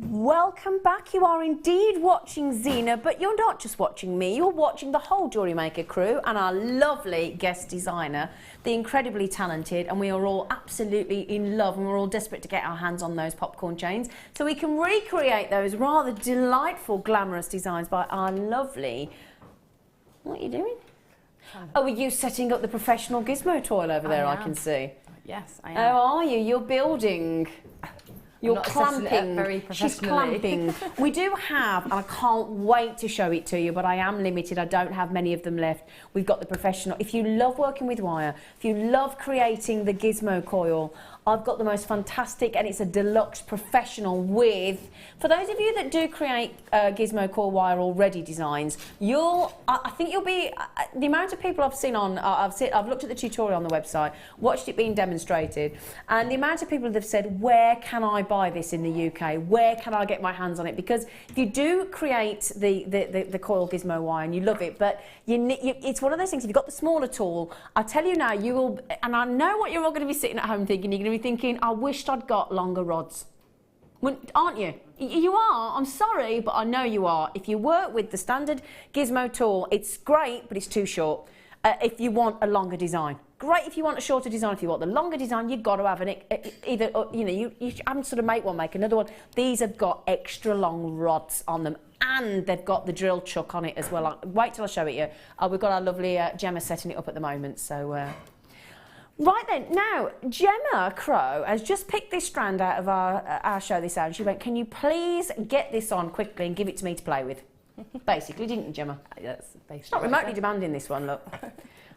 Welcome back. You are indeed watching Zena, but you're not just watching me, you're watching the whole Jewellery Maker crew and our lovely guest designer, the incredibly talented, and we are all absolutely in love and we're all desperate to get our hands on those popcorn chains so we can recreate those rather delightful, glamorous designs by our lovely... What are you doing? Oh, are you setting up the professional gizmo toil over there, I can see? Yes, I am. How are you? You're building... You're clamping. Very She's clamping. We do have, and I can't wait to show it to you, but I am limited. I don't have many of them left. We've got the professional. If you love working with wire, if you love creating the gizmo coil, I've got the most fantastic, and it's a deluxe professional with, for those of you that do create gizmo coil wire already designs, I think you'll be, the amount of people I've seen on, I've looked at the tutorial on the website, watched it being demonstrated, and the amount of people that have said, where can I buy this in the UK? Where can I get my hands on it? Because if you do create the coil gizmo wire and you love it, but it's one of those things, if you've got the smaller tool, I tell you now, you will, and I know what you're all going to be sitting at home thinking, you're going to be thinking, I wished I'd got longer rods. Aren't you? You are. I'm sorry, but I know you are. If you work with the standard gizmo tool, it's great, but it's too short. If you want a longer design. Great if you want a shorter design. If you want the longer design, you've got to have either, you know, you haven't sort of make one, make another one. These have got extra long rods on them, and they've got the drill chuck on it as well. Wait till I show it you. We've got our lovely Gemma setting it up at the moment, so... Right then, now, Gemma Crow has just picked this strand out of our show this hour, and she went, can you please get this on quickly and give it to me to play with? Basically, didn't you, Gemma? Yes, basically. It's not remotely demanding, this one, look.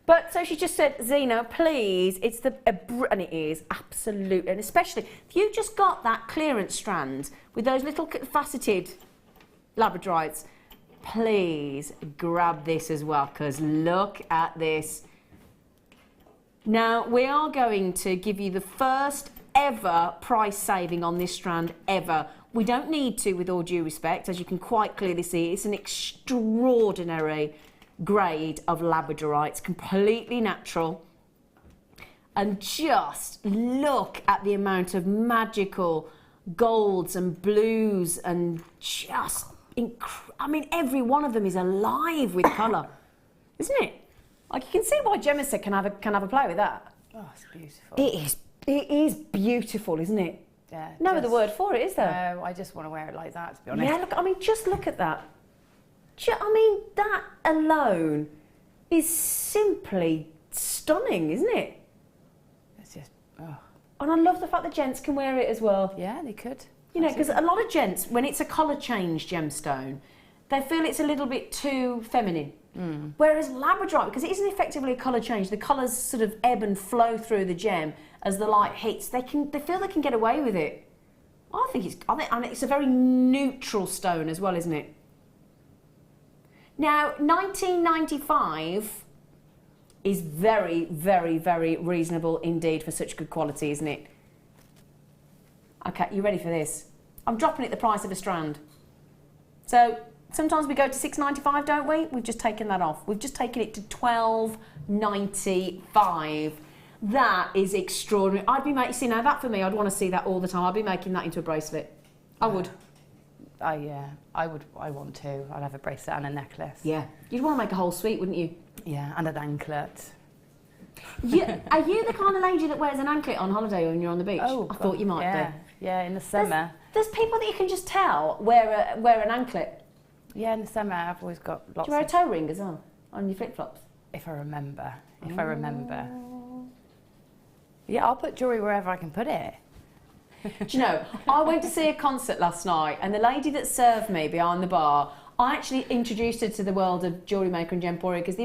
But, so she just said, Zena, please, it's and it is, absolutely, and especially, if you just got that clearance strand with those little faceted labradorites, please grab this as well, because look at this. Now, we are going to give you the first ever price saving on this strand ever. We don't need to, with all due respect, as you can quite clearly see. It's an extraordinary grade of labradorite, completely natural. And just look at the amount of magical golds and blues and just, I mean, every one of them is alive with colour, isn't it? Like, you can see why Gemma said, can have a play with that. Oh, it's beautiful. It is beautiful, isn't it? Yeah. No other word for it, is there? No, I just want to wear it like that, to be honest. Yeah, look, I mean, just look at that. I mean, that alone is simply stunning, isn't it? It's just, oh. And I love the fact that gents can wear it as well. Yeah, they could. You know, because a lot of gents, when it's a colour change gemstone, they feel it's a little bit too feminine. Mm. Whereas labradorite, because it isn't effectively a colour change, the colours sort of ebb and flow through the gem as the light hits. They feel they can get away with it. I think it's a very neutral stone as well, isn't it? Now, $19.95 is very, very, very reasonable indeed for such good quality, isn't it? Okay, you ready for this? I'm dropping it the price of a strand. So. Sometimes we go to $6.95, don't we? We've just taken that off. We've just taken it to $12.95. That is extraordinary. I'd be making, see now that for me, I'd want to see that all the time. I'd be making that into a bracelet. I would. Yeah, I would. I want to. I'd have a bracelet and a necklace. Yeah. You'd want to make a whole suite, wouldn't you? Yeah, and an anklet. Yeah. Are you the kind of lady that wears an anklet on holiday when you're on the beach? Oh, I thought you might be. Yeah, in the summer. There's people that you can just tell wear an anklet. Yeah, in the summer I've always got lots. Do you wear a toe ring as well on your flip-flops? If I remember. I remember. Yeah, I'll put jewellery wherever I can put it. Do you know, I went to see a concert last night, and the lady that served me behind the bar, I actually introduced her to the world of Jewellery Maker and Gemporia, because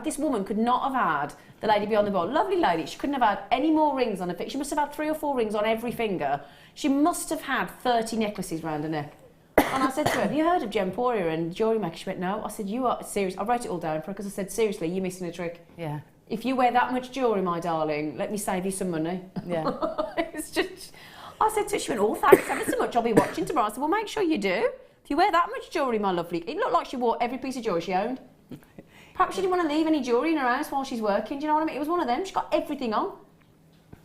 this woman could not have had, the lady behind the bar, lovely lady, she couldn't have had any more rings on her finger. She must have had 3 or 4 rings on every finger. She must have had 30 necklaces round her neck. And I said to her, have you heard of Gemporia and Jewellery Maker? She went, no. I said, you are serious. I wrote it all down for her because I said, seriously, you're missing a trick. Yeah. If you wear that much jewellery, my darling, let me save you some money. Yeah. It's just, I said to her, she went, oh, thanks ever so much. I'll be watching tomorrow. I said, well, make sure you do. If you wear that much jewellery, my lovely. It looked like she wore every piece of jewellery she owned. Perhaps she didn't want to leave any jewellery in her house while she's working. Do you know what I mean? It was one of them. She got everything on.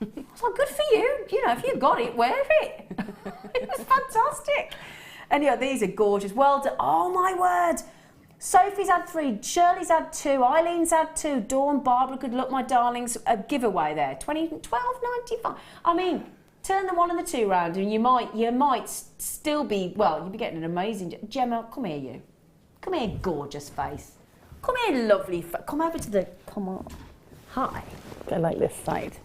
It's like, good for you. You know, if you've got it, wear it. It was fantastic. Anyway, these are gorgeous. Well done. Oh, my word. Sophie's had 3, Shirley's had 2, Eileen's had 2, Dawn, Barbara, good luck, my darlings. A giveaway there, $12.95. I mean, turn the 1 and the 2 round, and you might still be, well, you'll be getting an amazing. Gemma, come here, you. Come here, gorgeous face. Come here, lovely. Come over to the. Come on. Hi. I like this side.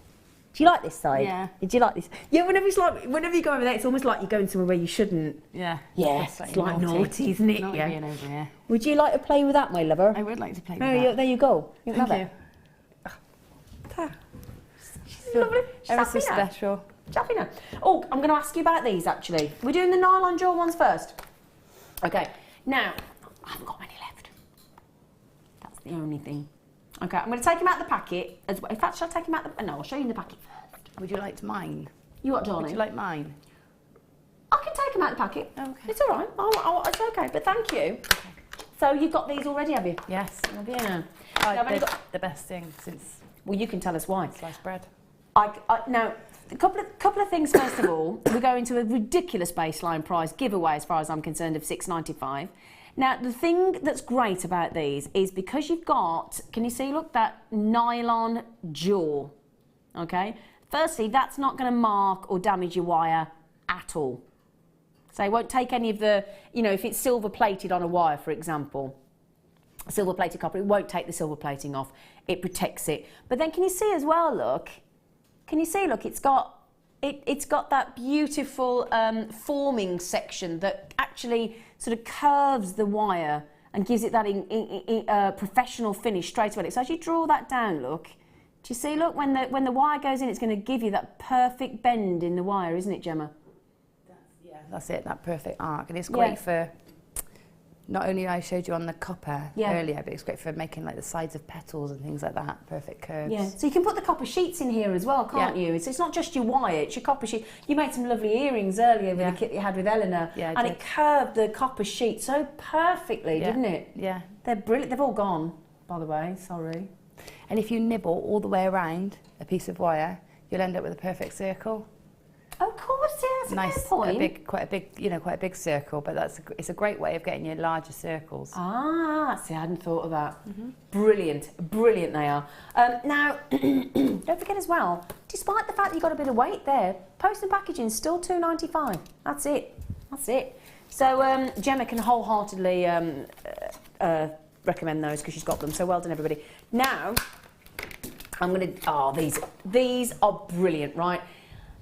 Do you like this side? Yeah. Do you like this? Yeah, whenever you go over there, it's almost like you're going somewhere where you shouldn't. Yeah. Yeah, it's like naughty, isn't it? Naughty Yeah. being over here. Would you like to play with that, my lover? I would like to play with Oh, that. there you go. You Thank love you. it. She's lovely. She's Ever so happy now. special. She's happy now. Oh, I'm going to ask you about these, actually. We're doing the nylon jewel ones first. Okay. Now, I haven't got many left. That's the only thing. Okay, I'm going to take them out of the packet. As well. In fact, shall I take them out of the... No, I'll show you in the packet first. Would you like mine? You what, darling? Would you like mine? I can take them out of the packet. Okay. It's all right. It's okay, but thank you. Okay. So you've got these already, have you? Yes. Have you? Now, I've only got the best thing since... Well, you can tell us why. Sliced bread. Now, a couple of things. First of all, we're going to a ridiculous baseline price giveaway, as far as I'm concerned, of $6.95. Now, the thing that's great about these is because you've got, can you see, look, that nylon jewel, okay? Firstly, that's not going to mark or damage your wire at all. So it won't take any of the, you know, if it's silver plated on a wire, for example, silver plated copper, it won't take the silver plating off. It protects it. But then can you see as well, look, can you see, look, it's got that beautiful forming section that actually sort of curves the wire and gives it that professional finish straight away. So as you draw that down, look, do you see, look, when the wire goes in, it's going to give you that perfect bend in the wire, isn't it, Gemma? That's it, that perfect arc. And it's great for, not only I showed you on the copper earlier, but it's great for making like the sides of petals and things like that, perfect curves. Yeah, so you can put the copper sheets in here as well, can't you? It's not just your wire, it's your copper sheet. You made some lovely earrings earlier with the kit that you had with Eleanor, and it curved the copper sheet so perfectly, didn't it? Yeah. They're brilliant. They've all gone, by the way, sorry. And if you nibble all the way around a piece of wire, you'll end up with a perfect circle. Of course, yeah, that's a good point. Quite a big circle, but it's a great way of getting your larger circles. Ah, see, I hadn't thought of that. Brilliant, brilliant they are. Now, don't forget as well, despite the fact that you've got a bit of weight there, post and packaging is still $2.95. That's it. That's it. So Gemma can wholeheartedly recommend those because she's got them. So well done, everybody. Now, I'm going to. These are brilliant, right?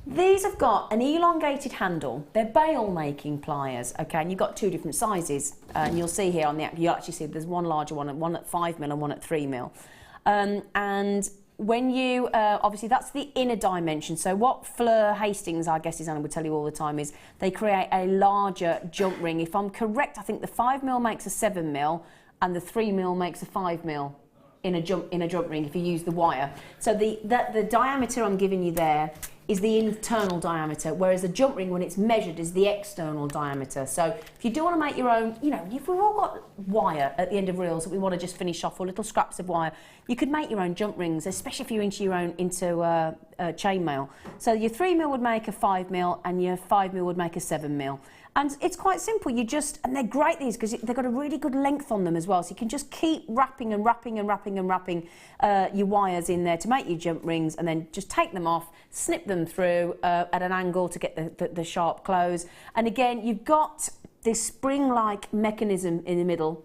These have got an elongated handle. They're bail making pliers, okay, and you've got 2 different sizes. And you'll see here on the app, you'll actually see there's one larger one at 5mm and one at 3mm. And when you, obviously that's the inner dimension. So what Fleur Hastings, our guest designer, would tell you all the time is they create a larger jump ring. If I'm correct, I think the 5mm makes a 7mm and the 3mm makes a 5mm in a jump ring if you use the wire. So the diameter I'm giving you there is the internal diameter, whereas the jump ring, when it's measured, is the external diameter. So if you do want to make your own, you know, if we've all got wire at the end of reels that we want to just finish off, or little scraps of wire, you could make your own jump rings, especially if you're into your own chainmail. So your 3mm would make a 5mm and your 5mm would make a 7mm. And it's quite simple. And they're great, these, because they've got a really good length on them as well. So you can just keep wrapping and wrapping and wrapping and wrapping your wires in there to make your jump rings, and then just take them off, snip them through at an angle to get the sharp close. And again, you've got this spring-like mechanism in the middle.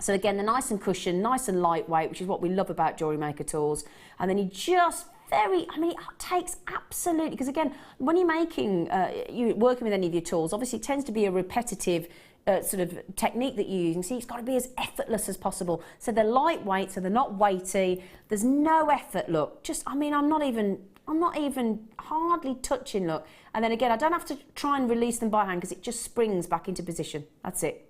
So again, they're nice and cushioned, nice and lightweight, which is what we love about Jewellery Maker tools. And then you just it takes absolutely, because again, when you're you're working with any of your tools, obviously it tends to be a repetitive sort of technique that you're using, so it's got to be as effortless as possible. So they're lightweight, so they're not weighty, there's no effort, look, I'm not even hardly touching, look. And then again, I don't have to try and release them by hand because it just springs back into position. That's it.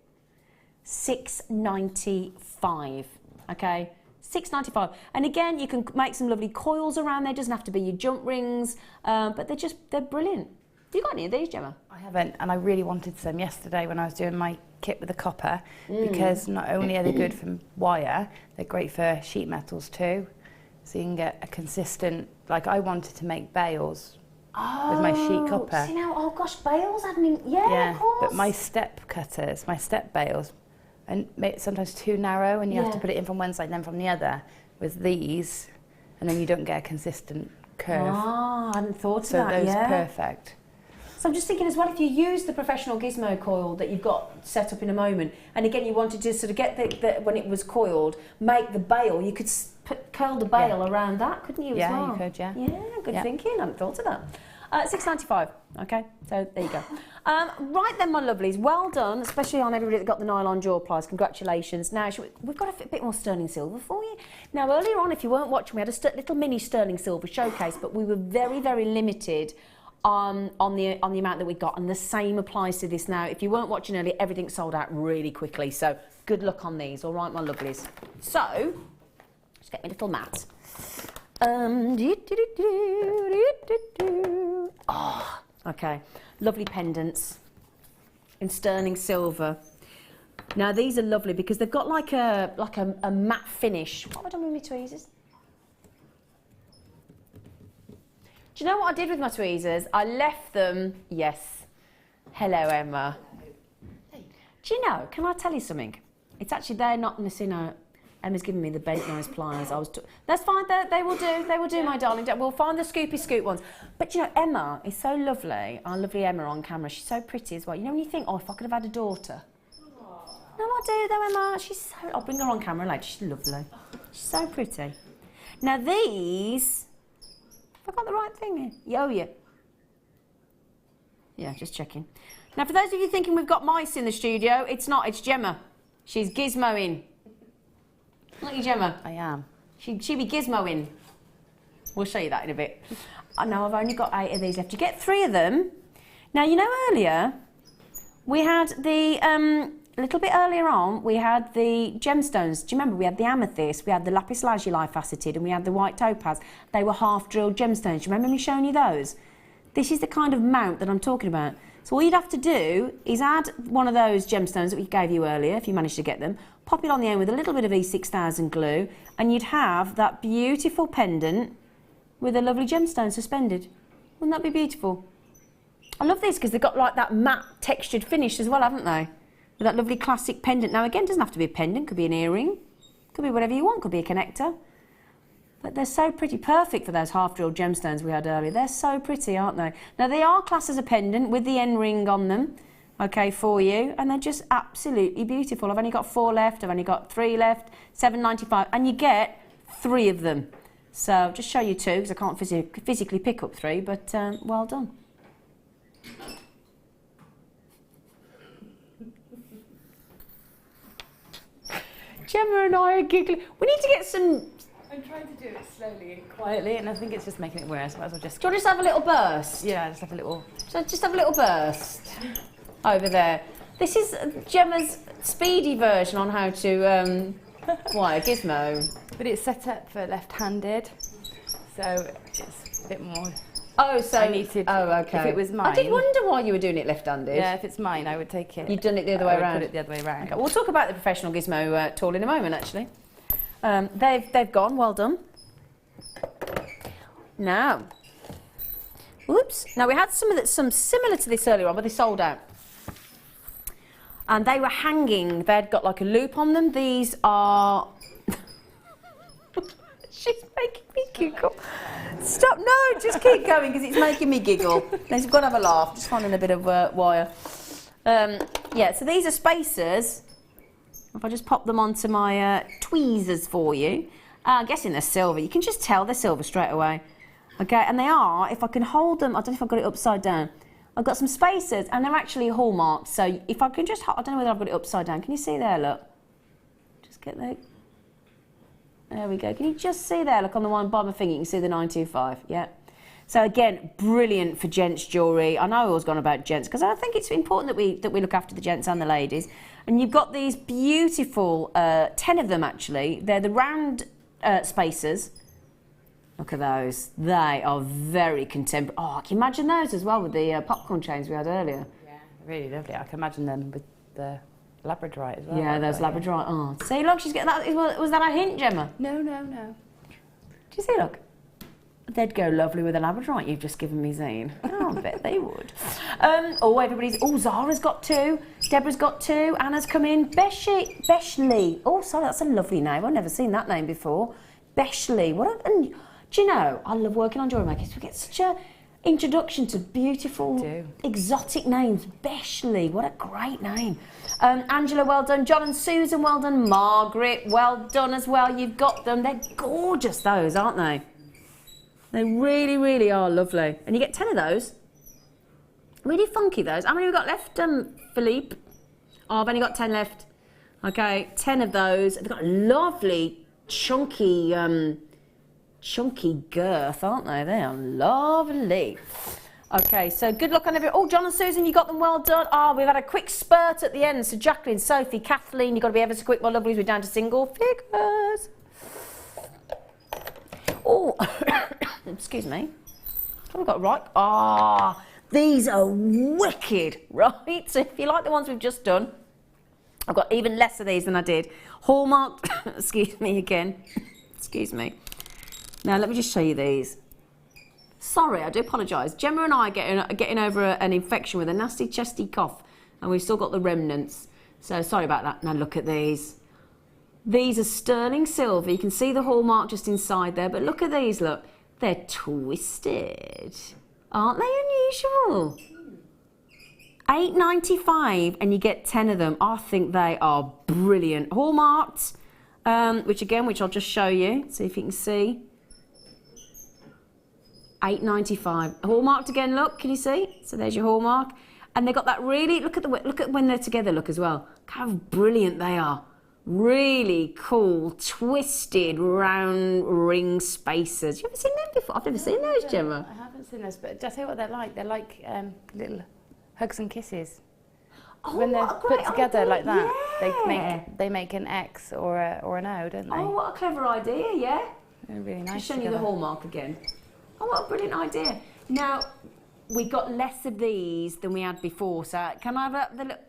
$6.95, okay? $6.95. And again, you can make some lovely coils around there. It doesn't have to be your jump rings, but they're brilliant. Have you got any of these, Gemma? I haven't, and I really wanted some yesterday when I was doing my kit with the copper, because not only are they good for wire, they're great for sheet metals too. So you can get a consistent, like I wanted to make bails with my sheet copper. See now, oh gosh, bails hadn't, yeah, of course. But my step cutters, my step bails, and sometimes too narrow, and you have to put it in from one side and then from the other. With these, and then you don't get a consistent curve. Ah, I hadn't thought of so that. So those perfect. So I'm just thinking as well, if you use the professional gizmo coil that you've got set up in a moment, and again you wanted to sort of get the when it was coiled, make the bail, you could curl the bail around that, couldn't you, as well? Yeah, you could, yeah. Yeah, good thinking, I hadn't thought of that. $6.95, okay, so there you go. Right then, my lovelies, well done, especially on everybody that got the nylon jaw pliers, congratulations. Now, we've got a bit more sterling silver for you. Now, earlier on, if you weren't watching, we had a little mini sterling silver showcase, but we were very, very limited on the amount that we got, and the same applies to this now. If you weren't watching earlier, everything sold out really quickly, so good luck on these, all right, my lovelies. So, just get me a little mat. Oh, okay, lovely pendants in sterling silver. Now these are lovely because they've got like a matte finish. What have I done with my tweezers? Do you know what I did with my tweezers? I left them. Yes. Hello, Emma. Do you know? Can I tell you something? It's actually they're not missing out. Emma's giving me the bent nose pliers. That's fine. They will do. They will do, my darling. We'll find the scoopy scoop ones. But you know, Emma is so lovely. Our lovely Emma on camera. She's so pretty as well. You know when you think, oh, if I could have had a daughter. Aww. No, I do though, Emma. She's so. I'll bring her on camera later. She's lovely. She's so pretty. Now these. Have I got the right thing here? Oh yeah. Yeah, just checking. Now, for those of you thinking we've got mice in the studio, it's not. It's Gemma. She's gizmoing. Look you, Gemma. I am. She be gizmoing. We'll show you that in a bit. I know I've only got 8 of these left. You get 3 of them. Now, you know earlier, we had the, a little bit earlier on, we had the gemstones. Do you remember? We had the amethyst, we had the lapis lazuli faceted, and we had the white topaz. They were half-drilled gemstones. Do you remember me showing you those? This is the kind of mount that I'm talking about. So all you'd have to do is add one of those gemstones that we gave you earlier, if you managed to get them, pop it on the end with a little bit of E6000 glue, and you'd have that beautiful pendant with a lovely gemstone suspended. Wouldn't that be beautiful? I love these because they've got like that matte textured finish as well, haven't they? With that lovely classic pendant. Now again, it doesn't have to be a pendant, could be an earring, could be whatever you want, could be a connector. But they're so pretty, perfect for those half-drilled gemstones we had earlier. They're so pretty, aren't they? Now, they are classed as a pendant with the end ring on them, okay, for you, and they're just absolutely beautiful. I've only got 4 left, I've only got 3 left, $7.95, and you get 3 of them. So, I'll just show you 2, because I can't physically pick up 3, but well done. Gemma and I are giggling. We need to get some... I'm trying to do it slowly and quietly, and I think it's just making it worse. Might as well just. Do you want to just have a little burst? Yeah, just have a little. So just have a little burst over there. This is Gemma's speedy version on how to wire a gizmo. But it's set up for left-handed, so it's a bit more. Oh, so I need to. Oh, okay. If it was mine. I did wonder why you were doing it left-handed. Yeah, if it's mine, I would take it. You've done it the other way around. Put it the other way around. Okay, we'll talk about the professional gizmo tool in a moment, actually. They've gone, well done. Now, whoops. Now we had some similar to this earlier on, but they sold out. And they were hanging, they'd got like a loop on them. These are, she's making me giggle. Stop, no, just keep going because it's making me giggle. Then you've got to have a laugh, just finding a bit of wire. Yeah, so these are spacers. If I just pop them onto my tweezers for you. I'm guessing they're silver. You can just tell they're silver straight away. Okay, and they are, if I can hold them, I don't know if I've got it upside down. I've got some spacers and they're actually hallmarked. So if I can just, I don't know whether I've got it upside down. Can you see there, look? Just get there. There we go. Can you just see there, look on the one by my finger, you can see the 925, yeah. So again, brilliant for gents jewellery. I know I always gone about gents because I think it's important that we look after the gents and the ladies. And you've got these beautiful, 10 of them actually. They're the round spacers. Look at those. They are very contemporary. Oh, can you imagine those as well with the popcorn chains we had earlier? Yeah, really lovely. I can imagine them with the labradorite as well. Yeah, those labradorite. Oh, see, look, she's getting that. Was that a hint, Gemma? No, no, no. you see, look? They'd go lovely with the labradorite you've just given me, Zane. Oh, I bet they would. Zara's got 2. Deborah's got 2. Anna's come in. Beshley. Oh, sorry, that's a lovely name. I've never seen that name before. Beshley. And do you know, I love working on Jewellery Maker. We get such a introduction to beautiful, exotic names. Beshley. What a great name. Angela, well done. John and Susan, well done. Margaret, well done as well. You've got them. They're gorgeous, those, aren't they? They really, really are lovely. And you get 10 of those. Really funky, those. How many have we got left, Philippe? Oh, I've only got 10 left. Okay, 10 of those. They've got lovely, chunky girth, aren't they? They are lovely. Okay, so good luck on everyone. Oh, John and Susan, you got them, well done. Oh, we've had a quick spurt at the end. So Jacqueline, Sophie, Kathleen, you've got to be ever so quick, my lovelies. We're down to single figures. Oh, excuse me. What have we got right? Ah, these are wicked, right? So if you like the ones we've just done, I've got even less of these than I did. Hallmark, excuse me again. Excuse me. Now, let me just show you these. Sorry, I do apologise. Gemma and I are getting over an infection with a nasty chesty cough, and we've still got the remnants. So sorry about that. Now look at these. These are sterling silver. You can see the hallmark just inside there, but look at these, look. They're twisted. Aren't they unusual? $8.95 and you get 10 of them. I think they are brilliant. Hallmarked, which I'll just show you. See if you can see. $8.95. Hallmarked again, look, can you see? So there's your hallmark. And they got that really, look at when they're together, look as well. Look how brilliant they are. Really cool, twisted, round ring spacers. You ever seen them before? I've never seen those, Gemma. I haven't seen those, but I'll tell you what they're like. They're like little hugs and kisses. Oh, when they're put together like that, yeah. they make an X or an O, don't they? Oh, what a clever idea, yeah. They're really nice. Just showing you the hallmark again. Oh, what a brilliant idea. Now, we got less of these than we had before, so can I have the look?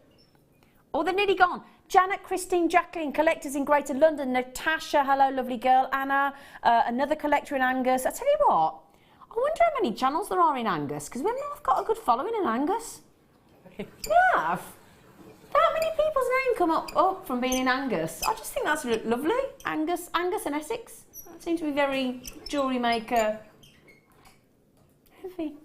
Oh, they're nearly gone. Janet, Christine, Jacqueline, collectors in Greater London. Natasha, hello, lovely girl. Anna, another collector in Angus. I tell you what, I wonder how many channels there are in Angus, because we've not got a good following in Angus. We have. That many people's name come up from being in Angus. I just think that's lovely. Angus and Essex. That seems to be very Jewellery Maker heavy.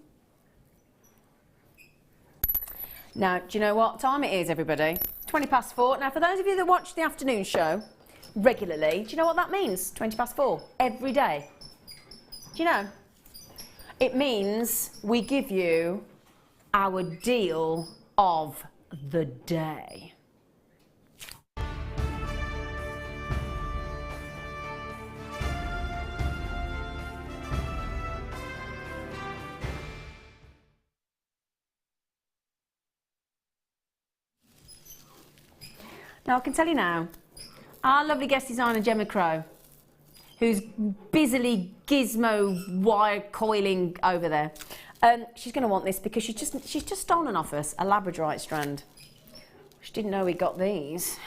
Now, do you know what time it is, everybody? 4:20. Now, for those of you that watch the afternoon show regularly, do you know what that means? 4:20 every day. Do you know? It means we give you our deal of the day. Now, I can tell you now, our lovely guest designer, Gemma Crow, who's busily gizmo wire coiling over there, she's going to want this because she's just stolen off us a labradorite strand. She didn't know we got these.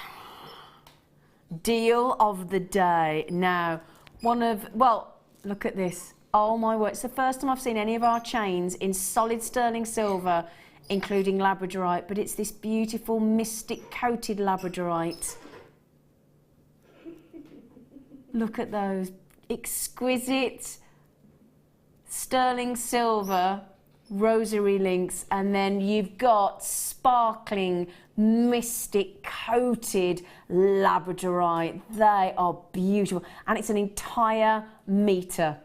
Deal of the day. Now, look at this. Oh my word, it's the first time I've seen any of our chains in solid sterling silver, including labradorite, but it's this beautiful mystic coated labradorite. Look at those exquisite sterling silver rosary links, and then you've got sparkling mystic coated labradorite. They are beautiful, and it's an entire metre.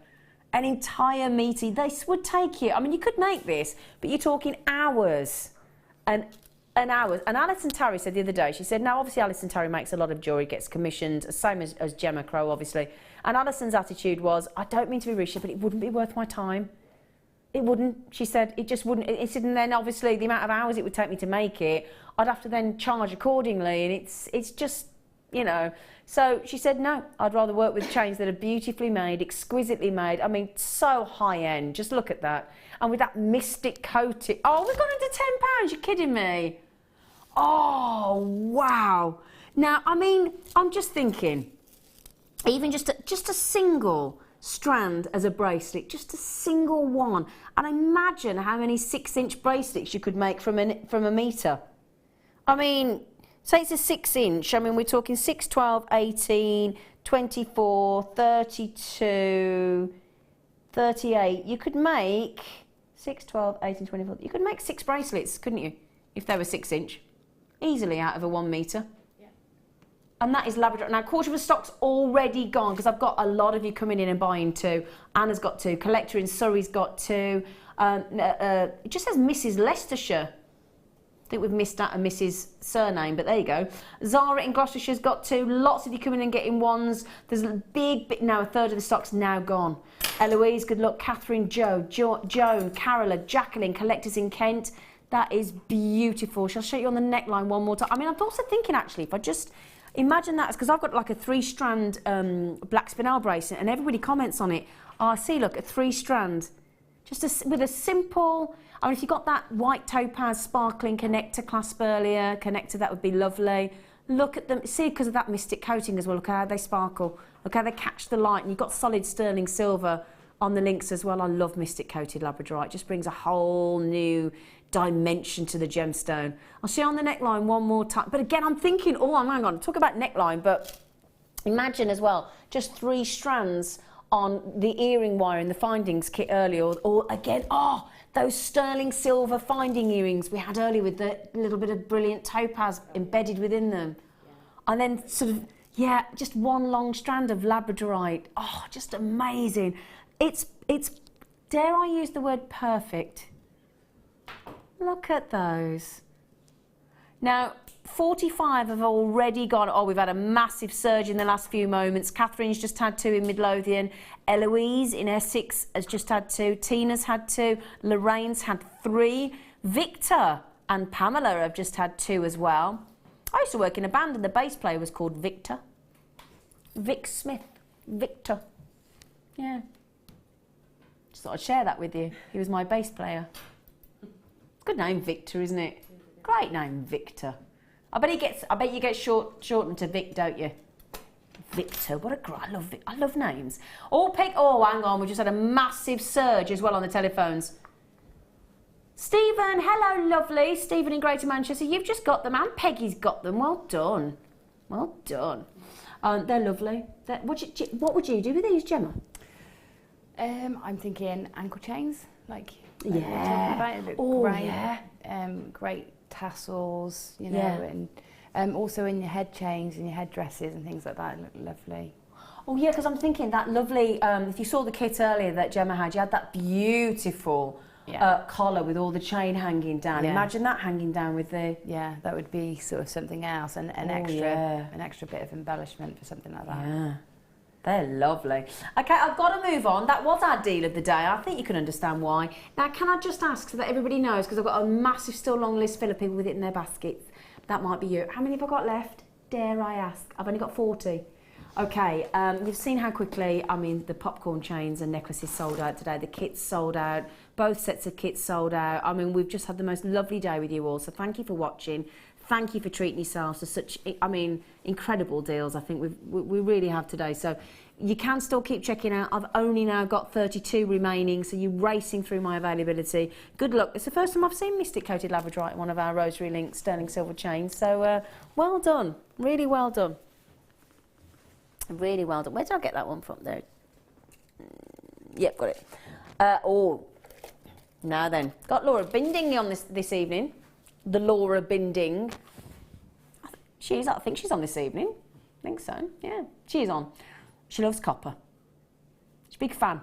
An entire metre. This would take you, I mean, you could make this, but you're talking hours and hours. And Alison Tarry said the other day, she said, now obviously Alison Tarry makes a lot of jewellery, gets commissioned, same as Gemma Crow, obviously. And Alison's attitude was, I don't mean to be rude, but it wouldn't be worth my time. It wouldn't. She said, it just wouldn't. It said, and then obviously the amount of hours it would take me to make it, I'd have to then charge accordingly. And it's just, you know. So she said, no, I'd rather work with chains that are beautifully made, exquisitely made. I mean, so high end. Just look at that. And with that mystic coating. Oh, we've gone into £10. You're kidding me. Oh, wow. Now, I mean, I'm just thinking, even just a single strand as a bracelet, just a single one. And imagine how many 6-inch bracelets you could make from a metre. I mean, say it's a 6-inch, I mean, we're talking 6, 12, 18, 24, 32, 38. You could make 6, 12, 18, 24. You could make 6 bracelets, couldn't you? If they were 6-inch. Easily out of a 1 metre. Yeah. And that is Labrador. Now, quarter of the stock's already gone because I've got a lot of you coming in and buying 2. Anna's got 2. Collector in Surrey's got 2. It just says Mrs. Leicestershire. I think we've missed out a Mrs. surname, but there you go. Zara in Gloucestershire's got 2. Lots of you coming in and getting 1s. There's a big bit now. A third of the stock's now gone. Eloise, good luck. Catherine, Joan, Carola, Jacqueline, Collectors in Kent. That is beautiful. Shall I show you on the neckline one more time? I mean, I'm also thinking actually, if I just imagine that, because I've got like a 3-strand black spinel bracelet, and everybody comments on it. Oh, I see, look, a 3-strand. With a simple, I mean, if you got that white topaz sparkling connector clasp earlier, that would be lovely. Look at them, see, because of that mystic coating as well, look how they sparkle. Look how they catch the light, and you've got solid sterling silver on the links as well. I love mystic coated labradorite. It just brings a whole new dimension to the gemstone. I'll show you on the neckline one more time. But again, I'm thinking, oh, hang on, talk about neckline, but imagine as well, just 3 strands on the earring wire in the findings kit earlier, or again, oh, those sterling silver finding earrings we had earlier with the little bit of brilliant topaz embedded within them. Yeah. And then sort of, yeah, just 1 long strand of labradorite. Oh, just amazing. It's dare I use the word perfect? Look at those. Now, 45 have already gone. Oh, we've had a massive surge in the last few moments. Catherine's just had 2 in Midlothian. Eloise in Essex has just had 2. Tina's had 2. Lorraine's had 3. Victor and Pamela have just had 2 as well. I used to work in a band and the bass player was called Victor. Vic Smith. Victor. Yeah. Just thought I'd share that with you. He was my bass player. Good name, Victor, isn't it? Great name, Victor. I bet you get shortened to Vic, don't you? Victor, what a great, I love names. Oh, hang on, we just had a massive surge as well on the telephones. Stephen, hello, lovely. Stephen in Greater Manchester, you've just got them, and Peggy's got them. Well done. Well done. They're lovely. What would you do with these, Gemma? I'm thinking ankle chains, like yeah. Great, yeah. Great tassels, you know, and also in your head chains and your head dresses and things like that look lovely. Oh yeah, because I'm thinking that lovely. If you saw the kit earlier that Gemma had, you had that beautiful collar with all the chain hanging down. Yeah. Imagine that hanging down with the. Yeah, that would be sort of something else, and an extra bit of embellishment for something like that. Yeah. They're lovely. Okay, I've got to move on. That was our deal of the day. I think you can understand why. Now, can I just ask so that everybody knows, because I've got a massive, still long list full of people with it in their baskets. That might be you. How many have I got left? Dare I ask? I've only got 40. Okay, you've seen how quickly, I mean, the popcorn chains and necklaces sold out today. The kits sold out. Both sets of kits sold out. I mean, we've just had the most lovely day with you all. So thank you for watching. Thank you for treating yourselves to such, I mean, incredible deals. I think we really have today. So you can still keep checking out. I've only now got 32 remaining, so you're racing through my availability. Good luck. It's the first time I've seen Mystic Coated Labradorite in one of our Rosary Link sterling silver chains. So well done. Really well done. Really well done. Where did I get that one from? There. Yep, got it. Now then. Got Laura Binding on this evening. The Laura Binding. I think she's on this evening. I think so. Yeah, she's on. She loves copper. She's a big fan.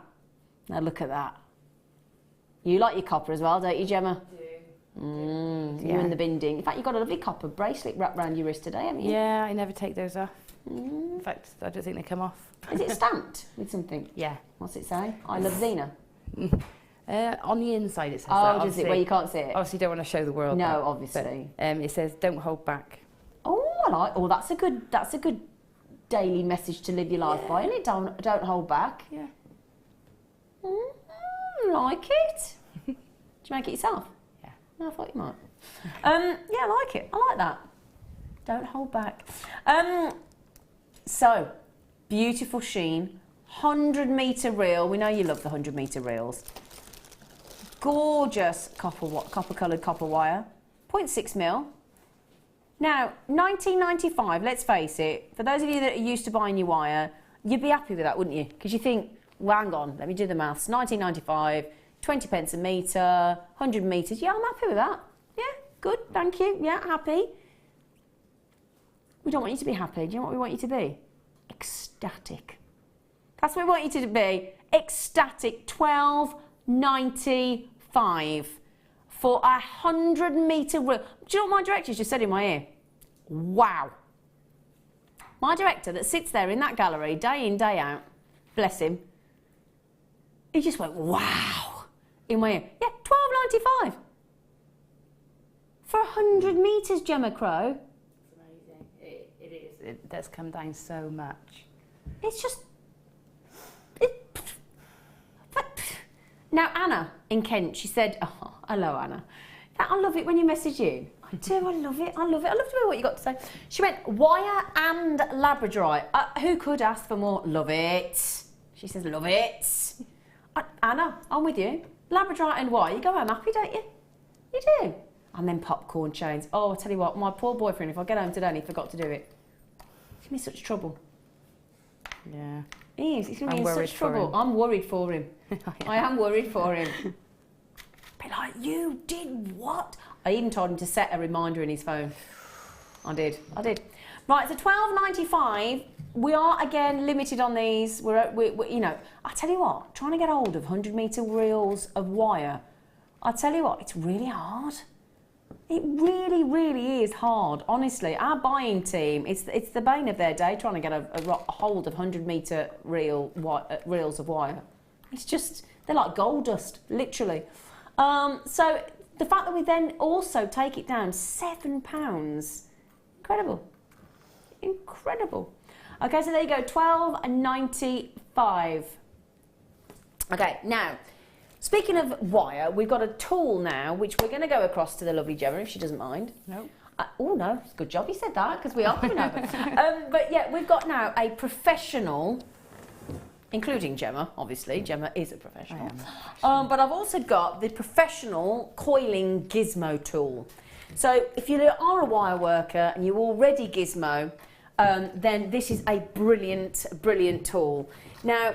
Now look at that. You like your copper as well, don't you, Gemma? I do. You and the Binding. In fact, you've got a lovely copper bracelet wrapped around your wrist today, haven't you? Yeah, I never take those off. In fact, I don't think they come off. Is it stamped with something? Yeah. What's it say? I love Zena. On the inside it says that. Oh, does it? Where you can't see it? Obviously, don't want to show the world. No, that, obviously. But, it says, "Don't hold back." Oh, I like. Oh, that's a good daily message to live your life by, isn't it? Don't hold back. Yeah. Like it. Did you make it yourself? Yeah. No, I thought you might. Yeah, I like it. I like that. Don't hold back. So, beautiful sheen, 100-metre reel. We know you love the 100-metre reels. Gorgeous copper-coloured copper wire, 0.6 mil. Now, 19.95, let's face it, for those of you that are used to buying your wire, you'd be happy with that, wouldn't you? Because you think, well, hang on, let me do the maths. 19.95, 20 pence a metre, 100 metres. Yeah, I'm happy with that. Yeah, good, thank you. Yeah, happy. We don't want you to be happy. Do you know what we want you to be? Ecstatic. That's what we want you to be. Ecstatic. 12.95 for a 100-metre reel. Do you know what my director's just said in my ear? Wow. My director that sits there in that gallery day in, day out, bless him, he just went, wow, in my ear. Yeah, 12.95 for 100 metres, Gemma Crow. It's amazing. It is. It does come down so much. It's just... Now, Anna in Kent, she said, oh, hello, Anna. I love it when you message you. I do, I love it, I love it. I love to hear what you got to say. She went, wire and Labradorite. Who could ask for more? Love it. She says, love it. Anna, I'm with you. Labradorite and wire, you go home happy, don't you? You do. And then popcorn chains. Oh, I tell you what, my poor boyfriend, if I get home today and he forgot to do it, he's going to be such trouble. Yeah. He is. He's going to be in such trouble. I'm worried for him. I am worried for him. Be like, you did what? I even told him to set a reminder in his phone. I did. Right, so 12.95. We are again limited on these. We're you know, I tell you what, trying to get hold of 100-metre reels of wire. I tell you what, it's really hard. It really, really is hard. Honestly, our buying team, it's the bane of their day trying to get a hold of 100-metre reels of wire. It's just, they're like gold dust, literally. So the fact that we then also take it down £7, incredible, incredible. Okay, so there you go, 12.95. Okay, now, speaking of wire, we've got a tool now, which we're going to go across to the lovely Gemma, if she doesn't mind. No. Oh, no, it's a good job you said that, because we are coming over. But yeah, we've got now a professional, including Gemma, obviously. Gemma is a professional. But I've also got the professional coiling gizmo tool. So if you are a wire worker and you already gizmo, then this is a brilliant, brilliant tool. Now,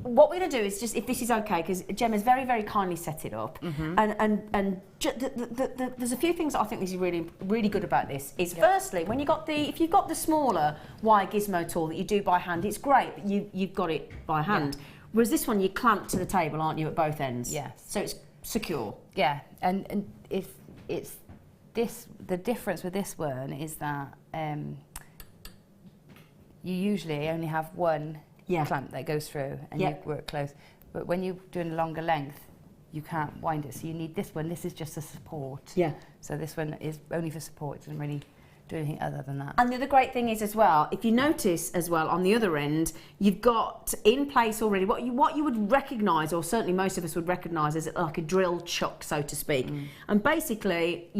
what we're going to do is just, if this is okay, because Gemma's very, very kindly set it up, and there's a few things that I think this is really, really good about this. Is firstly, when you got if you've got the smaller wire gizmo tool that you do by hand, it's great, but you've got it by hand. Yeah. Whereas this one, you clamp to the table, aren't you, at both ends? Yes. So it's secure. Yeah, and if it's this, the difference with this one is that you usually only have one clamp that goes through and you work close. But when you're doing a longer length, you can't wind it. So you need this one. This is just a support. Yeah. So this one is only for support. It doesn't really do anything other than that. And the other great thing is as well, if you notice as well on the other end, you've got in place already what you would recognise, or certainly most of us would recognise, as like a drill chuck, so to speak. And basically,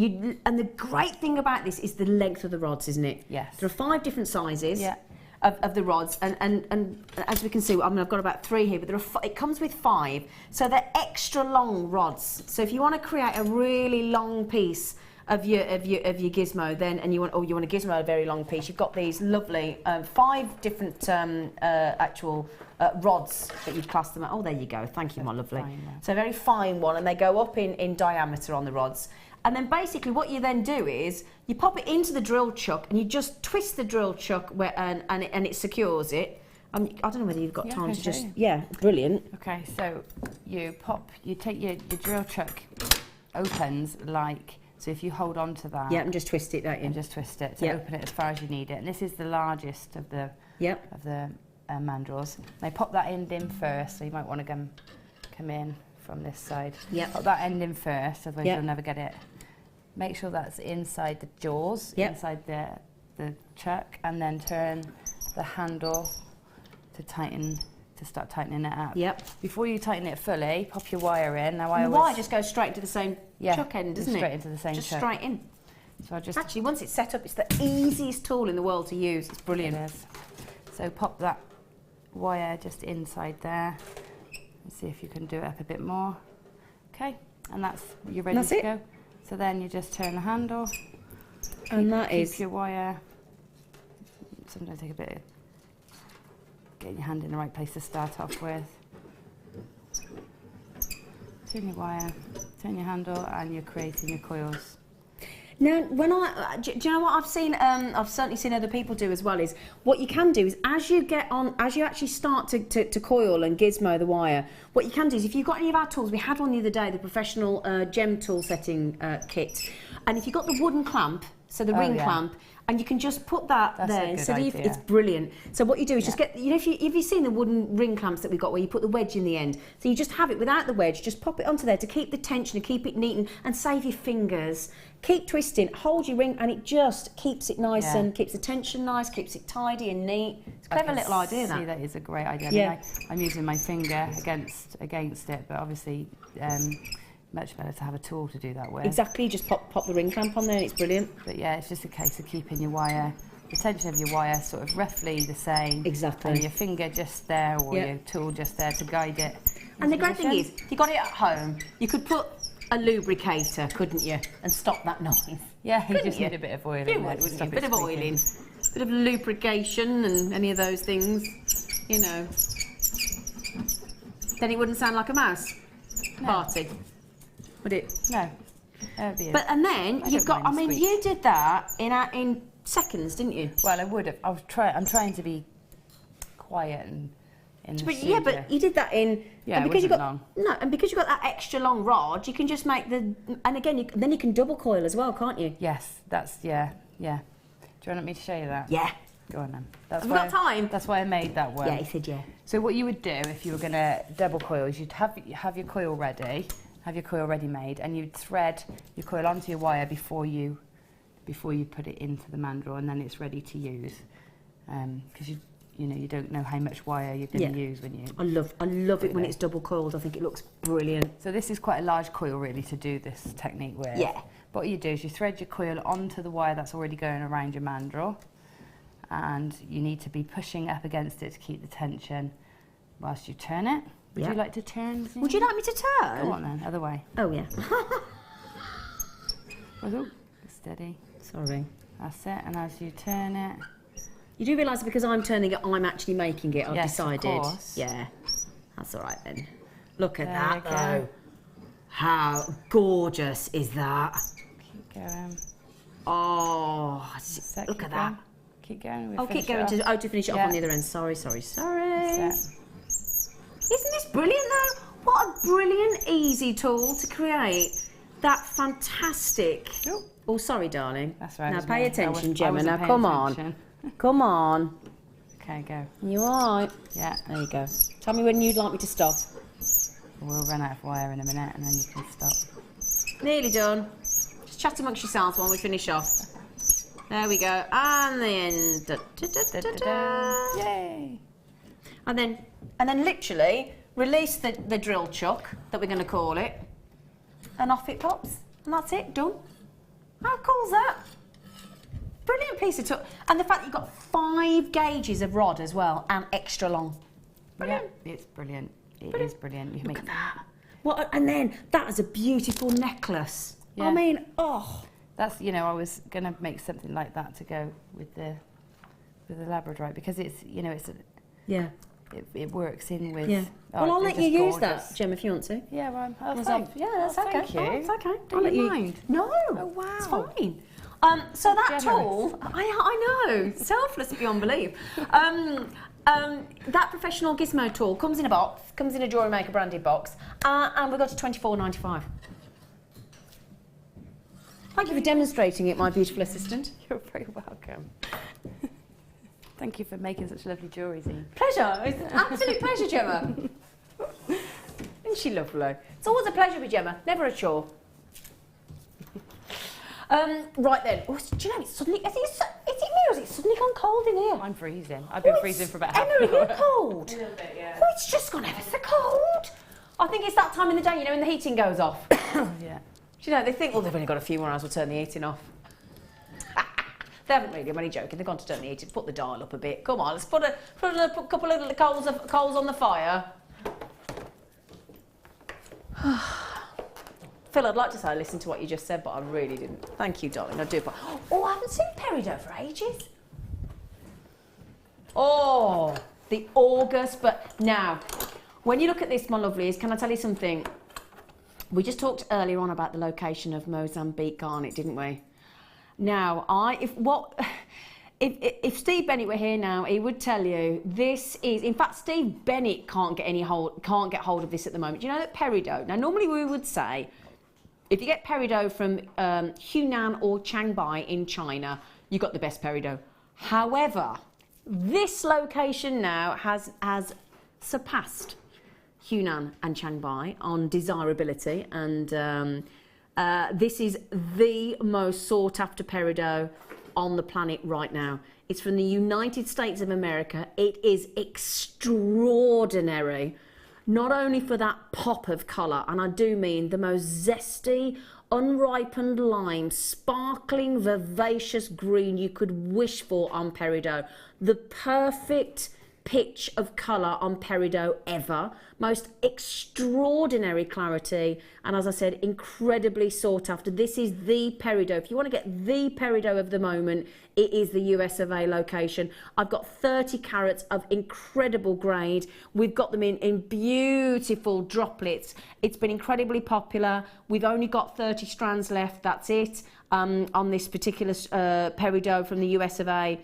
and the great thing about this is the length of the rods, isn't it? Yes. There are 5 different sizes. Yeah. Of the rods, and as we can see, I mean, I've got about 3 here, but it comes with 5, so they're extra long rods. So if you want to create a really long piece of your gizmo, then you want to gizmo a very long piece, you've got these lovely 5 different actual rods that you'd class them at. Oh, there you go. Thank you, my lovely. So a very fine one, and they go up in diameter on the rods. And then basically what you then do is you pop it into the drill chuck and you just twist the drill chuck and it secures it. I don't know whether you've got time to just... Yeah, brilliant. Okay, so you take your drill chuck opens like... So if you hold on to that... Yeah, and just twist it, don't you? And just twist it to open it as far as you need it. And this is the largest of the mandrels. They pop that end in first, so you might want to come in from this side. Yep. Put that end in first, otherwise you'll never get it. Make sure that's inside the jaws, inside the chuck, and then turn the handle to start tightening it up. Yep. Before you tighten it fully, pop your wire in. Now the wire just goes straight into the same chuck end, doesn't it? Straight into the same chuck. Just straight in. So actually, once it's set up, it's the easiest tool in the world to use. It's brilliant. It is. So pop that wire just inside there. Let's see if you can do it up a bit more. Okay, and you're ready to go. So then you just turn the handle. And that is keep your wire. Sometimes take a bit of getting your hand in the right place to start off with. Turn your wire, turn your handle, and you're creating your coils. Now, do you know what I've seen? I've certainly seen other people do as well. Is what you can do is as you actually start to coil and gizmo the wire, what you can do is if you've got any of our tools, we had one the other day, the professional gem tool setting kit, and if you've got the wooden clamp, so the ring clamp, and you can just put that there. So it's brilliant. So what you do is just get, if you've seen the wooden ring clamps that we've got where you put the wedge in the end, so you just have it without the wedge, just pop it onto there to keep the tension and keep it neat and save your fingers. Keep twisting, hold your ring, and it just keeps it nice and keeps the tension nice, keeps it tidy and neat. It's a clever little idea. That is a great idea. I mean, I'm using my finger against it, but obviously much better to have a tool to do that with. Exactly, just pop the ring clamp on there and it's brilliant. But yeah, it's just a case of keeping your wire, the tension of your wire sort of roughly the same. Exactly. And your finger just there or your tool just there to guide it. And the great thing is, if you got it at home, you could put a lubricator, couldn't you, and stop that noise. Yeah, you just need a bit of oil in there. A bit of oiling, a bit of lubrication and any of those things, you know. Then it wouldn't sound like a mouse party, would it? No. But and then you've got. I mean, you did that in seconds, didn't you? Well, I would have. I'm trying to be quiet and. But but you did that in. Yeah, because it wasn't long. No, and because you've got that extra long rod, you can just make the. And again, then you can double coil as well, can't you? Yes, that's yeah. Do you want me to show you that? Yeah. Go on then. Have we got time? That's why I made that one. Yeah, he said yeah. So what you would do if you were going to double coil is you'd have your coil ready, have your coil ready made, and you'd thread your coil onto your wire before you put it into the mandrel, and then it's ready to use. Because you don't know how much wire you're going to use when you. I love it when it's double coiled. I think it looks brilliant. So this is quite a large coil really to do this technique with. Yeah. What you do is you thread your coil onto the wire that's already going around your mandrel, and you need to be pushing up against it to keep the tension whilst you turn it. Would you like to turn? Zena? Would you like me to turn? Go on then, other way. Oh yeah. Steady. Sorry. That's it, and as you turn it. You do realise that because I'm turning it, I'm actually making it. I've decided. Of course. Yeah. That's all right then. Look at that though. How gorgeous is that? Keep going. Oh, look at that. Keep going. I'll keep going to finish it off on the other end. Sorry. Isn't this brilliant though? What a brilliant, easy tool to create that fantastic. Oh, sorry, darling. That's right. Now pay attention, Gemma. Now come on. Come on. Okay, go. You all right? Yeah. There you go. Tell me when you'd like me to stop. We'll run out of wire in a minute and then you can stop. Nearly done. Just chat amongst yourselves while we finish off. There we go. And then. Yay! And then literally release the drill chuck that we're going to call it, and off it pops, and that's it, done. How cool's that? Brilliant piece of tool, and the fact that you've got 5 gauges of rod as well, and extra long. Brilliant. Yeah, it's brilliant. It is brilliant. Look at that. What? And then that is a beautiful necklace. Yeah. I mean, that's I was going to make something like that to go with the labradorite because it's it works in with. Yeah. Well, I'll let you use that, Gem, if you want to. Yeah, well, that's okay. Thank you. It's okay. Don't let you mind. No. Oh wow. It's fine. So that tool, I know, selfless beyond belief. That professional gizmo tool comes in a box, comes in a Jewellery Maker branded box, and we got to £24.95. Thank you for demonstrating it, my beautiful assistant. You're very welcome. Thank you for making such lovely jewellery, Zena. Pleasure. It's an absolute pleasure, Gemma. Isn't she lovely? It's always a pleasure with Gemma, never a chore. Right then. Oh, do you know, it's suddenly, is it me or has it suddenly gone cold in here? I'm freezing. I've been freezing for about half an hour. Emma, are you cold? A little bit, yeah. Oh, it's just gone ever so cold. I think it's that time in the day, when the heating goes off. Yeah. Do you know, they think, well, they've only got a few more hours, we'll turn the heating off. They haven't really, I'm only joking, they've gone to turn the heater, put the dial up a bit. Come on, let's put a couple of coals on the fire. Phil, I'd like to say I listened to what you just said, but I really didn't. Thank you, darling, I do. Oh, I haven't seen peridot for ages. Oh, the August, but now, when you look at this, my lovelies, can I tell you something? We just talked earlier on about the location of Mozambique garnet, didn't we? Now, if Steve Bennett were here now, he would tell you this is. In fact, Steve Bennett can't get hold of this at the moment. Do you know that peridot? Now, normally we would say, if you get peridot from Hunan or Changbai in China, you got the best peridot. However, this location now has surpassed Hunan and Changbai on desirability, and this is the most sought after peridot on the planet right now. It's from the United States of America. It is extraordinary, not only for that pop of colour, and I do mean the most zesty, unripened lime, sparkling, vivacious green you could wish for on peridot. The perfect pitch of colour on peridot ever. Most extraordinary clarity, and as I said, incredibly sought after. This is the peridot. If you want to get the peridot of the moment, it is the US of A location. I've got 30 carats of incredible grade. We've got them in beautiful droplets. It's been incredibly popular. We've only got 30 strands left, that's it, on this particular peridot from the US of A.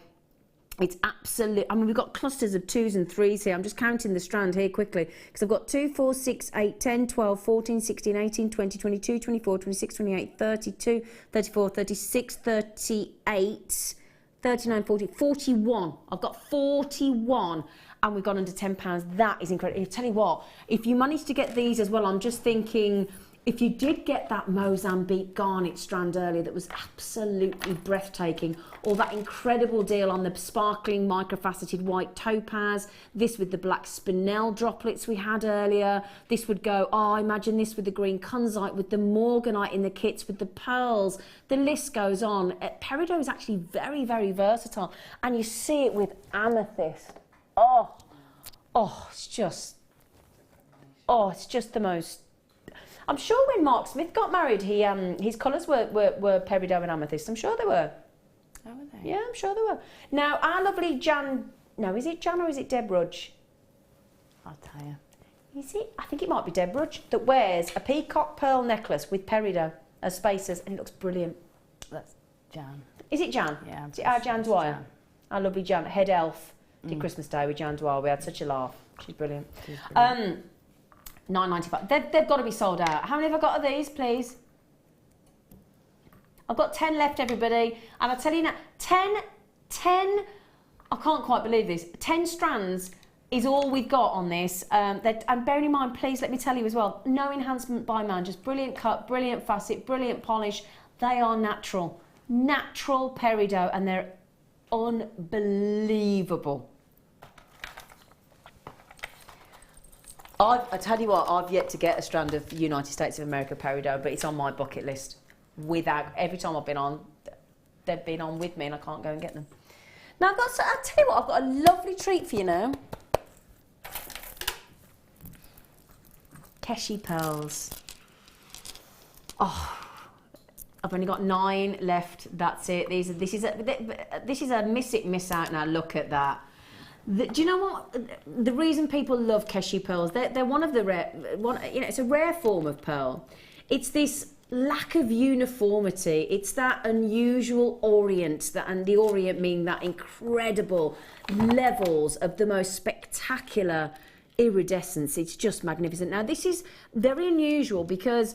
It's absolute. I mean, we've got clusters of 2s and 3s here. I'm just counting the strand here quickly because I've got 2, 4, 6, 8, 10, 12, 14, 16, 18, 20, 22, 24, 26, 28, 32, 34, 36, 38, 39, 40, 41. I've got 41 and we've gone under £10. That is incredible. I tell you what, if you manage to get these as well, I'm just thinking, if you did get that Mozambique garnet strand earlier that was absolutely breathtaking, or that incredible deal on the sparkling microfaceted white topaz, this with the black spinel droplets we had earlier, this would go, oh, imagine this with the green kunzite, with the morganite in the kits, with the pearls, the list goes on. Peridot is actually very, very versatile, and you see it with amethyst. It's just the most. I'm sure when Mark Smith got married, his colours were peridot and amethyst. I'm sure they were. Oh, were they? Yeah, I'm sure they were. Now, our lovely Jan... No, is it Jan or is it Deb Rudge? I'll tell you. Is it? I think it might be Deb Rudge that wears a peacock pearl necklace with peridot as spacers, and it looks brilliant. That's Jan. Is it Jan? Yeah. Is it our Jan Dwyer? Our lovely Jan, head elf. Did Christmas Day with Jan Dwyer. We had such a laugh. She's brilliant. £9.95. They've got to be sold out. How many have I got of these, please? I've got 10 left, everybody. And I tell you now, 10, I can't quite believe this. 10 strands is all we've got on this. And bearing in mind, please let me tell you as well, no enhancement by man, just brilliant cut, brilliant facet, brilliant polish. They are natural. Natural peridot, and they're unbelievable. I tell you what, I've yet to get a strand of United States of America peridot, but it's on my bucket list. Every time I've been on, they've been on with me, and I can't go and get them. Now I'll tell you what, I've got a lovely treat for you now. Keshi pearls. Oh, I've only got 9 left. That's it. This is a miss it, miss out. Now look at that. Do you know what? The reason people love Keshi pearls, they're one of the rare, it's a rare form of pearl. It's this lack of uniformity. It's that unusual orient, and the orient meaning that incredible levels of the most spectacular iridescence. It's just magnificent. Now this is very unusual because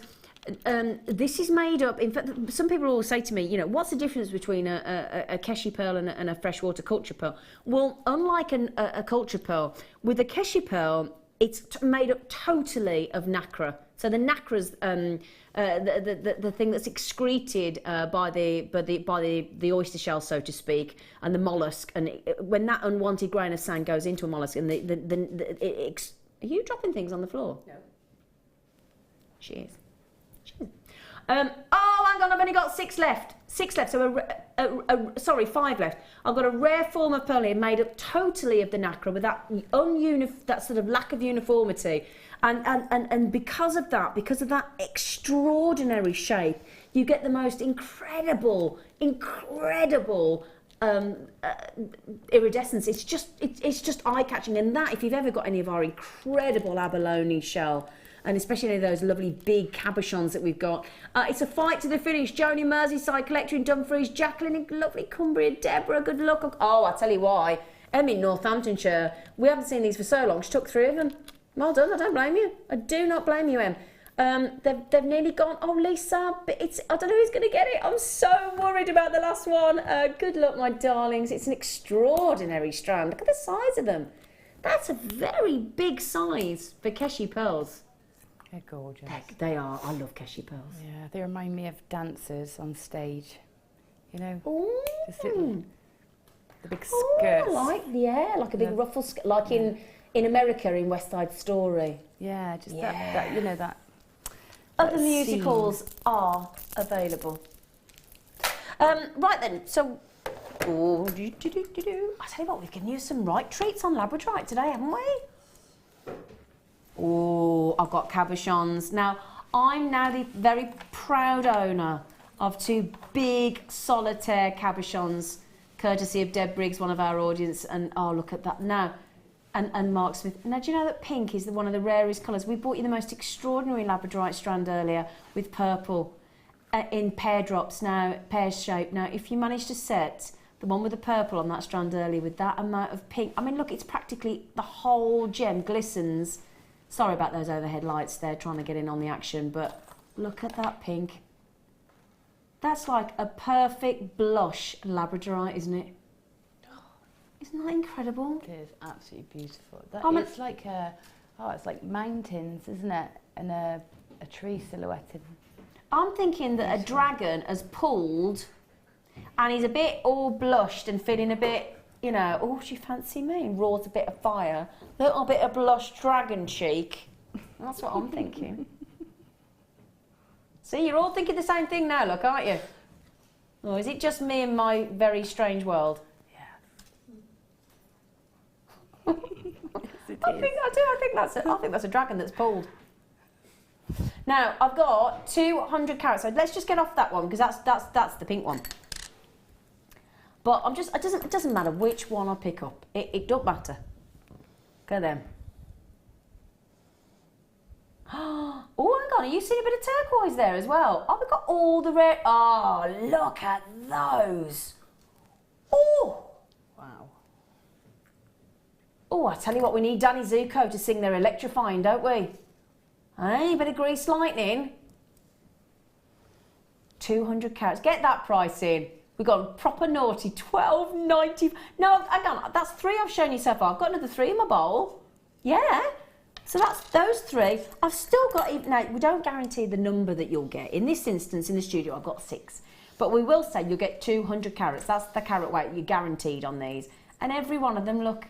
this is made up. In fact, some people always say to me, what's the difference between a Keshi pearl and a freshwater culture pearl? Well, unlike a culture pearl, with a Keshi pearl, it's made up totally of nacre. So the nacre's the thing that's excreted by the oyster shell, so to speak, and the mollusk. And when that unwanted grain of sand goes into a mollusk, and are you dropping things on the floor? No. She is. Oh, hang on, I've only got 6 left. 6 left, so sorry, 5 left. I've got a rare form of pearl here made up totally of the nacre with that that sort of lack of uniformity. And because of that extraordinary shape, you get the most incredible iridescence. It's just eye-catching. And that, if you've ever got any of our incredible abalone shell, and especially any of those lovely big cabochons that we've got. It's a fight to the finish. Joni Merseyside collector in Dumfries, Jacqueline in lovely Cumbria, Deborah, good luck. Oh, I'll tell you why. Em in Northamptonshire. We haven't seen these for so long. She took 3 of them. Well done, I don't blame you. I do not blame you, Em. They've nearly gone. Oh, Lisa, but I don't know who's going to get it. I'm so worried about the last one. Good luck, my darlings. It's an extraordinary strand. Look at the size of them. That's a very big size for Keshi pearls. They're gorgeous. They are. I love Keshi pearls. Yeah, they remind me of dancers on stage. You know, Ooh. just the big skirts. Like a big ruffle skirt, like in America in West Side Story. Yeah, just that you know that. Other musicals are available. Right then, so. I tell you what, we've given you some right treats on Labradorite today, haven't we? Oh, I've got cabochons. Now, I'm now the very proud owner of 2 big solitaire cabochons, courtesy of Deb Briggs, one of our audience. And oh, look at that now. And Mark Smith. Now, do you know that pink is one of the rarest colours? We bought you the most extraordinary Labradorite strand earlier with purple in pear drops now, pear shape. Now, if you manage to set the one with the purple on that strand earlier with that amount of pink, I mean, look, it's practically the whole gem glistens. Sorry about those overhead lights there trying to get in on the action, but look at that pink. That's like a perfect blush Labradorite, isn't it? Isn't that incredible? It is absolutely beautiful. It's like it's like mountains, isn't it? And a tree silhouetted. I'm thinking that a dragon has pulled, and he's a bit all blushed and feeling a bit, you know, oh, do you fancy me? And roars a bit of fire, little bit of blush dragon cheek. That's what I'm thinking. See, you're all thinking the same thing now, look, aren't you? Or is it just me and my very strange world? I think that's a dragon that's pulled. Now I've got 200 carats. So let's just get off that one because that's the pink one. But it doesn't matter which one I pick up. It don't matter. Go then. Oh, hang on. Are you seeing a bit of turquoise there as well? Oh, we've got all the red. Oh, look at those. Oh. Wow. Oh, I tell you what, we need Danny Zuko to sing their Electrifying, don't we? Hey, bit of Grease Lightning. 200 carats. Get that price in. We've got proper naughty, $12.90. No, hang on, that's 3 I've shown you so far. I've got another 3 in my bowl. Yeah. So that's those 3. I've still got, now we don't guarantee the number that you'll get. In this instance, in the studio, I've got 6. But we will say you'll get 200 carats. That's the carat weight you're guaranteed on these. And every one of them, look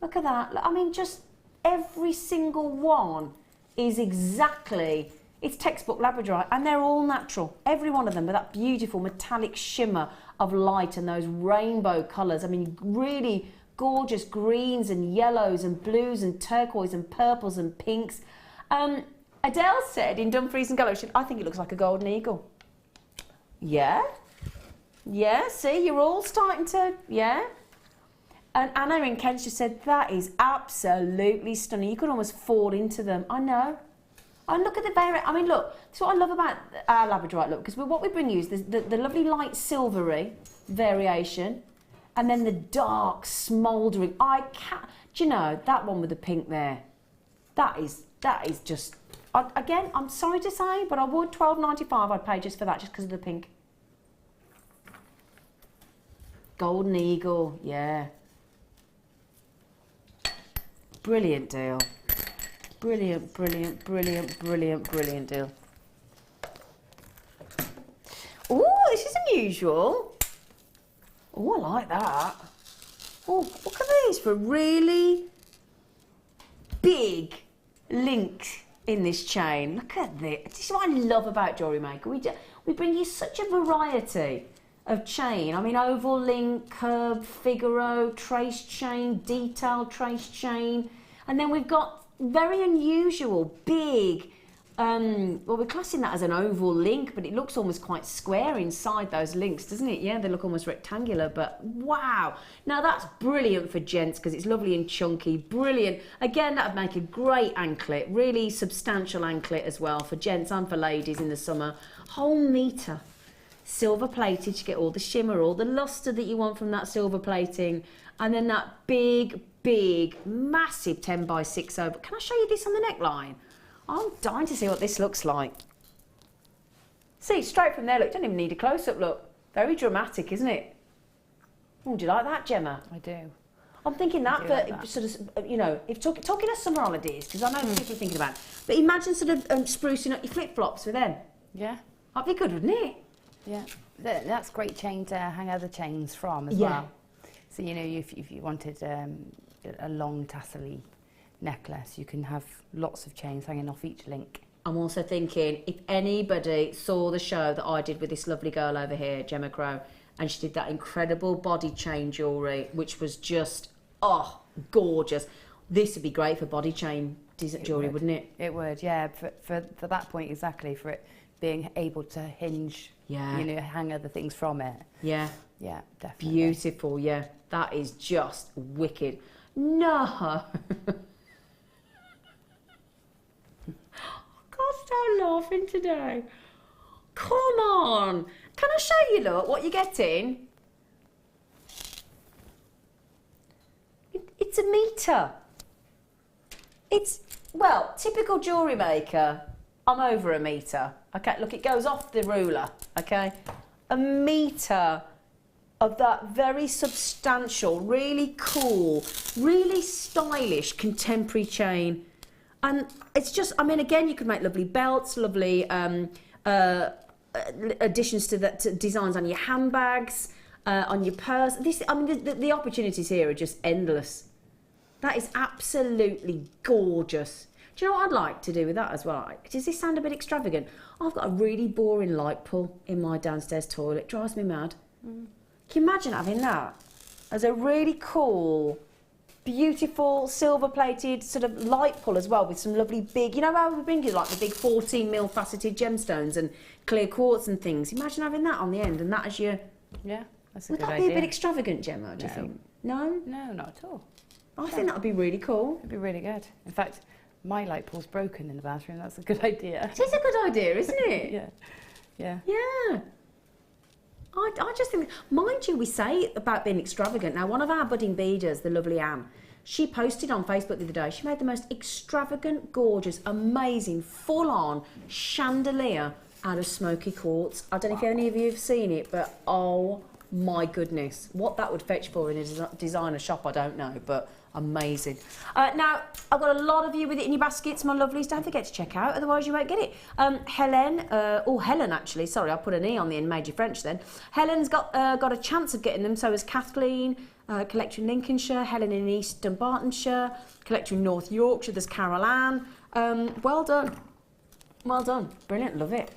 at that. I mean, just every single one is exactly, it's textbook Labradorite, and they're all natural. Every one of them with that beautiful metallic shimmer of light and those rainbow colours. I mean, really gorgeous greens and yellows and blues and turquoise and purples and pinks. Adele said in Dumfries and Gallows, I think it looks like a golden eagle. Yeah. Yeah, see, you're all starting to, yeah. And Anna in Kent just said, that is absolutely stunning. You could almost fall into them. I know. And look at the I mean, look, that's what I love about our Labradorite look, because what we bring you is the lovely light silvery variation, and then the dark smouldering. Do you know, that one with the pink there, that is just, again, I'm sorry to say, but I would $12.95 I'd pay just for that, just because of the pink. Golden Eagle, yeah. Brilliant deal. Brilliant, brilliant, brilliant, brilliant, brilliant deal. Oh, this is unusual. Oh, I like that. Oh, look at these for really big linked in this chain. Look at this. This is what I love about Jewellery Maker. We bring you such a variety of chain. I mean, oval link, curved, Figaro, trace chain, detailed trace chain. And then we've got very unusual, big, well, we're classing that as an oval link, but it looks almost quite square inside those links, doesn't it? Yeah, they look almost rectangular, but wow. Now that's brilliant for gents because it's lovely and chunky, brilliant. Again, that would make a great anklet, really substantial anklet as well for gents and for ladies in the summer. Whole metre. Silver plated to get all the shimmer, all the lustre that you want from that silver plating. And then that big, massive 10 by 6 over. Can I show you this on the neckline? I'm dying to see what this looks like. See, straight from there, look, don't even need a close-up, look. Very dramatic, isn't it? Oh, do you like that, Gemma? I do. I'm thinking that, but like sort of, you know, if talking of summer holidays, because I know people are thinking about it, but imagine sort of sprucing up your flip-flops with them. Yeah. That'd be good, wouldn't it? Yeah. That's great chain to hang other chains from as well. So, you know, if you wanted a long tassel-y necklace, you can have lots of chains hanging off each link. I'm also thinking, if anybody saw the show that I did with this lovely girl over here, Gemma Crow, and she did that incredible body chain jewellery, which was just, oh, gorgeous. This would be great for body chain jewellery, wouldn't it? It would, yeah, for that point exactly, for it being able to hinge, you know, hang other things from it. Yeah. Yeah, definitely. Beautiful, yeah. That is just wicked. No. Gosh, I'm laughing today. Come on. Can I show you, look, what you're getting? It's a metre. It's, well, typical Jewellery Maker. I'm over a metre. Okay, look, it goes off the ruler, okay? A metre of that very substantial, really cool, really stylish contemporary chain. And it's just, I mean, again, you could make lovely belts, lovely additions to that, to designs on your handbags, on your purse. This, I mean, the opportunities here are just endless. That is absolutely gorgeous. Do you know what I'd like to do with that as well? Does this sound a bit extravagant? I've got a really boring light pull in my downstairs toilet. It drives me mad. Can you imagine having that as a really cool, beautiful, silver-plated sort of light pull as well, with some lovely big, you know how we bring you like the big 14mm faceted gemstones and clear quartz and things. Imagine having that on the end and that as your... Yeah, that's a good idea. Would that be a bit extravagant, Gemma, do you think? No? No, not at all. I think that would be really cool. It'd be really good. In fact, my light pole's broken in the bathroom. That's a good idea. It is a good idea, isn't it? Yeah. Yeah. Yeah. I just think, mind you, we say about being extravagant. Now, one of our budding beaders, the lovely Anne, she posted on Facebook the other day, she made the most extravagant, gorgeous, amazing, full-on chandelier out of smoky quartz. I don't know if any of you have seen it, but oh my goodness. What that would fetch for in a designer shop, I don't know, but amazing. Now, I've got a lot of you with it in your baskets, my lovelies. Don't forget to check out, otherwise you won't get it. Helen actually, sorry, I put an E on the end, made you French then. Helen's got a chance of getting them, so has Kathleen, Collecting Lincolnshire, Helen in East Dunbartonshire, Collecting North Yorkshire, there's Carol Ann. Well done. Well done. Brilliant, love it.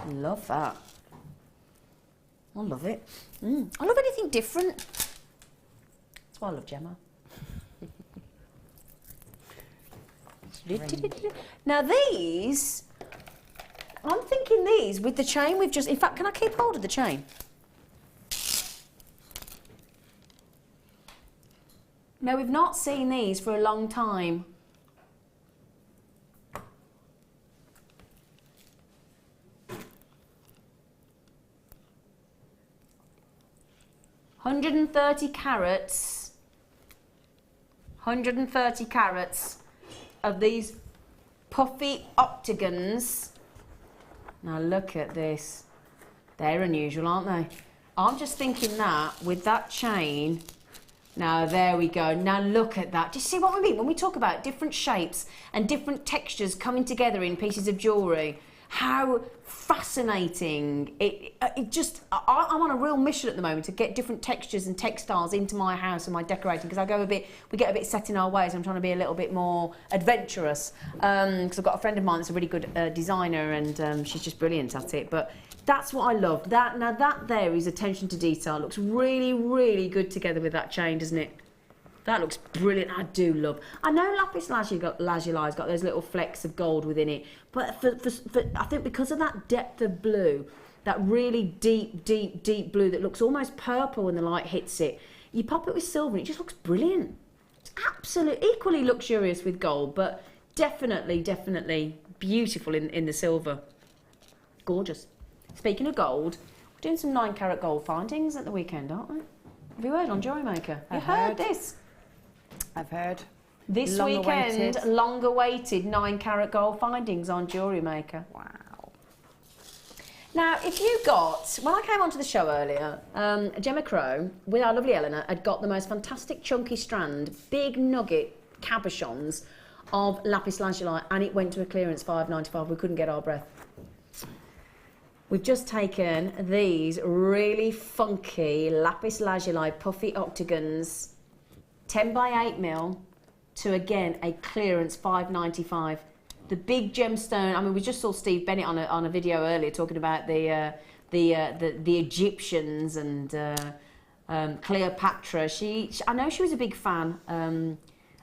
Love that. I love it. I love anything different. That's why I love Gemma. Now these, I'm thinking these with the chain we've just, in fact, can I keep hold of the chain? No, we've not seen these for a long time. $130 carats. 130 carats of these puffy octagons. Now look at this. They're unusual, aren't they? I'm just thinking that with that chain. Now there we go. Now look at that. Do you see what we mean when we talk about different shapes and different textures coming together in pieces of jewellery? how fascinating it just. I'm on a real mission at the moment to get different textures and textiles into my house and my decorating, because we get a bit set in our ways. I'm trying to be a little bit more adventurous, because I've got a friend of mine that's a really good designer, and she's just brilliant at it. But that's what I love. That there is attention to detail. It looks really, really good together with that chain, doesn't it? That looks brilliant. I do love. I know lapis lazuli's got those little flecks of gold within it, but for I think because of that depth of blue, that really deep, deep, deep blue that looks almost purple when the light hits it, you pop it with silver and it just looks brilliant. It's absolutely equally luxurious with gold, but definitely, definitely beautiful in the silver. Gorgeous. Speaking of gold, we're doing some 9-carat gold findings at the weekend, aren't we? Have you heard on Jewellery Maker? You heard this? I've heard. This weekend, long-awaited 9-carat gold findings on Jewellery Maker. Wow. Now, if you got, when I came onto the show earlier, Gemma Crow, with our lovely Eleanor, had got the most fantastic chunky strand, big nugget cabochons of lapis lazuli, and it went to a clearance $5.95. We couldn't get our breath. We've just taken these really funky lapis lazuli puffy octagons, 10 by 8mm, to again a clearance $5.95. The big gemstone. I mean, we just saw Steve Bennett on a video earlier talking about the Egyptians and Cleopatra. I know she was a big fan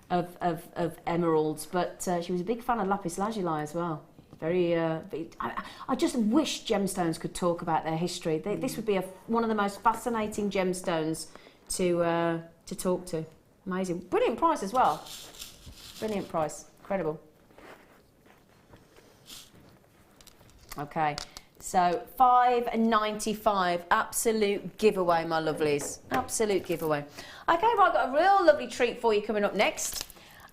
of emeralds, but she was a big fan of lapis lazuli as well. I just wish gemstones could talk about their history. This would be one of the most fascinating gemstones to talk to. Amazing. Brilliant price as well. Brilliant price. Incredible. Okay, so $5.95. Absolute giveaway, my lovelies. Absolute giveaway. Okay, right, I've got a real lovely treat for you coming up next.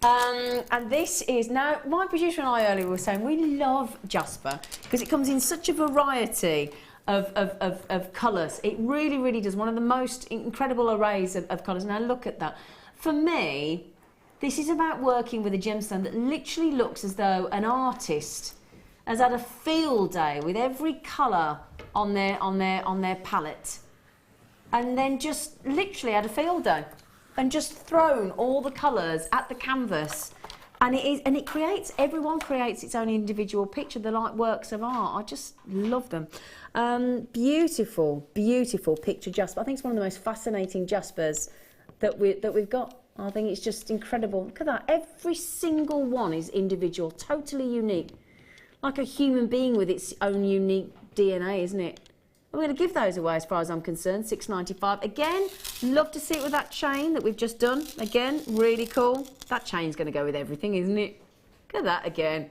And this is, now my producer and I earlier were saying we love Jasper because it comes in such a variety of colours. It really, really does. One of the most incredible arrays of colours. Now look at that. For me, this is about working with a gemstone that literally looks as though an artist has had a field day with every colour on their palette, and then just literally had a field day and just thrown all the colours at the canvas, and it creates, everyone creates its own individual picture. They're like works of art. I just love them. Beautiful, beautiful picture Jasper. I think it's one of the most fascinating Jaspers that we've got. I think it's just incredible. Look at that. Every single one is individual, totally unique. Like a human being with its own unique DNA, isn't it? We're going to give those away as far as I'm concerned, $6.95. Again, love to see it with that chain that we've just done. Again, really cool. That chain's going to go with everything, isn't it? Look at that again.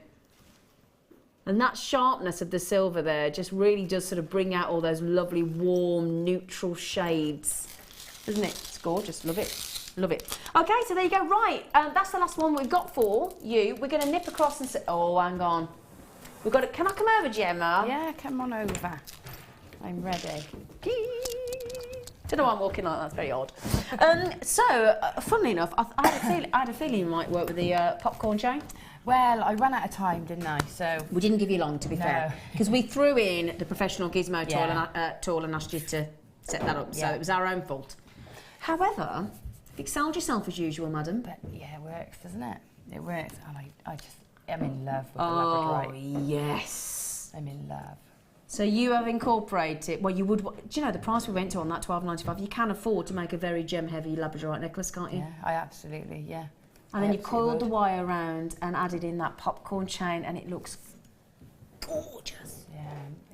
And that sharpness of the silver there just really does sort of bring out all those lovely, warm, neutral shades. Isn't it? It's gorgeous. Love it. Love it. Okay, so there you go. Right, that's the last one we've got for you. We're going to nip across and say, oh, hang on. We've got to, can I come over, Gemma? Yeah, come on over. I'm ready. Don't know why I'm walking like that. That's very odd. Funnily enough, I had a feeling you might work with the popcorn chain. Well, I ran out of time, didn't I? So we didn't give you long, to be fair, because we threw in the professional gizmo tool and asked you to set that up. So it was our own fault. However, you've excelled yourself as usual, madam. But yeah, it works, doesn't it? It works, and I'm in love with the Labradorite. Oh yes, I'm in love. So you have incorporated. Well, you would. Do you know the price we went to on that $12.95? You can afford to make a very gem-heavy Labradorite necklace, can't you? Yeah, I absolutely, yeah. And then you coiled the wire around and added in that popcorn chain, and it looks gorgeous.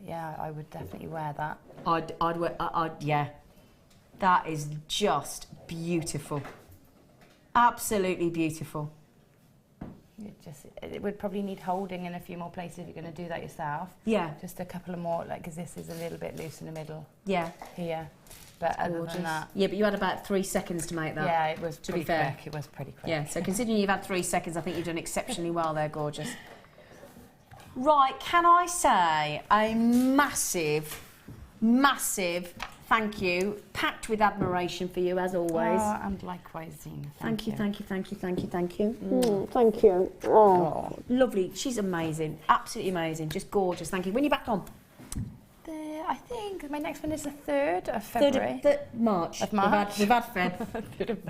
Yeah, I would definitely wear that. I'd wear. Yeah. That is just beautiful. Absolutely beautiful. It would probably need holding in a few more places if you're going to do that yourself. Yeah. Just a couple of more, like, because this is a little bit loose in the middle. Yeah. Here. But other than that. Yeah, but you had about 3 seconds to make that. Yeah, it was to be fair. Quick. It was pretty quick. Yeah, so considering you've had 3 seconds, I think you've done exceptionally well there, gorgeous. Right, can I say a massive, massive thank you. Packed with admiration for you, as always. Oh, and likewise, Zena. Thank you. Thank you. Thank you. Oh, lovely. She's amazing. Absolutely amazing. Just gorgeous. Thank you. When are you back on? I think my next one is the 3rd of February. 3rd of March. Of March. We've had Feb. 3rd of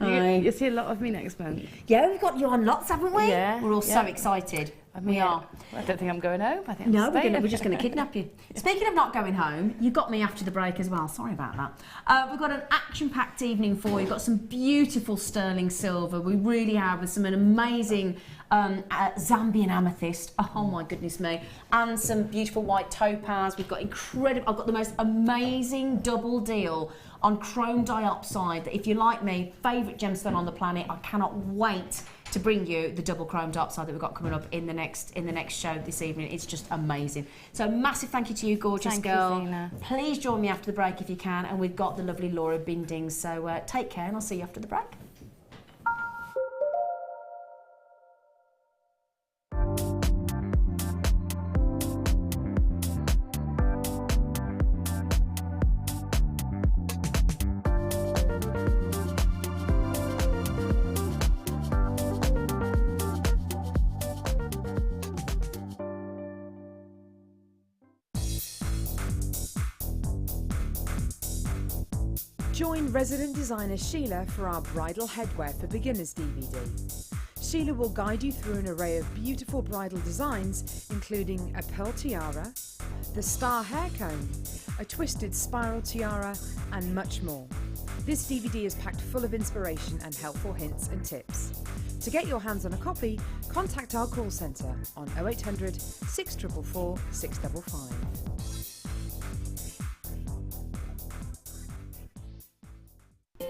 March. You see a lot of me next month. Yeah, we've got you on lots, haven't we? Yeah. We're all so excited. We are. I don't think I'm going home. I think no, we're just going to kidnap you. Speaking of not going home, you got me after the break as well. Sorry about that. We've got an action-packed evening for you. We've got some beautiful sterling silver. We really have, with some amazing Zambian amethyst. Oh my goodness me! And some beautiful white topaz. We've got incredible. I've got the most amazing double deal on chrome diopside. That, if you're like me, favourite gemstone on the planet. I cannot wait to bring you the double chrome diopside that we've got coming up in the next show this evening. It's just amazing. So massive thank you to you, gorgeous girl. You, Zena. Please join me after the break if you can, and we've got the lovely Laura Bindings. So take care, and I'll see you after the break. Join resident designer Sheila for our Bridal Headwear for Beginners DVD. Sheila will guide you through an array of beautiful bridal designs, including a pearl tiara, the star hair comb, a twisted spiral tiara, and much more. This DVD is packed full of inspiration and helpful hints and tips. To get your hands on a copy, contact our call centre on 0800 644 655.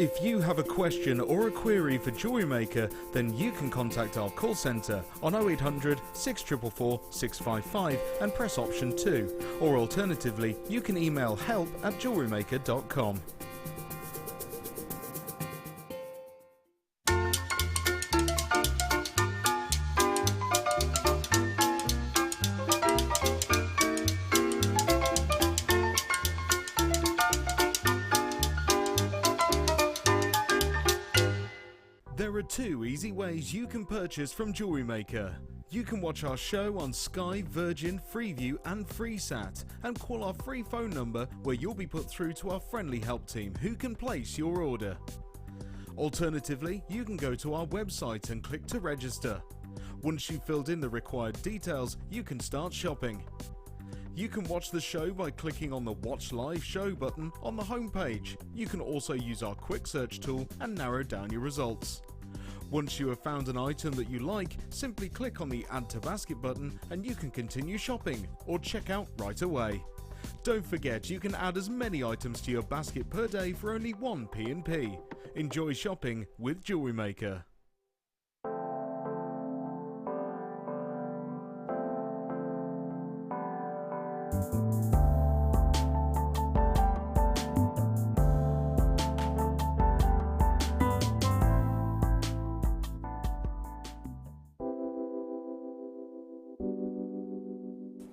If you have a question or a query for Jewellery Maker, then you can contact our call centre on 0800 644 655 and press option 2, or alternatively you can email help@jewellerymaker.com. There are 2 easy ways you can purchase from Jewellery Maker. You can watch our show on Sky, Virgin, Freeview and FreeSat, and call our free phone number where you'll be put through to our friendly help team who can place your order. Alternatively, you can go to our website and click to register. Once you've filled in the required details, you can start shopping. You can watch the show by clicking on the Watch Live Show button on the homepage. You can also use our quick search tool and narrow down your results. Once you have found an item that you like, simply click on the Add to Basket button and you can continue shopping or check out right away. Don't forget, you can add as many items to your basket per day for only 1 P&P. Enjoy shopping with Jewellery Maker.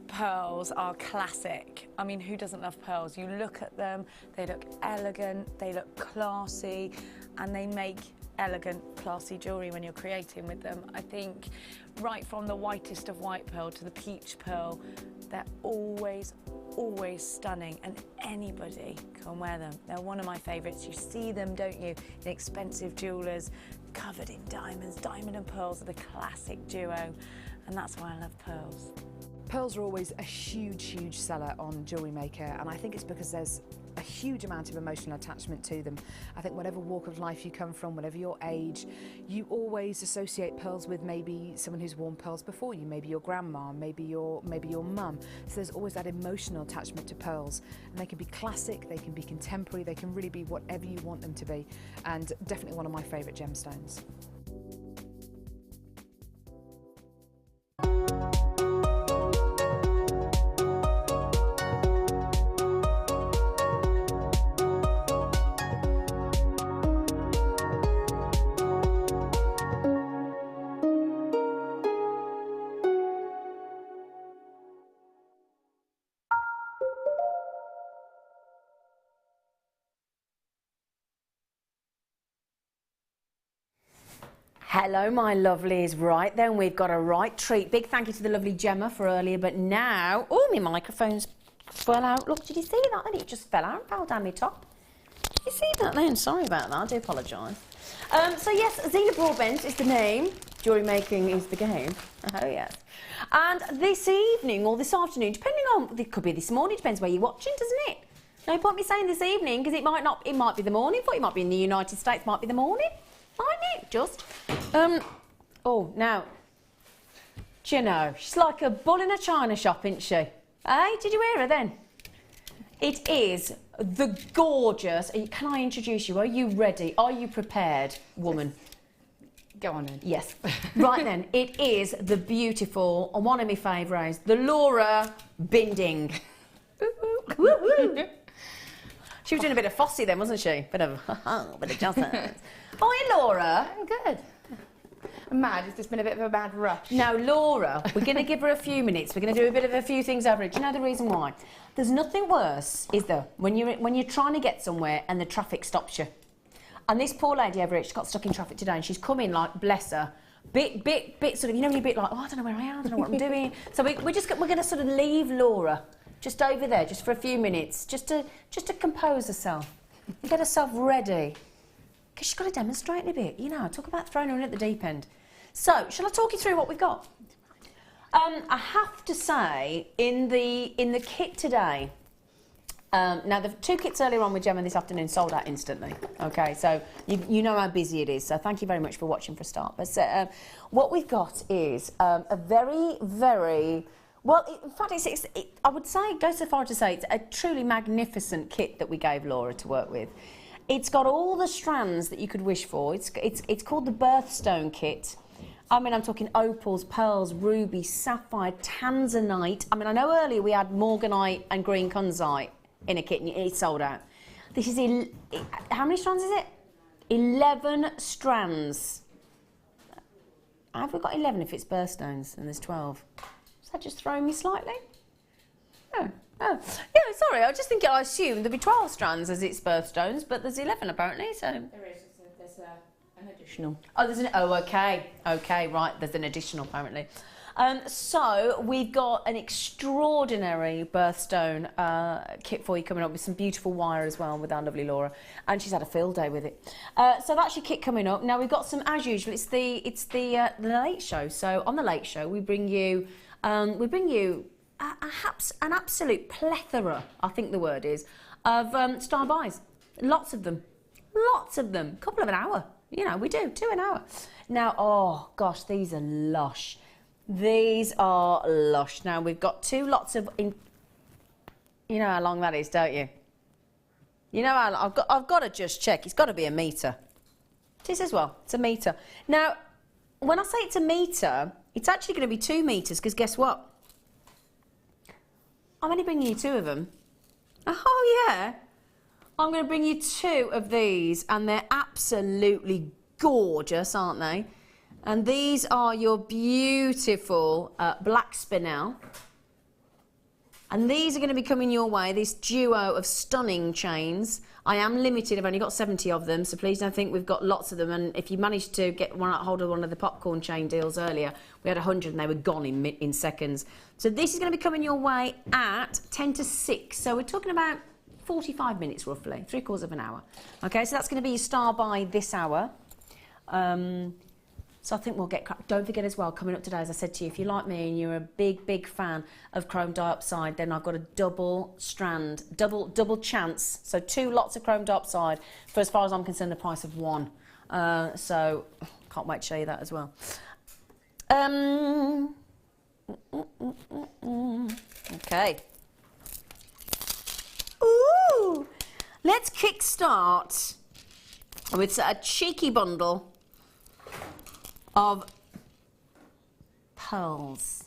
Pearls are classic. I mean, who doesn't love pearls? You look at them, they look elegant, they look classy, and they make elegant, classy jewellery when you're creating with them. I think right from the whitest of white pearl to the peach pearl, they're always stunning, and anybody can wear them. They're one of my favourites. You see them, don't you, in expensive jewellers, covered in diamonds. Diamond and pearls are the classic duo, and that's why I love pearls. Pearls are always a huge seller on Jewellery Maker, and I think it's because there's a huge amount of emotional attachment to them. I think whatever walk of life you come from, whatever your age, you always associate pearls with maybe someone who's worn pearls before you, maybe your grandma, maybe your mum. So there's always that emotional attachment to pearls, and they can be classic, they can be contemporary, they can really be whatever you want them to be, and definitely one of my favourite gemstones. Hello, my lovelies. Right then, we've got a right treat. Big thank you to the lovely Gemma for earlier, but now, oh, my microphone's fell out. Look, did you see that? Then it just fell out, fell down my top. Did you see that then? Sorry about that. I do apologise. So yes, Zena Broadbent is the name. Jewellery making is the game. Oh yes. And this evening or this afternoon, depending on, it could be this morning, depends where you're watching, doesn't it? No point me saying this evening because it might not. It might be the morning for you. It might be in the United States. Might be the morning. Might it? Just. Oh, now. Do you know? She's like a bull in a china shop, isn't she? Hey, did you hear her then? It is the gorgeous. Can I introduce you? Are you ready? Are you prepared, woman? Go on then. Yes. Right then, it is the beautiful, and one of my favourites, the Laura Binding. She was doing a bit of Fosse then, wasn't she? Bit of Johnson. Hi, Laura. I'm good. I'm mad. It's just been a bit of a bad rush. Now, Laura, we're going to give her a few minutes. We're going to do a bit of a few things over it. Do you know the reason why? There's nothing worse, is there, when you're trying to get somewhere and the traffic stops you. And this poor lady over here, she got stuck in traffic today, and she's come in like, bless her, bit sort of, you know, when you're a bit like, oh, I don't know where I am, I don't know what I'm doing. So we're going to sort of leave Laura just over there, just for a few minutes, just to compose herself and get herself ready. Because she's got to demonstrate a bit, you know, talk about throwing her in at the deep end. So, shall I talk you through what we've got? I have to say, in the kit today, now the two kits earlier on with Gemma this afternoon sold out instantly. Okay, so you know how busy it is. So thank you very much for watching for a start. But what we've got is a very, very well. In fact, I would say go so far to say it's a truly magnificent kit that we gave Laura to work with. It's got all the strands that you could wish for. It's called the Birthstone kit. I mean, I'm talking opals, pearls, rubies, sapphire, tanzanite. I mean, I know earlier we had morganite and green kunzite in a kit and it's sold out. This is, how many strands is it? 11 strands. Have we got 11 if it's birthstones and there's 12? Is that just throwing me slightly? Oh, yeah, sorry, I was just thinking, I assumed there'd be 12 strands as it's birthstones, but there's 11 apparently, so. There is, there's an additional. Oh, okay, right, there's an additional apparently. So we've got an extraordinary birthstone kit for you coming up with some beautiful wire as well with our lovely Laura, and she's had a field day with it. So that's your kit coming up. Now we've got some, as usual, it's the late show. So on the late show we bring you an absolute plethora, I think the word is, of style buys. Lots of them, couple of an hour. You know, we do 2 an hour. Now, oh gosh, these are lush. These are lush. Now, we've got 2 lots of... You know how long that is, don't you? You know how I've got to just check. It's got to be a metre. It is as well. It's a metre. Now, when I say it's a metre, it's actually going to be 2 metres, because guess what? I'm only bringing you 2 of them. Oh, yeah. I'm going to bring you 2 of these, and they're absolutely gorgeous, aren't they? And these are your beautiful black spinel. And these are going to be coming your way, this duo of stunning chains. I am limited, I've only got 70 of them, so please don't think we've got lots of them. And if you managed to get hold of one of the popcorn chain deals earlier, we had 100 and they were gone in seconds. So this is going to be coming your way at 10 to 6. So we're talking about 45 minutes roughly, 3/4 of an hour. Okay, so that's going to be your star by this hour. So I think we'll get cracking. Don't forget as well, coming up today, as I said to you, if you like me and you're a big fan of chrome dioxide, then I've got a double strand, double chance. So 2 lots of chrome dioxide for, as far as I'm concerned, the price of 1. So can't wait to show you that as well. Okay. Ooh! Let's kickstart with a cheeky bundle of pearls,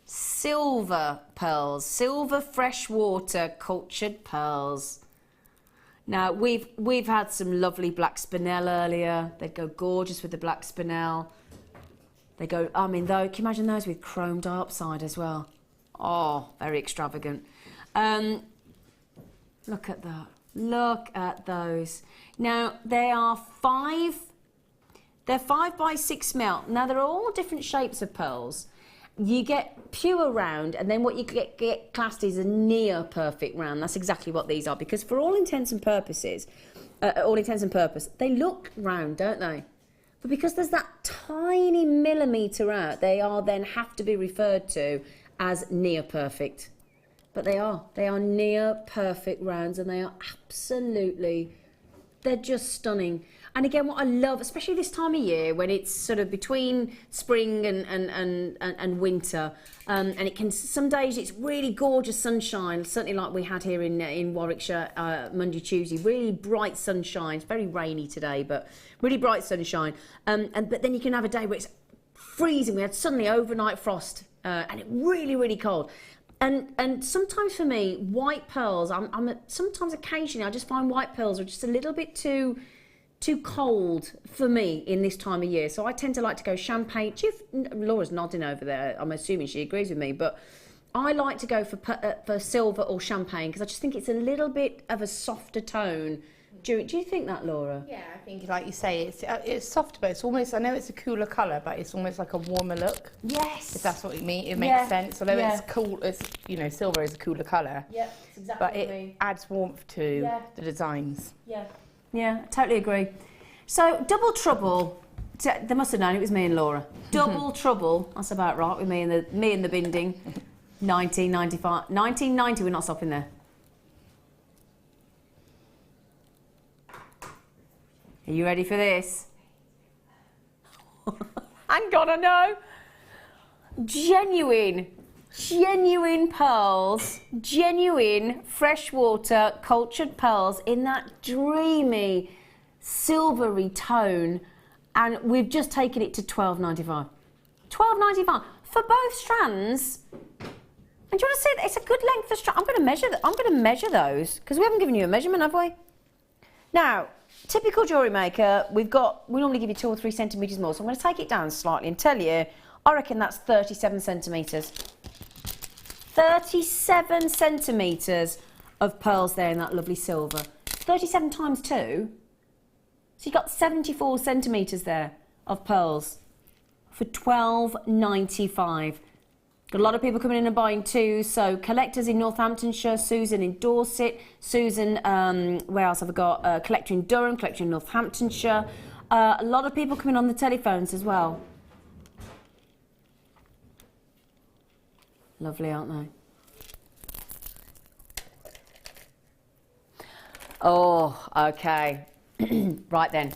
silver pearls, silver freshwater cultured pearls. Now we've had some lovely black spinel earlier. They go gorgeous with the black spinel. They go, I mean, though, can you imagine those with chrome dioxide as well? Oh, very extravagant. Look at that. Look at those. Now they are 5 They're 5x6 mil. Now, there are all different shapes of pearls. You get pure round, and then what you get classed is a near perfect round. That's exactly what these are, because for all intents and purposes, they look round, don't they? But because there's that tiny millimetre out, they are then have to be referred to as near perfect. But they are near perfect rounds, and they are absolutely, they're just stunning. And again, what I love, especially this time of year when it's sort of between spring and winter, and it can, some days it's really gorgeous sunshine, certainly like we had here in Warwickshire Monday, Tuesday, really bright sunshine. It's very rainy today, but really bright sunshine. But then you can have a day where it's freezing. We had suddenly overnight frost, and it's really, really cold. And sometimes for me, white pearls, sometimes occasionally I just find white pearls are just a little bit too cold for me in this time of year. So I tend to like to go champagne. Laura's nodding over there. I'm assuming she agrees with me, but I like to go for silver or champagne because I just think it's a little bit of a softer tone. Do you think that, Laura? Yeah, I think, like you say, it's soft, but it's almost, I know it's a cooler colour, but it's almost like a warmer look. Yes. If that's what you mean, it makes sense. Although it's cool, it's, you know, silver is a cooler colour. Yeah, it's exactly but what I mean. It adds warmth to the designs. Yeah. Yeah, I totally agree. So, Double Trouble, they must have known it was me and Laura. Double Trouble, that's about right, with me and the binding. 1995, 1990, we're not stopping there. Are you ready for this? Hang on, I know. Genuine pearls, genuine freshwater cultured pearls in that dreamy silvery tone, and we've just taken it to £12.95. £12.95 for both strands. And do you want to see? It's a good length of strand. I'm going to measure those because we haven't given you a measurement, have we? Now, typical Jewellery Maker, we normally give you 2 or 3 centimetres more, so I'm going to take it down slightly and tell you, I reckon that's 37 centimetres. 37 centimetres of pearls there in that lovely silver. 37 times 2, so you've got 74 centimetres there of pearls for £12.95. Got a lot of people coming in and buying too, so collectors in Northamptonshire, Susan in Dorset, Susan, where else have I got? Collector in Durham, collector in Northamptonshire. A lot of people coming on the telephones as well. Lovely, aren't they? Oh, okay. Right then.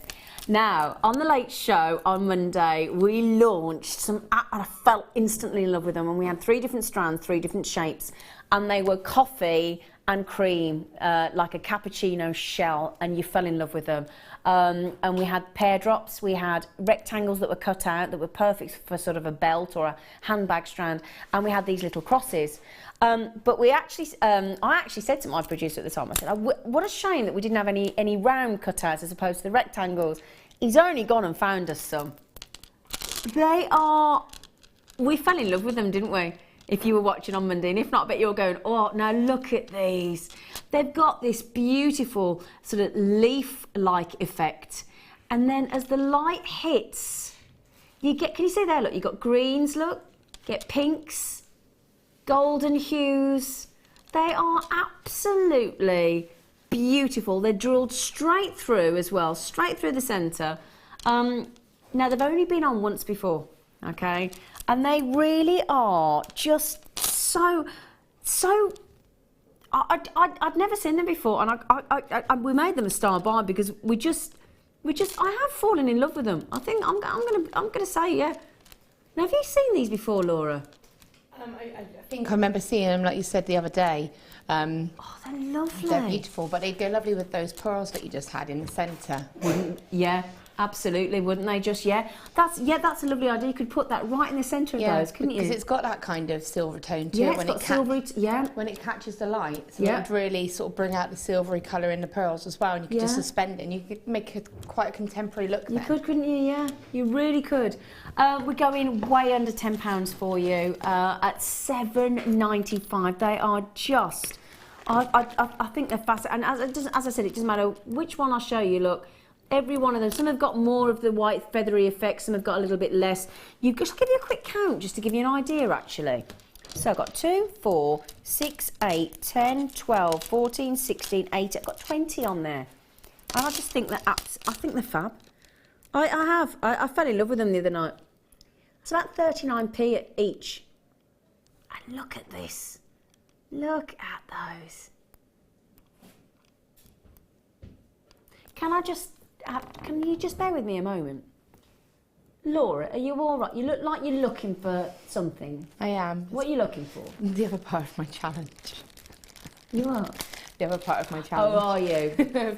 Now, on the Late Show on Monday, we launched some, and I fell instantly in love with them, and we had 3 different strands, 3 different shapes, and they were coffee and cream, like a cappuccino shell, and you fell in love with them. And we had pear drops, we had rectangles that were cut out that were perfect for sort of a belt or a handbag strand, and we had these little crosses. But we actually, I actually said to my producer at the time, I said, what a shame that we didn't have any round cutouts as opposed to the rectangles. He's only gone and found us some. We fell in love with them, didn't we? If you were watching on Monday, and if not, I bet you're going, oh, now look at these. They've got this beautiful sort of leaf-like effect. And then as the light hits, you get, can you see there, look, you've got greens, look, get pinks, golden hues. They are absolutely beautiful. They're drilled straight through as well, straight through the centre. Now, they've only been on once before, okay? And they really are just so... I'd never seen them before, and we made them a star buy because I have fallen in love with them. I think I'm gonna say, yeah. Now, have you seen these before, Laura? I think I remember seeing them, like you said, the other day. Oh, they're lovely. They're beautiful, but they'd go lovely with those pearls that you just had in the centre. Yeah, absolutely, wouldn't they? Just, that's a lovely idea. You could put that right in the centre of those, couldn't you? Because it's got that kind of silver tone to Yeah, it. When it catches the light, so it would really sort of bring out the silvery colour in the pearls as well, and you could just suspend it, and you could make it quite a contemporary look then. You could, couldn't you? Yeah, you really could. We're going way under £10 for you at £7.95. They are just... I think they're fast, and as I said, it doesn't matter which one I show you. Look, Every one of them. Some have got more of the white feathery effect, some have got a little bit less. You've just give you a quick count just to give you an idea actually. So I've got 2, 4, 6, 8, 10, 12, 14, 16, 18. I've got 20 on there. And I just think I think they're fab. I fell in love with them the other night. It's about 39p each. And look at this. Look at those. Can you just bear with me a moment? Laura, are you all right? You look like you're looking for something. I am. What are you looking for? The other part of my challenge. You are? The other part of my challenge. Oh, are you?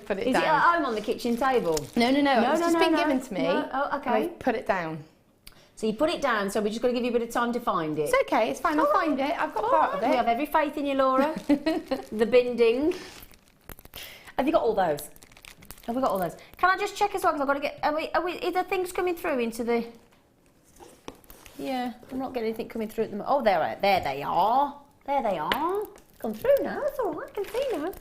Put it Is down. it at home on the kitchen table? No, it was just been given to me. No. Oh, okay. I put it down. So you put it down, so we're just going to give you a bit of time to find it. It's okay, it's fine, I'll find it. I've got part of it. We have every faith in you, Laura. The binding. Have you got all those? Have we got all those? Can I just check as well, because I've got to get... Are there things coming through into the... Yeah, I'm not getting anything coming through at the moment. Oh, there they are. There they are. Come through now, that's all right, I can see now.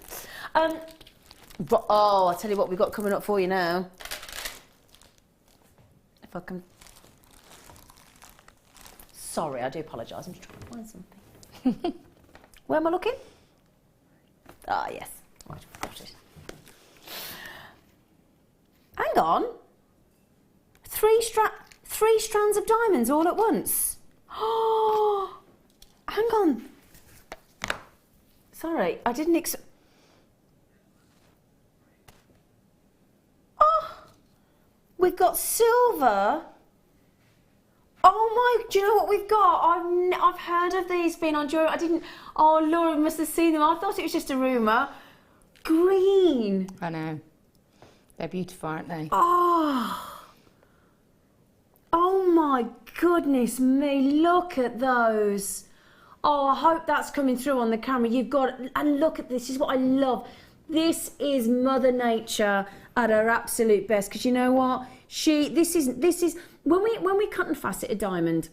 But, oh, I'll tell you what we've got coming up for you now. If I can... Sorry, I do apologise, I'm just trying to find something. Where am I looking? Ah, yes. Right, I've got it. Hang on. Three strands of diamonds all at once. Oh, hang on. Sorry, I didn't Oh, we've got silver. Oh my, do you know what we've got? I've heard of these being on jewellery. I didn't, oh Laura must have seen them. I thought it was just a rumour. Green. I know. They're beautiful, aren't they? Oh. Oh my goodness me, look at those. Oh, I hope that's coming through on the camera. You've got, and look at this, is what I love. This is Mother Nature at her absolute best, because you know what? This is, when we cut and facet a diamond,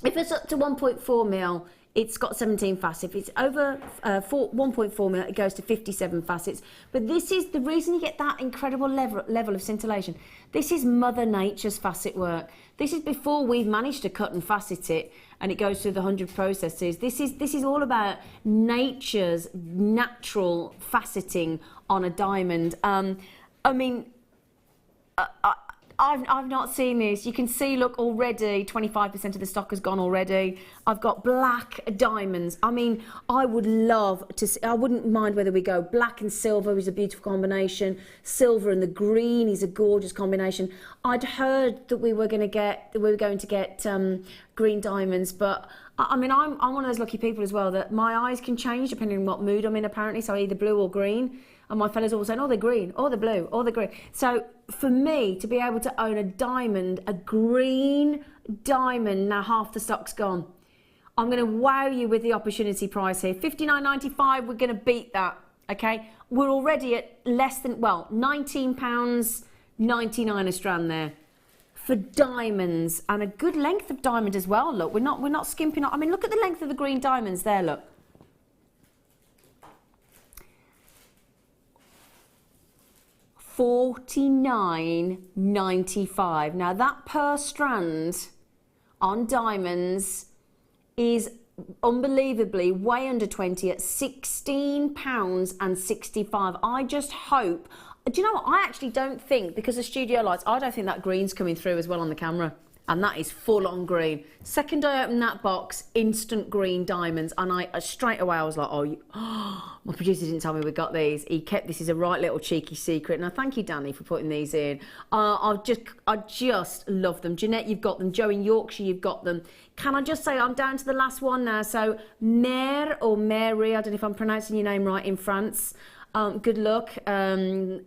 if it's up to 1.4 mil, it's got 17 facets. If it's over 1.4 mil, it goes to 57 facets. But this is the reason you get that incredible level of scintillation. This is Mother Nature's facet work. This is before we've managed to cut and facet it, and it goes through the 100 processes. This is all about nature's natural faceting on a diamond. I mean, I've not seen this. You can see, look, already 25% of the stock has gone already. I've got black diamonds. I mean, I would love to see, I wouldn't mind whether we go black and silver is a beautiful combination. Silver and the green is a gorgeous combination. I'd heard that we were going to get green diamonds, but I mean, I'm one of those lucky people as well that my eyes can change depending on what mood I'm in, apparently. So either blue or green. And my fellas all saying, oh, they're green, or they're blue, or they're green. So for me to be able to own a diamond, a green diamond, now half the stock's gone. I'm going to wow you with the opportunity price here. £59.95, we're going to beat that, okay? We're already at less than, well, £19.99 a strand there for diamonds, and a good length of diamond as well. Look, we're not skimping on. I mean, look at the length of the green diamonds there, look. £49.95. Now that per strand on diamonds is unbelievably way under 20 at £16.65. I just hope, do you know what, I actually don't think, because of studio lights, I don't think that green's coming through as well on the camera. And that is full on green. Second I opened that box, instant green diamonds, and I straight away I was like, oh, my producer didn't tell me we got these. He kept this as a right little cheeky secret. And I thank you, Danny, for putting these in. I just love them. Jeanette, you've got them. Joe in Yorkshire, you've got them. Can I just say I'm down to the last one now? So Mère or Mary, I don't know if I'm pronouncing your name right in France. Good luck. Is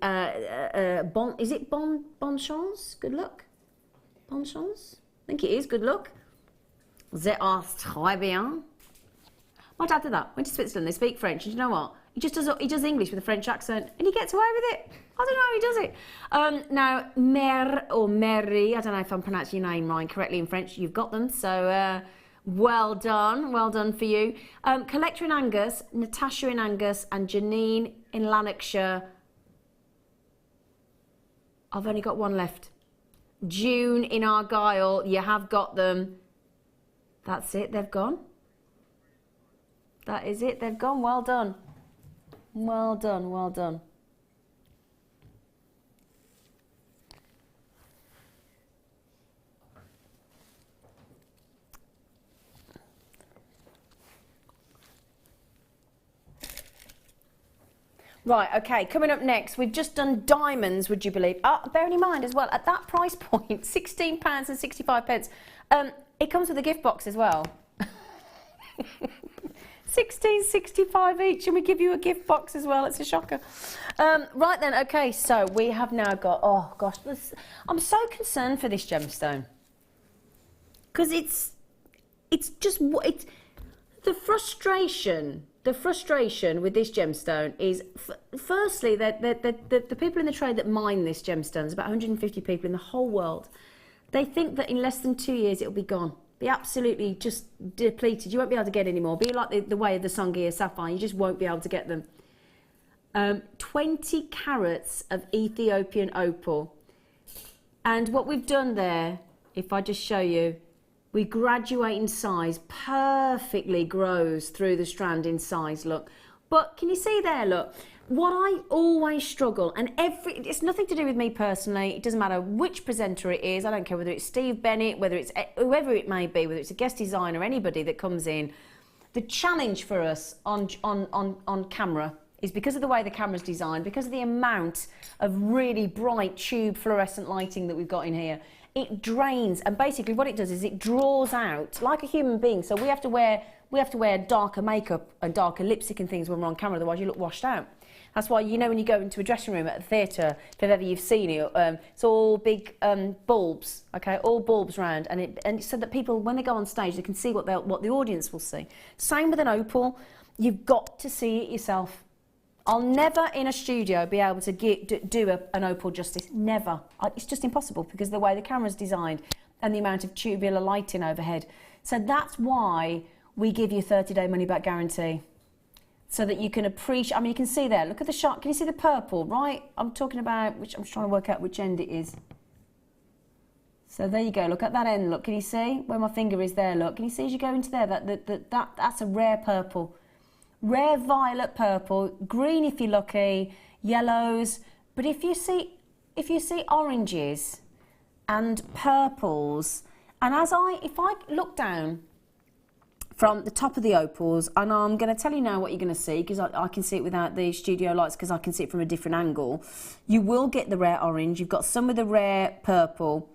it Bon Chance? Good luck. Bonne chance. I think it is. Good luck. C'est très bien. My dad did that. Went to Switzerland. They speak French. And you know what? He does English with a French accent, and he gets away with it. I don't know how he does it. Now, Mère or Mary, I don't know if I'm pronouncing your name right correctly in French. You've got them. So well done. Well done for you. Collector in Angus, Natasha in Angus, and Janine in Lanarkshire. I've only got one left. June in Argyle, you have got them. That's it, they've gone. That is it, they've gone. Well done. Well done, well done. Right, okay, coming up next, we've just done diamonds, would you believe? Bearing in mind as well, at that price point, £16.65, it comes with a gift box as well. £16.65 each, and we give you a gift box as well. It's a shocker. Right then, okay, so we have now got, oh gosh, I'm so concerned for this gemstone. Because it's just, the frustration with this gemstone is, firstly, that the people in the trade that mine this gemstone, there's about 150 people in the whole world, they think that in less than 2 years it'll be gone. Be absolutely just depleted. You won't be able to get any more. Be like the way of the Sangir sapphire. You just won't be able to get them. 20 carats of Ethiopian opal. And what we've done there, if I just show you, we graduate in size, perfectly grows through the strand in size, look. But can you see there, look? What I always struggle, and it's nothing to do with me personally, it doesn't matter which presenter it is, I don't care whether it's Steve Bennett, whether it's whoever it may be, whether it's a guest designer, anybody that comes in, the challenge for us on camera is because of the way the camera's designed, because of the amount of really bright tube fluorescent lighting that we've got in here, it drains, and basically what it does is it draws out like a human being. So we have to wear darker makeup and darker lipstick and things when we're on camera, otherwise you look washed out. That's why, you know, when you go into a dressing room at a theatre, if ever you've seen it, it's all big bulbs, okay, all bulbs round, and so that people, when they go on stage, they can see what the audience will see. Same with an opal, you've got to see it yourself. I'll never in a studio be able to do an opal justice, never. It's just impossible because of the way the camera's designed and the amount of tubular lighting overhead. So that's why we give you a 30-day money-back guarantee. So that you can appreciate, I mean, you can see there, look at the shot, can you see the purple, right? I'm talking about, I'm trying to work out which end it is. So there you go, look at that end, look, can you see where my finger is there, look? Can you see as you go into there, that's a rare purple. Rare violet purple, green if you're lucky, yellows, but if you see oranges and purples, and if I look down from the top of the opals, and I'm going to tell you now what you're going to see, because I can see it without the studio lights, because I can see it from a different angle. You will get the rare orange, you've got some of the rare purple,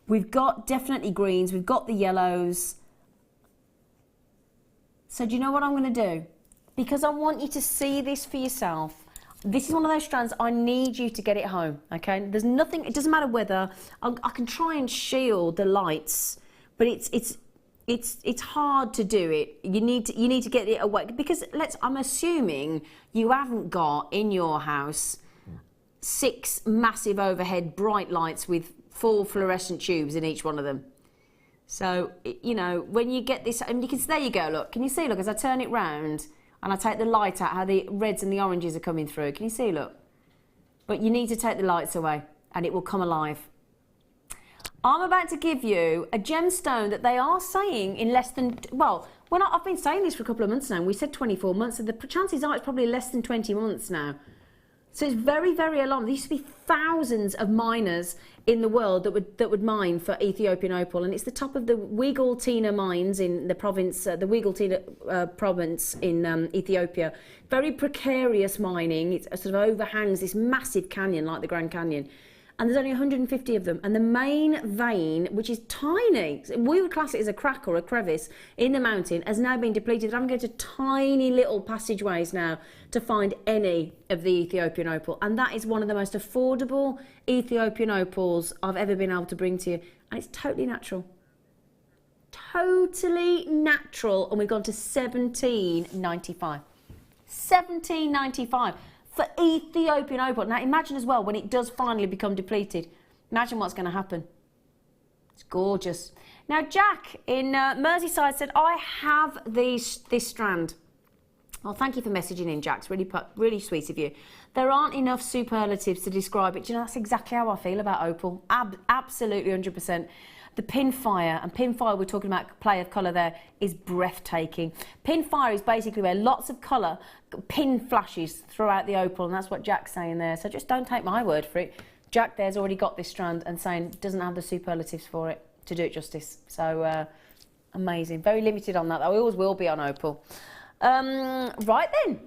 we've got definitely greens, we've got the yellows. So do you know what I'm going to do? Because I want you to see this for yourself. This is one of those strands, I need you to get it home, okay? There's nothing, it doesn't matter whether, I can try and shield the lights, but it's hard to do it. You need to get it away, because I'm assuming you haven't got in your house 6 massive overhead bright lights with 4 fluorescent tubes in each one of them. So, you know, when you get this, and there you go, look, can you see, look, as I turn it round and I take the light out, how the reds and the oranges are coming through, can you see, look? But you need to take the lights away and it will come alive. I'm about to give you a gemstone that they are saying in less than, well, I've been saying this for a couple of months now, and we said 24 months, and the chances are it's probably less than 20 months now. So it's very, very alarming. There used to be thousands of miners in the world that would mine for Ethiopian opal, and it's the top of the Wegaltina mines in the province, the Wegaltina province in Ethiopia. Very precarious mining. It sort of overhangs this massive canyon like the Grand Canyon. And there's only 150 of them. And the main vein, which is tiny, we would class it as a crack or a crevice in the mountain, has now been depleted. I'm going to tiny little passageways now to find any of the Ethiopian opal. And that is one of the most affordable Ethiopian opals I've ever been able to bring to you. And it's totally natural. Totally natural. And we've gone to £17.95. £17.95. For Ethiopian opal. Now imagine as well when it does finally become depleted. Imagine what's going to happen. It's gorgeous. Now Jack in Merseyside said, I have this strand. Well, thank you for messaging in, Jax. Really sweet of you. There aren't enough superlatives to describe it. Do you know, that's exactly how I feel about opal. Absolutely 100%. The pinfire, and pinfire, we're talking about play of colour there, is breathtaking. Pinfire is basically where lots of colour, pin flashes throughout the opal, and that's what Jack's saying there. So just don't take my word for it. Jack there's already got this strand and saying doesn't have the superlatives for it to do it justice. So amazing. Very limited on that, though. We always will be on opal. Right then.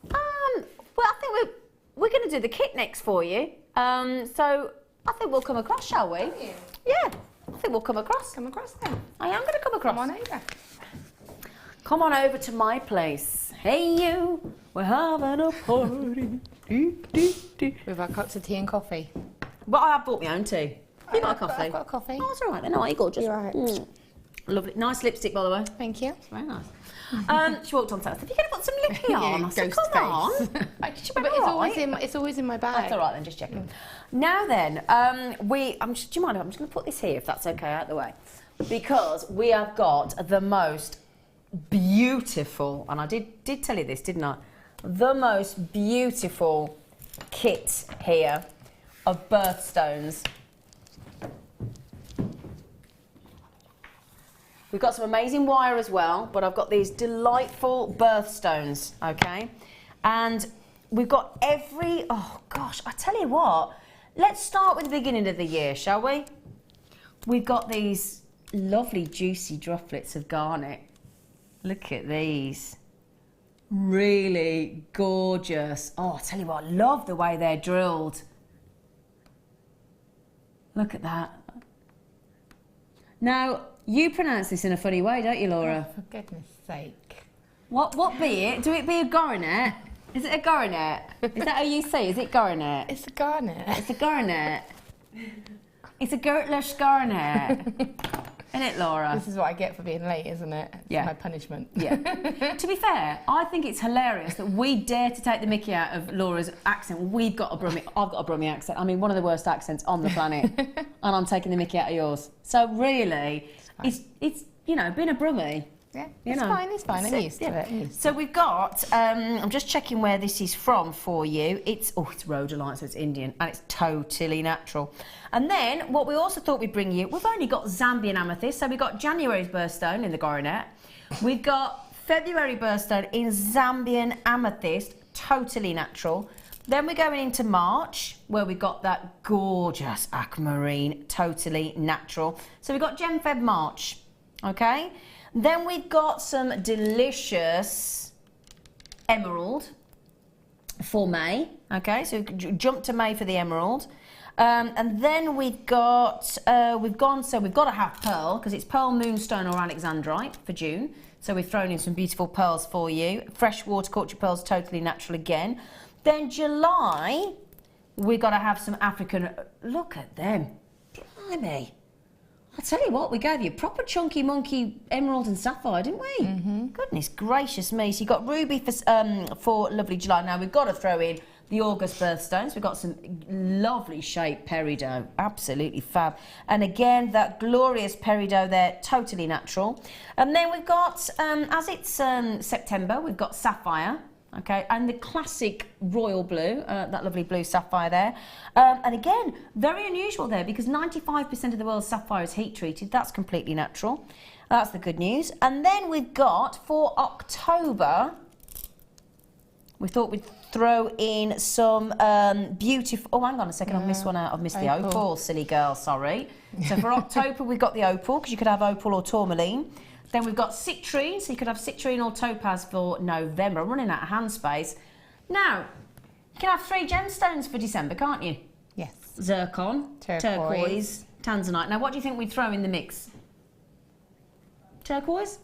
Well, I think we're going to do the kit next for you. So I think we'll come across, shall we? Yeah. I think we'll come across. Come across then. I am going to come across. Come on over. Come on over to my place. Hey you, we're having a party. With our cups of tea and coffee. Well, I have brought my own tea. You got a coffee? I've got a coffee. Oh, it's all right then. Oh, you're gorgeous. You're right. Lovely. Nice lipstick, by the way. Thank you. It's very nice. She walked on to us. Have you going to put some lippy on? I said, ghost come on. face. Like, she But went, it's always in my bag. That's all right then, just checking. Now then, do you mind if I'm just going to put this here, if that's okay, out of the way? Because we have got the most beautiful, and I did tell you this, didn't I? The most beautiful kit here of birthstones. We've got some amazing wire as well, but I've got these delightful birthstones, okay? And we've got oh gosh, I tell you what, let's start with the beginning of the year, shall we? We've got these lovely juicy droplets of garnet. Look at these. Really gorgeous. Oh, I tell you what, I love the way they're drilled. Look at that. Now, you pronounce this in a funny way, don't you, Laura? Oh, for goodness sake. What be it? Do it be a garnet? Is it a garnet? Is that how you say? Is it garnet? It's a garnet. It's a garnet. It's a girtlish garnet. Isn't it, Laura? This is what I get for being late, isn't it? It's Yeah. my punishment. Yeah. To be fair, I think it's hilarious that we dare to take the mickey out of Laura's accent. I've got a Brummie accent. I mean, one of the worst accents on the planet. And I'm taking the mickey out of yours. So really, it's you know, being a Brummie. Yeah, You know. It's fine. I'm used to it. So we've got, I'm just checking where this is from for you. It's rhodolite, so it's Indian, and it's totally natural. And then, what we also thought we'd bring you, we've only got Zambian amethyst, so we've got January's birthstone in the garnet. We've got February birthstone in Zambian amethyst, totally natural. Then we're going into March, where we've got that gorgeous aquamarine, totally natural. So we've got Gen Feb March, okay? Then we've got some delicious emerald for May. Okay, so jump to May for the emerald. And then we've got, we've got to have pearl, because it's pearl, moonstone or alexandrite for June. So we've thrown in some beautiful pearls for you. Fresh water culture pearls, totally natural again. Then July, we've got to have some African, look at them, blimey. I'll tell you what, we gave you proper chunky monkey emerald and sapphire, didn't we? Mm-hmm. Goodness gracious me. So you've got ruby for lovely July. Now we've got to throw in the August birthstones. We've got some lovely shaped peridot, absolutely fab. And again, that glorious peridot there, totally natural. And then we've got, as it's September, we've got sapphire. Okay, and the classic royal blue, that lovely blue sapphire there. And again, very unusual there because 95% of the world's sapphire is heat treated. That's completely natural. That's the good news. And then we've got, for October, we thought we'd throw in some beautiful... Oh, hang on a second, I've missed one out. I've missed the opal, silly girl, sorry. So for October, we've got the opal, because you could have opal or tourmaline. Then we've got citrine, so you could have citrine or topaz for November. I'm running out of hand space. Now, you can have 3 gemstones for December, can't you? Yes. Zircon, turquoise, tanzanite. Now, what do you think we'd throw in the mix? Turquoise?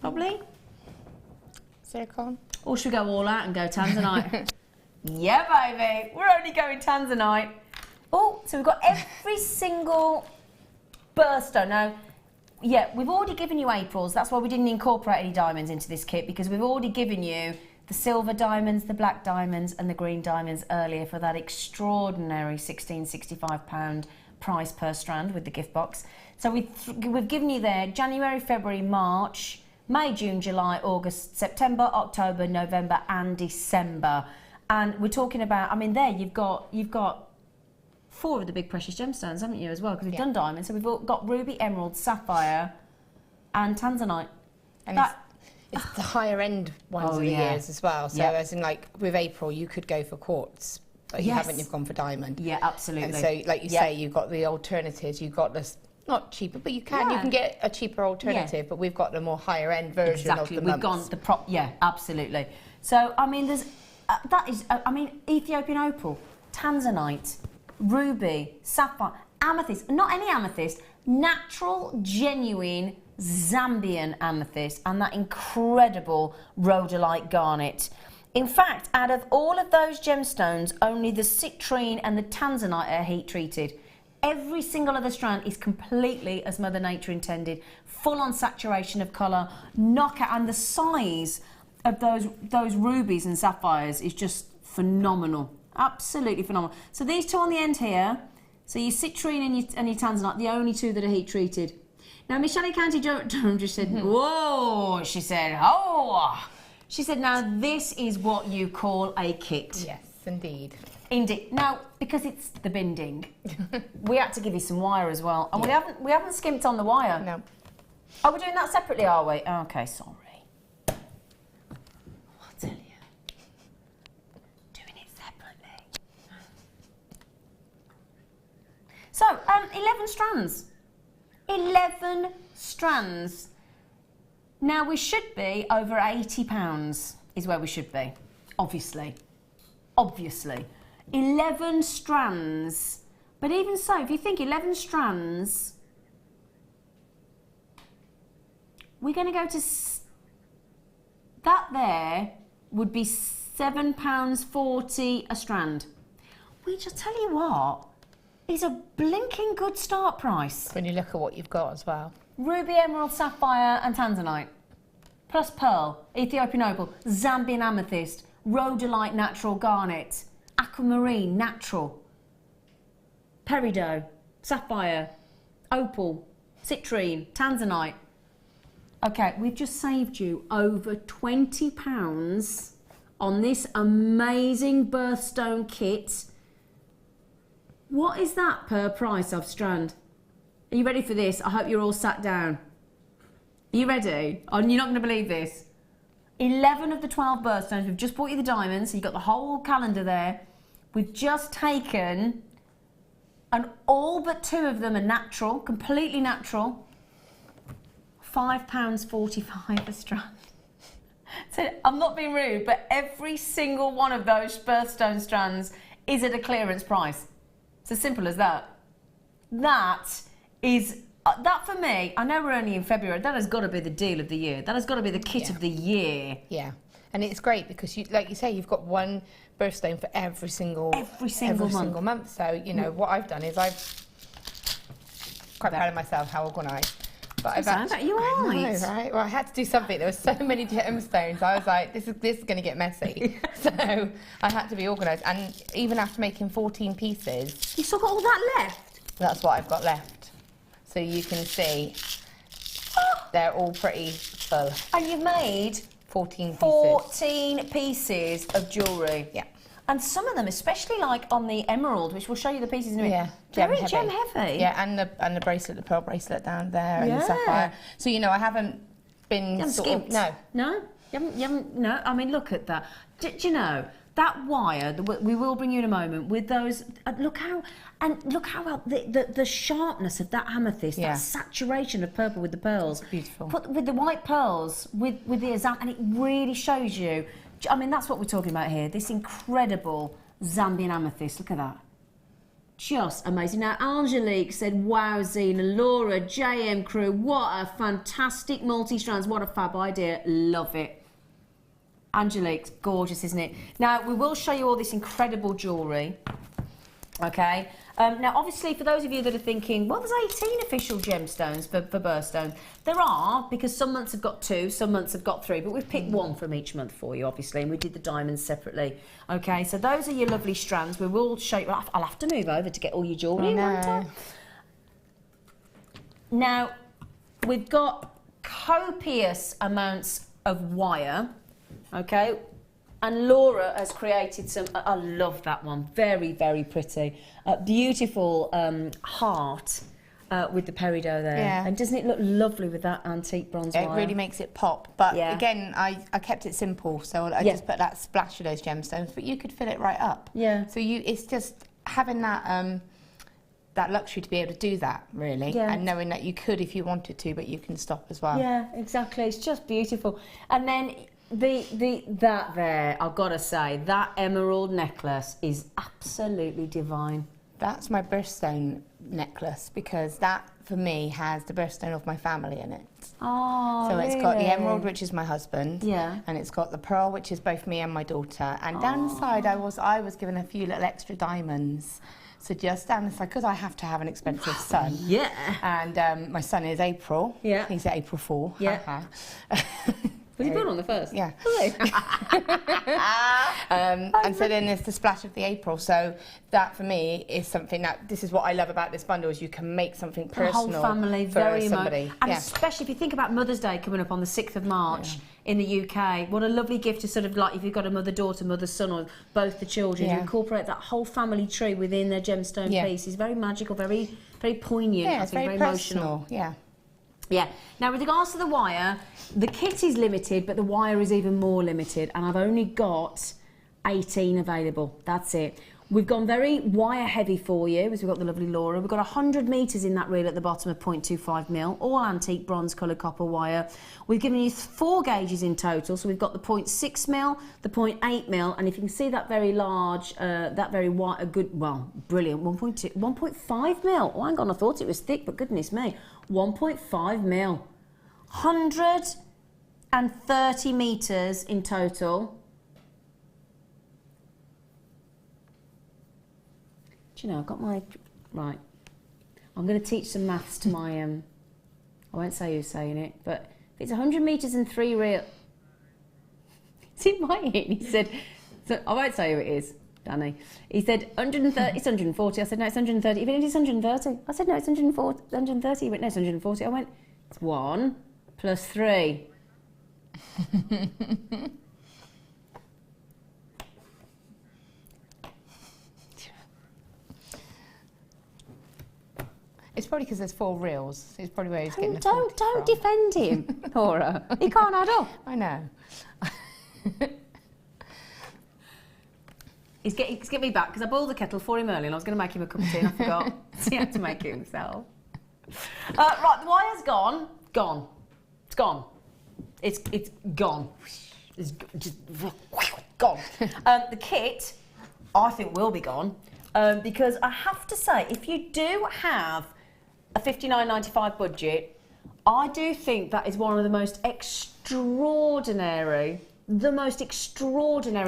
Probably? Zircon. Or should we go all out and go tanzanite? Yeah, baby. We're only going tanzanite. Oh, so we've got every single birthstone. Now, yeah, we've already given you Aprils. That's why we didn't incorporate any diamonds into this kit, because we've already given you the silver diamonds, the black diamonds and the green diamonds earlier for that extraordinary £1665 price per strand with the gift box. So we've given you there January, February, March, May, June, July, August, September, October, November and December. And we're talking about, I mean, there you've got 4 of the big precious gemstones, haven't you, as well? Because we've done diamonds. So we've got ruby, emerald, sapphire and tanzanite. And it's the higher end ones of the years as well. So as in, like, with April, you could go for quartz, but you haven't, you've gone for diamond. Yeah, absolutely. And so, like you say, you've got the alternatives, you've got this, not cheaper, but you can get a cheaper alternative, but we've got the more higher end version of the We've gone the absolutely. So, I mean, there's, that is, I mean, Ethiopian opal, tanzanite, ruby, sapphire, amethyst, not any amethyst, natural, genuine Zambian amethyst, and that incredible rhodolite garnet. In fact, out of all of those gemstones, only the citrine and the tanzanite are heat treated. Every single other strand is completely as Mother Nature intended, full on saturation of colour, knockout, and the size of those rubies and sapphires is just phenomenal, absolutely phenomenal. So these 2 on the end here, so your citrine and your tanzanite, the only 2 that are heat treated. Now, Miss Shelley County Durham just said, whoa, she said, oh. She said, now this is what you call a kit. Yes, indeed. Indeed. Now, because it's the binding, we had to give you some wire as well. And we haven't skimped on the wire. No. Oh, we're doing that separately, are we? Okay, sorry. I'll tell you. Doing it separately. So, 11 strands. 11 strands. Now, we should be over £80 is where we should be, obviously. Obviously. 11 strands. But even so, if you think 11 strands, we're going to go to... That there would be £7.40 a strand. Which, I'll tell you what, is a blinking good start price. When you look at what you've got as well. Ruby, emerald, sapphire and tanzanite. Plus pearl, Ethiopian opal, Zambian amethyst, rhodolite natural garnet, aquamarine natural, peridot, sapphire, opal, citrine, tanzanite. Okay, we've just saved you over £20 on this amazing birthstone kit. What is that per price of strand? Are you ready for this? I hope you're all sat down. Are you ready? Oh, you're not going to believe this. 11 of the 12 birthstones. We've just bought you the diamonds, so you've got the whole calendar there. We've just taken, and all but 2 of them are natural, completely natural. £5.45 a strand. So I'm not being rude, but every single one of those birthstone strands is at a clearance price. It's as simple as that. That is, that for me, I know we're only in February, that has got to be the deal of the year. That has got to be the kit of the year. Yeah, and it's great because, you, like you say, you've got one birthstone for every single month. So, you know, what I've done is I've quite proud of myself how organised. But I've actually, you're right. I know, right? Well, I had to do something. There were so many gemstones. I was like, this is going to get messy. So I had to be organised. And even after making 14 pieces, You still got all that left? that's what I've got left. So you can see they're all pretty full. And you've made 14 pieces. 14 pieces of jewellery. Yeah. And some of them, especially like on the emerald, which we'll show you the pieces in a minute. Yeah, Very gem heavy. Yeah, and the bracelet, the pearl bracelet down there, and the sapphire. So you know, I haven't been skimped. No. You haven't. No. I mean, look at that. Do you know that wire? We will bring you in a moment with those. Look how well the sharpness of that amethyst, that saturation of purple with the pearls. It's beautiful. Put with the white pearls with the azam, and it really shows you. I mean, that's what we're talking about here. This incredible Zambian amethyst. Look at that. Just amazing. Now, Angelique said, wow, Zena, Laura, JM crew, what a fantastic multi-strands. What a fab idea. Love it. Angelique's gorgeous, isn't it? Now, we will show you all this incredible jewellery. Okay. Now, obviously, for those of you that are thinking, well, there's 18 official gemstones for Birthstone. There are, because some months have got 2, some months have got 3, but we've picked 1 from each month for you, obviously, and we did the diamonds separately. Okay, so those are your lovely strands. We will show you. I'll have to move over to get all your jewellery in one time. Now, we've got copious amounts of wire, okay? And Laura has created some, I love that one, very, very pretty. Beautiful heart with the peridot there. Yeah. And doesn't it look lovely with that antique bronze wire? It really makes it pop. But again, I kept it simple, so I just put that splash of those gemstones, but you could fill it right up. Yeah. So it's just having that that luxury to be able to do that, really, and knowing that you could if you wanted to, but you can stop as well. Yeah, exactly. It's just beautiful. And then that there, I've got to say, that emerald necklace is absolutely divine. That's my birthstone necklace, because that, for me, has the birthstone of my family in it. Oh, so it's got the emerald, which is my husband, and it's got the pearl, which is both me and my daughter. And down the side, I was given a few little extra diamonds. So just down the side, because I have to have an expensive son. Yeah. And my son is April. Yeah. He's April Fool. Yeah. Was he born on the 1st? Yeah. Oh. And so then there's the splash of the April. So that for me is something that, this is what I love about this bundle, is you can make something personal. The whole family, for very somebody. much. And especially if you think about Mother's Day coming up on the 6th of March in the UK, what a lovely gift to sort of, like, if you've got a mother-daughter, mother-son, or both the children, you incorporate that whole family tree within their gemstone piece. It's very magical, very, very poignant. Yeah, it's very emotional. Yeah. Yeah. Now, with regards to the wire, the kit is limited, but the wire is even more limited, and I've only got 18 available. That's it. We've gone very wire heavy for you, as we've got the lovely Laura. We've got 100 metres in that reel at the bottom of 0.25mm, all antique bronze coloured copper wire. We've given you 4 gauges in total, so we've got the 0.6mm, the 0.8mm, and if you can see that very large, that very wide, brilliant, 1.5mm. Oh, hang on, I thought it was thick, but goodness me, 1.5mm. 130 metres in total. Do you know, I've got my... Right. I'm going to teach some maths to my... I won't say who's saying it, but if it's 100 metres and 3 reel... It's in my ear. He said... So I won't say who it is, Danny. He said 130... It's 140. I said, no, it's 130. Even if it's 130. I said, no, it's 140, 130. He went, no, it's 140. I went, it's 1 plus 3. It's probably because there's 4 reels. It's probably where he's getting the Don't defend him, Laura. He can't add up. I know. He's getting me back because I boiled the kettle for him earlier and I was going to make him a cup of tea and I forgot. So he had to make it himself. Right, the wire's gone. Gone. It's gone. It's gone. It's just gone. The kit, I think, will be gone because I have to say, if you do have a $59.95 budget, I do think that is one of the most extraordinary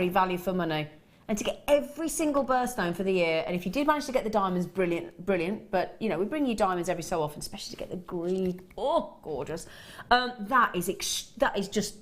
value for money. And to get every single birthstone for the year, and if you did manage to get the diamonds, brilliant. But you know, we bring you diamonds every so often, especially to get the green. Oh, gorgeous! That is just.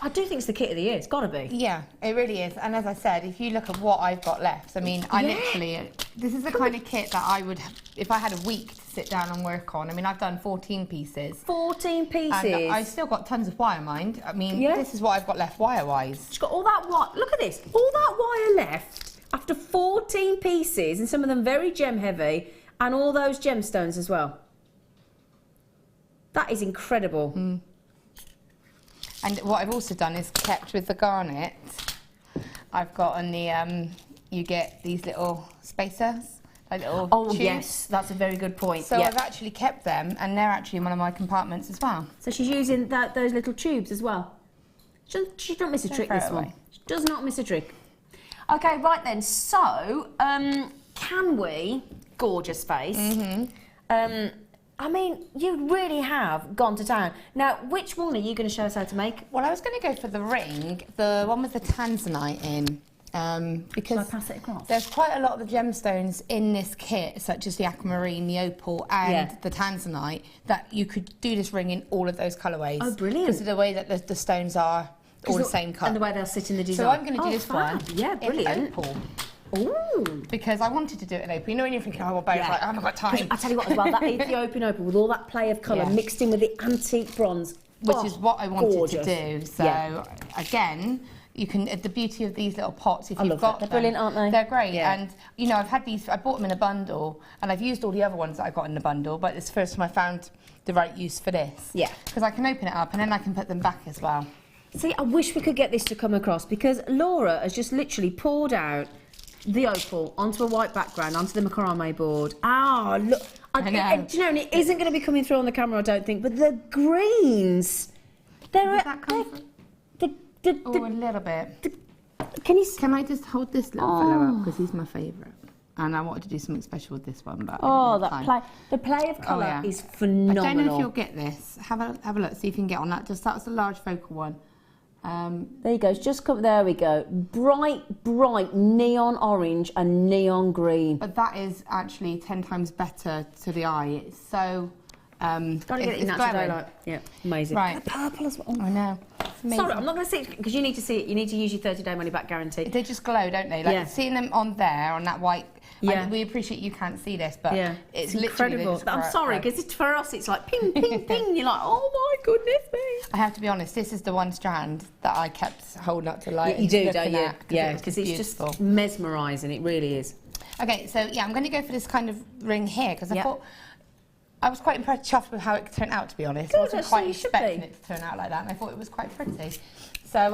I do think it's the kit of the year. It's got to be. Yeah, it really is. And as I said, if you look at what I've got left, I mean, I literally, this is the kind of kit that I would, if I had a week to sit down and work on. I mean, I've done 14 pieces. 14 pieces. And I've still got tons of wire, mind. I mean, this is what I've got left wire-wise. She's got all that wire. Look at this. All that wire left after 14 pieces, and some of them very gem heavy, and all those gemstones as well. That is incredible. Mm. And what I've also done is kept with the garnet. I've got on the, you get these little spacers, like little tubes. Yes, that's a very good point. So I've actually kept them, and they're actually in one of my compartments as well. So she's using those little tubes as well. She don't miss a trick, this one. She does not miss a trick. Okay, right then. So, can we, gorgeous face, I mean, you really have gone to town. Now, which one are you going to show us how to make? Well, I was going to go for the ring, the one with the tanzanite in, because Shall I pass it across? There's quite a lot of the gemstones in this kit, such as the aquamarine, the opal, and the tanzanite, that you could do this ring in all of those colourways. Oh, brilliant. Because of the way that the stones are all the same colour. And the way theyll sit in the design. So I'm going to do this one. Yeah, brilliant. In opal. Ooh. Because I wanted to do it in open. You know when you're thinking, oh, both, like, I haven't got time. I tell you what, as well, that Ethiopian opal with all that play of colour mixed in with the antique bronze. Which is what I wanted gorgeous. to do. So, again, you can, the beauty of these little pots, if you've got They're them, brilliant, aren't they? They're great. Yeah. And, you know, I've had these, I bought them in a bundle, and I've used all the other ones that I got in the bundle, but it's the first time I found the right use for this. Yeah. Because I can open it up, and then I can put them back as well. See, I wish we could get this to come across, because Laura has just literally poured out the opal onto a white background, onto the macrame board. Ah, look. I know. Do you know, and it isn't going to be coming through on the camera, I don't think, but the greens. Did that come through? Oh, a little bit. Can I just hold this little fellow up, because he's my favourite. And I wanted to do something special with this one, but the play of colour is phenomenal. I don't know if you'll get this. Have a look, see if you can get on that. Just that's a large focal one. There you go. It's just come. There we go. Bright neon orange and neon green. But that is actually 10 times better to the eye. It's so. Gotta get it in natural daylight. Yeah, amazing. Right. The purple as well. I know. Sorry, I'm not going to see it because you need to see it. You need to use your 30-day money-back guarantee. They just glow, don't they? Like seeing them on there, on that white. Yeah. We appreciate you can't see this, but it's incredible. I'm sorry, because for us it's like ping, ping, ping. You're like, oh my goodness me. I have to be honest, this is the one strand that I kept holding up to light. Yeah, you do, don't you? Yeah, because it's just mesmerising. It really is. Okay, so yeah, I'm going to go for this kind of ring here because I thought. I was quite impressed, chuffed with how it turned out, to be honest. I wasn't quite expecting it to turn out like that, and I thought it was quite pretty. So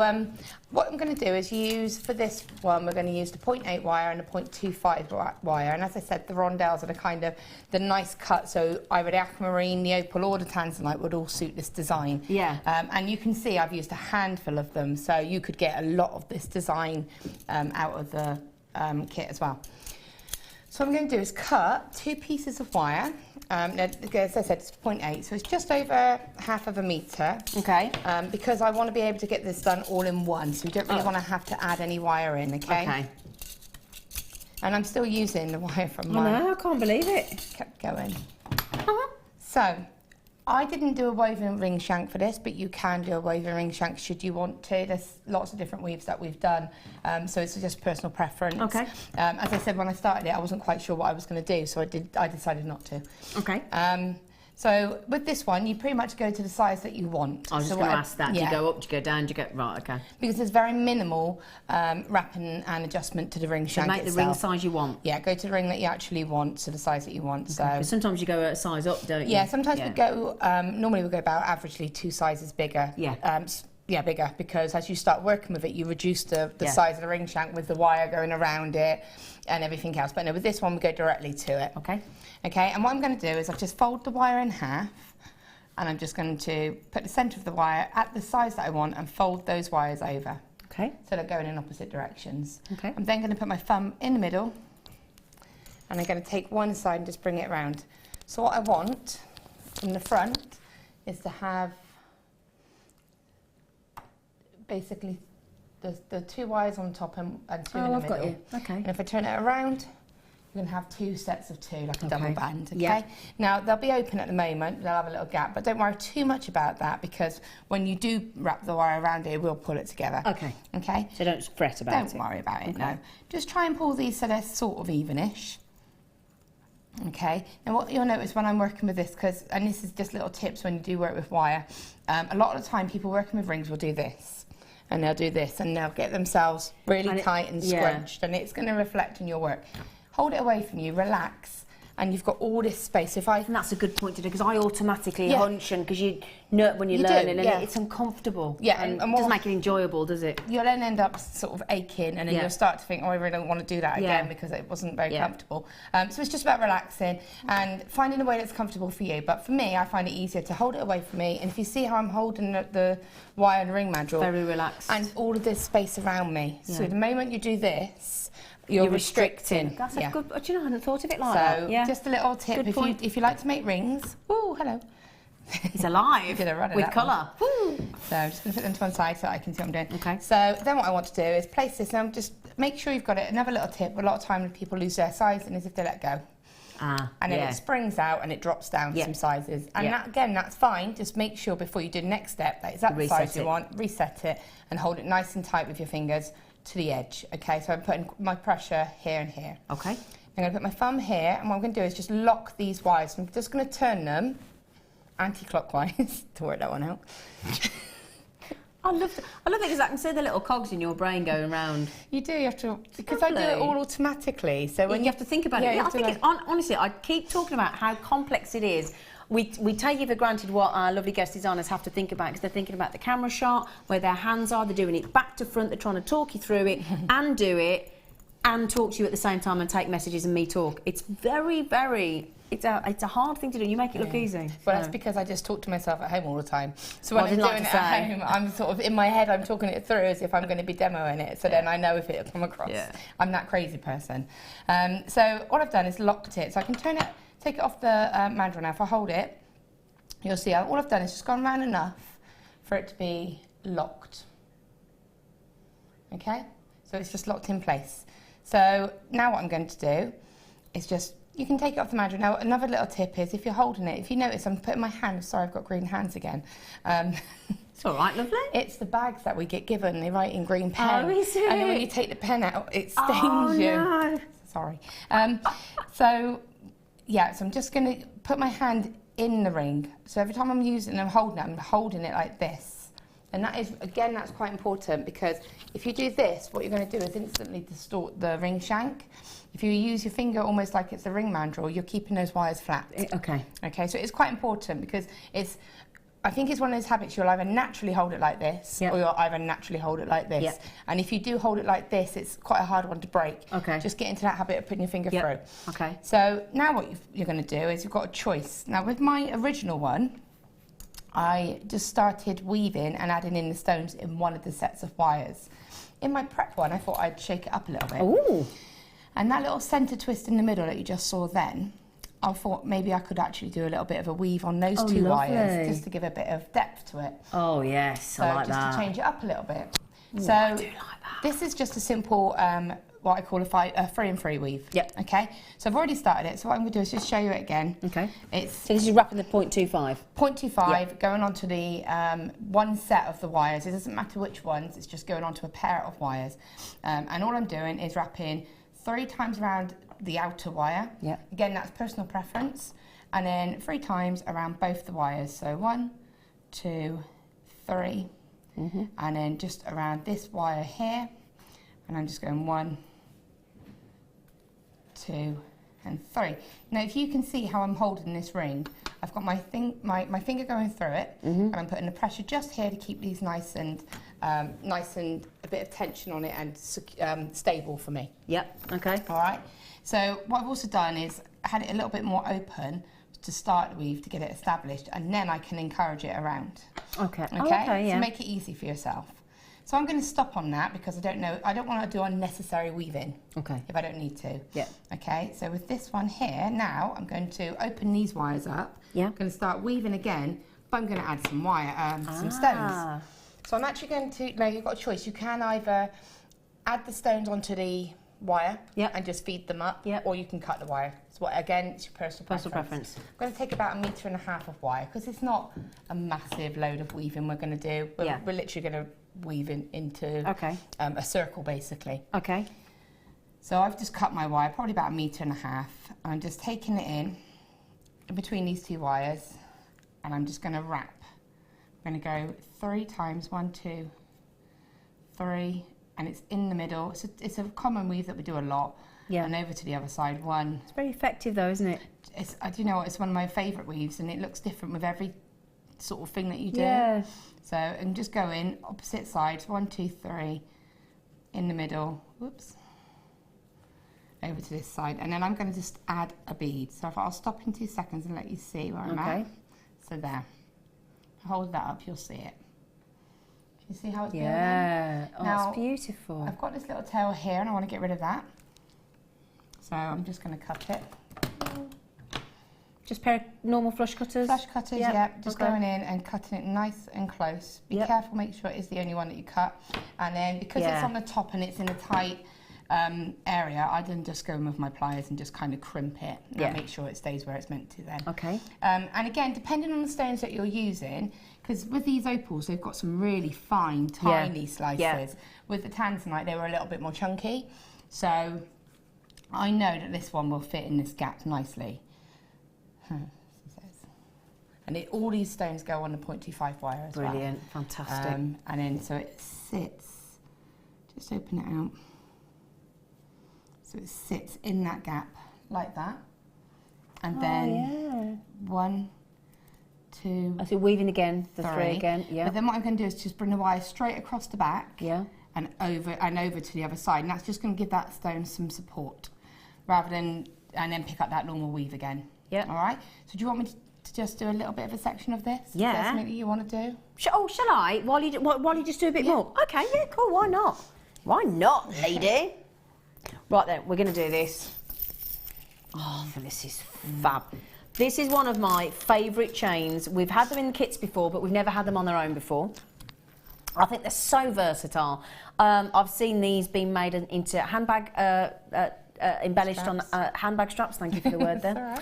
what I'm going to do is use, for this one, we're going to use the 0.8 wire and the 0.25 wire. And as I said, the rondelles are the kind of, the nice cut, so either the aquamarine, the opal or the tanzanite would all suit this design. Yeah. And you can see I've used a handful of them, so you could get a lot of this design out of the kit as well. So what I'm going to do is cut 2 pieces of wire. As I said, it's 0.8, so it's just over ½ of a metre. Okay. Because I want to be able to get this done all in one, so we don't really want to have to add any wire in, okay? Okay. And I'm still using the wire from mine. I know, I can't believe it. Kept going. So, I didn't do a woven ring shank for this, but you can do a woven ring shank should you want to. There's lots of different weaves that we've done, so it's just personal preference. Okay. As I said, when I started it, I wasn't quite sure what I was going to do, so I decided not to. Okay. So with this one, you pretty much go to the size that you want. I was just going to ask that. Do you go up, do you go down, do you go... Right, okay. Because there's very minimal wrapping and adjustment to the ring shank make itself. the ring size you want. Yeah, go to the ring that you actually want, to the size that you want. Okay. So sometimes you go a size up, don't you? Yeah, sometimes we go, normally we go about averagely 2 sizes bigger. Yeah. Yeah, bigger, because as you start working with it, you reduce the size of the ring shank with the wire going around it and everything else. But no, with this one, we go directly to it. Okay. Okay, and what I'm going to do is I've just fold the wire in half, and I'm just going to put the centre of the wire at the size that I want and fold those wires over. Okay. So they're going in opposite directions. Okay. I'm then going to put my thumb in the middle, and I'm going to take one side and just bring it around. So what I want from the front is to have basically the 2 wires on top and 2 in the middle. I've got you. Okay. And if I turn it around, you're going to have 2 sets of 2, like a double band, okay? Yeah. Now, they'll be open at the moment, they'll have a little gap, but don't worry too much about that, because when you do wrap the wire around it, we'll pull it together. Okay. Okay? So don't fret about it. Don't worry about it, no. Just try and pull these so they're sort of evenish. Okay, now what you'll notice when I'm working with this, and this is just little tips when you do work with wire, a lot of the time people working with rings will do this, and they'll do this, and they'll get themselves really tight and scrunched, and it's going to reflect in your work. Hold it away from you, relax, and you've got all this space. And that's a good point to do, because I automatically hunch, and because you know when you're learning, and it's uncomfortable. Yeah, and it doesn't make it enjoyable, does it? You'll then end up sort of aching, and then you'll start to think, oh, I really don't want to do that again because it wasn't very comfortable. So it's just about relaxing and finding a way that's comfortable for you. But for me, I find it easier to hold it away from me. And if you see how I'm holding the wire and the ring mandrel, very relaxed, and all of this space around me. So the moment you do this, you're restricting. That's a good. Do you know, I hadn't thought of it like that. So just a little tip: if you like to make rings, oh hello, he's alive with colour. So I'm just going to put them to one side so I can see what I'm doing. Okay. So then what I want to do is place this, and just make sure you've got it. Another little tip: a lot of time people lose their size, and is if they let go. And then it springs out and it drops down some sizes. And that, again, that's fine. Just make sure before you do the next step that is that the size you want. Reset it and hold it nice and tight with your fingers. to the edge. Okay, so I'm putting my pressure here and here. Okay. I'm going to put my thumb here, and what I'm going to do is just lock these wires. I'm just going to turn them anti-clockwise to work that one out. I love it because I can see the little cogs in your brain going round. You do, you have to, because I do it all automatically. So when you have to think about it. Yeah, I think it's, honestly, I keep talking about how complex it is. We take it for granted what our lovely guest designers have to think about, because they're thinking about the camera shot, where their hands are, they're doing it back to front, they're trying to talk you through it and do it and talk to you at the same time and take messages and me talk. It's very, very... It's a hard thing to do. You make it look easy. Well, that's because I just talk to myself at home all the time. So when I'm doing it at home, I'm sort of, in my head, I'm talking it through as if I'm going to be demoing it. So then I know if it'll come across. Yeah. I'm that crazy person. So all I've done is locked it. So I can turn it, take it off the mandrel now. If I hold it, you'll see all I've done is just gone round enough for it to be locked. Okay? So it's just locked in place. So now what I'm going to do is just, you can take it off the mandrel. Now, another little tip is if you're holding it, if you notice I'm putting my hand, sorry, I've got green hands again. It's all right, lovely. It's the bags that we get given, they write in green pen. Oh, is it? And then when you take the pen out, it stains you. No. Sorry. So, yeah, so I'm just going to put my hand in the ring. So every time I'm using it, I'm holding it like this. And that is, again, that's quite important, because if you do this, what you're going to do is instantly distort the ring shank. If you use your finger almost like it's a ring mandrel, you're keeping those wires flat. Okay. Okay, so it's quite important, because it's, I think it's one of those habits, you'll either naturally hold it like this, or you'll either naturally hold it like this. And if you do hold it like this, it's quite a hard one to break. Okay. Just get into that habit of putting your finger through. Okay. So now what you're going to do is you've got a choice. Now with my original one, I just started weaving and adding in the stones in one of the sets of wires. In my prep one, I thought I'd shake it up a little bit. Ooh. And that little centre twist in the middle that you just saw then, I thought maybe I could actually do a little bit of a weave on those two wires, just to give a bit of depth to it. Oh, yes, I like that. So just to change it up a little bit. Ooh, so I do like that. This is just a simple, what I call a 3-in-3 weave. Yep. Okay, so I've already started it, so what I'm going to do is just show you it again. Okay. So this is wrapping the 0.25. 0.25, going onto the one set of the wires. It doesn't matter which ones, it's just going onto a pair of wires. And all I'm doing is wrapping 3 times around the outer wire. Yeah. Again, that's personal preference. And then 3 times around both the wires. So 1, 2, 3. And then just around this wire here. And I'm just going 1, 2, and 3. Now, if you can see how I'm holding this ring, I've got my finger going through it, and I'm putting the pressure just here to keep these nice and a bit of tension on it and stable for me. Yep. Okay. All right. So what I've also done is had it a little bit more open to start the weave to get it established, and then I can encourage it around. Okay. Okay. Oh, okay, yeah. So make it easy for yourself. So I'm going to stop on that because I don't want to do unnecessary weaving. Okay. If I don't need to. Yeah. Okay, so with this one here, now I'm going to open these wires up. Yeah. I'm going to start weaving again, but I'm going to add some some stones. So I'm actually going to, now you've got a choice. You can either add the stones onto the wire and just feed them up, or you can cut the wire. So again, it's your personal preference. I'm going to take about 1.5 meters of wire because it's not a massive load of weaving we're going to do. We're literally going to weave into a circle basically. Okay. So I've just cut my wire, probably about 1.5 meters. I'm just taking it in between these 2 wires, and I'm just going to wrap. I'm going to go 3 times, 1, 2, 3, and it's in the middle. It's a common weave that we do a lot. Yeah. And over to the other side, 1. It's very effective though, isn't it? I do know what, it's one of my favourite weaves, and it looks different with every sort of thing that you do. Yeah. So I'm just going opposite sides, 1, 2, 3, in the middle. Whoops. Over to this side, and then I'm going to just add a bead. So if I'll stop in 2 seconds and let you see where I'm at. So there. Hold that up, you'll see it. Can you see how it's building? Yeah. Oh, now, it's beautiful. I've got this little tail here, and I want to get rid of that. So I'm just going to cut it. Just pair of normal flush cutters? Flush cutters, yeah. Just going in and cutting it nice and close. Be careful, make sure it is the only one that you cut. And then because it's on the top and it's in a tight area, I then just go in with my pliers and just kind of crimp it and make sure it stays where it's meant to then. Okay. And again, depending on the stones that you're using, because with these opals, they've got some really fine, tiny slices. Yeah. With the tanzanite, they were a little bit more chunky. So I know that this one will fit in this gap nicely. And all these stones go on the 0.25 wire as well. Brilliant, fantastic. And then so it sits, just open it out. So it sits in that gap like that. And then 1, 2, I see weaving again, the 3 3 again, yeah. But then what I'm going to do is just bring the wire straight across the back. Yeah. And over to the other side. And that's just going to give that stone some support, rather than, and then pick up that normal weave again. Yeah. All right? So do you want me to just do a little bit of a section of this? Yeah. Is that something that you want to do? Shall I? While you just do a bit more? Okay, yeah, cool, why not? Why not, lady? Right then, we're going to do this. Oh, this is fab. This is one of my favourite chains. We've had them in the kits before, but we've never had them on their own before. I think they're so versatile. I've seen these being made into handbag embellished straps. On handbag straps. Thank you for the word there.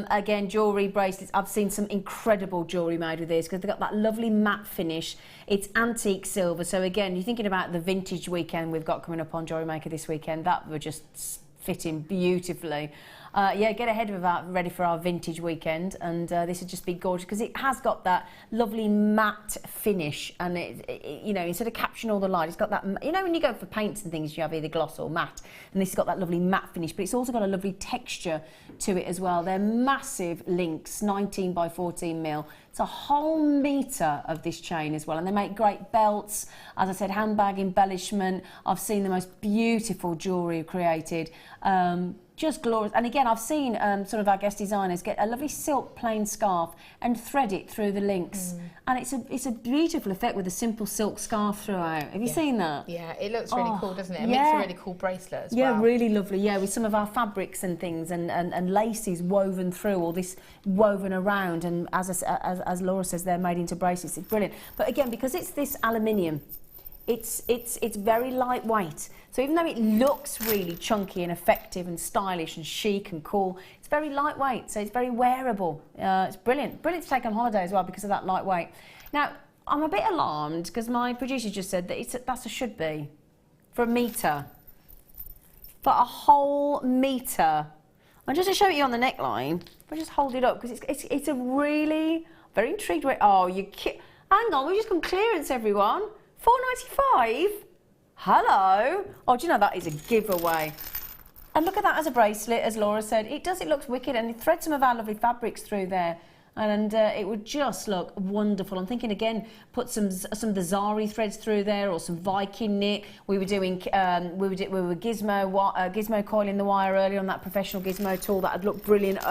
Again, jewellery bracelets. I've seen some incredible jewellery made with this because they've got that lovely matte finish. It's antique silver. So again, you're thinking about the vintage weekend we've got coming up on Jewellery Maker this weekend. That would just fit in beautifully. Yeah, get ahead of that, ready for our vintage weekend, and this would just be gorgeous because it has got that lovely matte finish, and it you know, instead of capturing all the light, it's got that, you know, when you go for paints and things, you have either gloss or matte, and this has got that lovely matte finish, but it's also got a lovely texture to it as well. They're massive links, 19 by 14 mil. It's a whole metre of this chain as well, and they make great belts. As I said, handbag embellishment. I've seen the most beautiful jewellery created. Just glorious. And again, I've seen some of our guest designers get a lovely silk plain scarf and thread it through the links. And it's a beautiful effect with a simple silk scarf throughout. Have you seen that? Yeah, it looks really cool, doesn't it? It makes a really cool bracelet as well. Yeah, really lovely. Yeah, with some of our fabrics and things and laces woven through, all this woven around. And as Laura says, they're made into bracelets. It's brilliant. But again, because it's this aluminium, it's very lightweight. So even though it looks really chunky and effective and stylish and chic and cool, it's very lightweight, so it's very wearable. It's brilliant. Brilliant to take on holiday as well because of that lightweight. Now, I'm a bit alarmed because my producer just said that that's a should be for a metre. For a whole metre. And just to show you on the neckline, I'll just hold it up because it's a really, very intrigued way. Oh, hang on, we've just gone clearance, everyone. £4.95? Hello. Oh, do you know that is a giveaway? And look at that as a bracelet, as Laura said. It looks wicked, and it threads some of our lovely fabrics through there. And it would just look wonderful. I'm thinking again, put some of the Zari threads through there, or some Viking knit. We were doing we were gizmo coiling the wire earlier on that professional gizmo tool that would look brilliant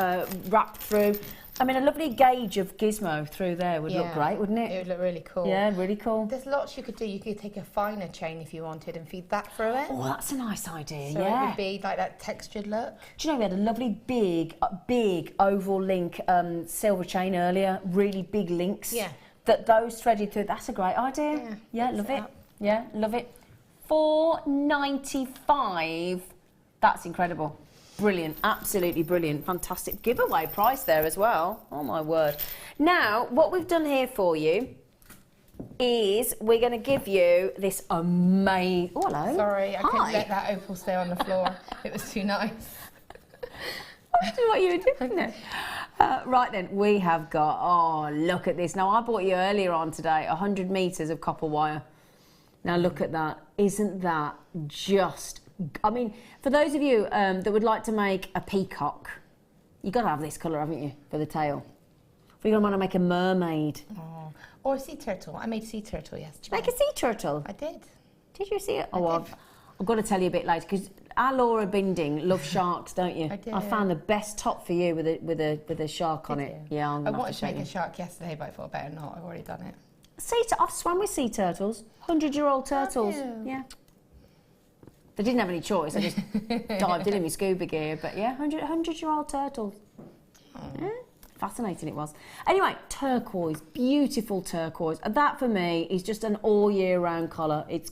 wrapped through. I mean, a lovely gauge of gizmo through there would look great, wouldn't it? It would look really cool. Yeah, really cool. There's lots you could do. You could take a finer chain if you wanted and feed that through it. Oh, that's a nice idea, so it would be like that textured look. Do you know, we had a lovely big oval link silver chain earlier, really big links. Yeah. Those threaded through. That's a great idea. Yeah, love it. Yeah, love it. £4.95. That's incredible. Brilliant, absolutely brilliant, fantastic giveaway price there as well. Oh my word. Now, what we've done here for you is we're going to give you this amazing... Oh, hello. Sorry, I couldn't let that opal stay on the floor. It was too nice. I don't know what you were doing there. Right then, we have got... Oh, look at this. Now, I bought you earlier on today 100 metres of copper wire. Now, look at that. Isn't that just... I mean, for those of you that would like to make a peacock, you've got to have this colour, haven't you, for the tail? If you're going to want to make a mermaid. Oh. Or a sea turtle. I made sea turtle yesterday. Did you make a sea turtle? I did. Did you see it? Oh, I've got to tell you a bit later, because our Laura Binding loves sharks, don't you? I did. I found the best top for you with a shark on it. Yeah, I wanted to make a shark yesterday, but I thought better not. I've already done it. I've swam with sea turtles. 100-year-old turtles. Yeah. They didn't have any choice. I just dived in my scuba gear. But yeah, 100-year-old turtles. Yeah, fascinating it was. Anyway, turquoise, beautiful turquoise. And that for me is just an all year round colour. It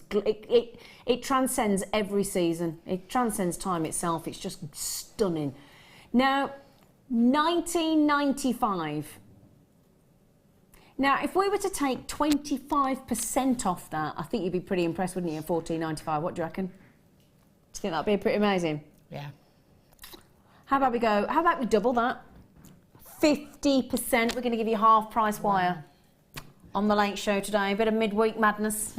transcends every season. It transcends time itself. It's just stunning. Now, 1995. Now, if we were to take 25% off that, I think you'd be pretty impressed, wouldn't you, at $14.95? What do you reckon? Do you think that'd be pretty amazing? Yeah. How about we double that? 50%. We're going to give you half price wire on the late show today. A bit of midweek madness.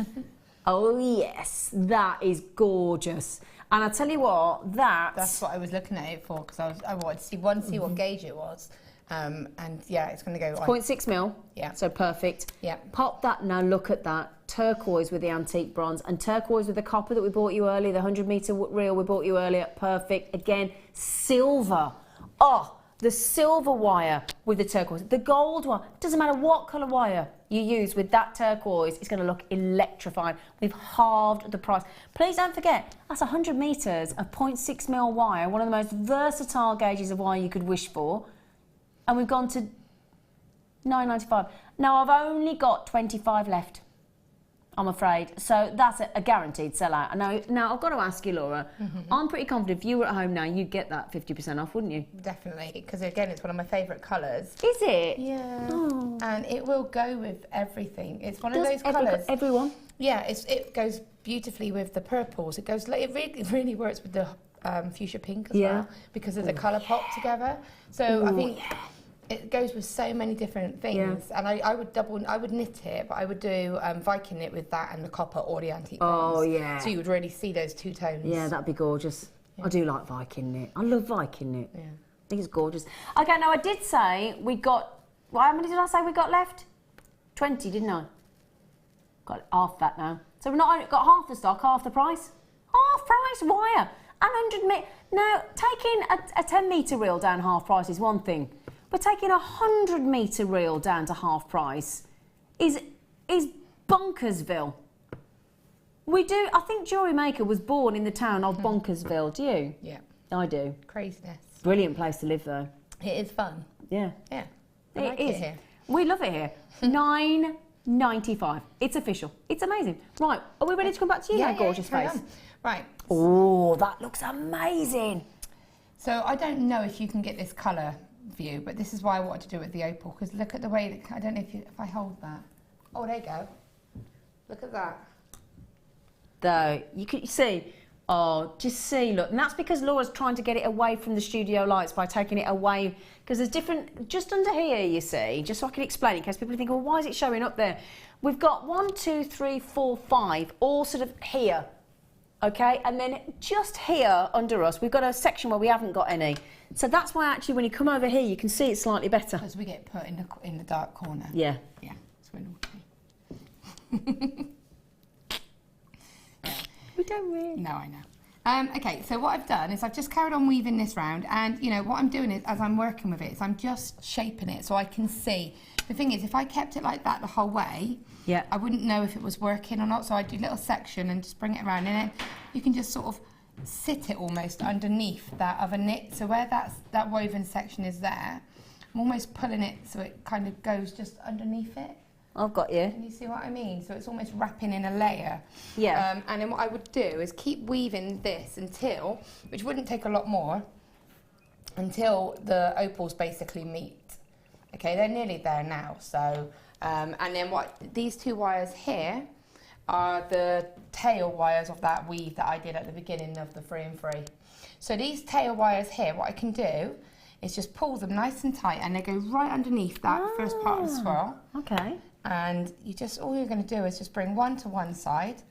Oh, yes. That is gorgeous. And I tell you what, that's what I was looking at it for, because I wanted to see what gauge it was. And yeah, it's going to go on. 0.6 mil. Yeah. So perfect. Yeah. Pop that now. Look at that. Turquoise with the antique bronze and turquoise with the copper that we bought you earlier, the 100-metre reel we bought you earlier. Perfect. Again, silver. Oh, the silver wire with the turquoise. The gold one. Doesn't matter what colour wire you use with that turquoise, it's going to look electrifying. We've halved the price. Please don't forget, that's 100 metres of 0.6 mil wire, one of the most versatile gauges of wire you could wish for. And we've gone to $9.95. Now, I've only got 25 left, I'm afraid. So that's a guaranteed sellout. Now, I've got to ask you, Laura, I'm pretty confident if you were at home now, you'd get that 50% off, wouldn't you? Definitely, because again, it's one of my favourite colours. Is it? Yeah. Oh. And it will go with everything. It's one of those colours. Everyone? Yeah, it goes beautifully with the purples. It goes, like, it really works with the fuchsia pink as well, because of the colour pop together. So I think it goes with so many different things, and I would knit it, but I would do Viking knit with that and the copper or the antique bronze. Oh yeah. So you would really see those two tones. Yeah, that'd be gorgeous. Yeah. I do like Viking knit. I love Viking knit. Yeah. I think it's gorgeous. Okay, now I did say we got. Well, how many did I say we got left? 20, didn't I? Got half that now. So we've not only got half the stock, half the price. Half price wire and 100 metre. Now taking a 10-metre reel down half price is one thing. But taking a 100-metre reel down to half price is Bunkersville. I think Jewellery Maker was born in the town of Bunkersville. Do you? Yeah. I do. Craziness. Brilliant place to live, though. It is fun. Yeah. Yeah. I like it here. We love it here. $9.95. It's official. It's amazing. Right, are we ready to come back to you now, gorgeous face? Right. Oh, that looks amazing. So I don't know if you can get this colour view, but this is why I wanted to do it with the opal, because look at the way that, I don't know if I hold that. Oh, there you go. Look at that. Though, you can see, just see, look, and that's because Laura's trying to get it away from the studio lights by taking it away, because there's different, just under here, you see, just so I can explain in case people think, well, why is it showing up there? We've got 1, 2, 3, 4, 5, all sort of here, okay, and then just here under us, we've got a section where we haven't got any. So that's why actually when you come over here, you can see it slightly better. Because we get put in the dark corner. Yeah. Yeah, it's really naughty. We don't really. No, I know. Okay, so what I've done is I've just carried on weaving this round, and you know what I'm doing is, as I'm working with it, is I'm just shaping it so I can see. The thing is, if I kept it like that the whole way, I wouldn't know if it was working or not. So I do a little section and just bring it around, and then you can just sort of sit it almost underneath that other knit. So where that woven section is there, I'm almost pulling it so it kind of goes just underneath it. I've got you. Can you see what I mean? So it's almost wrapping in a layer. Yeah. And then what I would do is keep weaving this until, which wouldn't take a lot more, until the opals basically meet. Okay, they're nearly there now. So, and then these two wires here are the tail wires of that weave that I did at the beginning of the 3 and 3. So these tail wires here, what I can do is just pull them nice and tight, and they go right underneath that first part of the swirl. Okay. And all you're going to do is just bring one to one side,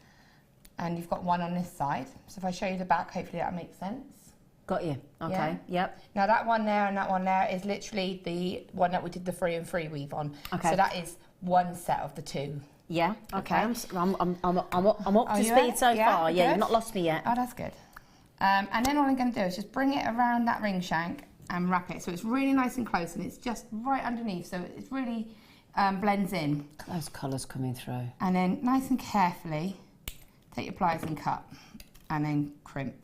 and you've got one on this side. So if I show you the back, hopefully that makes sense. Got you. Okay. Yeah. Yep. Now that one there and that one there is literally the one that we did the 3 and 3 weave on. Okay. So that is one set of the two. Yeah. Okay. I'm up to speed so far. Yeah. You've not lost me yet. Oh, that's good. And then all I'm going to do is just bring it around that ring shank and wrap it so it's really nice and close, and it's just right underneath, so it's really blends in. Look at those colours coming through. And then nice and carefully take your pliers and cut, and then crimp.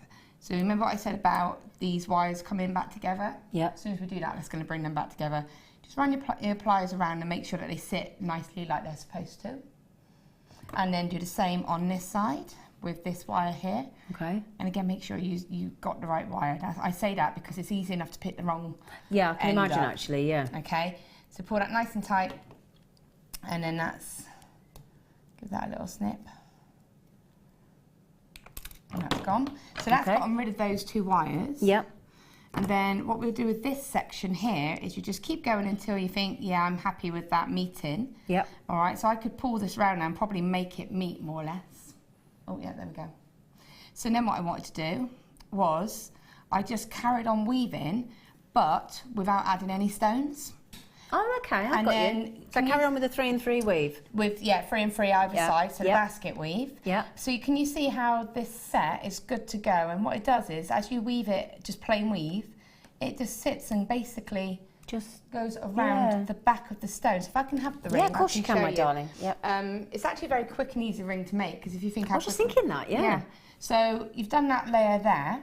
So remember what I said about these wires coming back together? Yeah. As soon as we do that, that's going to bring them back together. Just run your pliers around and make sure that they sit nicely like they're supposed to. And then do the same on this side with this wire here. Okay. And again, make sure you got the right wire. Now, I say that because it's easy enough to pick the wrong I can end imagine up. actually, yeah. Okay, so pull that nice and tight, And then that's, give that a little snip. And that's gone. So that's gotten rid of those 2 wires. Yep. And then what we'll do with this section here is you just keep going until you think, yeah, I'm happy with that meeting. Yep. All right, so I could pull this round now and probably make it meet more or less. Oh yeah, there we go. So then what I wanted to do was I just carried on weaving, but without adding any stones. Oh, okay, I've got you. So carry on with the 3 and 3 weave. With 3 and 3 either side, so the basket weave. Yeah. So can you see how this set is good to go? And what it does is, as you weave it, just plain weave, it just sits and basically just goes around the back of the stone. So if I can have the ring, yeah, of course you can, my darling. Yep. It's actually a very quick and easy ring to make because if you think, I was just thinking that, yeah. So you've done that layer there,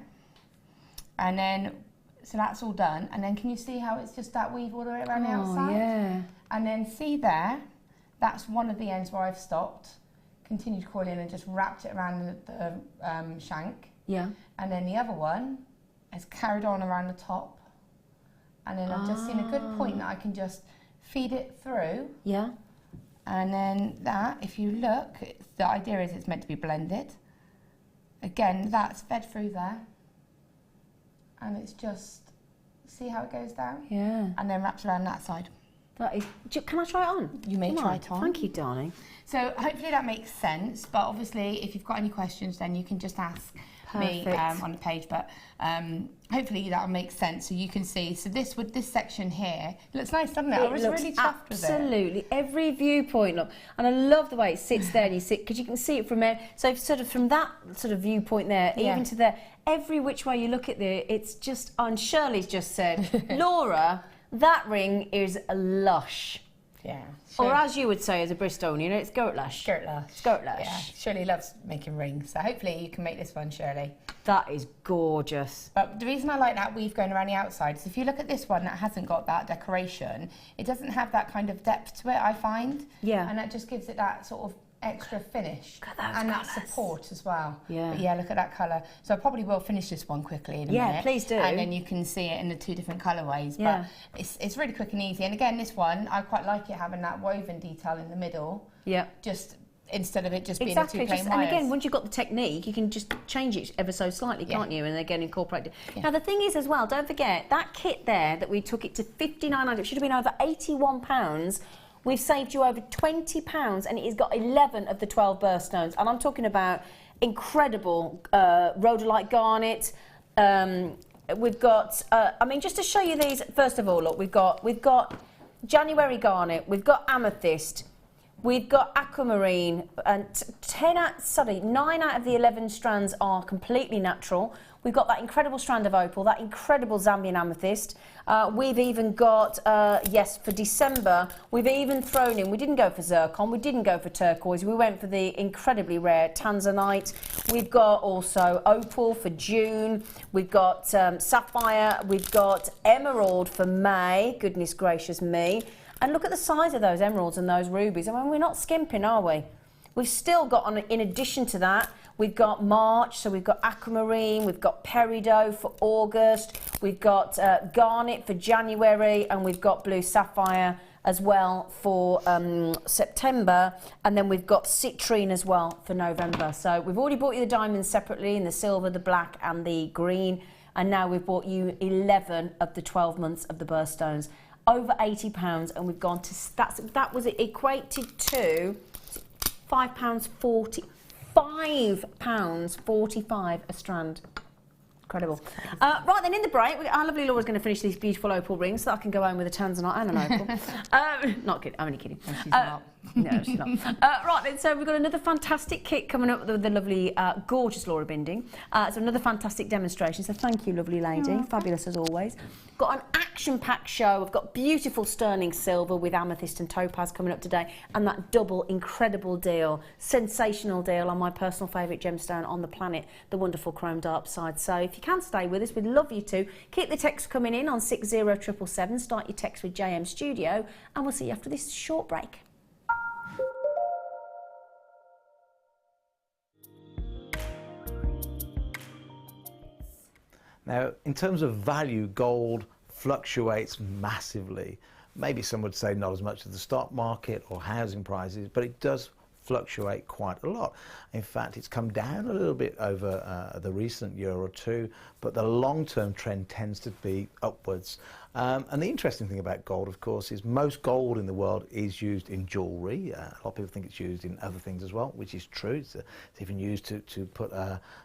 and then. So that's all done, and then can you see how it's just that weave all the way around the outside? Yeah. And then see there, that's one of the ends where I've stopped, continued coiling and just wrapped it around the shank. Yeah. And then the other one has carried on around the top, and then I've just seen a good point that I can just feed it through. Yeah. And then that, if you look, the idea is it's meant to be blended. Again, that's fed through there. And it's just, see how it goes down? Yeah. And then wraps around that side. That is, can I try it on? You may try it on. Thank you, darling. So hopefully that makes sense, but obviously if you've got any questions then you can just ask me on the page, but hopefully that'll make sense so you can see. So this section here, it looks nice, doesn't it? I was really chuffed with it. Absolutely, every viewpoint, look, and I love the way it sits there and you sit, because you can see it from there, so sort of from that sort of viewpoint there, even to there, every which way you look at there, it's just, and Shirley's just said, Laura, that ring is lush. Yeah. Or as you would say as a Bristolian, it's goat lush. Goat lush. Goat lush. Yeah, Shirley loves making rings, so hopefully you can make this one, Shirley. That is gorgeous. But the reason I like that weave going around the outside is if you look at this one that hasn't got that decoration, it doesn't have that kind of depth to it, I find. Yeah. And that just gives it that sort of extra finish. And that support as well. Yeah. But yeah, look at that colour. So I probably will finish this one quickly in a minute. Yeah, please do. And then you can see it in the 2 different colourways. Yeah. But it's really quick and easy. And again, this one, I quite like it having that woven detail in the middle. Yeah. Just instead of it just being the 2 plain wires. And again, once you've got the technique, you can just change it ever so slightly, can't you? And again, incorporate it. Yeah. Now, the thing is as well, don't forget, that kit there that we took it to £59.90, it should have been over £81. We've saved you over £20 and it has got 11 of the 12 birthstones. And I'm talking about incredible rhodolite garnet. We've got, I mean, just to show you these, first of all, look, we've got January garnet, we've got amethyst, we've got aquamarine, and 9 out of the 11 strands are completely natural. We've got that incredible strand of opal, that incredible Zambian amethyst. We've even got, yes, for December, we've even thrown in, we didn't go for zircon, we didn't go for turquoise, we went for the incredibly rare tanzanite. We've got also opal for June, we've got sapphire, we've got emerald for May, goodness gracious me. And look at the size of those emeralds and those rubies. I mean, we're not skimping, are we? We've still got, in addition to that, we've got March, so we've got aquamarine, we've got peridot for August, we've got garnet for January, and we've got blue sapphire as well for September, and then we've got citrine as well for November. So we've already bought you the diamonds separately, in the silver, the black and the green, and now we've bought you 11 of the 12 months of the birthstones. Over £80, and we've gone to, that was equated to £5.40. £5.45 a strand. Incredible. Right then, in the break, our lovely Laura's going to finish these beautiful opal rings so that I can go home with a tanzanite and an opal. Not kidding, I'm only kidding. No, she's not. No, she's not. Right then, so we've got another fantastic kit coming up with the lovely, gorgeous Laura Binding. So another fantastic demonstration. So thank you, lovely lady. Fabulous as always. Got an action-packed show. We've got beautiful sterling silver with amethyst and topaz coming up today, and that double incredible deal, sensational deal on my personal favourite gemstone on the planet, the wonderful chrome dark side. So if you can stay with us, we'd love you to. Keep the text coming in on 60777. Start your text with JM Studio, and we'll see you after this short break. Now, in terms of value, gold fluctuates massively. maybe some would say not as much as the stock market or housing prices, but it does fluctuate quite a lot. In fact, it's come down a little bit over the recent year or two, but the long-term trend tends to be upwards. And the interesting thing about gold, of course, is most gold in the world is used in jewellery. A lot of people think it's used in other things as well, which is true. It's even used to put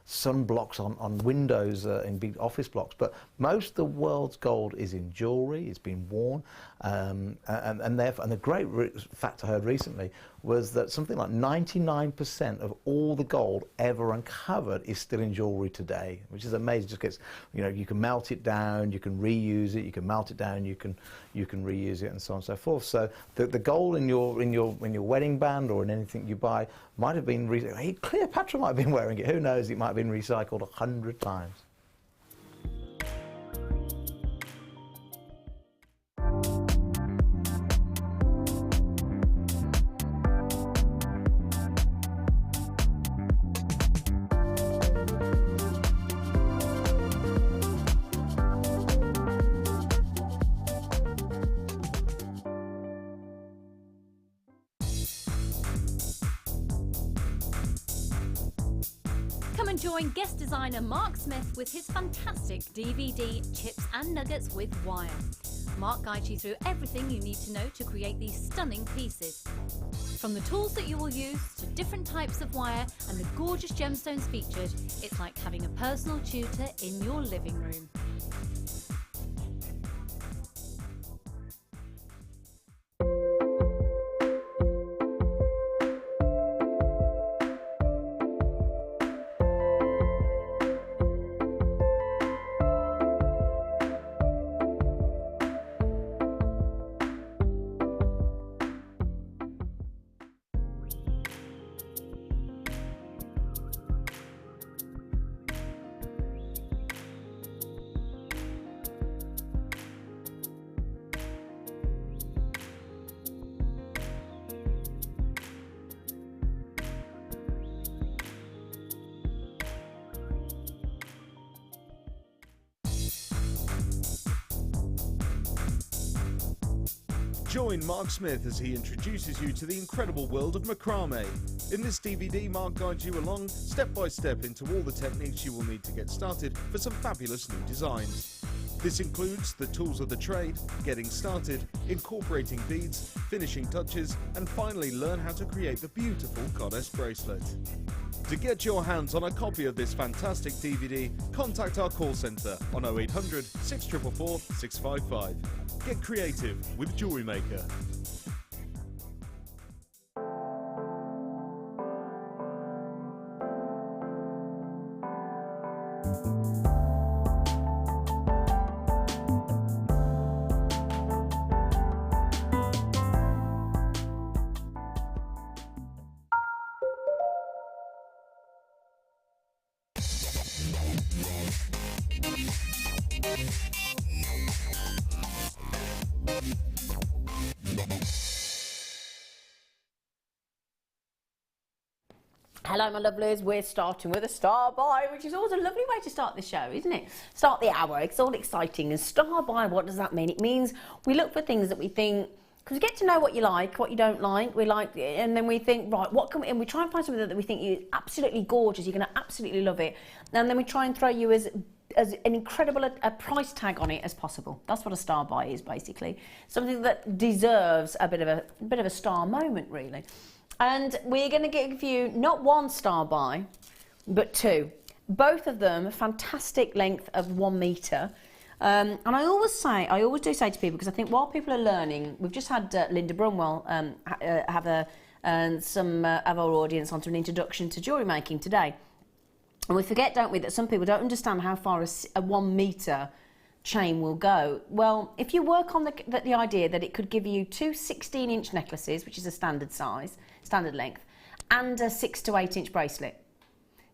sun blocks on windows in big office blocks. But most of the world's gold is in jewellery. It's been worn. And the great fact I heard recently was that something like 99% of all the gold ever uncovered is still in jewellery today, which is amazing. It just gets, you know, you can melt it down, you can reuse it, you can melt it down, you can reuse it, and so on and so forth. So the gold in your wedding band or in anything you buy might have been Cleopatra might have been wearing it. Who knows? It might have been recycled 100 times. Come and join guest designer Mark Smith with his fantastic DVD, Chips and Nuggets with Wire. Mark guides you through everything you need to know to create these stunning pieces. From the tools that you will use to different types of wire and the gorgeous gemstones featured, it's like having a personal tutor in your living room. Join Mark Smith as he introduces you to the incredible world of macrame. In this DVD, Mark guides you along step by step into all the techniques you will need to get started for some fabulous new designs. This includes the tools of the trade, getting started, incorporating beads, finishing touches, and finally learn how to create the beautiful goddess bracelet. To get your hands on a copy of this fantastic DVD, contact our call centre on 0800 644 655. Get creative with Jewellery Maker. Hello my lovelies, we're starting with a star by, which is always a lovely way to start the show, isn't it? Start the hour, it's all exciting. And star by, what does that mean? It means we look for things that we think, because we get to know what you like, what you don't like, and then we think, right, what can we, and we try and find something that we think is absolutely gorgeous, you're going to absolutely love it, and then we try and throw you as an incredible a price tag on it as possible. That's what a star buy is, basically. Something that deserves a bit of a star moment, really. And we're going to give you not one star buy, but two. Both of them fantastic length of 1 metre. And I always do say to people, because I think while people are learning, we've just had Linda Brunwell have some of our audience onto an introduction to jewellery making today. And we forget, don't we, that some people don't understand how far a 1 metre chain will go. Well, if you work on the idea that it could give you two 16-inch necklaces, which is a standard size, standard length, and a 6 to 8 inch bracelet.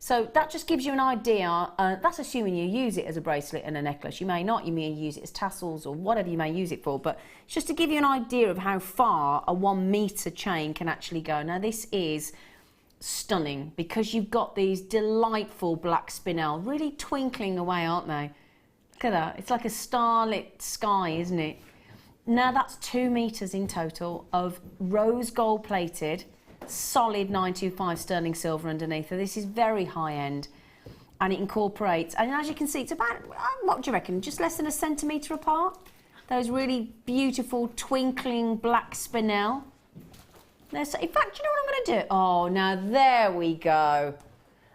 So that just gives you an idea. That's assuming you use it as a bracelet and a necklace. You may not, you may use it as tassels or whatever you may use it for, but it's just to give you an idea of how far a 1 metre chain can actually go. Now this is stunning because you've got these delightful black spinel really twinkling away, aren't they? Look at that, it's like a starlit sky, isn't it? Now that's 2 metres in total of rose gold plated, solid 925 sterling silver underneath. So this is very high end, and it incorporates, and as you can see, it's about, what do you reckon, just less than a centimetre apart? Those really beautiful twinkling black spinel. In fact, you know what I'm going to do? Oh, now there we go.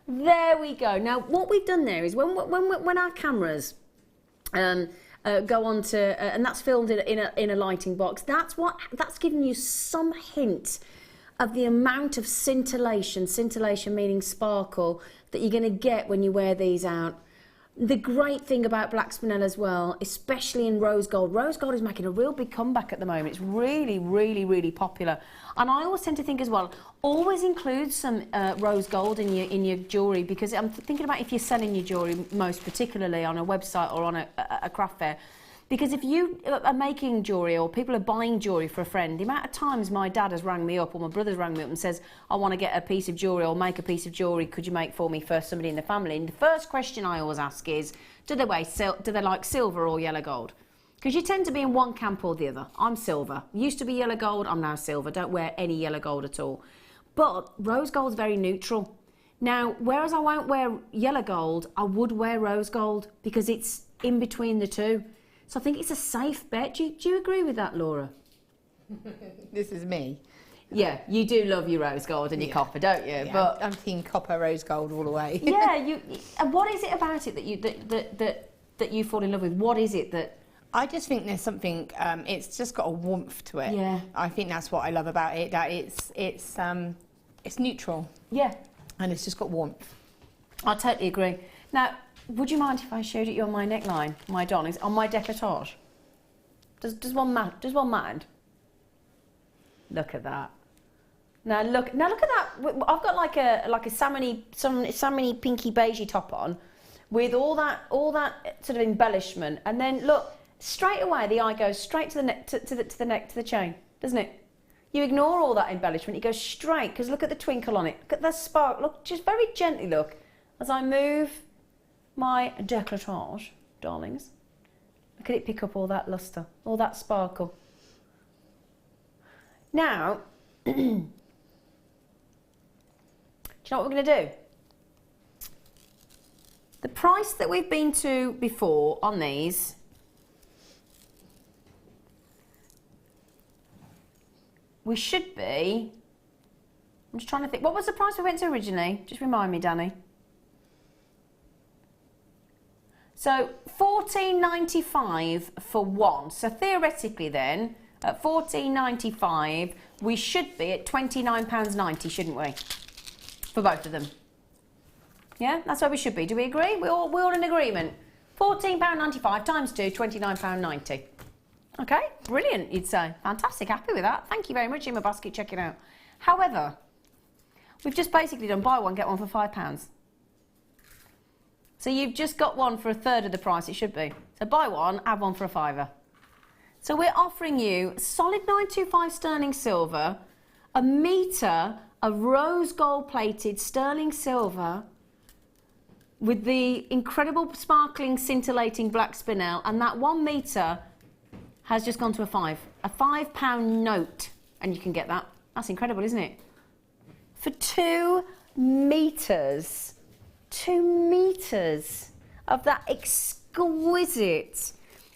There we go. Now what we've done there is when our cameras go on to, and that's filmed in a lighting box, that's giving you some hint of the amount of scintillation meaning sparkle, that you're going to get when you wear these out. The great thing about black spinel as well, especially in rose gold is making a real big comeback at the moment. It's really, really, really popular. And I always tend to think as well, always include some rose gold in your jewellery, because I'm thinking about if you're selling your jewellery, most particularly on a website or on a craft fair. Because if you are making jewellery or people are buying jewellery for a friend, the amount of times my dad has rang me up or my brother's rang me up and says, I want to get a piece of jewellery or make a piece of jewellery, could you make for me for somebody in the family? And the first question I always ask is, do they like silver or yellow gold? Because you tend to be in one camp or the other. I'm silver. Used to be yellow gold, I'm now silver. Don't wear any yellow gold at all. But rose gold's very neutral. Now, whereas I won't wear yellow gold, I would wear rose gold because it's in between the two. So I think it's a safe bet. Do you agree with that, Laura? This is me. Yeah, you do love your rose gold and your copper, don't you? Yeah, but I'm team copper, rose gold all the way. Yeah, and what is it about it that you fall in love with? What is it that? I just think there's something. It's just got a warmth to it. Yeah. I think that's what I love about it. That it's neutral. Yeah. And it's just got warmth. I totally agree. Now, would you mind if I showed it you on my neckline, my darlings, on my décolletage? Does one mind? Look at that. Now look at that. I've got like a salmony pinky beigey top on, with all that sort of embellishment, and then look, straight away the eye goes straight to the neck, to the chain, doesn't it? You ignore all that embellishment. It goes straight, because look at the twinkle on it. Look at the spark. Look, just very gently look as I move my décolletage, darlings. Look at it pick up all that lustre, all that sparkle. Now, do you know what we're going to do? The price that we've been to before on these, we should be, I'm just trying to think, what was the price we went to originally? Just remind me, Danny. So $14.95 for one. So theoretically then, at $14.95, we should be at £29.90, shouldn't we? For both of them. Yeah, that's where we should be. Do we agree? We're all in agreement. £14.95 times 2, £29.90. Okay, brilliant, you'd say. Fantastic, happy with that. Thank you very much, in my basket, check it out. However, we've just basically done buy one, get one for £5. So you've just got one for a third of the price it should be. So buy one, have one for a £5. So we're offering you solid 925 sterling silver, a metre of rose gold plated sterling silver with the incredible sparkling scintillating black spinel, and that 1 metre has just gone to a £5 note, and you can get that. That's incredible, isn't it? For 2 metres. 2 metres of that exquisite.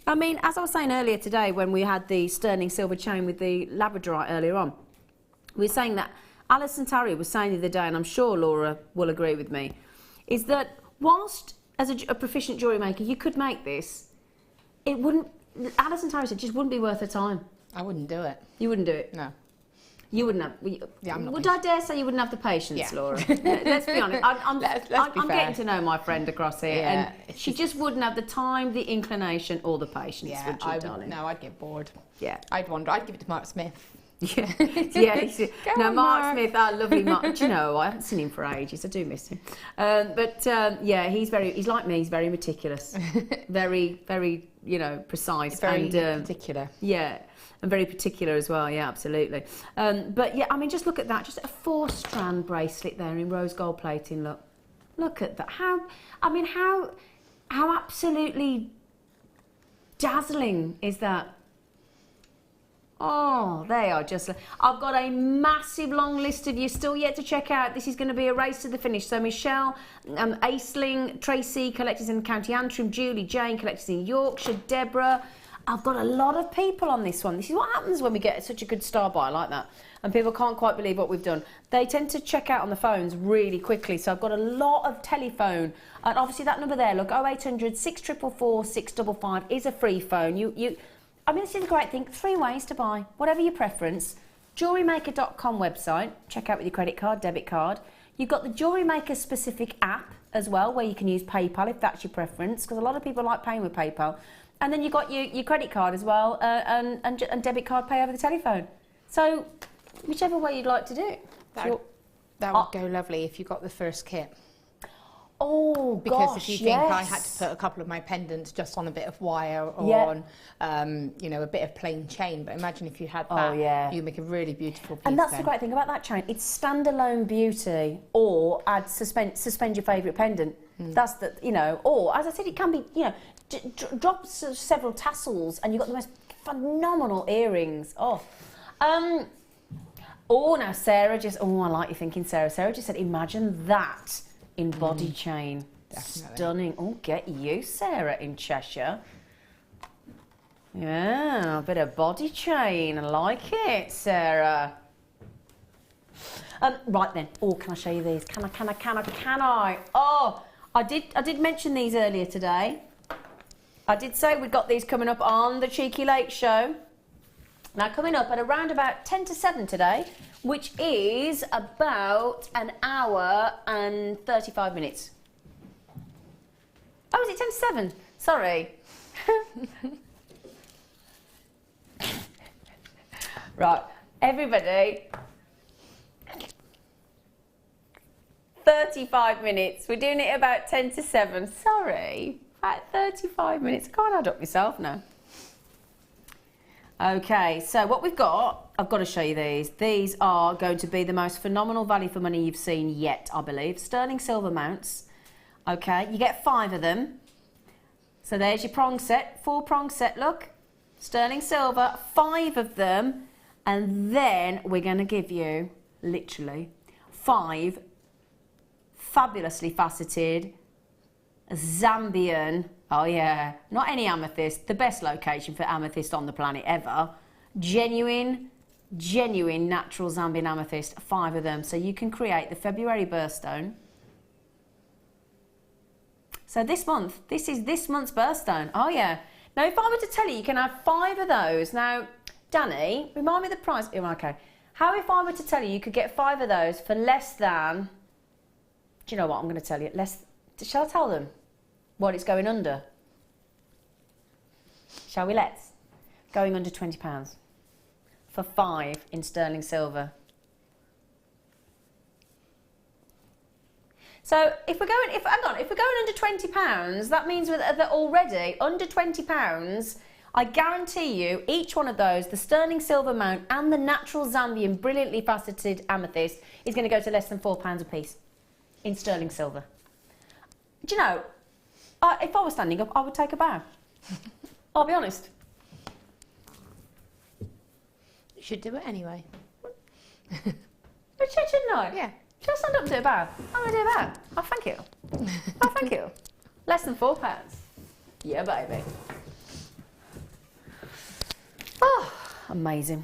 I mean, as I was saying earlier today when we had the sterling silver chain with the labradorite earlier on, we were saying that Alison Tarry was saying the other day, and I'm sure Laura will agree with me, is that whilst as a proficient jewellery maker you could make this, it wouldn't, Alison Tarry said, just wouldn't be worth her time. I wouldn't do it. You wouldn't do it? No. You wouldn't have. Yeah, I'm not. Would I dare say you wouldn't have the patience, Yeah. Laura? Let's be honest. I'm fair. getting to know my friend across here, Yeah, and she just wouldn't have the time, the inclination, or the patience. Yeah, would you, darling? No, I'd get bored. Yeah. I'd wander. I'd give it to Mark Smith. Yeah, yeah. Go No, on, Mark Mark. Smith, our lovely Mark. Do you know, I haven't seen him for ages. I do miss him. Yeah, he's like me. He's very meticulous, very, very, precise, Very and particular. Yeah. And very particular as well, yeah, absolutely. But yeah, I mean, just look at that. Just a 4-strand bracelet there in rose gold plating. Look at that. How absolutely dazzling is that? Oh, they are just... I've got a massive long list of you still yet to check out. This is going to be a race to the finish. So Michelle, Aisling, Tracy, collectors in County Antrim, Julie, Jane, collectors in Yorkshire, Deborah. I've got a lot of people on this one. This is what happens when we get such a good star buy like that. And people can't quite believe what we've done. They tend to check out on the phones really quickly. So I've got a lot of telephone. And obviously that number there, look, 0800 644 655 is a free phone. I mean, this is a great thing. 3 ways to buy, whatever your preference. JewelleryMaker.com website. Check out with your credit card, debit card. You've got the Jewellery Maker specific app as well, where you can use PayPal if that's your preference, because a lot of people like paying with PayPal. And then you've got your credit card as well, and debit card pay over the telephone. So, whichever way you'd like to do it. That would go lovely if you got the first kit. Oh, because gosh, if you think I yes. had to put a couple of my pendants just on a bit of wire or on, you know, a bit of plain chain, but imagine if you had that, you make a really beautiful piece. And that's then. the great thing about that chain. It's standalone beauty, or add suspend your favourite pendant. That's the, you know, or as I said, it can be, you know, drop several tassels, and you've got the most phenomenal earrings. Oh, now Sarah just, I like you thinking, Sarah. Sarah just said, imagine that in body chain. Definitely. Stunning. Oh, get you, Sarah, in Cheshire. Yeah, a bit of body chain. I like it, Sarah. Right then. Oh, can I show you these? Can I? Oh, I did mention these earlier today. I did say we've got these coming up on the Cheeky Lake Show. Now, coming up at around about 10 to 7 today, which is about an hour and 35 minutes. Oh, is it 10 to 7? Sorry. Right, everybody. 35 minutes. We're doing it about 10 to 7. Sorry. At 35 minutes. I can't add up myself now. Okay, so what we've got, I've got to show you these. These are going to be the most phenomenal value for money you've seen yet, I believe. Sterling silver mounts. Okay, you get 5 of them. So there's your prong set, 4 prong set, look. Sterling silver, 5 of them. And then we're going to give you, literally, 5 fabulously faceted Zambian, oh yeah, not any amethyst, the best location for amethyst on the planet ever. Genuine natural Zambian amethyst, 5 of them. So you can create the February birthstone. So this month, this is this month's birthstone. Oh yeah. Now if I were to tell you, you can have 5 of those. Now, Danny, remind me the price. Oh, okay. How if I were to tell you, you could get 5 of those for less than, do you know what I'm going to tell you? Shall I tell them what it's going under? Shall we let's? Going under £20 for 5 in sterling silver. So if we're going under £20, that means that already under £20, I guarantee you each one of those, the sterling silver mount and the natural Zambian brilliantly faceted amethyst, is going to go to less than £4 a piece in sterling silver. Do you know, if I was standing up, I would take a bow. I'll be honest. You should do it anyway. But shouldn't I? Yeah. Should I stand up and do a bow? I'm going to do a bow. Oh, thank you. Oh, thank you. Less than £4. Yeah, baby. Oh, amazing.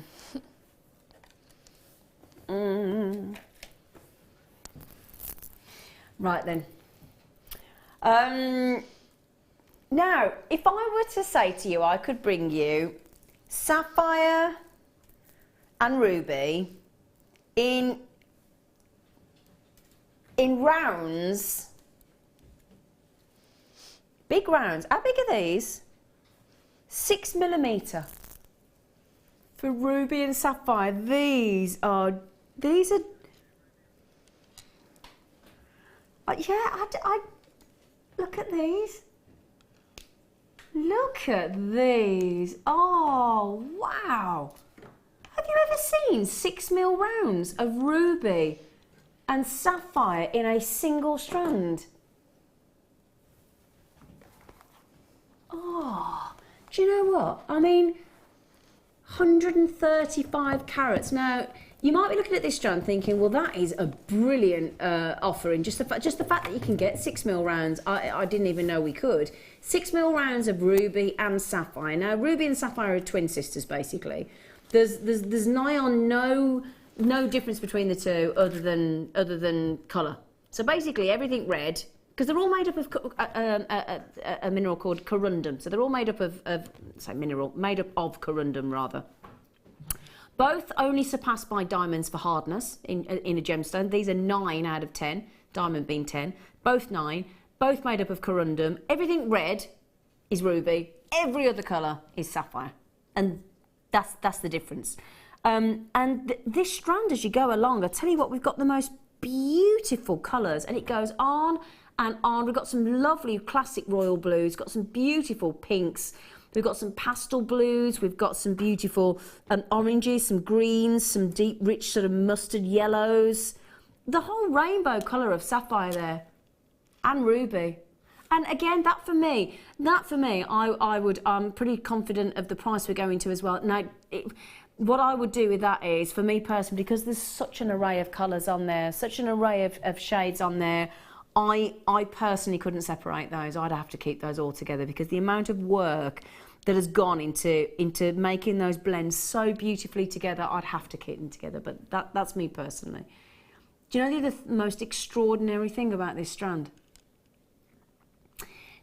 Right then. Now, if I were to say to you, I could bring you sapphire and ruby in rounds, big rounds. How big are these? 6mm for ruby and sapphire. These are. Yeah, I look at these. Look at these. Oh, wow. Have you ever seen 6mm rounds of ruby and sapphire in a single strand? Oh, do you know what? I mean, 135 carats. Now, you might be looking at this strand thinking, well, that is a brilliant offering. Just the fact that you can get 6mm rounds, I didn't even know we could. 6mm rounds of ruby and sapphire. Now, ruby and sapphire are twin sisters, basically. There's nigh on no difference between the two other than colour. So basically, everything red, because they're all made up of a mineral called corundum. So they're all made up of made up of corundum, rather. Both only surpassed by diamonds for hardness in a gemstone. These are 9 out of 10, diamond being 10. Both 9, both made up of corundum. Everything red is ruby. Every other colour is sapphire. And that's the difference. This strand, as you go along, I tell you what, we've got the most beautiful colours. And it goes on and on. We've got some lovely classic royal blues, got some beautiful pinks. We've got some pastel blues, we've got some beautiful oranges, some greens, some deep, rich sort of mustard yellows. The whole rainbow colour of sapphire there, and ruby. And again, that for me, I'm pretty confident of the price we're going to as well. Now, what I would do with that is, for me personally, because there's such an array of colours on there, such an array of shades on there, I personally couldn't separate those. I'd have to keep those all together, because the amount of work that has gone into making those blends so beautifully together, I'd have to keep them together. But that's me personally. Do you know the most extraordinary thing about this strand?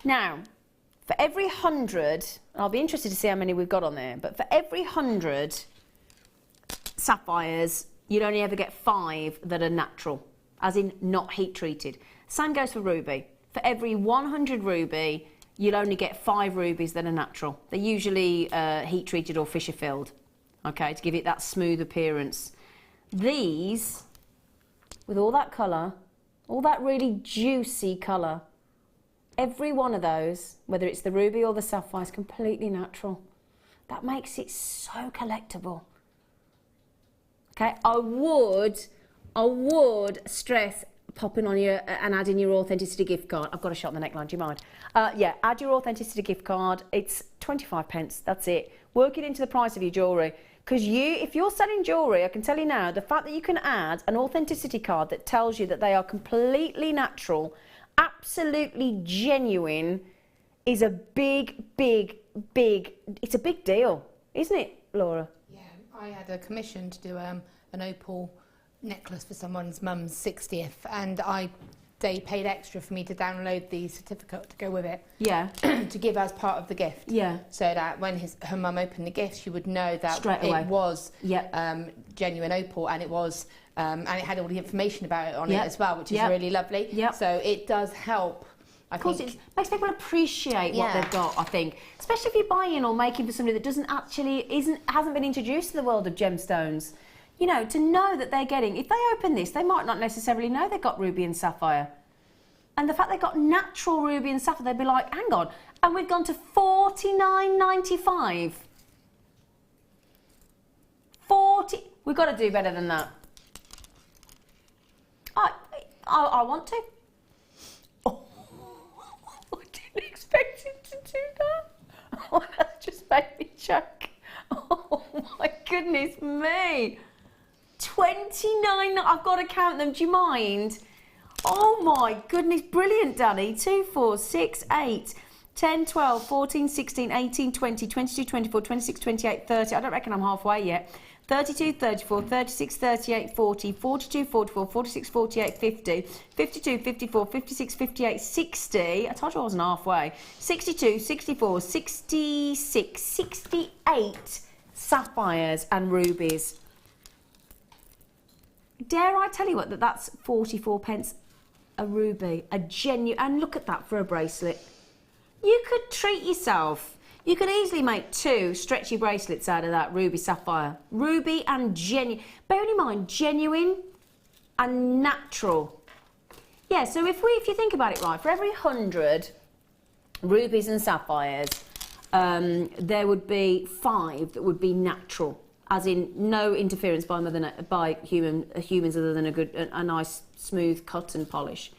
Now, for every 100, I'll be interested to see how many we've got on there, but for every 100 sapphires, you'd only ever get 5 that are natural, as in not heat treated. Same goes for ruby. For every 100 ruby, you'll only get 5 rubies that are natural. They're usually heat treated or Fisher filled, okay, to give it that smooth appearance. These, with all that colour, all that really juicy colour, every one of those, whether it's the ruby or the sapphire, is completely natural. That makes it so collectible. Okay, I would stress popping on your and adding your authenticity gift card. I've got a shot on the neckline, do you mind? Yeah, add your authenticity gift card. It's 25p, that's it. Work it into the price of your jewellery. Because if you're selling jewellery, I can tell you now, the fact that you can add an authenticity card that tells you that they are completely natural, absolutely genuine, is a big, it's a big deal, isn't it, Laura? Yeah, I had a commission to do an opal necklace for someone's mum's 60th, and they paid extra for me to download the certificate to go with it. Yeah. To give as part of the gift. Yeah. So that when her mum opened the gift, she would know that straight away it was yep. Genuine opal, and it was and it had all the information about it on yep. it as well, which is yep. really lovely. Yep. So it does help. Of course, it makes people appreciate what they've got, I think. Especially if you're buying or making for somebody that hasn't been introduced to the world of gemstones. You know, to know that they're getting, if they open this, they might not necessarily know they've got ruby and sapphire. And the fact they've got natural ruby and sapphire, they'd be like, hang on, and we've gone to $49.95. We've got to do better than that. I want to. Oh, I didn't expect him to do that. Oh, that just made me choke. Oh my goodness me. 29, I've got to count them, do you mind? Oh my goodness, brilliant, Danny. 2, 4, 6, 8, 10, 12, 14, 16, 18, 20, 22, 24, 26, 28, 30. I don't reckon I'm halfway yet. 32, 34, 36, 38, 40, 42, 44, 46, 48, 50, 52, 54, 56, 58, 60. I told you I wasn't halfway. 62, 64, 66, 68 sapphires and rubies. Dare I tell you what, that's 44p a ruby, a genuine, and look at that for a bracelet. You could treat yourself. You could easily make 2 stretchy bracelets out of that ruby sapphire. Ruby and genuine. Bearing in mind, genuine and natural. Yeah, so if you think about it right, for every 100 rubies and sapphires, there would be 5 that would be natural. As in, no interference by humans other than a nice smooth cut and polish.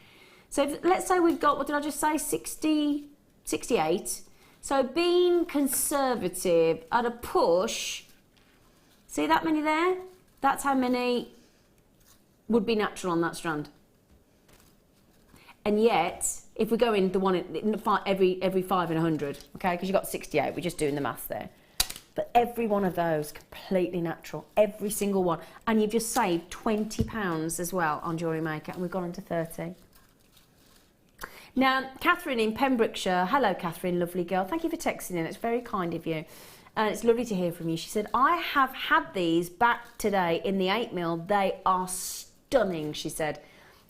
So let's say we've got, what did I just say, 68. So being conservative, at a push, See that many there? That's how many would be natural on that strand. And yet, if we go in the one every 5 in 100, okay, because you've got 68, we're just doing the maths there. But every one of those completely natural, every single one, and you've just saved £20 as well on Jewellery Maker, and we've gone into 30. Now, Catherine in Pembrokeshire, hello Catherine, lovely girl. Thank you for texting in. It's very kind of you. And it's lovely to hear from you. She said, I have had these back today in the 8mm. They are stunning, she said.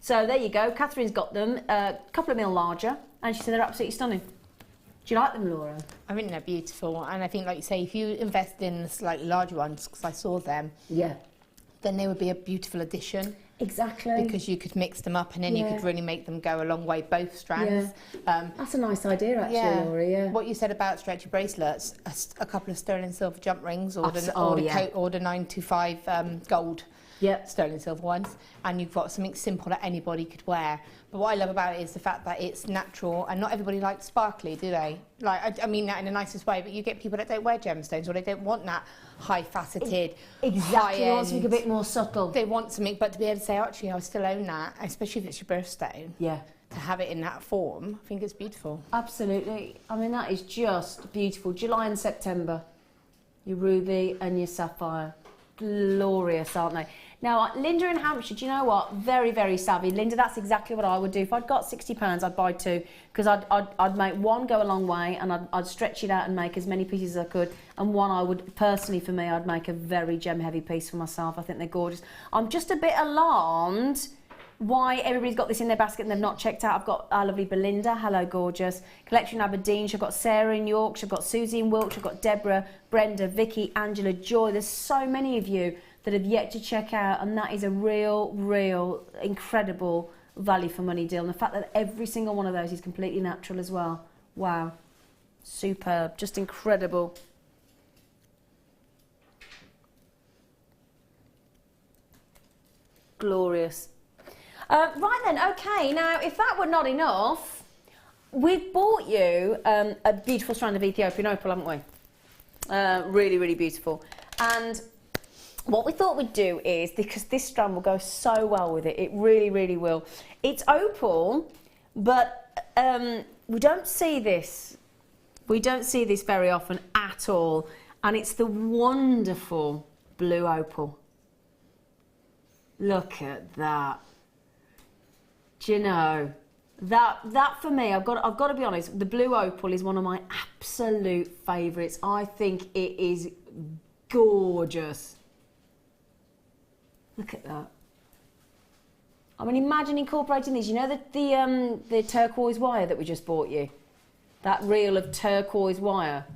So there you go. Catherine's got them, a couple of mil larger, and she said they're absolutely stunning. Do you like them, Laura? I think they're beautiful, and I think, like you say, if you invest in the slightly larger ones, because I saw them, yeah, then they would be a beautiful addition. Exactly. Because you could mix them up, and then you could really make them go a long way, both strands. Yeah. That's a nice idea, actually, Laura, yeah. What you said about stretchy bracelets, a couple of sterling silver jump rings, or the 925 gold sterling silver ones, and you've got something simple that anybody could wear. But what I love about it is the fact that it's natural, and not everybody likes sparkly, do they? Like, I mean that in the nicest way, but you get people that don't wear gemstones, or they don't want that high-faceted, exactly, they want something a bit more subtle. They want something, but to be able to say, actually, I still own that, especially if it's your birthstone. Yeah. To have it in that form, I think it's beautiful. Absolutely. I mean, that is just beautiful. July and September, your ruby and your sapphire. Glorious, aren't they? Now, Linda in Hampshire, do you know what? Very, very savvy. Linda, that's exactly what I would do. If I'd got £60, I'd buy two, because I'd make one go a long way, and I'd stretch it out and make as many pieces as I could. And one I would, personally for me, I'd make a very gem-heavy piece for myself. I think they're gorgeous. I'm just a bit alarmed why everybody's got this in their basket and they've not checked out. I've got our lovely Belinda, hello gorgeous, Collection Aberdeen, I've got Sarah in Yorkshire, I've got Susie in Wiltshire, I've got Deborah, Brenda, Vicky, Angela, Joy. There's so many of you that have yet to check out, and that is a real incredible value for money deal. And the fact that every single one of those is completely natural as well. Wow, superb, just incredible. Glorious. Right then, okay, now if that were not enough, we've bought you a beautiful strand of Ethiopian opal, haven't we? Really beautiful. And what we thought we'd do is, because this strand will go so well with it, it really will. It's opal, but we don't see this. We don't see this very often at all. And it's the wonderful blue opal. Look at that. Do you know, that for me, I've got to be honest, the blue opal is one of my absolute favourites. I think it is gorgeous. Look at that. I mean, imagine incorporating these. You know the turquoise wire that we just bought you? That reel of turquoise wire?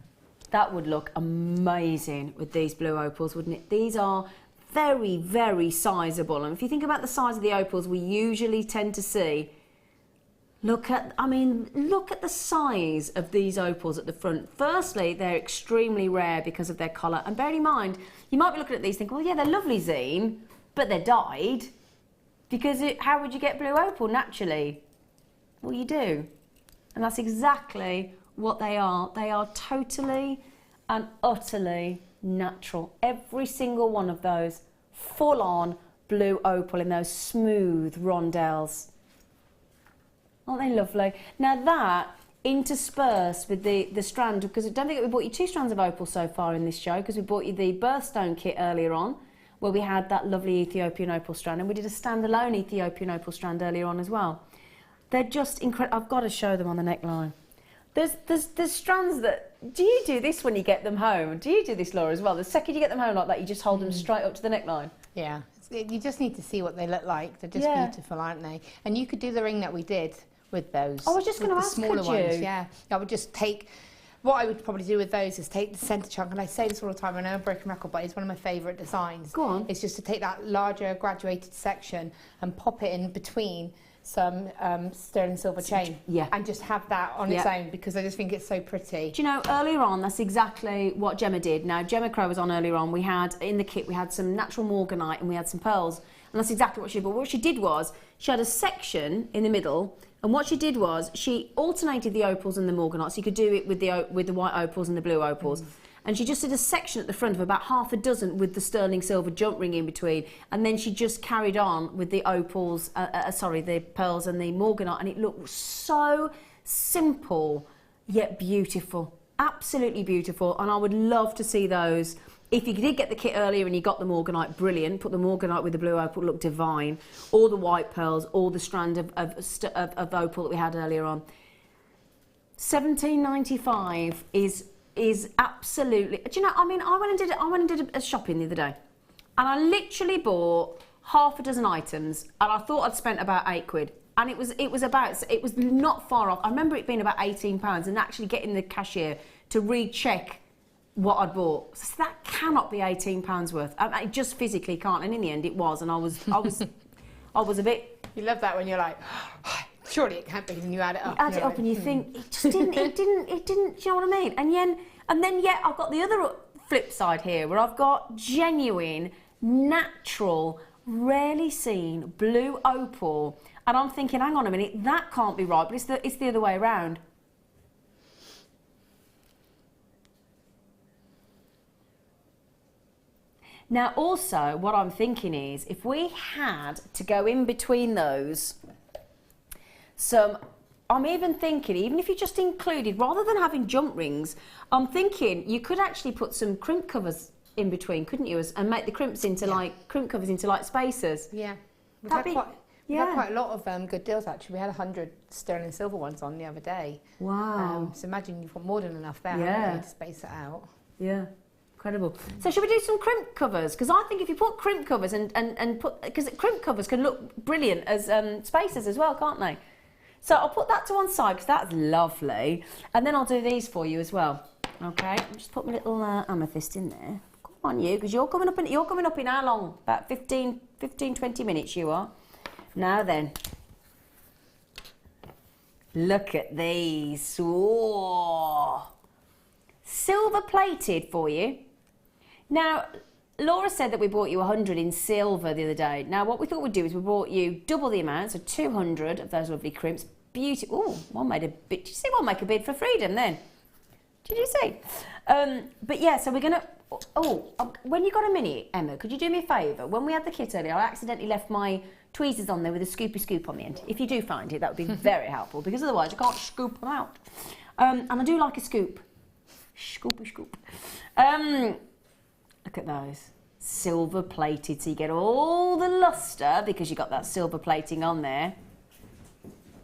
That would look amazing with these blue opals, wouldn't it? These are very sizable, and if you think about the size of the opals we usually tend to see, look at the size of these opals at the front. Firstly, they're extremely rare because of their colour, and bearing in mind, you might be looking at these thinking, well, yeah, they're lovely, Zine, but they're dyed, because how would you get blue opal naturally? Well, you do, and that's exactly what they are. They are totally and utterly natural. Every single one of those, full on blue opal in those smooth rondelles. Aren't they lovely? Now that interspersed with the strand, because don't forget we bought you 2 strands of opal so far in this show, because we bought you the Birthstone kit earlier on, where we had that lovely Ethiopian opal strand, and we did a standalone Ethiopian opal strand earlier on as well. They're just incredible. I've got to show them on the neckline. There's strands that, do you do this when you get them home? Do you do this, Laura, as well? The second you get them home like that, you just hold them straight up to the neckline? Yeah, you just need to see what they look like. They're just beautiful, aren't they? And you could do the ring that we did with those. I was just going to ask, smaller could you? ones, yeah. I would just take, what I would probably do with those is take the centre chunk, and I say this all the time, I know I'm breaking record, but it's one of my favourite designs. Go on. It's just to take that larger graduated section and pop it in between some sterling silver chain, and just have that on its own, because I just think it's so pretty. Do you know, earlier on, that's exactly what Gemma did. Now, Gemma Crow was on earlier on. We had, in the kit, we had some natural morganite and we had some pearls, and that's exactly what she did. But what she did was, she had a section in the middle, and what she did was, she alternated the opals and the morganite, so you could do it with the white opals and the blue opals. and she just did a section at the front of about half a dozen with the sterling silver jump ring in between, and then she just carried on with the opals, the pearls and the morganite, and it looked so simple yet beautiful, absolutely beautiful. And I would love to see those. If you did get the kit earlier and you got the morganite, brilliant. Put the morganite with the blue opal, look divine. Or the white pearls, or the strand of opal that we had earlier on. $17.95 is absolutely. Do you know? I mean, I went and did a shopping the other day, and I literally bought half a dozen items, and I thought I'd spent about £8. And it was not far off. I remember it being about £18, and actually getting the cashier to recheck what I'd bought. So that cannot be £18 worth. I just physically can't. And in the end, it was. And I was a bit. You love that when you're like, oh, surely it can't be. And you add it up. You add it up, and you think it just didn't. It didn't. Do you know what I mean? And then I've got the other flip side here, where I've got genuine, natural, rarely seen blue opal, and I'm thinking, hang on a minute, that can't be right. But it's the other way around. Now, also, what I'm thinking is, if we had to go in between those, I'm even thinking, even if you just included, rather than having jump rings, I'm thinking you could actually put some crimp covers in between, couldn't you? And make the crimps into crimp covers into like spacers. Yeah. We've had quite a lot of good deals, actually. We had 100 sterling silver ones on the other day. Wow. So imagine you've got more than enough there, haven't you, to space it out. Yeah. Incredible. So should we do some crimp covers? Because I think if you put crimp covers and put, because crimp covers can look brilliant as spacers as well, can't they? So I'll put that to one side because that's lovely, and then I'll do these for you as well. Okay, I'll just put my little amethyst in there. Come on, you, because you're coming up in how long? About 15, 20 minutes. You are. Now then, look at these. Whoa. Silver plated for you. Now, Laura said that we bought you 100 in silver the other day. Now, what we thought we'd do is we brought you double the amount, so 200 of those lovely crimps. Beautiful. Oh, one made a bid. Did you see one make a bid for freedom then? Did you see? But yeah, so we're going to... when you got a minute, Emma, could you do me a favour? When we had the kit earlier, I accidentally left my tweezers on there with a scoopy scoop on the end. If you do find it, that would be very helpful, because otherwise you can't scoop them out. And I do like a scoop. Scoopy scoop. Look at those. Silver plated, so you get all the lustre because you got that silver plating on there.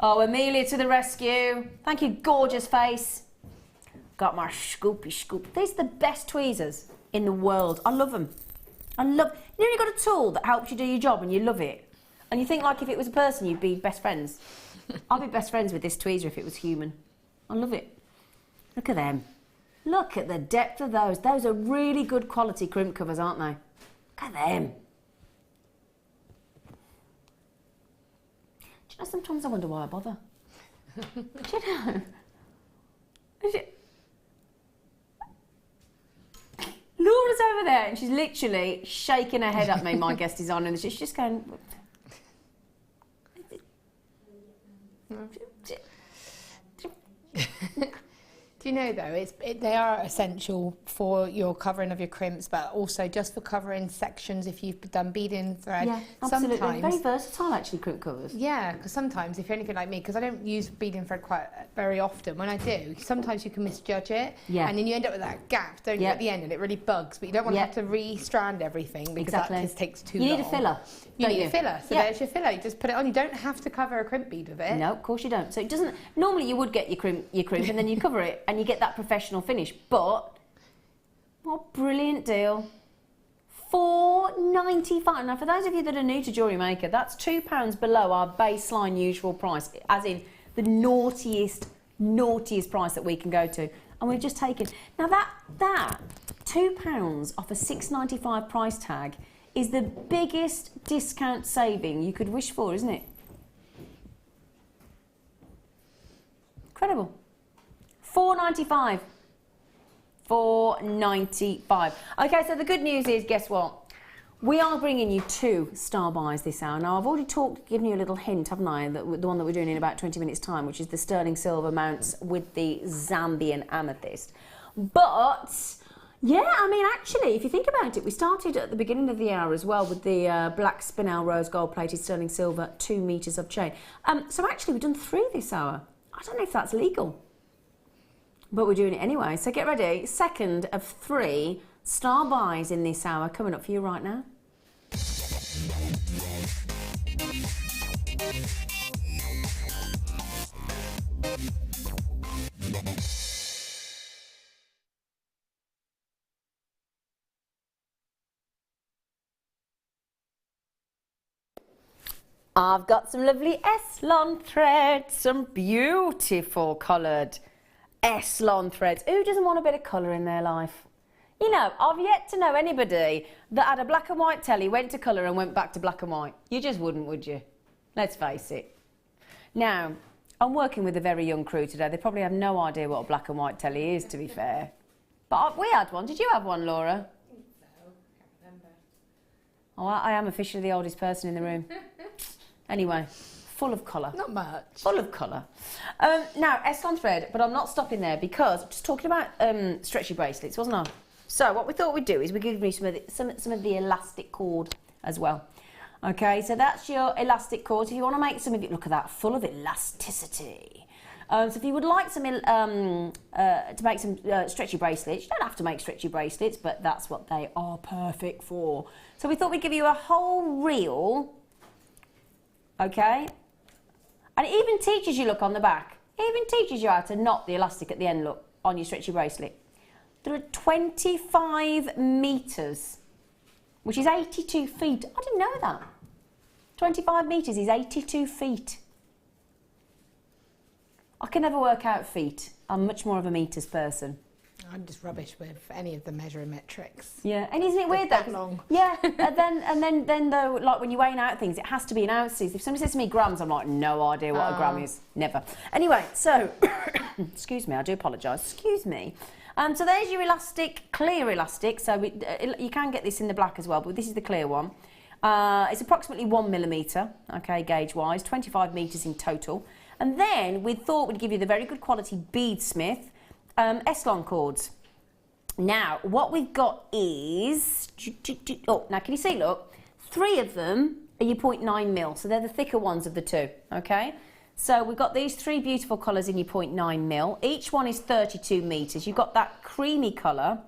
Oh, Amelia to the rescue. Thank you, gorgeous face. Got my scoopy scoop. These are the best tweezers in the world. I love them. You know, you've got a tool that helps you do your job and you love it. And you think, like, if it was a person, you'd be best friends. I'd be best friends with this tweezer if it was human. I love it. Look at them. Look at the depth of those. Those are really good quality crimp covers, aren't they? Look at them. Do you know, sometimes I wonder why I bother. Do you know? Laura's over there and she's literally shaking her head at me, my guest is on, and she's just going... Do you know, though, they are essential for your covering of your crimps, but also just for covering sections if you've done beading thread. Yeah, absolutely. Sometimes, very versatile, actually, crimp covers. Yeah, because sometimes, if you're anything like me, because I don't use beading thread quite very often, when I do, sometimes you can misjudge it, and then you end up with that gap, don't you, at the end, and it really bugs, but you don't want to have to re-strand everything, because that just takes too long. You need a filler. You need a filler, so there's your filler. You just put it on. You don't have to cover a crimp bead with it. No, of course you don't. So it doesn't... Normally, you would get your crimp and then you cover it, and you get that professional finish, but what a brilliant deal. $4.95. Now, for those of you that are new to Jewellery Maker, that's £2 below our baseline usual price, as in the naughtiest price that we can go to. And we've just taken... Now, that £2 off a $6.95 price tag is the biggest discount saving you could wish for, isn't it? Incredible. $4.95. $4.95. Okay, so the good news is, guess what? We are bringing you 2 star buys this hour. Now, I've already given you a little hint, haven't I? The one that we're doing in about 20 minutes' time, which is the sterling silver mounts with the Zambian amethyst. But Yeah, I mean, actually, if you think about it, we started at the beginning of the hour as well with the black spinel rose gold plated sterling silver 2 metres of chain. So actually, we've done 3 this hour. I don't know if that's legal, but we're doing it anyway. So get ready. Second of 3 star buys in this hour coming up for you right now. I've got some lovely Eslon threads, some beautiful coloured Eslon threads. Who doesn't want a bit of colour in their life? You know, I've yet to know anybody that had a black and white telly, went to colour and went back to black and white. You just wouldn't, would you? Let's face it. Now, I'm working with a very young crew today. They probably have no idea what a black and white telly is, to be fair. But we had one. Did you have one, Laura? I think so. I can't remember. Oh, I am officially the oldest person in the room. Anyway, full of colour. Not much. Full of colour. Now, Eslon thread, but I'm not stopping there because I'm just talking about stretchy bracelets, wasn't I? So what we thought we'd do is we'd give you some of the elastic cord as well. Okay, so that's your elastic cord. So if you want to make some of it, look at that, full of elasticity. So if you would like some to make some stretchy bracelets, you don't have to make stretchy bracelets, but that's what they are perfect for. So we thought we'd give you a whole reel. Okay, and it even teaches you, look on the back, it even teaches you how to knot the elastic at the end, look, on your stretchy bracelet. There are 25 metres, which is 82 feet. I didn't know that. 25 metres is 82 feet. I can never work out feet. I'm much more of a metres person. I'm just rubbish with any of the measuring metrics. Yeah, and isn't it weird that long? Yeah, and then though, like when you're weighing out things, it has to be in ounces. If somebody says to me grams, I'm like, no idea what a gram is. Never. Anyway, so excuse me, I do apologise. Excuse me. So there's your elastic, clear elastic. So you can get this in the black as well, but this is the clear one. It's approximately 1 millimetre, okay, gauge-wise, 25 metres in total. And then we thought we'd give you the very good quality Beadsmith Eslon cords. Now, what we've got is, oh, now can you see, look, 3 of them are your 0.9 mil, so they're the thicker ones of the 2, okay? So we've got these 3 beautiful colours in your 0.9 mil. Each one is 32 metres. You've got that creamy colour,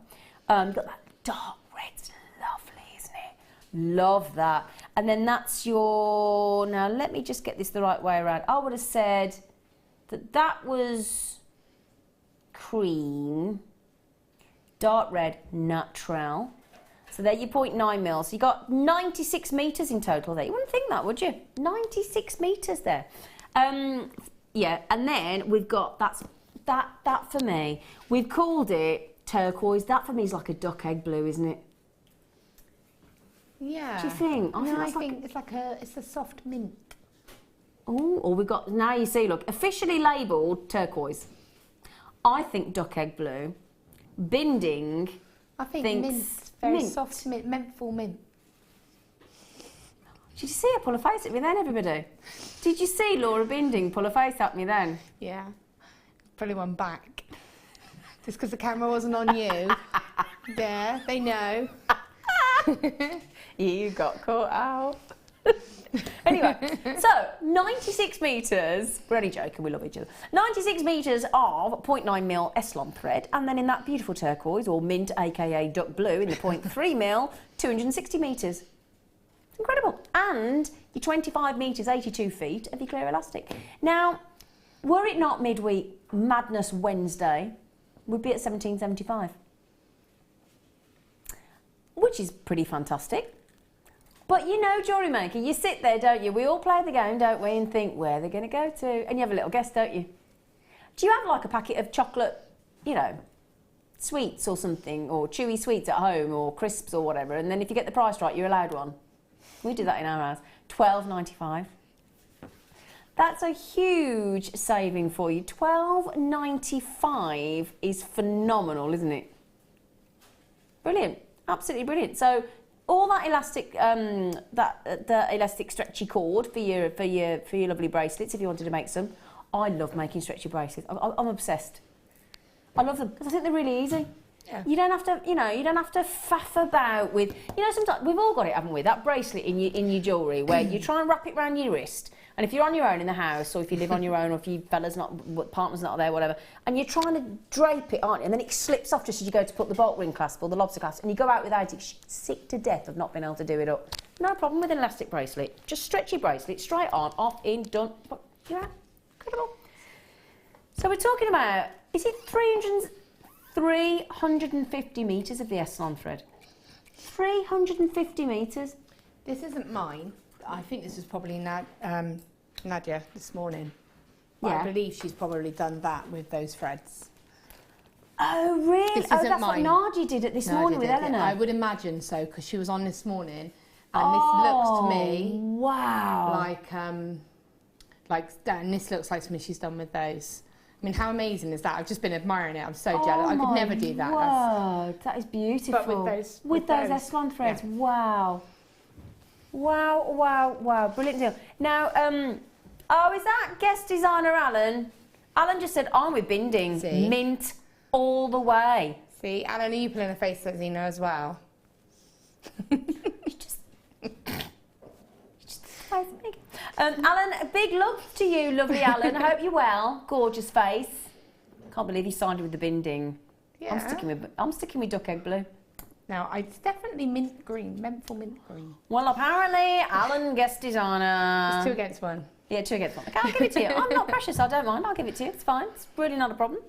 you've got that dark red, it's lovely, isn't it? Love that. And then that's your, now let me just get this the right way around. I would have said that that was cream, dark red, natural. So they're your 0.9 mil. So you got 96 metres in total there. You wouldn't think that, would you? 96 metres there. Yeah, and then we've got, that for me, we've called it turquoise. That for me is like a duck egg blue, isn't it? Yeah. Do you think? I think it's a soft mint. Oh, or we've got, now you see, look, officially labelled turquoise. I think duck egg blue. Binding. I think mint's very soft mint, menthol mint. Did you see her pull a face at me then, everybody? Did you see Laura Binding pull a face at me then? Yeah. Probably one back. Just because the camera wasn't on you. Yeah, they know. You got caught out. Anyway, so 96 metres, we're only joking, we love each other. 96 metres of 0.9 mil Eslon thread, and then in that beautiful turquoise, or mint, aka duck blue, in the 0.3 mil, 260 metres. It's incredible. And your 25 metres, 82 feet of your clear elastic. Now, were it not midweek Madness Wednesday, we'd be at 1775. Which is pretty fantastic. But you know, Jewellery Maker, you sit there, don't you? We all play the game, don't we? And think where they're going to go to. And you have a little guess, don't you? Do you have like a packet of chocolate, you know, sweets or something, or chewy sweets at home, or crisps or whatever, and then if you get the price right, you're allowed one? We do that in our house. $12.95. That's a huge saving for you. $12.95 is phenomenal, isn't it? Brilliant. Absolutely brilliant. So all that elastic, the elastic stretchy cord for your lovely bracelets, if you wanted to make some. I love making stretchy bracelets. I'm obsessed. I love them because I think they're really easy. Yeah. You don't have to, you don't have to faff about with, sometimes we've all got it, haven't we? That bracelet in your jewellery where you try and wrap it around your wrist. And if you're on your own in the house, or if you live on your own, or if your partner's not there, whatever, and you're trying to drape it, aren't you? And then it slips off just as you go to put the bolt ring clasp or the lobster clasp, and you go out without it, sick to death of not being able to do it up. No problem with an elastic bracelet. Just stretch your bracelet, straight on, off, in, done. Yeah, incredible. So we're talking about, is it 350 metres of the Essilon thread? 350 metres. This isn't mine. I think this is probably Nadia this morning. But Yeah. I believe she's probably done that with those threads. Oh, really? This Oh, isn't that's mine. what Nadia did this morning with Eleanor. I would imagine so, because she was on this morning, and this looks to me wow. and this looks like something she's done with those. I mean, how amazing is that? I've just been admiring it. I'm so jealous. I could never do that. Wow, that is beautiful. But with those Essilon threads, yeah. wow. Wow, wow, wow, brilliant deal. Now, is that guest designer Alan? Alan just said, I'm with Binding. See? Mint all the way. See, Alan, are you pulling a face at Zena as well? Alan, a big love to you, lovely Alan. I hope you're well. Gorgeous face. Can't believe you signed with the Binding. Yeah. I'm sticking with duck egg blue. Now, it's definitely mint green, menthol mint green. Well, apparently, Alan, guest designer. It's 2 against 1. Yeah, 2 against 1. Okay, I'll give it to you. I'm not precious, I don't mind. I'll give it to you. It's fine. It's really not a problem.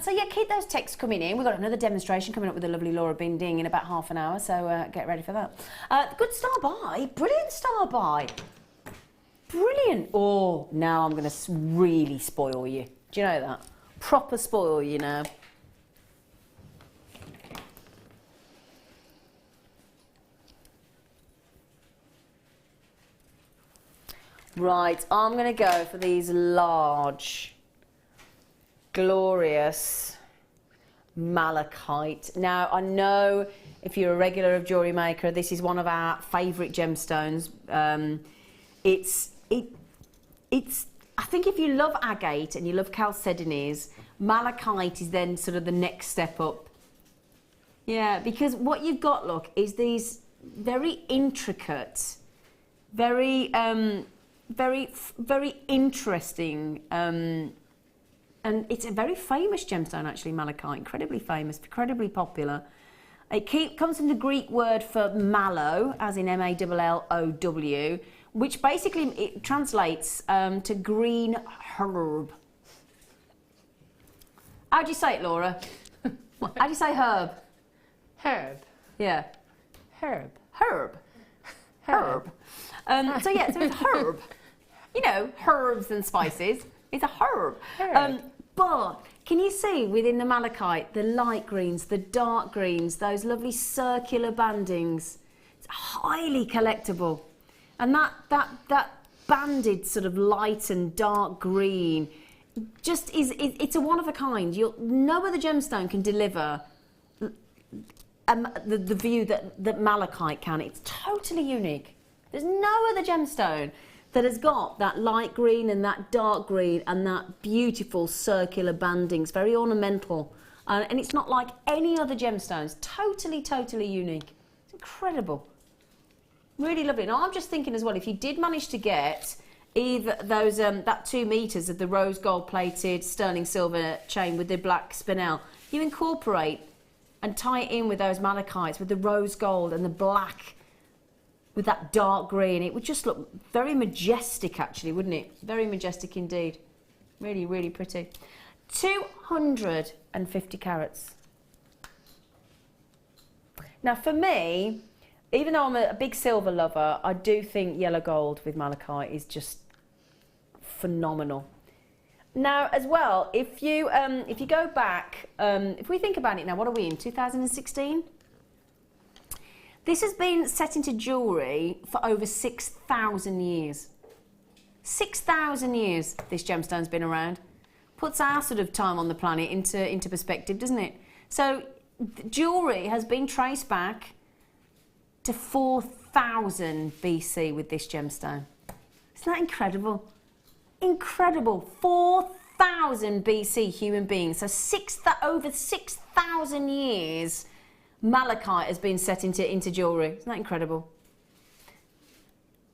So, yeah, keep those texts coming in. We've got another demonstration coming up with the lovely Laura Binding in about half an hour, so get ready for that. Good star buy. Brilliant star buy. Brilliant. Oh, now I'm going to really spoil you. Do you know that? Proper spoil you now. Right, I'm going to go for these large, glorious malachite. Now, I know if you're a regular of Jewellery Maker, this is one of our favourite gemstones. I think if you love agate and you love chalcedonies, malachite is then sort of the next step up. Yeah, because what you've got, look, is these very intricate, very interesting, and it's a very famous gemstone actually, malachite, incredibly famous, incredibly popular. It comes from the Greek word for mallow, as in M-A-L-L-O-W, which basically it translates to green herb. How do you say it, Laura? How do you say herb? Herb. Yeah. Herb. Herb. Herb. So it's herb. You know, herbs and spices. It's a herb. But can you see within the malachite, the light greens, the dark greens, those lovely circular bandings? It's highly collectible. And that banded sort of light and dark green just it's a one of a kind. No other gemstone can deliver the view that malachite can. It's totally unique. There's no other gemstone that has got that light green and that dark green and that beautiful circular bandings, very ornamental. And it's not like any other gemstones. Totally, totally unique. It's incredible. Really lovely. Now, I'm just thinking as well, if you did manage to get either those, that 2 metres of the rose gold plated sterling silver chain with the black spinel, you incorporate and tie it in with those malachites with the rose gold and the black with that dark green, it would just look very majestic actually, wouldn't it? Very majestic indeed. Really, really pretty. 250 carats. Now for me, even though I'm a big silver lover, I do think yellow gold with malachite is just phenomenal. Now as well, if you go back, if we think about it now, what are we in, 2016? This has been set into jewellery for over 6,000 years. 6,000 years this gemstone's been around. Puts our sort of time on the planet into perspective, doesn't it? So jewellery has been traced back to 4,000 BC with this gemstone. Isn't that incredible? Incredible. 6,000 BC human beings. So over 6,000 years, malachite has been set into jewellery. Isn't that incredible?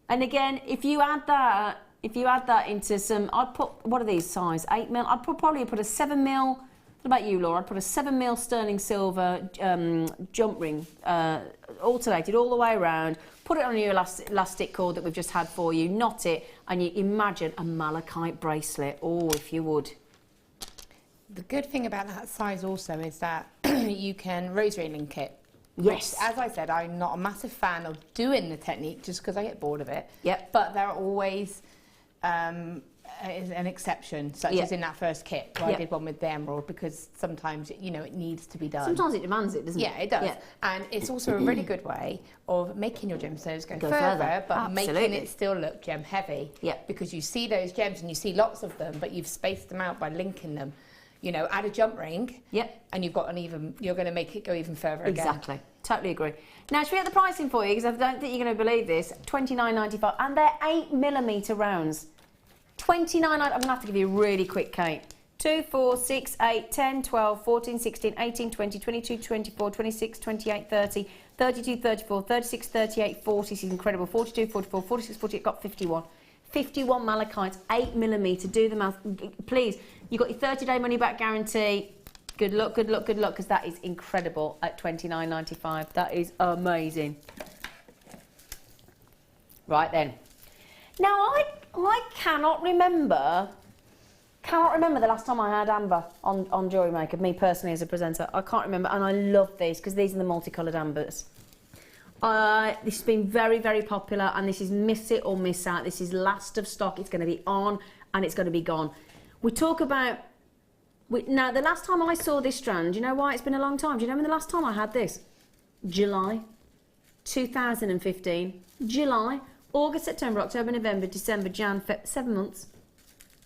And again, if you add that into some, I'd put, what are these size? 8mm? I'd probably put a 7mm. What about you, Laura? I'd put a 7mm sterling silver jump ring, alternated all the way around. Put it on your elastic cord that we've just had for you. Knot it, and you imagine a malachite bracelet. Oh, if you would. The good thing about that size also is that you can rosary link it. Yes. Which, as I said, I'm not a massive fan of doing the technique just because I get bored of it. Yep. But there are always is an exception, such as in that first kit where I did one with the emerald, because sometimes, you know, it needs to be done. Sometimes it demands it, doesn't it? Yeah, it does. Yeah. And it's also a really good way of making your gemstones go further, but making it still look gem heavy. Yeah. Because you see those gems and you see lots of them, but you've spaced them out by linking them. You know, add a jump ring. Yep. And you've got an even, you're going to make it go even further again. Exactly. Totally agree. Now, should we get the pricing for you? Because I don't think you're going to believe this. $29.95, and they're 8mm rounds. $29.95. I'm going to have to give you a really quick count. 2, 4, 6, 8, 10, 12, 14, 16, 18, 20, 22, 24, 26, 28, 30, 32, 34, 36, 38, 40. This is incredible. 42, 44, 46, 48. Got 51. 51 malachites, 8mm. Do the math. Please, you've got your 30-day money-back guarantee. Good luck, good luck, good luck, because that is incredible at $29.95. That is amazing. Right then. Now, I cannot remember the last time I had amber on Jewellery Maker, me personally as a presenter. I can't remember, and I love these because these are the multicoloured ambers. This has been very, very popular, and this is miss it or miss out. This is last of stock. It's going to be on and it's going to be gone. We talk about... Now, the last time I saw this strand, do you know why it's been a long time? Do you know when the last time I had this? July 2015. July, August, September, October, November, December, Jan, Feb, 7 months.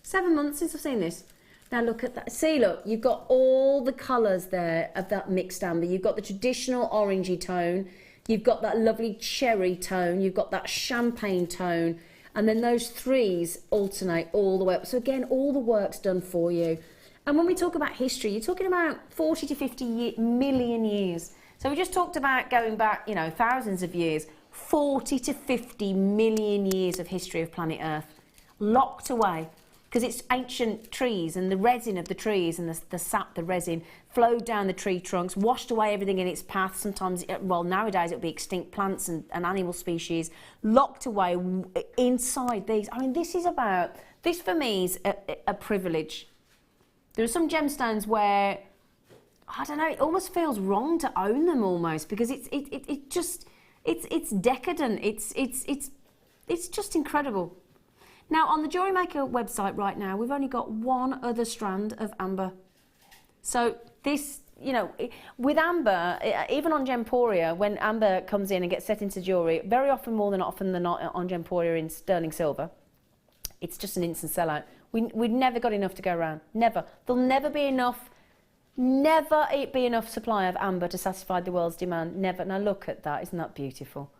7 months since I've seen this. Now look at that. See, look, you've got all the colours there of that mixed amber. You've got the traditional orangey tone. You've got that lovely cherry tone. You've got that champagne tone. And then those threes alternate all the way up. So again, all the work's done for you. And when we talk about history, you're talking about 40 to 50 million years. So we just talked about going back, you know, thousands of years. 40 to 50 million years of history of planet Earth. Locked away. Because it's ancient trees, and the resin of the trees and the sap, the resin, flowed down the tree trunks, washed away everything in its path. Sometimes, well, nowadays it would be extinct plants and animal species, locked away inside these. I mean, this for me is a privilege. There are some gemstones where, I don't know, it almost feels wrong to own them almost, because it's decadent. It's just incredible. Now, on the Jewellery Maker website right now, we've only got one other strand of amber. So this, you know, with amber, even on Gemporia, when amber comes in and gets set into jewellery, very often, more than often than not, on Gemporia in sterling silver, it's just an instant sellout. We've never got enough to go around. Never. There'll never be enough supply of amber to satisfy the world's demand. Never. Now look at that. Isn't that beautiful?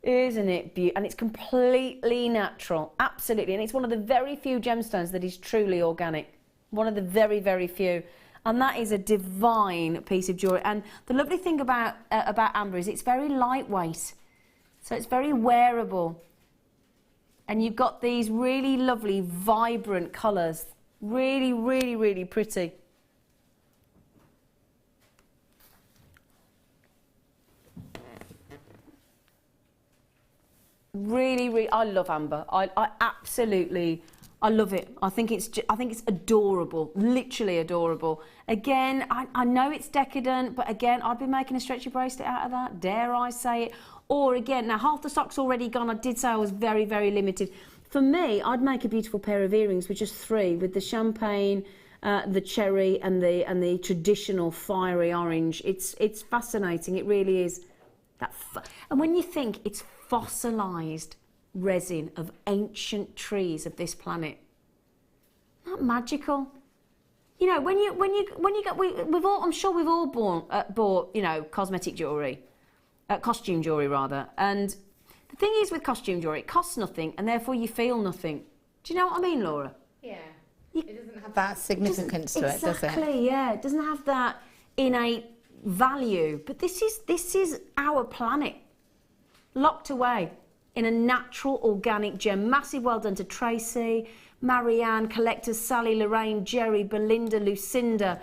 Isn't it beautiful? And it's completely natural, absolutely. And it's one of the very few gemstones that is truly organic. One of the very, very few. And that is a divine piece of jewellery. And the lovely thing about amber is it's very lightweight. So it's very wearable. And you've got these really lovely, vibrant colours. Really, really, really pretty. Really, really, I love amber. I absolutely, I love it. I think it's adorable, literally adorable. Again, I know it's decadent, but again, I'd be making a stretchy bracelet out of that. Dare I say it? Or again, now half the stock's already gone. I did say I was very, very limited. For me, I'd make a beautiful pair of earrings with just 3, with the champagne, the cherry, and the traditional fiery orange. It's fascinating. It really is. And when you think it's fossilised resin of ancient trees of this planet, isn't that magical? You know, when you get, I'm sure we've all bought, you know, cosmetic jewellery, costume jewellery rather. And the thing is with costume jewellery, it costs nothing, and therefore you feel nothing. Do you know what I mean, Laura? Yeah. It doesn't have that significance to it, does it? Exactly, yeah. It doesn't have that innate value. But this is our planet, locked away in a natural, organic gem. Massive well done to Tracy, Marianne, collectors Sally, Lorraine, Jerry, Belinda, Lucinda,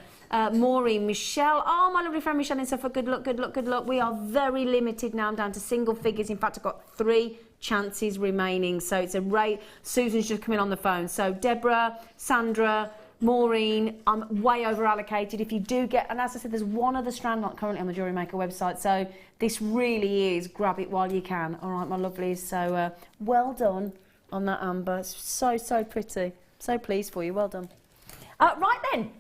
Maureen, Michelle. Oh, my lovely friend Michelle and Sophia, good luck, good luck, good luck. We are very limited now. I'm down to single figures. In fact, I've got 3 chances remaining. So it's a rate. Susan's just come in on the phone. So Deborah, Sandra, Maureen, I'm way over allocated. If you do get, and as I said, there's one other strand not currently on the Jewellery Maker website. So this really is grab it while you can. All right, my lovelies. So well done on that, Amber. It's so, so pretty. So pleased for you. Well done. Right then.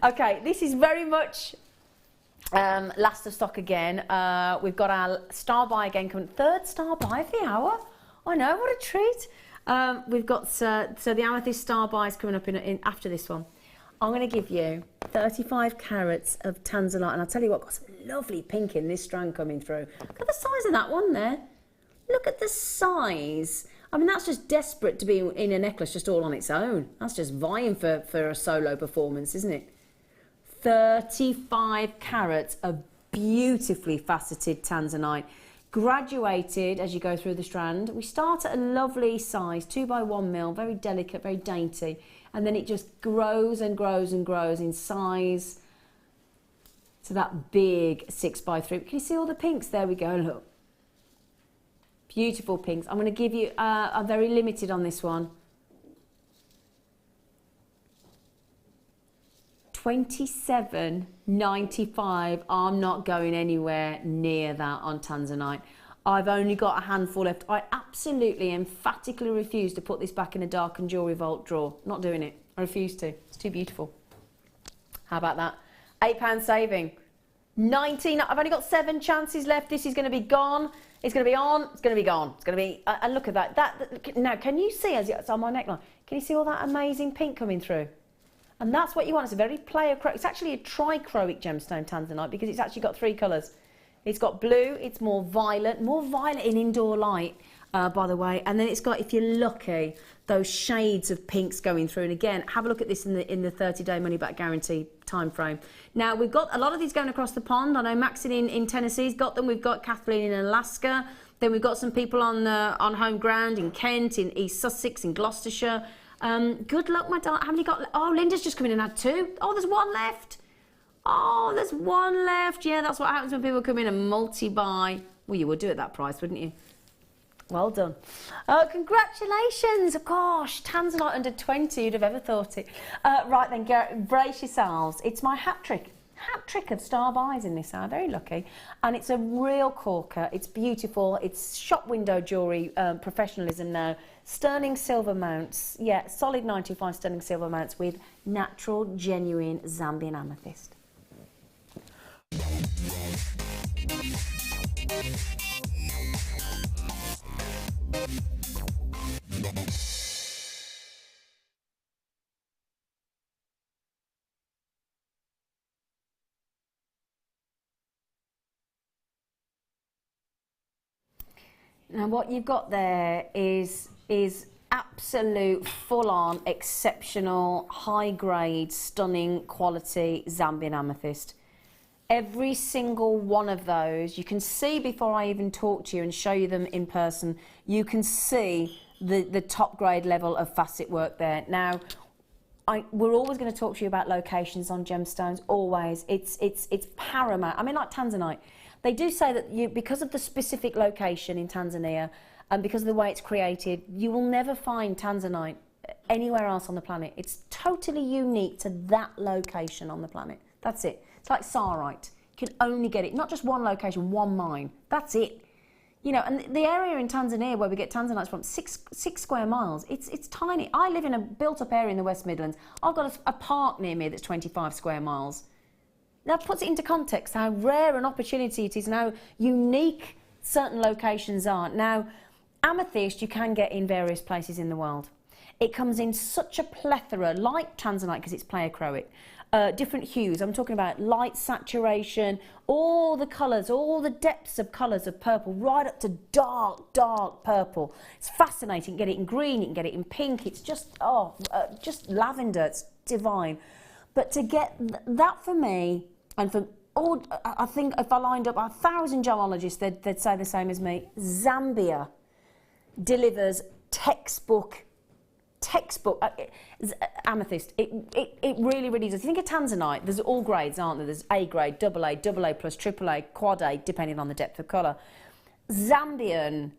Okay, this is very much last of stock again. We've got our star buy again coming. 3rd star buy of the hour. I know, what a treat. We've got, so the amethyst star buy is coming up in after this one. I'm going to give you 35 carats of tanzanite, and I'll tell you what, got some lovely pink in this strand coming through. Look at the size of that one there. Look at the size. I mean, that's just desperate to be in a necklace just all on its own. That's just vying for a solo performance, isn't it? 35 carats of beautifully faceted tanzanite, graduated as you go through the strand. We start at a lovely size, 2 by 1 mil, very delicate, very dainty, and then it just grows and grows and grows in size to that big 6 by 3. Can you see all the pinks? There we go, look. Beautiful pinks. I'm going to give you, I'm very limited on this one. 27.95. I'm not going anywhere near that on tanzanite. I've only got a handful left. I absolutely emphatically refuse to put this back in a darkened jewellery vault drawer. Not doing it. I refuse to. It's too beautiful. How about that? £8 saving. 19. I've only got 7 chances left. This is going to be gone. It's going to be on. It's going to be gone. It's going to be. And look at that. Now, can you see as it's on my neckline? Can you see all that amazing pink coming through? And that's what you want. It's a very it's actually a trichroic gemstone tanzanite because it's actually got 3 colours. It's got blue, it's more violet in indoor light, by the way. And then it's got, if you're lucky, those shades of pinks going through. And again, have a look at this in the 30-day money-back guarantee time frame. Now, we've got a lot of these going across the pond. I know Maxine in Tennessee's got them. We've got Kathleen in Alaska. Then we've got some people on home ground in Kent, in East Sussex, in Gloucestershire. Good luck, my darling. How many got? Oh, Linda's just come in and had 2. Oh, there's 1 left. Oh, there's 1 left. Yeah, that's what happens when people come in and multi-buy. Well, you would do it at that price, wouldn't you? Well done. Congratulations. Gosh, tanzanite under 20. You'd have ever thought it. Right then, brace yourselves. It's my hat trick of star buys in this hour. Very lucky. And it's a real corker. It's beautiful. It's shop window jewellery professionalism now. Sterling silver mounts. Yeah, solid 95 sterling silver mounts with natural, genuine Zambian amethyst. Now what you've got there is absolute, full-on, exceptional, high-grade, stunning quality Zambian amethyst. Every single one of those, you can see before I even talk to you and show you them in person, you can see the top grade level of facet work there. Now, we're always going to talk to you about locations on gemstones, always. It's paramount. I mean, like tanzanite. They do say that because of the specific location in Tanzania and because of the way it's created, you will never find tanzanite anywhere else on the planet. It's totally unique to that location on the planet. That's it. It's like sarite. You can only get it, not just one location, one mine. That's it. You know, and the area in Tanzania where we get tanzanite from, 6 square miles, it's tiny. I live in a built-up area in the West Midlands. I've got a park near me that's 25 square miles. That puts it into context how rare an opportunity it is and how unique certain locations are. Now, amethyst you can get in various places in the world. It comes in such a plethora, like tanzanite because it's pleochroic. Different hues. I'm talking about light saturation, all the colours, all the depths of colours of purple, right up to dark, dark purple. It's fascinating. You can get it in green, you can get it in pink. It's just, just lavender. It's divine. But to get that for me, and for all, I think if I lined up 1,000 gemologists, they'd say the same as me. Zambia delivers textbook amethyst. It really, really does. If you think of tanzanite, there's all grades, aren't there? There's A grade, AA, AA plus, AAA, quad A, depending on the depth of colour. Zambian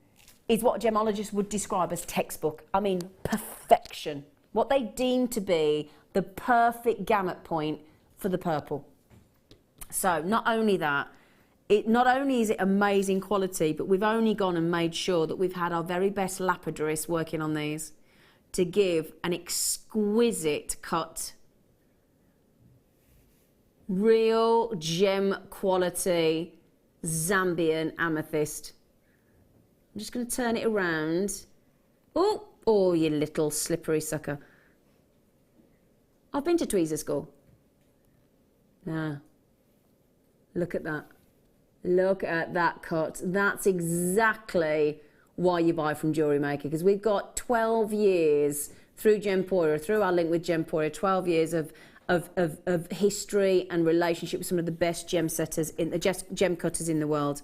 is what gemologists would describe as textbook. I mean, perfection. What they deem to be the perfect gamut point for the purple. So not only that, not only is it amazing quality, but we've only gone and made sure that we've had our very best lapidarists working on these to give an exquisite cut. Real gem quality Zambian amethyst. I'm just going to turn it around. Oh, you little slippery sucker. I've been to tweezer school. Now, look at that. Look at that cut. That's exactly why you buy from Jewellery Maker, because we've got 12 years through Gemporia, through our link with Gemporia, 12 years of history and relationship with some of the best gem setters, gem cutters in the world.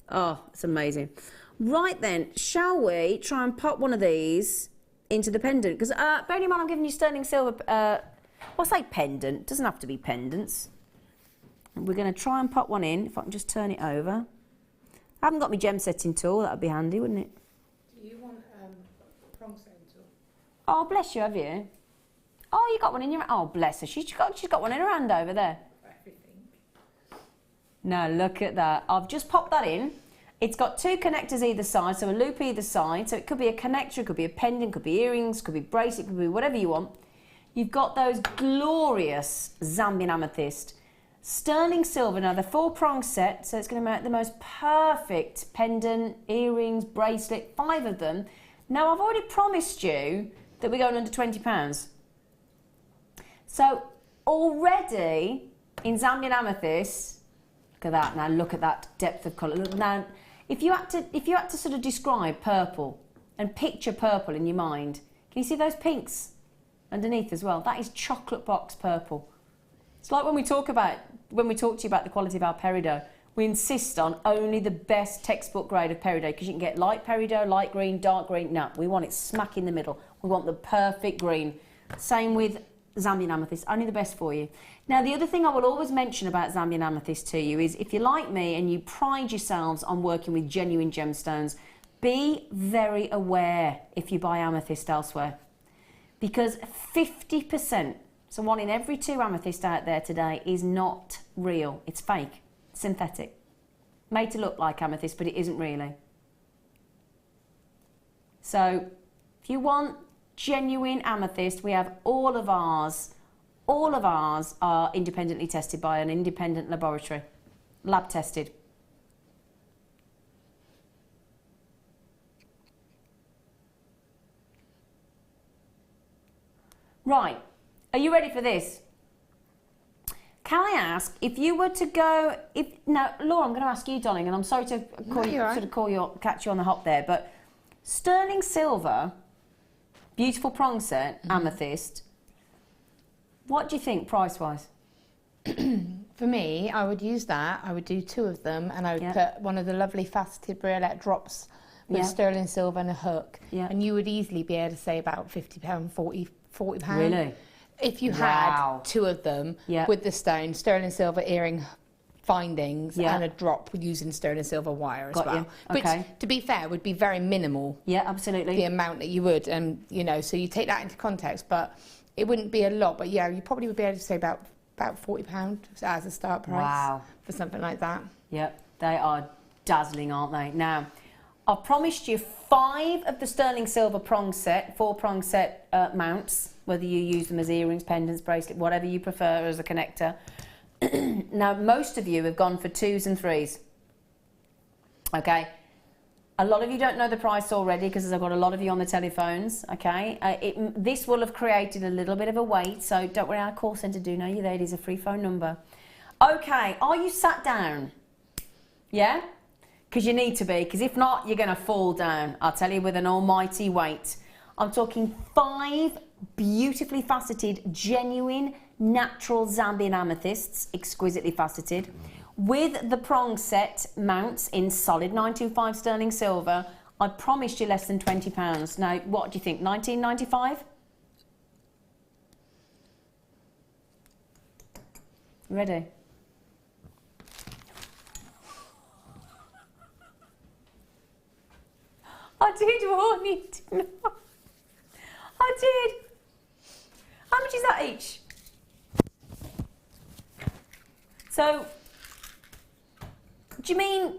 Oh, it's amazing. Right then, shall we try and pop one of these into the pendant? Because bearing in mind I'm giving you sterling silver, well, I say pendant, doesn't have to be pendants. We're going to try and pop one in, if I can just turn it over. I haven't got my gem setting tool, that would be handy, wouldn't it? Do you want a prong setting tool? Oh, bless you, have you? Oh, you got one in your... Oh, bless her. She's got one in her hand over there. Everything. Now, look at that. I've just popped that in. It's got 2 connectors either side, so a loop either side. So it could be a connector, it could be a pendant, could be earrings, could be bracelet, could be whatever you want. You've got those glorious Zambian amethyst. Sterling silver, now they're 4-prong set, so it's going to make the most perfect pendant, earrings, bracelet, 5 of them. Now, I've already promised you that we're going under £20. So, already in Zambian amethyst, look at that now, look at that depth of colour. Now, if you had to sort of describe purple and picture purple in your mind, can you see those pinks underneath as well? That is chocolate box purple. It's like when we talk to you about the quality of our peridot, we insist on only the best textbook grade of peridot, because you can get light peridot, light green, dark green. No, we want it smack in the middle. We want the perfect green. Same with Zambian amethyst, only the best for you. Now, the other thing I will always mention about Zambian amethyst to you is, if you're like me and you pride yourselves on working with genuine gemstones, be very aware if you buy amethyst elsewhere, because 50%, so 1 in every 2 amethyst out there today is not real. It's fake, synthetic. Made to look like amethyst, but it isn't really. So if you want genuine amethyst, we have all of ours. All of ours are independently tested by an independent laboratory, lab tested. Right. Are you ready for this? Can I ask, if you were to go... Now, Laura, I'm going to ask you, darling, and I'm sorry to catch you on the hop there, but sterling silver, beautiful prong set, amethyst, what do you think price-wise? For me, I would use that. I would do 2 of them, and I would put one of the lovely faceted briolette drops with sterling silver and a hook, and you would easily be able to say about £50, £40. Really? If you had 2 of them with the stone, sterling silver earring findings and a drop using sterling silver wire as well. Which, to be fair, would be very minimal. Yeah, absolutely. The amount that you would, you know, so you take that into context, but it wouldn't be a lot. But yeah, you probably would be able to say about £40 as a start price for something like that. Yep, they are dazzling, aren't they? Now, I promised you 5 of the sterling silver prong set, 4-prong set mounts, whether you use them as earrings, pendants, bracelet, whatever you prefer as a connector. Now, most of you have gone for 2s and 3s. Okay? A lot of you don't know the price already because I've got a lot of you on the telephones, okay? This will have created a little bit of a wait, so don't worry, our call centre do know you there. It is a free phone number. Okay, are you sat down? Yeah? Because you need to be, because if not, you're going to fall down. I'll tell you, with an almighty weight. I'm talking 5 beautifully faceted, genuine, natural Zambian amethysts, exquisitely faceted, with the prong set mounts in solid 925 sterling silver. I promised you less than £20. Now, what do you think, 19.95? Ready? I did want you to know. I did. How much is that each? So, do you mean,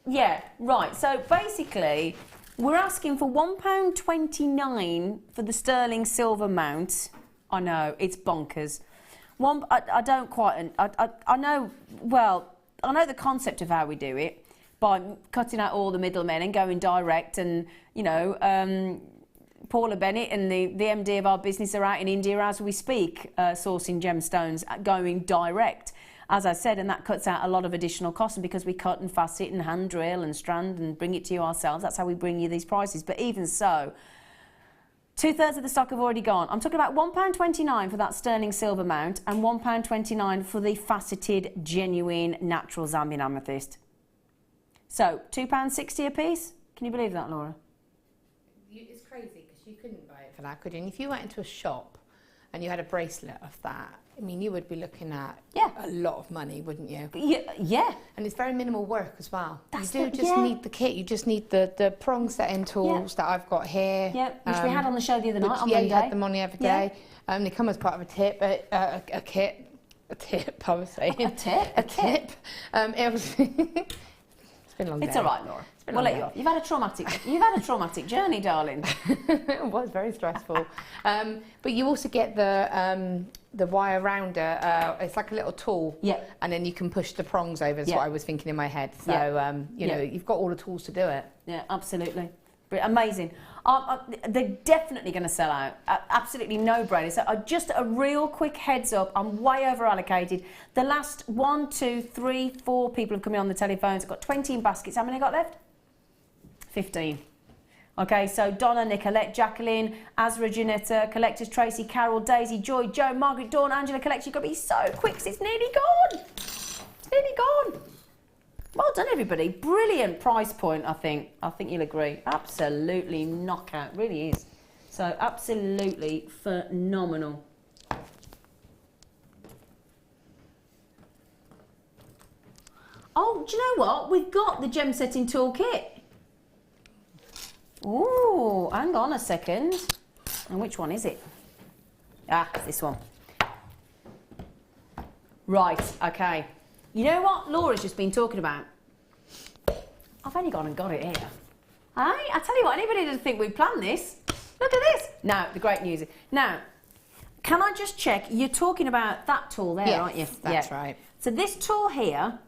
yeah, right. So basically, we're asking for £1.29 for the sterling silver mount. I know, it's bonkers. I don't quite, I know, well, I know the concept of how we do it, by cutting out all the middlemen and going direct, and, you know, Paula Bennett and the MD of our business are out in India as we speak, sourcing gemstones, going direct, as I said, and that cuts out a lot of additional costs. And because we cut and facet and hand drill and strand and bring it to you ourselves, that's how we bring you these prices. But even so, 2/3 of the stock have already gone. I'm talking about £1.29 for that sterling silver mount and £1.29 for the faceted, genuine, natural Zambian amethyst. So, £2.60 a piece? Can you believe that, Laura? It's crazy because you couldn't buy it for that, could you? And if you went into a shop and you had a bracelet of that, I mean, you would be looking at a lot of money, wouldn't you? Yeah. And it's very minimal work as well. That's you do just need the kit. You just need the prong setting tools that I've got here. Yeah, which we had on the show the other night on Monday. You had them on the other day. They come as part of a tip, a kit. A tip, I was saying. A tip? A tip. It was... It's been a long day. It's all right, Laura. We'll let you off. You've had a traumatic journey, darling. It was very stressful. But you also get the wire rounder. It's like a little tool. Yeah. And then you can push the prongs over. That's what I was thinking in my head. So you know, you've got all the tools to do it. Yeah, absolutely. Amazing. They're definitely going to sell out. Absolutely no brainer. So just a real quick heads up. I'm way over allocated. The last 1, 2, 3, 4 people have come in on the telephones. I've got 20 in baskets. How many got left? 15. Okay, so Donna, Nicolette, Jacqueline, Azra, Janetta, Collectors, Tracy, Carol, Daisy, Joy, Joe, Margaret, Dawn, Angela, Collector. You've got to be so quick because it's nearly gone. It's nearly gone. Well done, everybody. Brilliant price point, I think. I think you'll agree. Absolutely knockout. Really is. So, absolutely phenomenal. Oh, do you know what? We've got the gem setting toolkit. Ooh, hang on a second. And which one is it? Ah, it's this one. Right, okay. You know what Laura's just been talking about? I've only gone and got it here. I tell you what, anybody doesn't think we planned this, look at this. Now, the great news is, now, can I just check, you're talking about that tool there, aren't you? That's right. So this tool here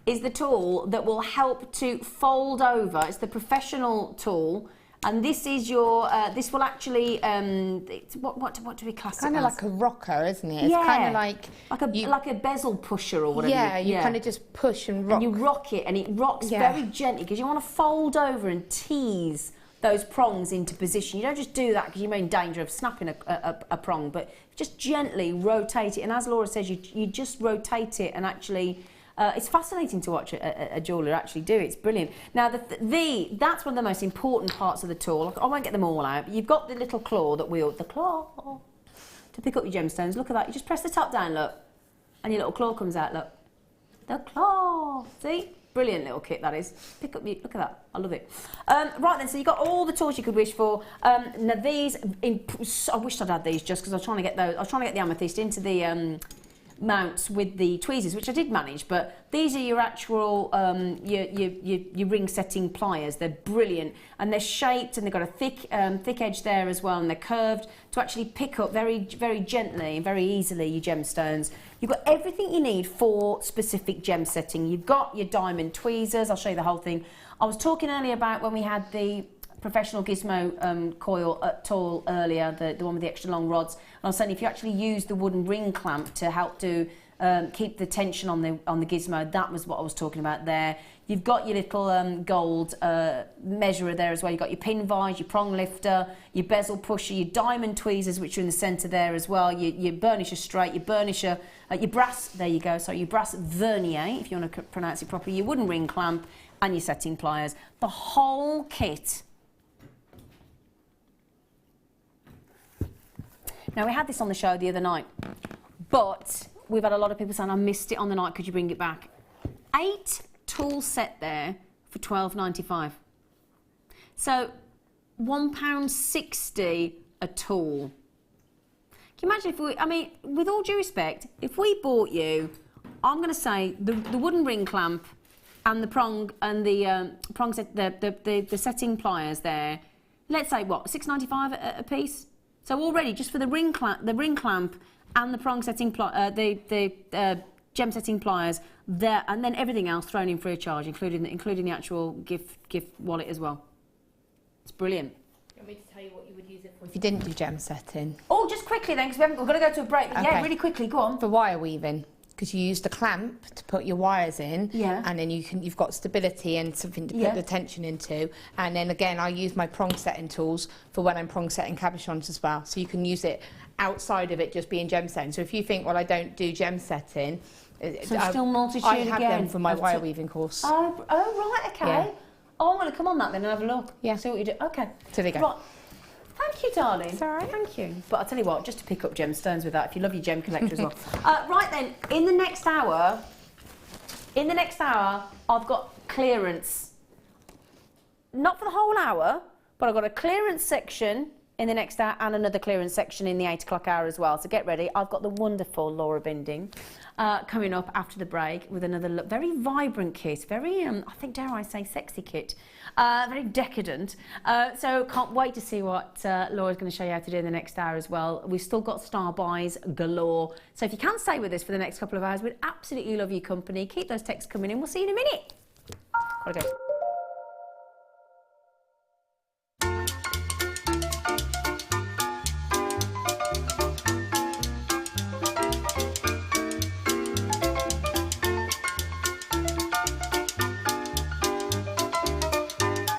is the tool that will help to fold over. It's the professional tool. And this is your, this will actually, what do we class it as? Kind of like a rocker, isn't it? It's kind of like a bezel pusher or whatever. Yeah, you kind of just push and rock. And you rock it, and it rocks very gently because you want to fold over and tease those prongs into position. You don't just do that because you're in danger of snapping a prong, but just gently rotate it. And as Laura says, you just rotate it and actually... it's fascinating to watch a jeweller actually do it. It's brilliant. Now, that's one of the most important parts of the tool. I won't get them all out, but you've got the little claw that the claw to pick up your gemstones. Look at that. You just press the top down, look, and your little claw comes out, look. The claw. See? Brilliant little kit, that is. Look at that. I love it. Right then, so you've got all the tools you could wish for. Now these, I wish I'd had these just because I was trying to get those. I was trying to get the amethyst into the mounts with the tweezers, which I did manage, but these are your actual your ring setting pliers. They're brilliant, and they're shaped, and they've got a thick edge there as well, and they're curved to actually pick up very gently and very easily your gemstones. You've got everything you need for specific gem setting. You've got your diamond tweezers. I'll show you the whole thing. I was talking earlier about when we had the professional gizmo coil tool earlier, the one with the extra long rods. And I was saying if you actually use the wooden ring clamp to help to keep the tension on the gizmo, that was what I was talking about there. You've got your little gold measurer there as well. You've got your pin vise, your prong lifter, your bezel pusher, your diamond tweezers, which are in the centre there as well. Your burnisher straight, your burnisher, your brass, there you go, sorry, your brass vernier, if you want to pronounce it properly, your wooden ring clamp, and your setting pliers. The whole kit. Now, we had this on the show the other night, but we've had a lot of people saying, I missed it on the night, could you bring it back? 8 tool set there for £12.95. So, £1.60 a tool. Can you imagine if we, I mean, with all due respect, if we bought you, I'm going to say the wooden ring clamp and the prong and the prong set, the setting pliers there, let's say what, £6.95 a piece? So already, just for the ring clamp and the prong setting, the gem setting pliers, there, and then everything else thrown in free of charge, including the actual gift wallet as well. It's brilliant. You want me to tell you what you would use it for if you didn't do gem setting? Oh, just quickly then, because we've got to go to a break. But okay. Yeah, really quickly, go on. For wire weaving. Because you use the clamp to put your wires in, yeah, and then you've got stability and something to put the tension into. And then again, I use my prong setting tools for when I'm prong setting cabochons as well. So you can use it outside of it just being gem setting. So if you think, well, I don't do gem setting, so still multitude I have again them for my wire weaving course. Oh, right, okay. Yeah. Oh, I'm going to come on that then and have a look. Yeah. See what you do. Okay. So there you go. Right. Thank you, darling. It's all right. Thank you. But I'll tell you what, just to pick up gemstones with that, if you love your gem collector as well. Right then, in the next hour, I've got clearance. Not for the whole hour, but I've got a clearance section in the next hour and another clearance section in the 8 o'clock hour as well. So get ready. I've got the wonderful Laura Binding coming up after the break with another very vibrant kit, very, I think, dare I say, sexy kit. Very decadent. So can't wait to see what Laura's going to show you how to do in the next hour as well. We've still got star buys galore. So if you can stay with us for the next couple of hours, we'd absolutely love your company. Keep those texts coming in. We'll see you in a minute. Gotta go.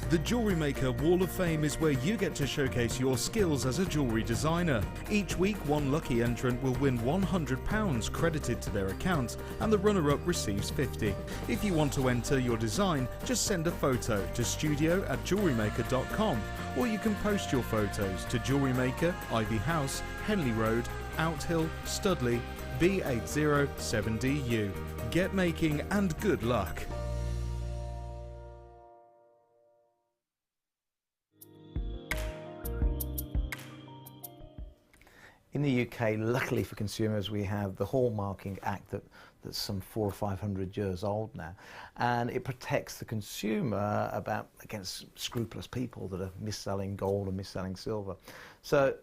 The Jewellery Maker Wall of Fame is where you get to showcase your skills as a jewellery designer. Each week, one lucky entrant will win £100 credited to their account, and the runner-up receives £50. If you want to enter your design, just send a photo to studio@jewellerymaker.com, or you can post your photos to Jewellery Maker, Ivy House, Henley Road, Outhill, Studley, B807DU. Get making and good luck. In the UK, luckily for consumers, we have the Hallmarking Act that's some 400 or 500 years old now, and it protects the consumer against scrupulous people that are mis-selling gold and mis-selling silver. So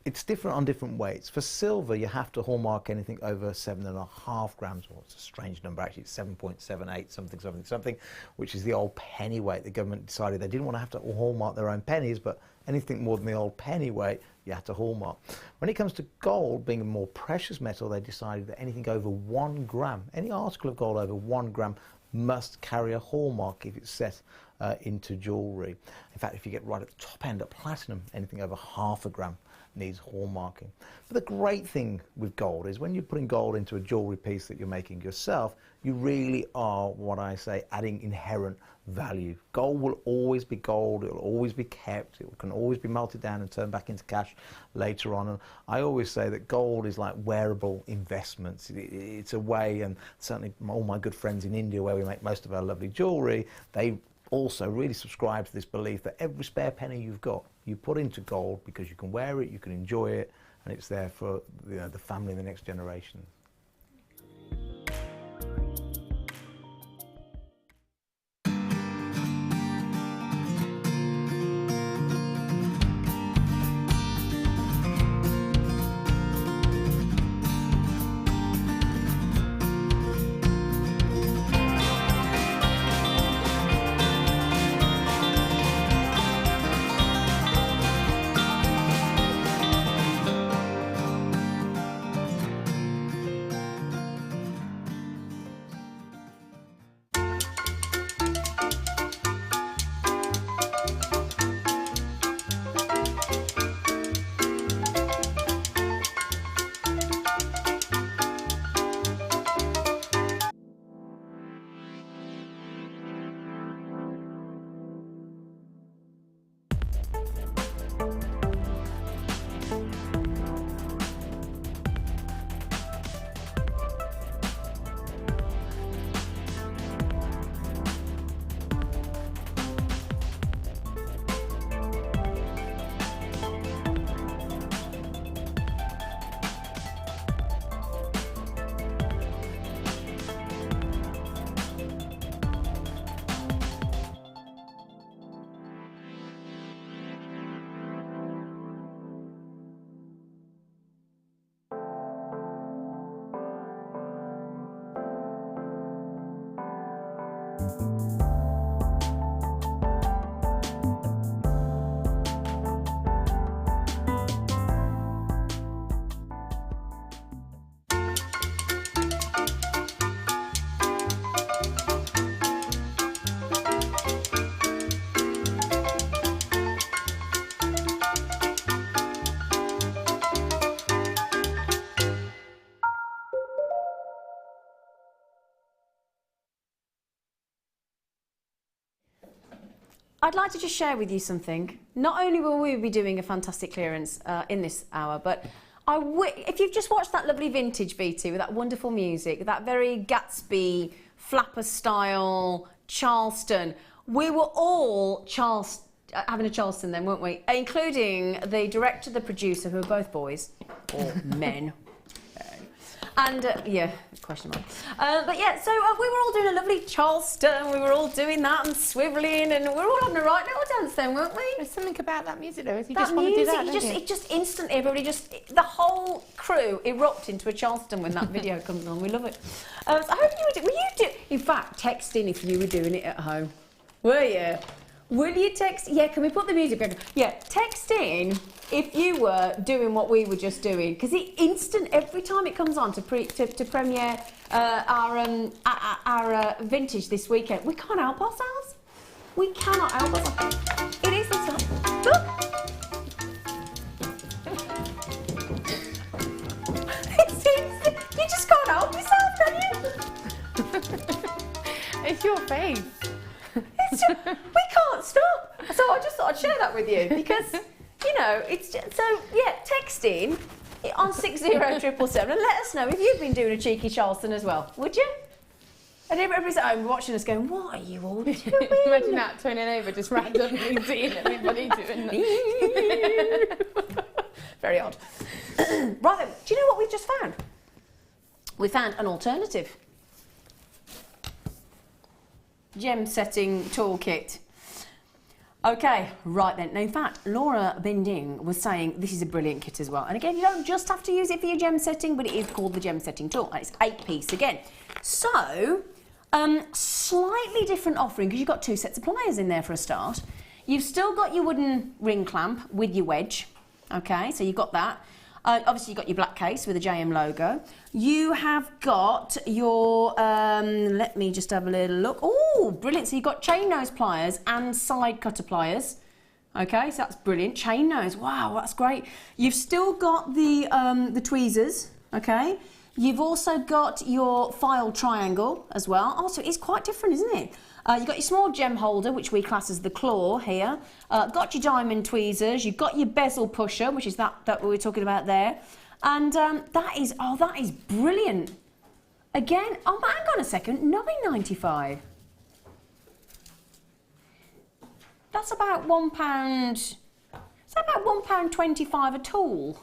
it's different on different weights. For silver, you have to hallmark anything over 7.5 grams, or it's a strange number actually, it's 7.78 something, which is the old penny weight. The government decided they didn't want to have to hallmark their own pennies, but anything more than the old penny weight, you have to hallmark. When it comes to gold, being a more precious metal, they decided that anything over 1 gram, any article of gold over 1 gram, must carry a hallmark if it's set into jewellery. In fact, if you get right at the top end, at platinum, anything over 0.5 gram needs hallmarking. But the great thing with gold is when you're putting gold into a jewellery piece that you're making yourself, you really are, what I say, adding inherent value. Gold will always be gold, it will always be kept, it can always be melted down and turned back into cash later on. And I always say that gold is like wearable investments. It's a way, and certainly all my good friends in India, where we make most of our lovely jewellery, they also really subscribe to this belief that every spare penny you've got, you put into gold because you can wear it, you can enjoy it, and it's there for the family and the next generation. I'd like to just share with you something. Not only will we be doing a fantastic clearance in this hour, but if you've just watched that lovely vintage VT with that wonderful music, that very Gatsby, flapper style, Charleston, we were all having a Charleston then, weren't we? Including the director, the producer, who are both boys, or men. And yeah, question mark. But yeah, so we were all doing a lovely Charleston. We were all doing that and swivelling, and we were all having a right little dance then, weren't we? There's something about that music though. You that just want to do that, it just instantly, everybody the whole crew erupt into a Charleston when that video comes on. We love it. So I hope you were in fact, text in if you were doing it at home. Were you? Will you text? Yeah, can we put the music back? Yeah, text in if you were doing what we were just doing, because every time it comes on to premiere our vintage this weekend, we can't help ourselves. We cannot help ourselves. It is the song. Look. You just can't help yourself, can you? It's your face. We can't stop. So I just thought I'd share that with you because, you know, it's just, so yeah, text in on 60777 and let us know if you've been doing a cheeky Charleston as well, would you? And everybody's at home watching us going, what are you all doing? Imagine that turning over just randomly seeing everybody doing that. Very odd. Right then, do you know what we've just found? We found an alternative gem setting toolkit. Okay, right then. Now, in fact, Laura Binding was saying this is a brilliant kit as well. And again, you don't just have to use it for your gem setting, but it is called the gem setting tool, and it's 8-piece again. So, slightly different offering because you've got 2 sets of pliers in there for a start. You've still got your wooden ring clamp with your wedge. Okay, so you've got that. Obviously, you've got your black case with the JM logo. You have got your, let me just have a little look. Oh, brilliant. So you've got chain nose pliers and side cutter pliers. Okay, so that's brilliant. Chain nose, wow, that's great. You've still got the tweezers, okay? You've also got your file triangle as well. Oh, so it's quite different, isn't it? You've got your small gem holder, which we class as the claw here. Got your diamond tweezers. You've got your bezel pusher, which is that we were talking about there. And that is brilliant. Again, oh, hang on a second, £9.95. That's about £1. Is that about £1.25 a tool?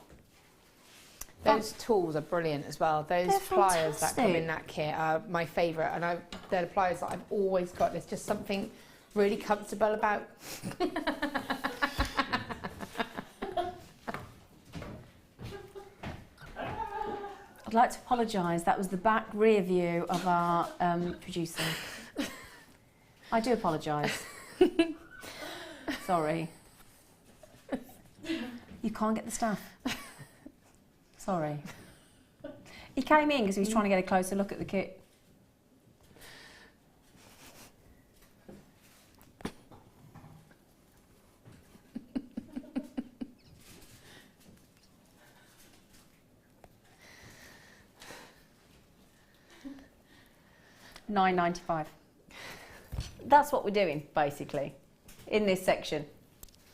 Those tools are brilliant as well. Those pliers that come in that kit are my favourite, and they're the pliers that I've always got. There's just something really comfortable about. I'd like to apologise. That was the back rear view of our producer. I do apologise. Sorry. You can't get the staff. Sorry. He came in because he was trying to get a closer look at the kit. £9.95. That's what we're doing, basically, in this section.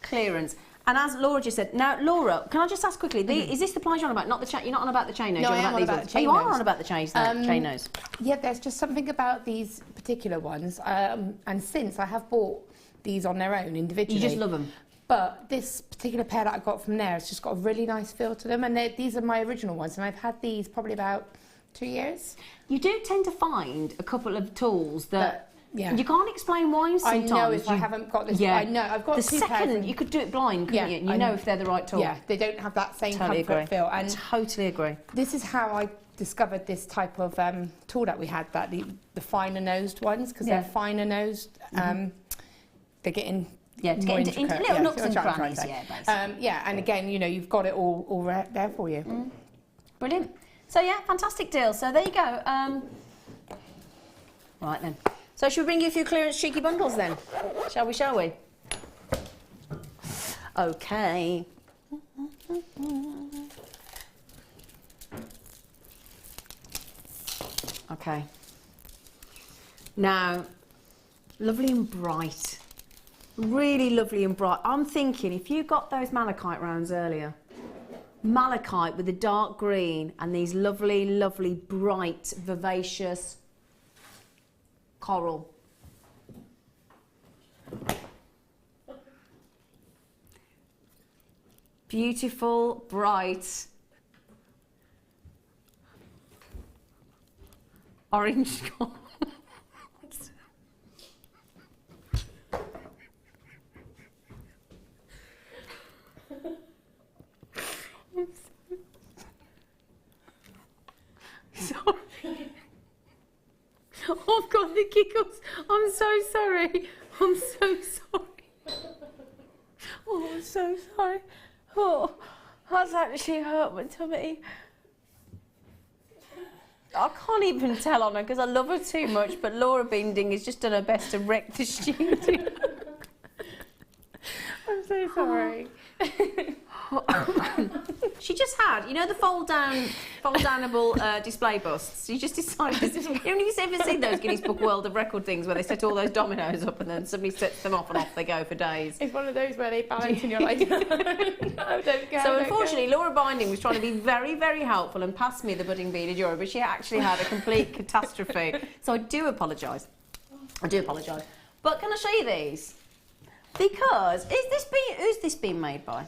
Clearance. And as Laura just said, now Laura, can I just ask quickly, is this the plies you're on about? Not the chain. You're not on about the chain nose. No, you're I am on about the chain You are nose. on about the chain nose. Yeah, there's just something about these particular ones, and since I have bought these on their own individually, You just love them. But this particular pair that I got from there has just got a really nice feel to them, and these are my original ones, and I've had these probably about 2 years. You do tend to find a couple of tools that yeah. you can't explain why sometimes. I know if I haven't got this. Yeah. I know I've got the two second pairs. you could do it blind, couldn't you? You know if they're the right tool. Yeah, they don't have that same Totally comfort agree. feel. And Totally agree. this is how I discovered this type of tool that we had, that the finer nosed ones, because they're finer nosed. They're getting to get into little nooks and crannies. Yeah, and again, you know, you've got it all right there for you. Brilliant. So yeah, fantastic deal. So there you go. Right then. So should we bring you a few clearance cheeky bundles then? Shall we? Okay. Okay. Now, lovely and bright. Really lovely and bright. I'm thinking if you got those malachite rounds earlier, malachite with the dark green and these lovely, lovely, bright, vivacious coral. Beautiful, bright, orange coral. Sorry. Oh, I've got the giggles. I'm so sorry. I'm so sorry. Oh, I'm so sorry. Oh, that's actually hurt my tummy. I can't even tell on her because I love her too much, but Laura Binding has just done her best to wreck the studio. I'm so sorry. She just had, you know, the fold-downable display busts. She just decided, you know, you've ever seen those Guinness Book World of Record things where they set all those dominoes up and then somebody sets them off and off they go for days. It's one of those where they balance and you're like, no, don't go. So unfortunately, Laura Binding was trying to be very, very helpful and pass me the budding beaded euro, but she actually had a complete catastrophe. So I do apologise. But can I show you these? Because who's this been made by?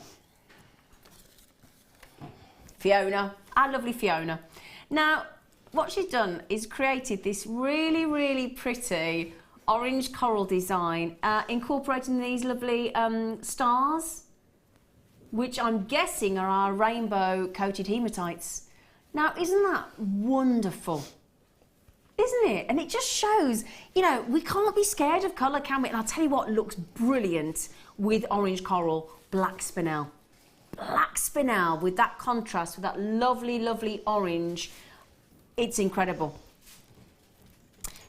Fiona, our lovely Fiona. Now, what she's done is created this really, really pretty orange coral design, incorporating these lovely stars, which I'm guessing are our rainbow coated hematites. Now, isn't that wonderful? Isn't it? And it just shows, you know, we can't be scared of colour, can we? And I'll tell you what looks brilliant with orange coral, black spinel. Black spinel with that contrast, with that lovely, lovely orange. It's incredible.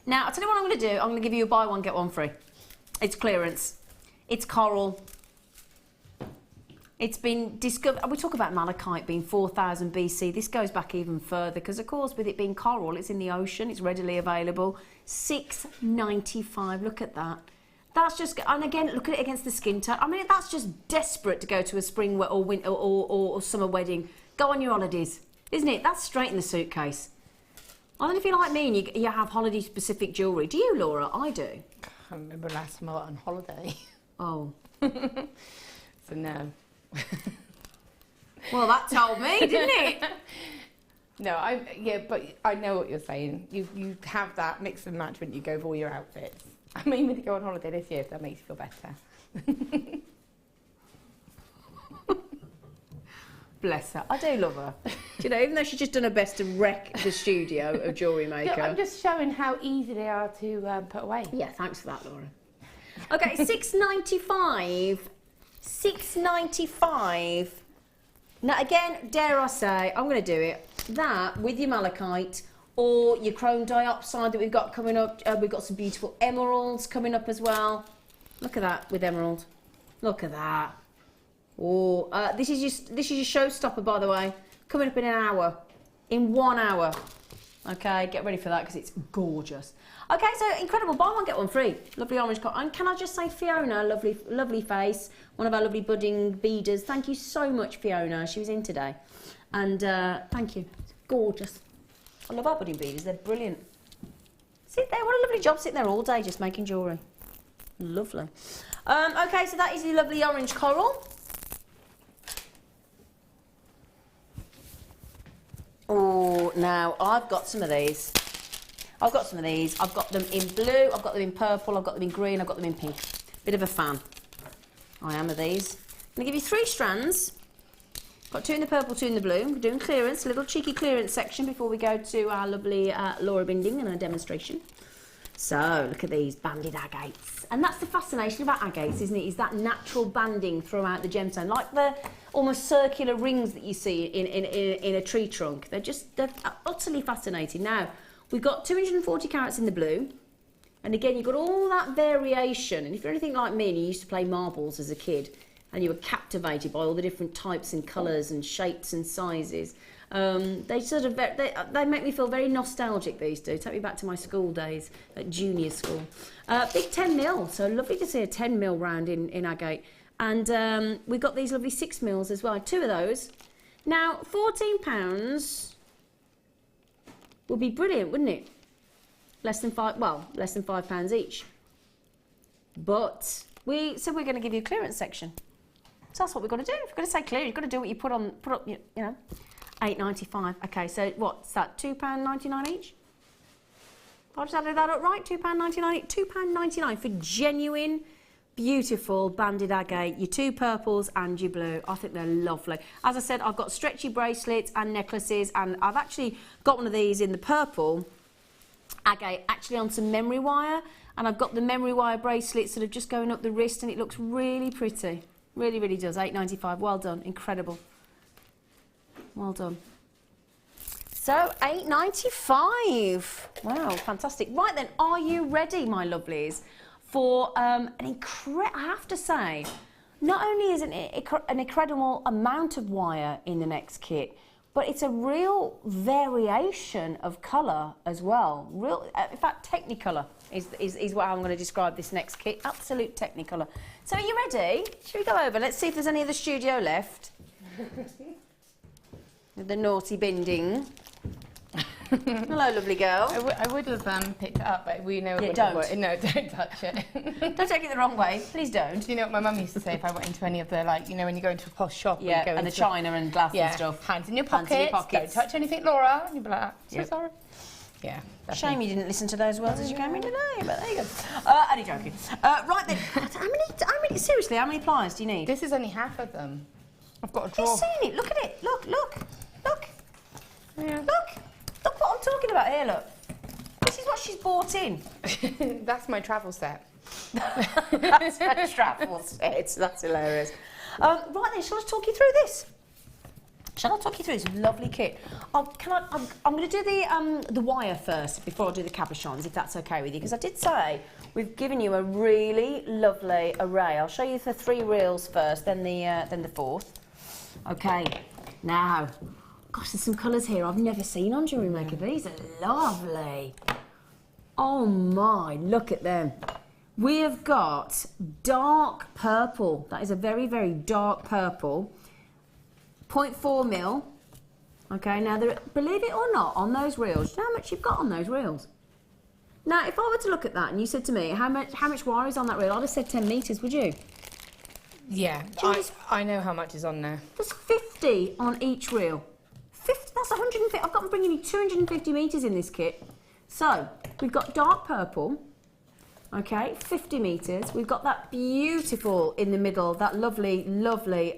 Now, I'll tell you what I'm going to do. I'm going to give you a buy one, get one free. It's clearance. It's coral. It's been discovered. We talk about malachite being 4000 BC. This goes back even further because, of course, with it being coral, it's in the ocean. It's readily available. $6.95. Look at that. That's just, and again, look at it against the skin tone. I mean, that's just desperate to go to a spring or winter or summer wedding. Go on your holidays, isn't it? That's straight in the suitcase. I don't know if you're like me and you have holiday-specific jewellery. Do you, Laura? I do. I remember last time I went on holiday. Oh. So no. Well, that told me, didn't it? No, but I know what you're saying. You have that mix and match when you go with all your outfits. I'm aiming to go on holiday this year if that makes you feel better. Bless her. I do love her. Do you know, even though she's just done her best to wreck the studio of Jewellery Maker. No, I'm just showing how easy they are to put away. Yeah, thanks for that, Laura. Okay, $6.95. $6.95. Now, again, dare I say, I'm going to do it. That with your malachite or your chrome dioxide that we've got coming up. We've got some beautiful emeralds coming up as well. Look at that with emerald. Look at that. Oh, this is your showstopper, by the way. Coming up in an hour. In 1 hour. Okay, get ready for that because it's gorgeous. Okay, so incredible, buy one, get one free. Lovely orange cotton. And can I just say, Fiona, lovely face, one of our lovely budding beaders. Thank you so much, Fiona. She was in today. And thank you. It's gorgeous. I love our budding beaders, they're brilliant. Sit there, what a lovely job sitting there all day just making jewellery. Lovely. Okay, so that is the lovely orange coral. Oh, now I've got some of these. I've got them in blue, I've got them in purple, I've got them in green, I've got them in pink. Bit of a fan. I am of these. I'm going to give you 3 strands. Got 2 in the purple, 2 in the blue. We're doing clearance, a little cheeky clearance section before we go to our lovely Laura binding and our demonstration. So, look at these banded agates. And that's the fascination about agates, isn't it? Is that natural banding throughout the gemstone. Like the almost circular rings that you see in a tree trunk. They're utterly fascinating. Now, we've got 240 carats in the blue. And again, you've got all that variation. And if you're anything like me and you used to play marbles as a kid, and you were captivated by all the different types and colours and shapes and sizes, they make me feel very nostalgic, these do. Take me back to my school days at junior school. Big 10mm, so lovely to see a 10mm round in agate. And we've got these lovely 6mm as well, 2 of those. Now, £14 would be brilliant, wouldn't it? Less than £5 each. But we said we're going to give you a clearance section. So that's what we're going to do. If you're going to say clear, you've got to do what you put up, you know, £8.95. Okay, so what's that? £2.99 each? I'll just add that up right. £2.99. £2.99 for genuine, beautiful banded agate. Your 2 purples and your blue. I think they're lovely. As I said, I've got stretchy bracelets and necklaces, and I've actually got one of these in the purple agate, actually on some memory wire, and I've got the memory wire bracelet sort of just going up the wrist, and it looks really pretty. Really, really does. £8.95. Well done. Incredible. Well done. So, £8.95. Wow, fantastic. Right then, are you ready, my lovelies, for I have to say, not only is it an incredible amount of wire in the next kit, but it's a real variation of colour as well. In fact, Technicolor is what I'm going to describe this next kit. Absolute Technicolor. So are you ready? Should we go over? Let's see if there's any of the studio left. With the naughty binding. Hello, lovely girl. I would have picked it up, but we know... Yeah, don't. No, don't touch it. Don't take it the wrong way. Please don't. Do you know what my mum used to say if I went into any of the, like, you know, when you go into a posh shop... Yeah, and, and the china and glass and stuff. Hands in your pockets. Don't touch anything, Laura. And you'd be like, so sorry. Yeah. Definitely. Shame you didn't listen to those words as you came in today, but there you go. Only joking. Right then, seriously, how many pliers do you need? This is only half of them. I've got a drawer. You've seen it, look at it, look. Yeah. Look what I'm talking about here, look. This is what she's bought in. That's my travel set. That's her travel set, that's hilarious. Right then, shall I talk you through this? Shall I talk you through this lovely kit? I'm going to do the wire first before I do the cabochons, if that's okay with you, because I did say we've given you a really lovely array. I'll show you the 3 reels first, then the 4th. Okay, now, gosh, there's some colours here I've never seen on Jewellery Maker. These are lovely. Oh my, look at them. We have got dark purple. That is a very, very dark purple. 0.4mm. Okay, now, believe it or not, on those reels, do you know how much you've got on those reels? Now, if I were to look at that and you said to me, how much wire is on that reel, I'd have said 10 metres, would you? Yeah, I know how much is on there. There's 50 on each reel. 50, that's 150. I've got bringing you 250 metres in this kit. So, we've got dark purple, okay, 50 metres. We've got that beautiful in the middle, that lovely, lovely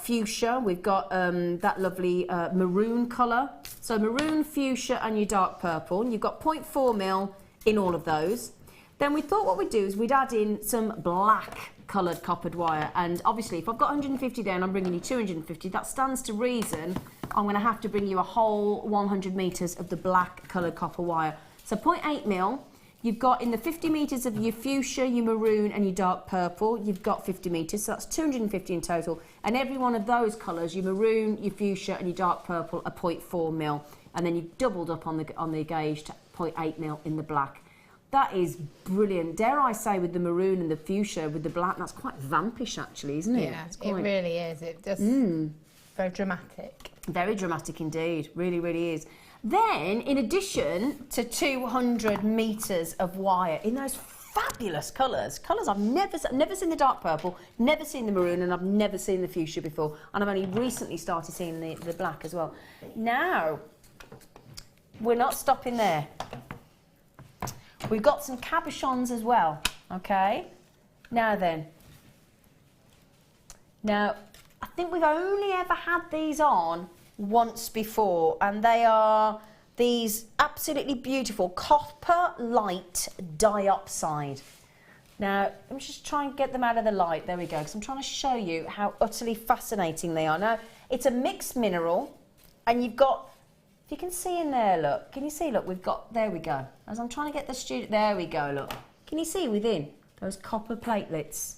fuchsia. We've got that lovely maroon colour. So maroon, fuchsia and your dark purple. And you've got 0.4mm in all of those. Then we thought what we'd do is we'd add in some black coloured coppered wire. And obviously if I've got 150 there and I'm bringing you 250, that stands to reason I'm going to have to bring you a whole 100 metres of the black coloured copper wire. So 0.8mm. You've got in the 50 metres of your fuchsia, your maroon and your dark purple, you've got 50 metres, so that's 250 in total. And every one of those colours, your maroon, your fuchsia and your dark purple are 0.4 mil. And then you've doubled up on the gauge to 0.8 mil in the black. That is brilliant. Dare I say, with the maroon and the fuchsia, with the black, that's quite vampish actually, isn't it? Yeah, it really is. It just very dramatic. Very dramatic indeed, really, really is. Then, in addition to 200 metres of wire in those fabulous colours I've never seen the dark purple, never seen the maroon, and I've never seen the fuchsia before, and I've only recently started seeing the black as well. Now, we're not stopping there. We've got some cabochons as well, okay? Now then. Now, I think we've only ever had these on once before, and they are these absolutely beautiful copper light dioxide. Now, let me just try and get them out of the light. There we go, because I'm trying to show you how utterly fascinating they are. Now, it's a mixed mineral, and you've got, if you can see in there, look, can you see, look, we've got, there we go. As I'm trying to get the student, there we go, look. Can you see within those copper platelets?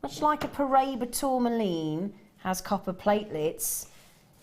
Much like a Paraiba tourmaline has copper platelets,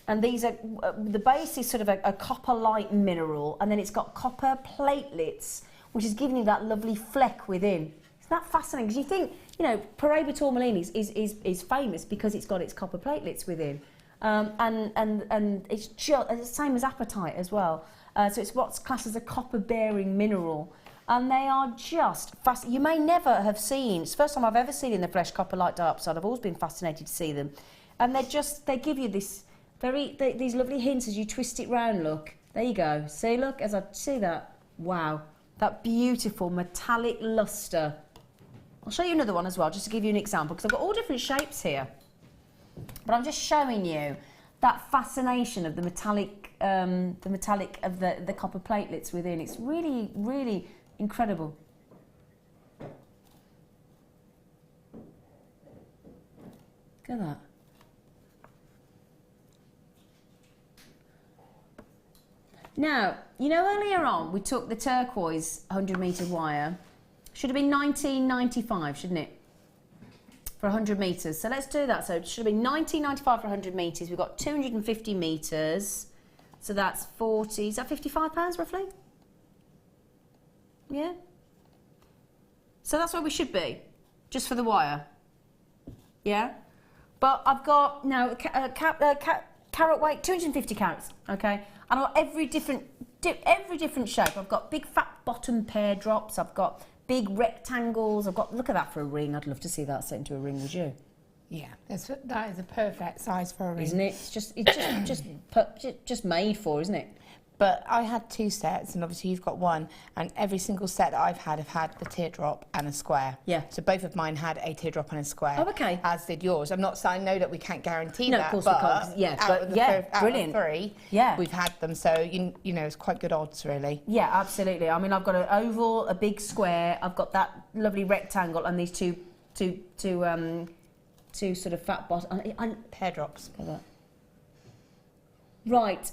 and these are, the base is sort of a copper light mineral, and then it's got copper platelets, which is giving you that lovely fleck within. Isn't that fascinating? Because you think, you know, Paraiba tourmaline is famous because it's got its copper platelets within. And it's just the same as apatite as well. So it's what's classed as a copper-bearing mineral. And they are just fascinating. You may never have seen, it's the first time I've ever seen in the flesh copper light dioxide. I've always been fascinated to see them. And they give you this these lovely hints as you twist it round, look. There you go. See, look, as I see that. Wow. That beautiful metallic lustre. I'll show you another one as well, just to give you an example, because I've got all different shapes here. But I'm just showing you that fascination of the metallic of the copper platelets within. It's really, really incredible. Look at that. Now, you know earlier on we took the turquoise 100 metre wire. Should have been 1995, shouldn't it? For 100 metres. So let's do that. So it should have been 1995 for 100 metres. We've got 250 metres. So that's 40. Is that £55 roughly? Yeah? So that's where we should be, just for the wire. Yeah? But I've got now carat weight, 250 carats, okay? And I've got every different shape. I've got big fat bottom pear drops. I've got big rectangles. I've got, look at that for a ring. I'd love to see that set into a ring, would you? Yeah, that is a perfect size for a ring. Isn't it? It's just made for, isn't it? But I had 2 sets, and obviously you've got one, and every single set that I've had the teardrop and a square. Yeah. So both of mine had a teardrop and a square. Oh, okay. As did yours. I'm not saying, I know that we can't guarantee no, that, of course but we can't. Yeah, out of the brilliant. 3, yeah, we've had them, so you know it's quite good odds, really. Yeah, absolutely. I mean, I've got an oval, a big square. I've got that lovely rectangle, and these two sort of fat bottom Pear drops. Right.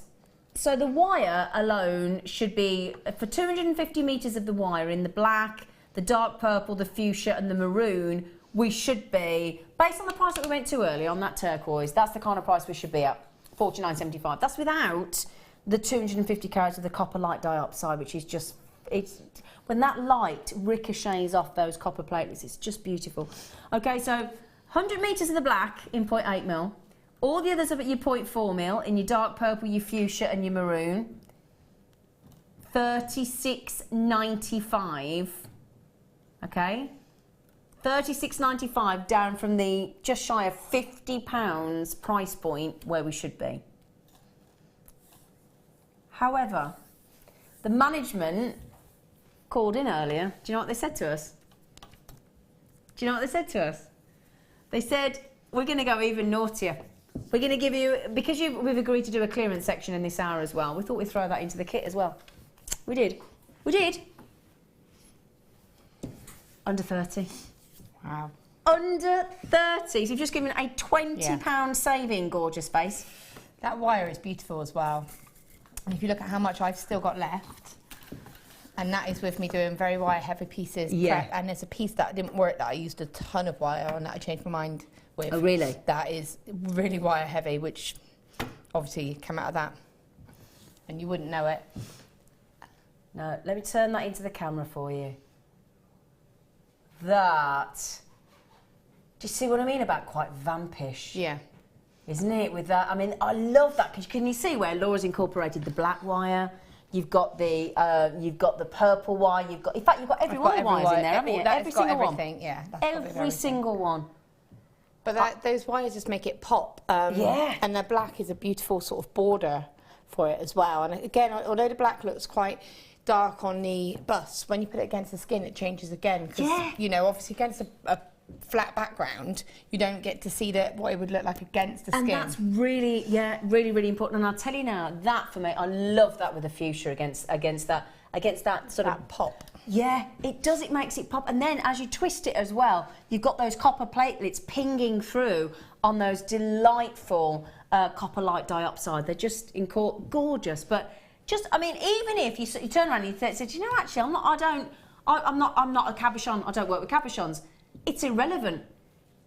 So the wire alone should be, for 250 metres of the wire in the black, the dark purple, the fuchsia and the maroon, we should be, based on the price that we went to earlier on that turquoise, that's the kind of price we should be at, $49.75. That's without the 250 carats of the copper light dioxide, which is just, it's, when that light ricochets off those copper platelets, it's just beautiful. Okay, so 100 metres of the black in 0.8 mil. All the others are at your 0.4 mil, in your dark purple, your fuchsia and your maroon. $36.95. Okay? $36.95 down from the just shy of £50 price point where we should be. However, the management called in earlier. Do you know what they said to us? Do you know what they said to us? They said, we're going to go even naughtier. We're going to give you, because we've agreed to do a clearance section in this hour as well, we thought we'd throw that into the kit as well. We did. We did. Under 30. Wow. Under 30. So you've just given a £20 saving, gorgeous face. That wire is beautiful as well. And if you look at how much I've still got left, And that is with me doing very wire heavy pieces. Yeah. And there's a piece that didn't work that I used a ton of wire on that I changed my mind with. Oh, really? That is really wire heavy, which obviously came out of that. And you wouldn't know it. No, let me turn that into the camera for you. That, do you see what I mean about quite vampish? Yeah. Isn't it? With that, I mean, I love that because can you see where Laura's incorporated the black wire? You've got the purple wire. You've got, in fact, you've got every one of the wires in there, haven't you? Every single one. Yeah. Every single one. But those wires just make it pop. Yeah. And the black is a beautiful sort of border for it as well. And again, although the black looks quite dark on the bust, when you put it against the skin, it changes again. Because, you know, obviously against a flat background, you don't get to see what it would look like against the skin. And that's really, really, really important. And I'll tell you now, that for me, I love that with the fuchsia against that sort of pop. Yeah, it does. It makes it pop. And then as you twist it as well, you've got those copper platelets pinging through on those delightful copper light diopside. They're just gorgeous. But just, I mean, even if you turn around and you say, you know, actually, I'm not a cabochon. I don't work with cabochons. It's irrelevant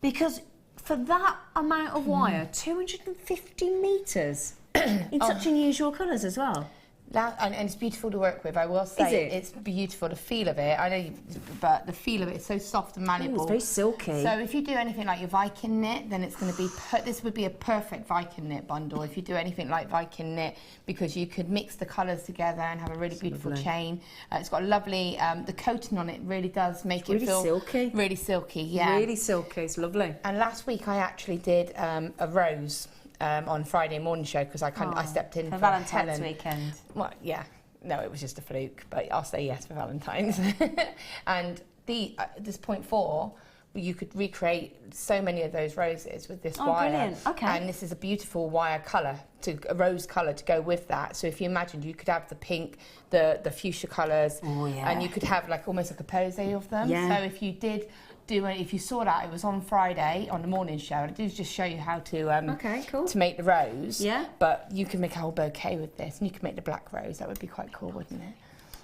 because for that amount of wire, 250 metres in such unusual colours as well. And it's beautiful to work with, I will say. It's beautiful, the feel of it. I know, but the feel of it is so soft and malleable. It's very silky. So if you do anything like your Viking knit, then it's going to be, this would be a perfect Viking knit bundle. If you do anything like Viking knit, because you could mix the colours together and have a really beautiful chain. It's got a lovely, the coating on it really does make it feel silky. Really silky, yeah. Really silky, it's lovely. And last week I actually did a rose. On Friday morning show because I stepped in for Valentine's Helen. weekend. Well, yeah, no, it was just a fluke, but I'll say yes for Valentine's. And this 0.4, you could recreate so many of those roses with this wire. Brilliant. Okay. And this is a beautiful wire colour, a rose colour to go with that. So if you imagined, you could have the pink, the fuchsia colours, and you could have like almost like a posé of them. Yeah. So if you did. If you saw that, it was on Friday on the morning show, and I do just show you how to to make the rose. Yeah. But you can make a whole bouquet with this, and you can make the black rose. That would be quite cool, wouldn't it?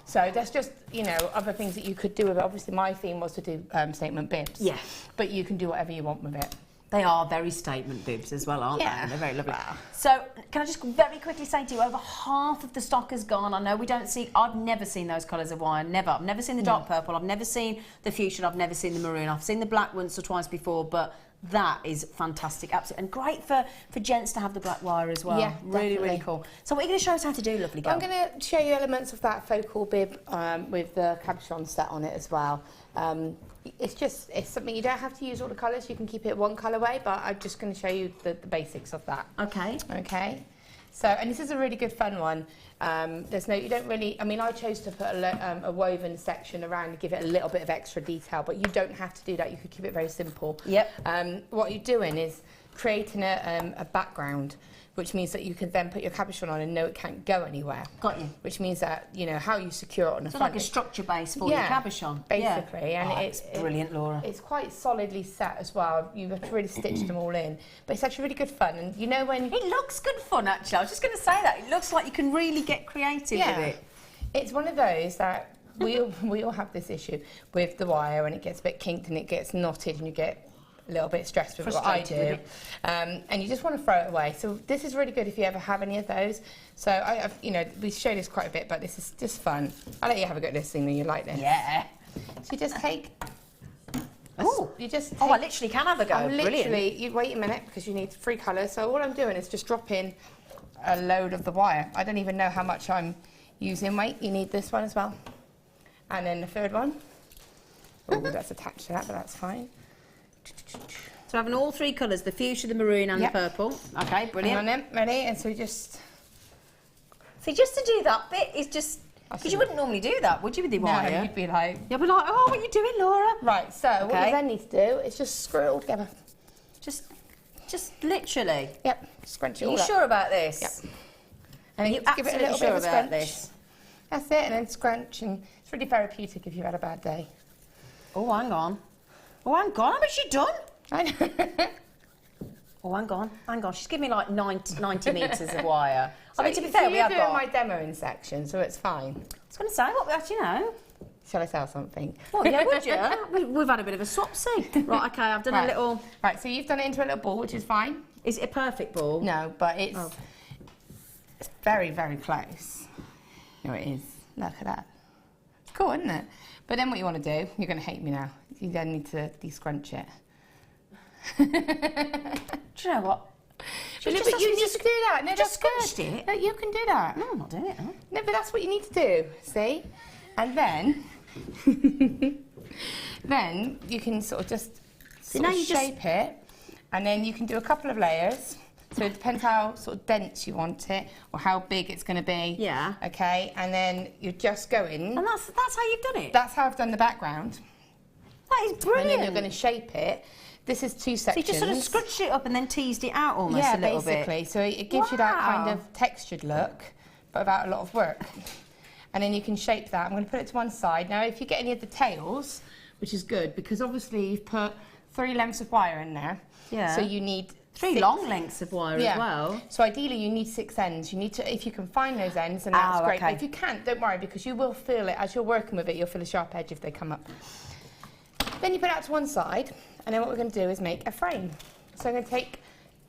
So that's just, you know, other things that you could do with it. Obviously, my theme was to do statement bibs. Yeah. But you can do whatever you want with it. They are very statement bibs as well, aren't they? They're very lovely. Wow. So, can I just very quickly say to you, over half of the stock has gone. I know we don't see, I've never seen those colours of wire, never. I've never seen the dark purple, I've never seen the fuchsia, I've never seen the maroon. I've seen the black once or twice before, but that is fantastic, absolutely. And great for gents to have the black wire as well. Yeah, really, really cool. So what are you going to show us how to do, lovely girl? I'm going to show you elements of that focal bib with the cabochon set on it as well. It's something you don't have to use all the colours. You can keep it one colourway, but I'm just going to show you the basics of that. Okay. Okay. So, and this is a really good fun one. You don't really, I mean, I chose to put a woven section around to give it a little bit of extra detail, but you don't have to do that. You could keep it very simple. Yep. What you're doing is creating a background, which means that you can then put your cabochon on and know it can't go anywhere. Got you. Which means that, you know, how you secure it on the front. So like a structure base for your cabochon. Basically. Yeah. And it's brilliant, Laura. It's quite solidly set as well. You have to really stitch them all in. But it's actually really good fun. And you know when... It looks good fun, actually. I was just going to say that. It looks like you can really get creative with it. It's one of those that we all have this issue with the wire, and it gets a bit kinked and it gets knotted and you get a little bit stressed with what I do, and you just want to throw it away. So this is really good if you ever have any of those. So I've, you know, we show this quite a bit, but this is just fun. I'll let you have a go at this thing when you like this. Yeah. So you just take. Oh, I literally can have a go. Brilliant. You wait a minute because you need 3 colours. So all I'm doing is just dropping a load of the wire. I don't even know how much I'm using. Wait, you need this one as well, and then the third one. Oh, that's attached to that, but that's fine. So having all 3 colours, the fuchsia, the maroon and the purple. Okay, brilliant. And then, ready? And so just... See, just to do that bit is just... Because you wouldn't normally do that, would you, with the wire? No, you'd be like... You'd be like, oh, what are you doing, Laura? Right, so what you then need to do is just screw it all together. Just literally? Yep, scrunch it all up. Are you sure about this? Yep. And you give it a little bit of a scrunch. This? That's it, and then scrunch, and it's really therapeutic if you've had a bad day. Oh, hang on. Oh, hang on, how much you done? I know. Oh, hang on. She's giving me like 90 metres of wire. So, I mean, to be fair, we have doing got... my demoing section, so it's fine. I was going to say, what we actually know. Shall I sell something? Well, yeah, would you? We've had a bit of a swapsy. Right, okay, I've done a little... Right, so you've done it into a little ball, which is fine. Is it a perfect ball? No, but it's very, very close. No, it is. Look at that. It's cool, isn't it? But then what you want to do, you're going to hate me now. You then need to de-scrunch it. Do you know what? But you need to do that. No, just that's scrunched good. it. No, you can do that. No, I'm not doing it. Huh? No, but that's what you need to do, see? And then, then you can sort of just shape it, and then you can do a couple of layers. So it depends how sort of dense you want it, or how big it's going to be. Yeah. Okay, and then you just go in. And that's how you've done it? That's how I've done the background. That is brilliant. And then you're going to shape it. This is 2 sections. So you just sort of scrunched it up and then teased it out almost a little bit. Yeah, basically. So it gives you that kind of textured look, but without a lot of work. And then you can shape that. I'm going to put it to one side. Now, if you get any of the tails, which is good, because obviously you've put 3 lengths of wire in there. Yeah. So you need 3 long lengths of wire as well. So ideally you need 6 ends. You need to, if you can find those ends, then that's great. Okay. But if you can't, don't worry, because you will feel it as you're working with it. You'll feel a sharp edge if they come up. Then you put it out to one side, and then what we're going to do is make a frame. So I'm going to take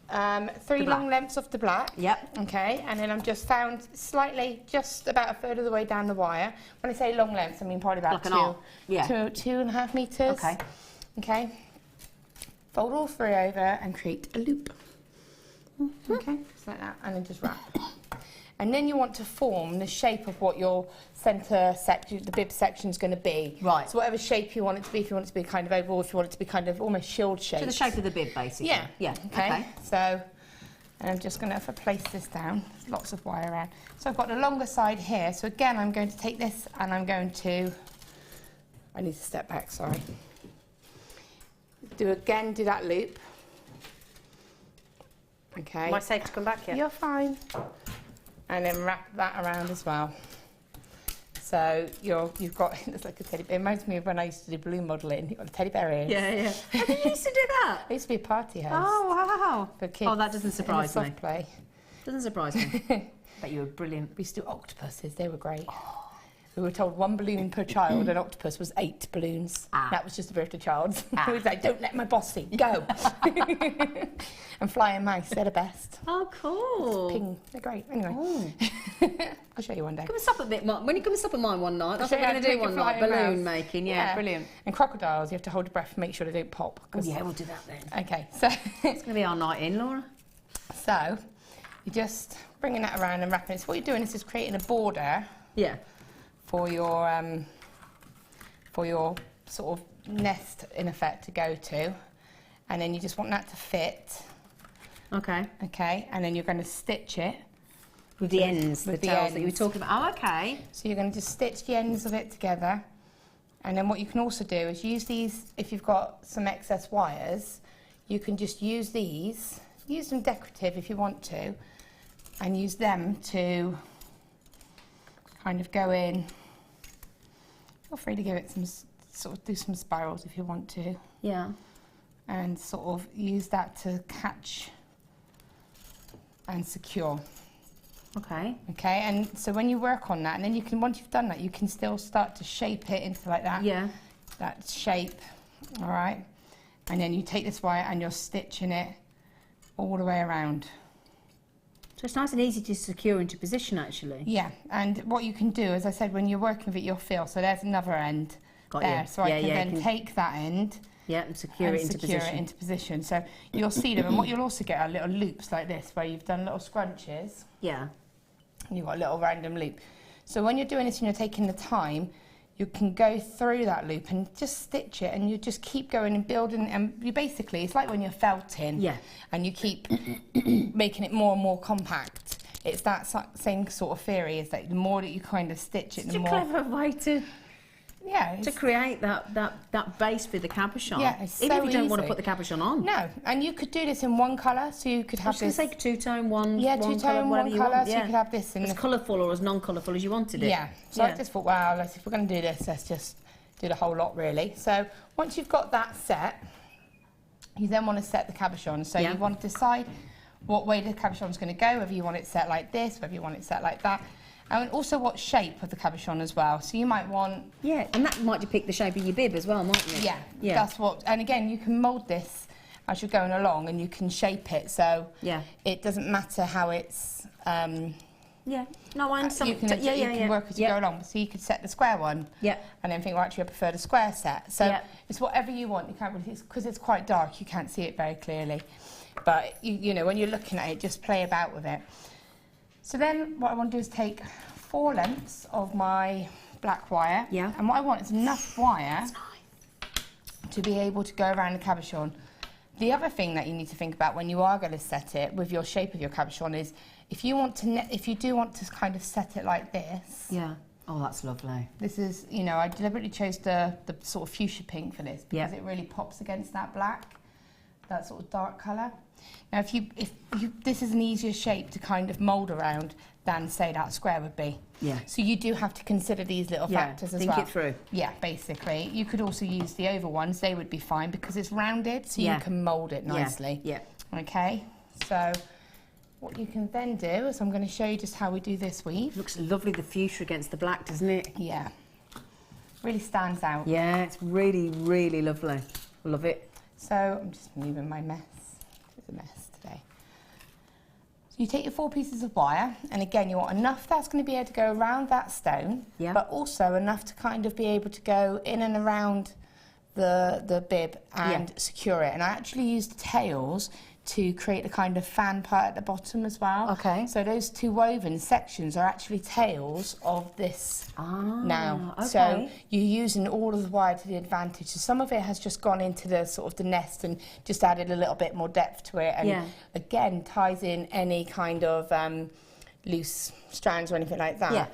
3 long lengths of the black. Yep. Okay, and then I'm just found slightly, just about a third of the way down the wire. When I say long lengths, I mean probably about like 2.5 metres. Okay. Okay. Fold all 3 over and create a loop. Okay, just like that, and then just wrap. And then you want to form the shape of what your centre section, the bib section is going to be. Right. So whatever shape you want it to be, if you want it to be kind of oval, if you want it to be kind of almost shield shape. To the shape of the bib, basically. Yeah. Yeah. Okay. So, and I'm just going to place this down. There's lots of wire around. So I've got the longer side here. So again, I'm going to take this and I'm going to. I need to step back. Sorry. Do that loop. Okay. Am I safe to come back here? You're fine. And then wrap that around as well. So you've got, it's like a teddy bear. It reminds me of when I used to do balloon modelling. You've got a teddy bear ears. Yeah, yeah. Oh, did you used to do that? I used to be a party host. Oh, wow. For kids. Oh, that doesn't surprise me. Soft play. Doesn't surprise me. But you were brilliant. We used to do octopuses. They were great. We were told 1 balloon per child. An octopus was 8 balloons. That was just a birthday child. We was like, don't let my boss see. Go. And flying mice, they're the best. Oh, cool. Ping, they're great. Anyway, I'll show you one day. Come and stop at when you come and stop at mine one night, that's what show we're you going to how do to one make a night. flying Balloon mouse. making, yeah, brilliant. And crocodiles, you have to hold your breath and make sure they don't pop. Oh, yeah, we'll do that then. Okay, so It's going to be our night in, Laura. So you're just bringing that around and wrapping it. So what you're doing is just creating a border. Yeah. For your sort of nest, in effect, to go to, and then you just want that to fit. Okay. Okay, and then you're going to stitch it with the ends, with the tails that you were talking about. Oh, okay. So you're going to just stitch the ends of it together, and then what you can also do is use these. If you've got some excess wires, you can just use these. Use them decorative if you want to, and use them to kind of go in. Feel free to give it some, sort of do some spirals if you want to. Yeah. And sort of use that to catch and secure. Okay. Okay, and so when you work on that, and then you can, once you've done that, you can still start to shape it into like that. Yeah. That shape, all right? And then you take this wire and you're stitching it all the way around. So it's nice and easy to secure into position, actually. Yeah, and what you can do, as I said, when you're working with it, you'll feel. So there's another end there. So I can then take that end. Yeah, and secure it into position. So you'll see them, and what you'll also get are little loops like this, where you've done little scrunches. Yeah. And you've got a little random loop. So when you're doing this and you're taking the time, you can go through that loop and just stitch it, and you just keep going and building, and you basically, it's like when you're felting. Yeah. And you keep making it more and more compact. It's that same sort of theory, is that the more that you kind of stitch it, the more... It's a clever way to... Yeah, to create that base for the capuchon. Yeah, it's even so if you don't easy. want to put the capuchon on. No, and you could do this in one colour, so you could have I was going to say two-tone, one two-tone, one colour, so you could have this in as colourful or as non-colourful as you wanted it. Yeah, so I just thought, wow, if we're going to do this, let's just do the whole lot, really. So once you've got that set, you then want to set the cabochon. So you want to decide what way the cabochon is going to go, whether you want it set like this, whether you want it set like that. And also what shape of the cabochon as well. So you might want... Yeah, and that might depict the shape of your bib as well, mightn't it? Yeah, that's what... And again, you can mould this as you're going along and you can shape it, so it doesn't matter how it's... yeah, no, I understand. You can work as you go along. So you could set the square one and then think, well, actually, I prefer the square set. So it's whatever you want. You can't really... Because it's quite dark, you can't see it very clearly. But, you know, when you're looking at it, just play about with it. So then what I want to do is take 4 lengths of my black wire. Yeah. And what I want is enough wire to be able to go around the cabochon. The other thing that you need to think about when you are going to set it with your shape of your cabochon is if you want to, if you do want to kind of set it like this. Yeah. Oh, that's lovely. This is, you know, I deliberately chose the sort of fuchsia pink for this because it really pops against that black, that sort of dark colour. Now, if you, this is an easier shape to kind of mould around than, say, that square would be. Yeah. So you do have to consider these little factors as well. Think it through. Yeah, basically. You could also use the oval ones. They would be fine because it's rounded, so you can mould it nicely. Yeah. Okay. So what you can then do is I'm going to show you just how we do this weave. Looks lovely, the fuchsia against the black, doesn't it? Yeah. Really stands out. Yeah, it's really, really lovely. Love it. So I'm just moving my mess. It's a mess today. So you take your 4 pieces of wire, and again, you want enough that's going to be able to go around that stone, but also enough to kind of be able to go in and around the bib and secure it. And I actually used tails to create a kind of fan part at the bottom as well. Okay. So those 2 woven sections are actually tails of this now. Okay. So you're using all of the wire to the advantage. So some of it has just gone into the sort of the nest and just added a little bit more depth to it. And again, ties in any kind of loose strands or anything like that.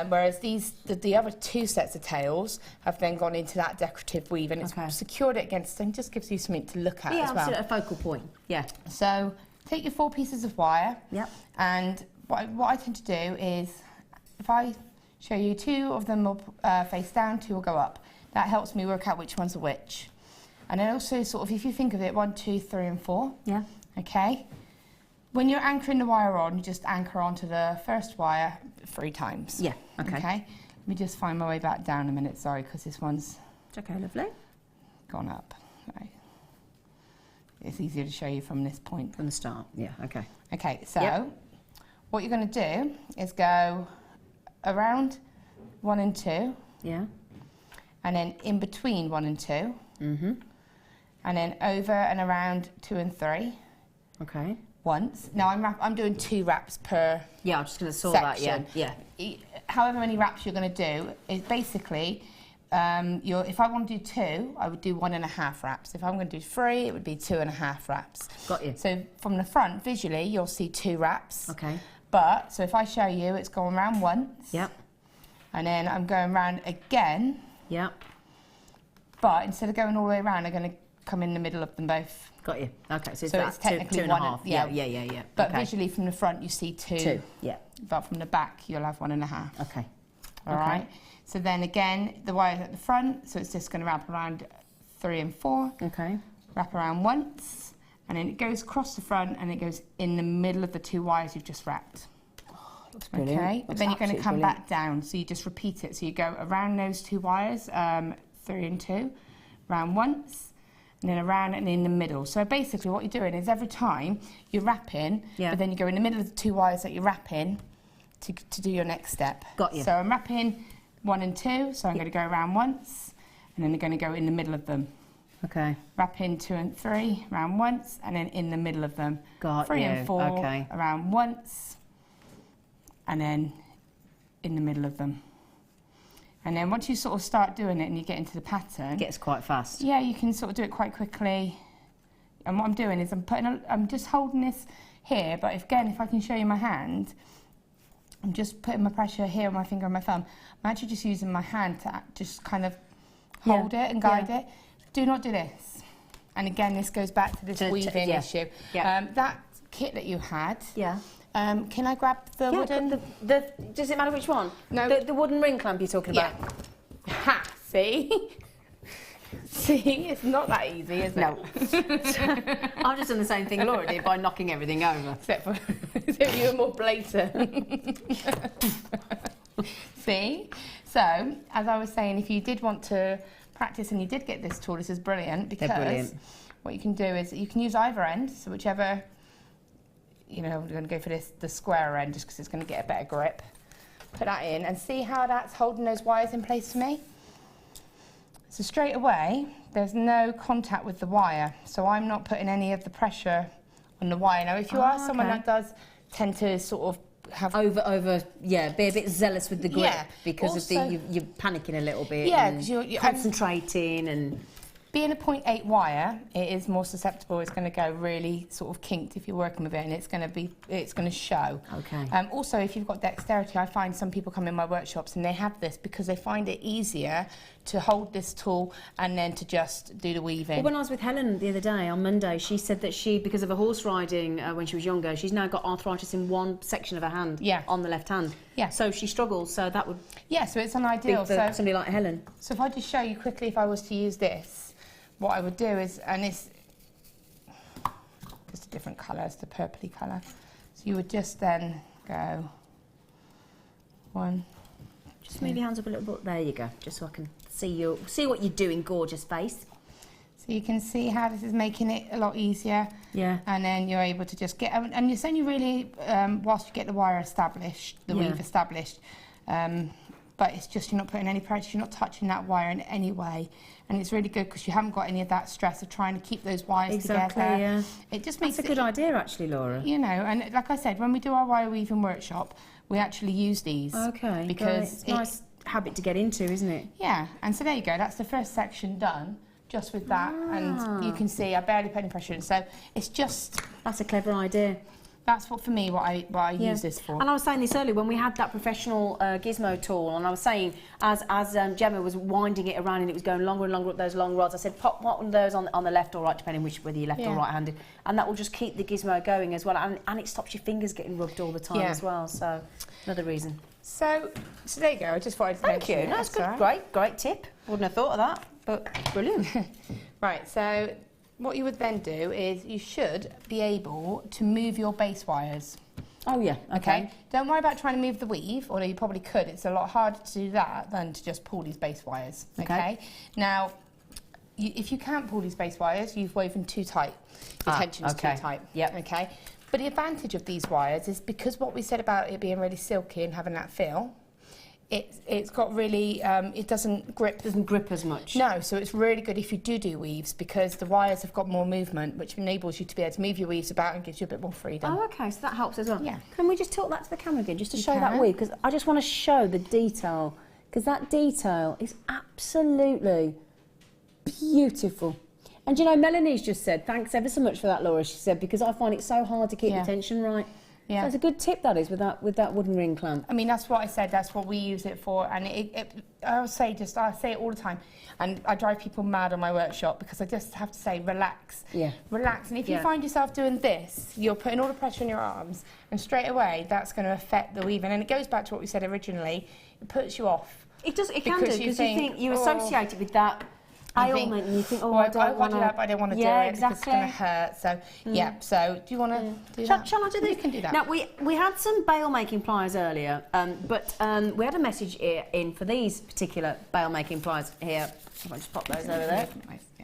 Whereas the other 2 sets of tails have then gone into that decorative weave and it's secured it against and just gives you something to look at as well. Yeah, a focal point. Yeah. So take your 4 pieces of wire. Yep. And what I tend to do is if I show you 2 of them will face down, 2 will go up. That helps me work out which ones are which. And then also sort of if you think of it 1, 2, 3 and 4. Yeah. Okay. When you're anchoring the wire on, you just anchor onto the first wire 3 times. Yeah, okay. Let me just find my way back down a minute, sorry, because this one's... It's okay, lovely. Gone up. Right. It's easier to show you from this point. From the start, yeah, okay. Okay, so what you're going to do is go around 1 and 2. Yeah. And then in between 1 and 2. Mm-hmm. And then over and around 2 and 3. Okay. Once. Now I'm doing 2 wraps per I'm just going to saw section. that, However many wraps you're going to do is basically, if I want to do 2, I would do 1.5 wraps. If I'm going to do 3, it would be 2.5 wraps. Got you. So from the front, visually, you'll see 2 wraps. Okay. But, so if I show you, it's going around once. Yep. And then I'm going around again. Yep. But instead of going all the way around, I'm going to come in the middle of them both. Got you. Okay, so it's technically 2.5. Yeah. But visually from the front you see 2. 2. Yeah. But from the back you'll have 1.5. Okay. All right. So then again the wire's at the front, so it's just going to wrap around 3 and 4. Okay. Wrap around once, and then it goes across the front and it goes in the middle of the 2 wires you've just wrapped. Looks brilliant. Okay. But then you're going to come back down, so you just repeat it. So you go around those 2 wires, 3 and 2, round once. And then around and in the middle. So basically what you're doing is every time you're wrapping, but then you go in the middle of the 2 wires that you're wrapping to do your next step. Got you. So I'm wrapping 1 and 2, so I'm going to go around once, and then I'm going to go in the middle of them. Okay. Wrapping 2 and 3, around once, and then in the middle of them. Got 3 and 4, around once, and then in the middle of them. And then once you sort of start doing it and you get into the pattern... It gets quite fast. Yeah, you can sort of do it quite quickly. And what I'm doing is I'm just holding this here, but if I can show you my hand, I'm just putting my pressure here on my finger and my thumb. I'm actually just using my hand to just kind of hold it and guide it. Do not do this. And again, this goes back to this weaving issue. Yeah. That kit that you had... Yeah. Can I grab the wooden... Does it matter which one? No. The wooden ring clamp you're talking about? Ha! See? See, it's not that easy, is it? No. I've just done the same thing Laura did by knocking everything over. Except for if you were more blatant. See? So, as I was saying, if you did want to practice and you did get this tool, this is brilliant because what you can do is you can use either end, so whichever, you know, we're going to go for the square end just because it's going to get a better grip. Put that in and see how that's holding those wires in place for me. So straight away, there's no contact with the wire, so I'm not putting any of the pressure on the wire. Now, if you are someone that does tend to sort of have be a bit zealous with the grip because also, you're panicking a little bit. Yeah, because you're concentrating and. Being a 0.8 wire, it is more susceptible. It's going to go really sort of kinked if you're working with it, and it's going to show. Okay. Also, if you've got dexterity, I find some people come in my workshops and they have this because they find it easier to hold this tool and then to just do the weaving. Well, when I was with Helen the other day on Monday, she said that she, because of her horse riding when she was younger, she's now got arthritis in one section of her hand. Yeah. On the left hand. Yeah. So she struggles. So that would. Yeah. So it's an ideal for somebody like Helen. So if I just show you quickly, if I was to use this. What I would do is, and it's just a different colour, it's the purpley colour. So you would just then go one. Just move your hands up a little bit. There you go. Just so I can see what you're doing, gorgeous face. So you can see how this is making it a lot easier. Yeah. And then you're able to just get, and it's only really whilst you get the wire established, the weave established. But it's just you're not putting any pressure, you're not touching that wire in any way. And it's really good because you haven't got any of that stress of trying to keep those wires together. Yeah. It just makes That's a good idea, actually, Laura. You know, and like I said, when we do our wire weaving workshop, we actually use these. Okay. Because it's a nice habit to get into, isn't it? Yeah. And so there you go. That's the first section done, just with that. And you can see I barely put any pressure in. So it's just. That's a clever idea. That's what I use this for. And I was saying this earlier when we had that professional gizmo tool, and I was saying as Gemma was winding it around and it was going longer and longer up those long rods, I said pop one of those on the left or right, depending whether you're left or right-handed, and that will just keep the gizmo going as well, and it stops your fingers getting rubbed all the time as well. So another reason. So there you go. I just wanted to Thank you. That's good. Great tip. Wouldn't have thought of that, but brilliant. Right. So. What you would then do is you should be able to move your base wires. Oh yeah, okay. Don't worry about trying to move the weave, although you probably could. It's a lot harder to do that than to just pull these base wires. Okay. Now, if you can't pull these base wires, you've woven too tight. Your tension is too tight. Yep. Okay. But the advantage of these wires is because what we said about it being really silky and having that feel. It's got really, it doesn't grip as much. No, so it's really good if you do weaves because the wires have got more movement, which enables you to be able to move your weaves about and gives you a bit more freedom. Oh, okay, so that helps as well. Yeah. Can we just talk that to the camera again, just to show that weave? Because I just want to show the detail, because that detail is absolutely beautiful. And you know, Melanie's just said, thanks ever so much for that, Laura, she said, because I find it so hard to keep the tension right. Yeah. So it's a good tip, that is, with that wooden ring clamp. I mean, that's what I said. That's what we use it for. And I say it all the time. And I drive people mad on my workshop because I just have to say, relax. Yeah. Relax. And if you find yourself doing this, you're putting all the pressure on your arms. And straight away, that's going to affect the weaving. And it goes back to what we said originally. It puts you off. It does. It can do, because you think you associate it with that ailment, and you think, I don't want to do that, but I don't want to do it because it's going to hurt. So, so do you want to do that? Shall I do this? You can do that. Now, we had some bail making pliers earlier, but we had a message in for these particular bail making pliers here. If I just pop those over there.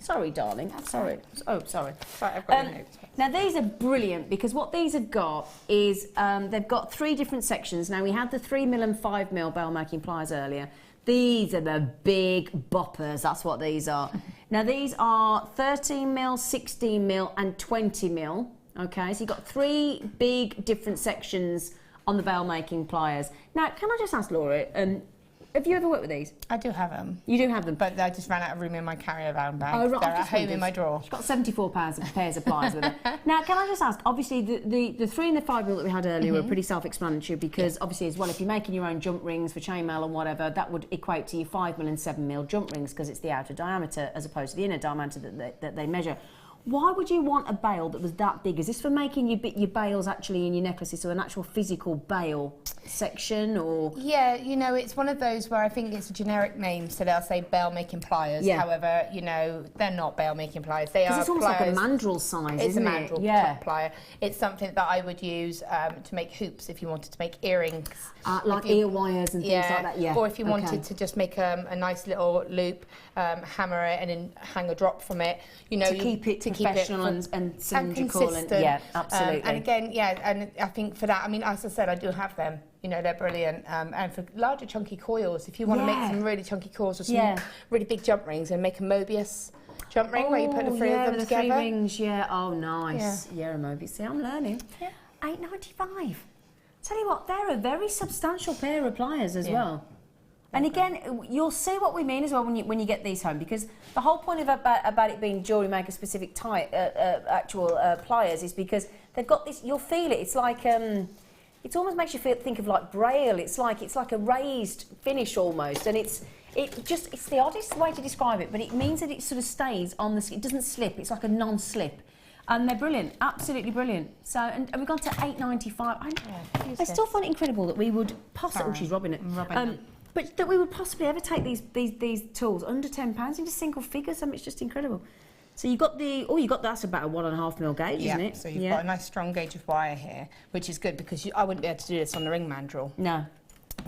Sorry, darling. Sorry. Oh, sorry. Right, I've got notes. Now, these are brilliant because what these have got is they've got 3 different sections. Now, we had the 3mm and 5mm bail making pliers earlier. These are the big boppers, that's what these are. Now these are 13mm, 16mm and 20mm, okay? So you've got 3 big different sections on the bail making pliers. Now, can I just ask Laura, have you ever worked with these? I do have them. You do have them? But I just ran out of room in my carry-around bag. Oh, right. They're at home in my drawer. She's got 74 pairs of pliers with her. Now, can I just ask, obviously the 3 and the 5mm that we had earlier were pretty self-explanatory because obviously as well, if you're making your own jump rings for chainmail and whatever, that would equate to your 5mm and 7mm jump rings because it's the outer diameter as opposed to the inner diameter that they measure. Why would you want a bail that was that big? Is this for making your bails actually in your necklaces, so an actual physical bail section, or? Yeah, you know, it's one of those where I think it's a generic name, so they'll say bail making pliers. Yeah. However, you know, they're not bail making pliers. They are Because it's almost pliers. like a mandrel size, It's isn't a it? mandrel Yeah. plier. It's something that I would use to make hoops if you wanted to make earrings. Like ear wires and things like that, yeah. Or if you wanted to just make a nice little loop, hammer it and then hang a drop from it. You know, to keep it professional and cylindrical and yeah, absolutely. And again, yeah, and I think for that, I mean, as I said, I do have them. You know, they're brilliant. And for larger chunky coils, if you want to make some really chunky coils or some really big jump rings, and make a Mobius jump ring where you put the three of them together. Three rings, yeah. Oh, nice. Yeah, a Mobius. See, I'm learning. Yeah. £8.95. Tell you what, they're a very substantial pair of pliers as well. And again, you'll see what we mean as well when you get these home, because the whole point of about it being Jewellery Maker specific type actual pliers is because they've got this. You'll feel it. It's like it almost makes you think of like braille. It's like a raised finish almost, and it's the oddest way to describe it, but it means that it sort of stays on the skin. It doesn't slip. It's like a non-slip. And they're brilliant, absolutely brilliant. So, and we've gone to £8.95. I still find it incredible that we would possibly. Oh, she's robbing it. But that we would possibly ever take these tools under £10 into single figures. I mean, it's just incredible. So you got that's about a 1.5mm gauge, isn't it? So you've got a nice strong gauge of wire here, which is good because I wouldn't be able to do this on the ring mandrel. No.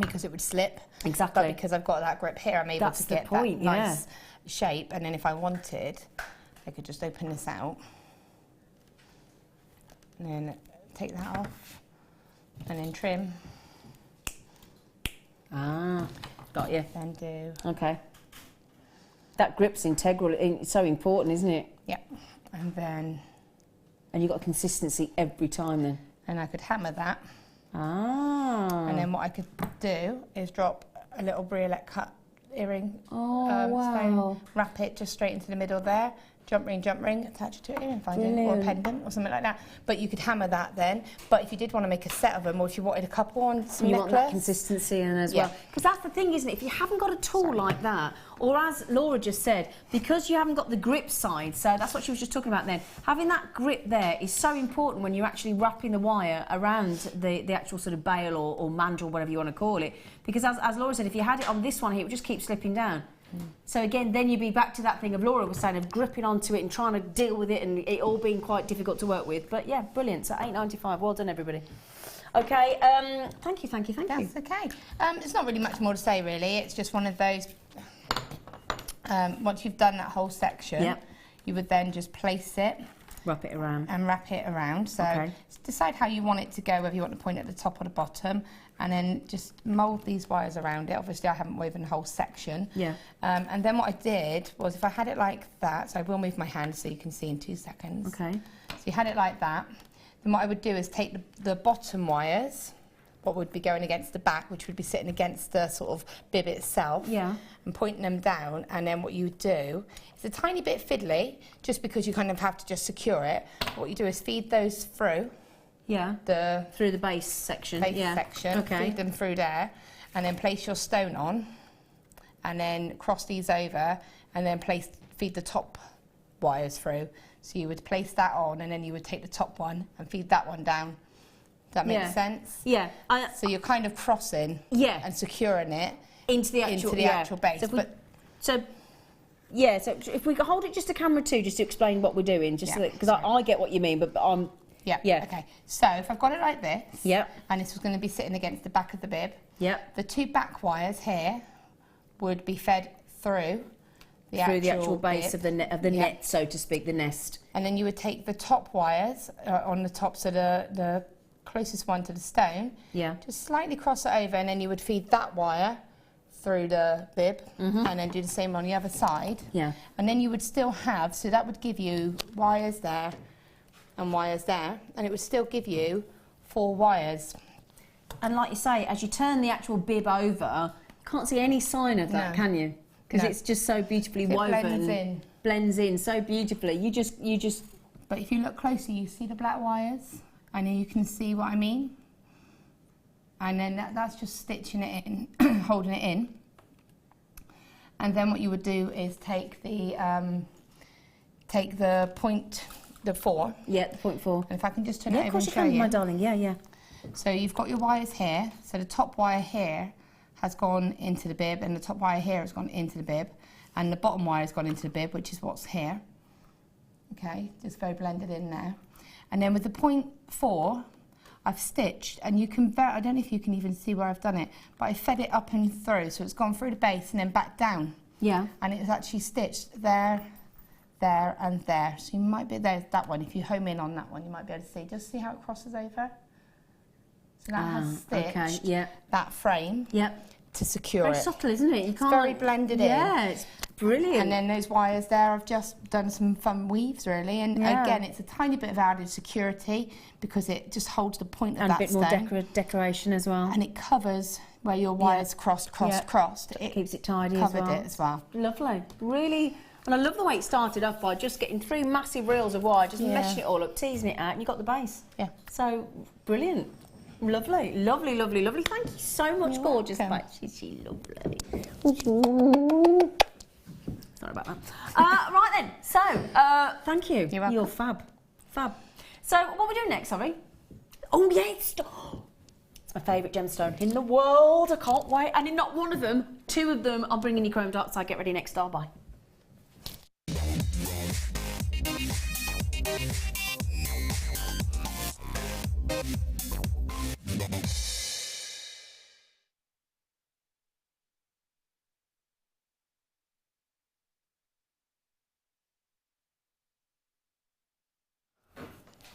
Because it would slip. Exactly. But because I've got that grip here, I'm able to get that nice shape. And then if I wanted, I could just open this out. And then take that off. And then trim. Ah, got you. Then do. Okay. That grip's integral. It's so important, isn't it? Yeah. And then. And you've got consistency every time then. And I could hammer that. Ah. And then what I could do is drop a little briolet cut earring. Oh, wow. Stone, wrap it just straight into the middle there. Jump ring, attach it to an earring finder or a pendant or something like that. But you could hammer that then. But if you did want to make a set of them, or if you wanted a couple on some necklace, you want that consistency in as well. Because that's the thing, isn't it? If you haven't got a tool like that, or as Laura just said, because you haven't got the grip side, so that's what she was just talking about then, having that grip there is so important when you're actually wrapping the wire around the actual sort of bail or mandrel, whatever you want to call it. Because as Laura said, if you had it on this one here, it would just keep slipping down. So again, then you'd be back to that thing of Laura was saying, of gripping onto it and trying to deal with it, and it all being quite difficult to work with. But yeah, brilliant. So £8.95. Well done, everybody. Okay, thank you. That's okay. It's not really much more to say, really. It's just one of those. Once you've done that whole section, you would then just place it. Wrap it around. So decide how you want it to go, whether you want to point at the top or the bottom, and then just mould these wires around it. Obviously, I haven't woven the whole section. Yeah. And then what I did was, if I had it like that, so I will move my hand so you can see in 2 seconds. Okay. So you had it like that. Then what I would do is take the bottom wires, what would be going against the back, which would be sitting against the sort of bib itself, and pointing them down, and then what you would do, it's a tiny bit fiddly, just because you kind of have to just secure it. What you do is feed those through. Through the base section. Feed them through there, and then place your stone on, and then cross these over, and then feed the top wires through. So you would place that on, and then you would take the top one and feed that one down. Does that make sense? Yeah. So you're kind of crossing and securing it into the actual base. So if we could hold it just to camera 2, just to explain what we're doing, just because I get what you mean, but I'm... Okay. So if I've got it like this, and this was going to be sitting against the back of the bib, the 2 back wires here would be fed through the actual base of the net, so to speak, the nest. And then you would take the top wires on the top, so the closest one to the stone, just slightly cross it over, and then you would feed that wire through the bib, and then do the same on the other side. And then you would still have, so that would give you wires there and wires there, and it would still give you 4 wires. And like you say, as you turn the actual bib over, you can't see any sign of that, can you? Because it's just so beautifully woven. Blends in so beautifully. You just. But if you look closer, you see the black wires, and then you can see what I mean. And then that's just stitching it in, holding it in. And then what you would do is take the take the 4. Yeah, the 0.4. And if I can just turn Yeah, it of over course and you show can, you. my darling. Yeah, yeah. So you've got your wires here. So the top wire here has gone into the bib, and the top wire here has gone into the bib, and the bottom wire has gone into the bib, which is what's here. Okay, just very blended in there. And then with the 0.4, I've stitched, and you can, I don't know if you can even see where I've done it, but I fed it up and through, so it's gone through the base and then back down. Yeah. And it's actually stitched there, there, and there. So you might be, there's that one. If you home in on that one, you might be able to see. Just see how it crosses over? So that has stitched that frame to secure Very it. subtle, isn't it? You It's can't, very blended in. Yeah, it's brilliant. And then those wires there, I've just done some fun weaves really, and again, it's a tiny bit of added security because it just holds the point of and that a bit more stone. decoration as well. And it covers where your wires crossed. It keeps it tidy covered as well. it as well. Lovely, really. And I love the way it started off by just getting 3 massive reels of wire, just meshing it all up, teasing it out, and you got the base. Yeah. So brilliant. Lovely, lovely, lovely, lovely. Thank you so much, gorgeous. She's lovely. Sorry about that. Right then, so thank you. You're welcome. You're fab. Fab. So what are we doing next, sorry? Oh yeah, it's my favourite gemstone in the world. I can't wait. And in not one of them, 2 of them I'm bringing you chrome dark side. Get ready next star by.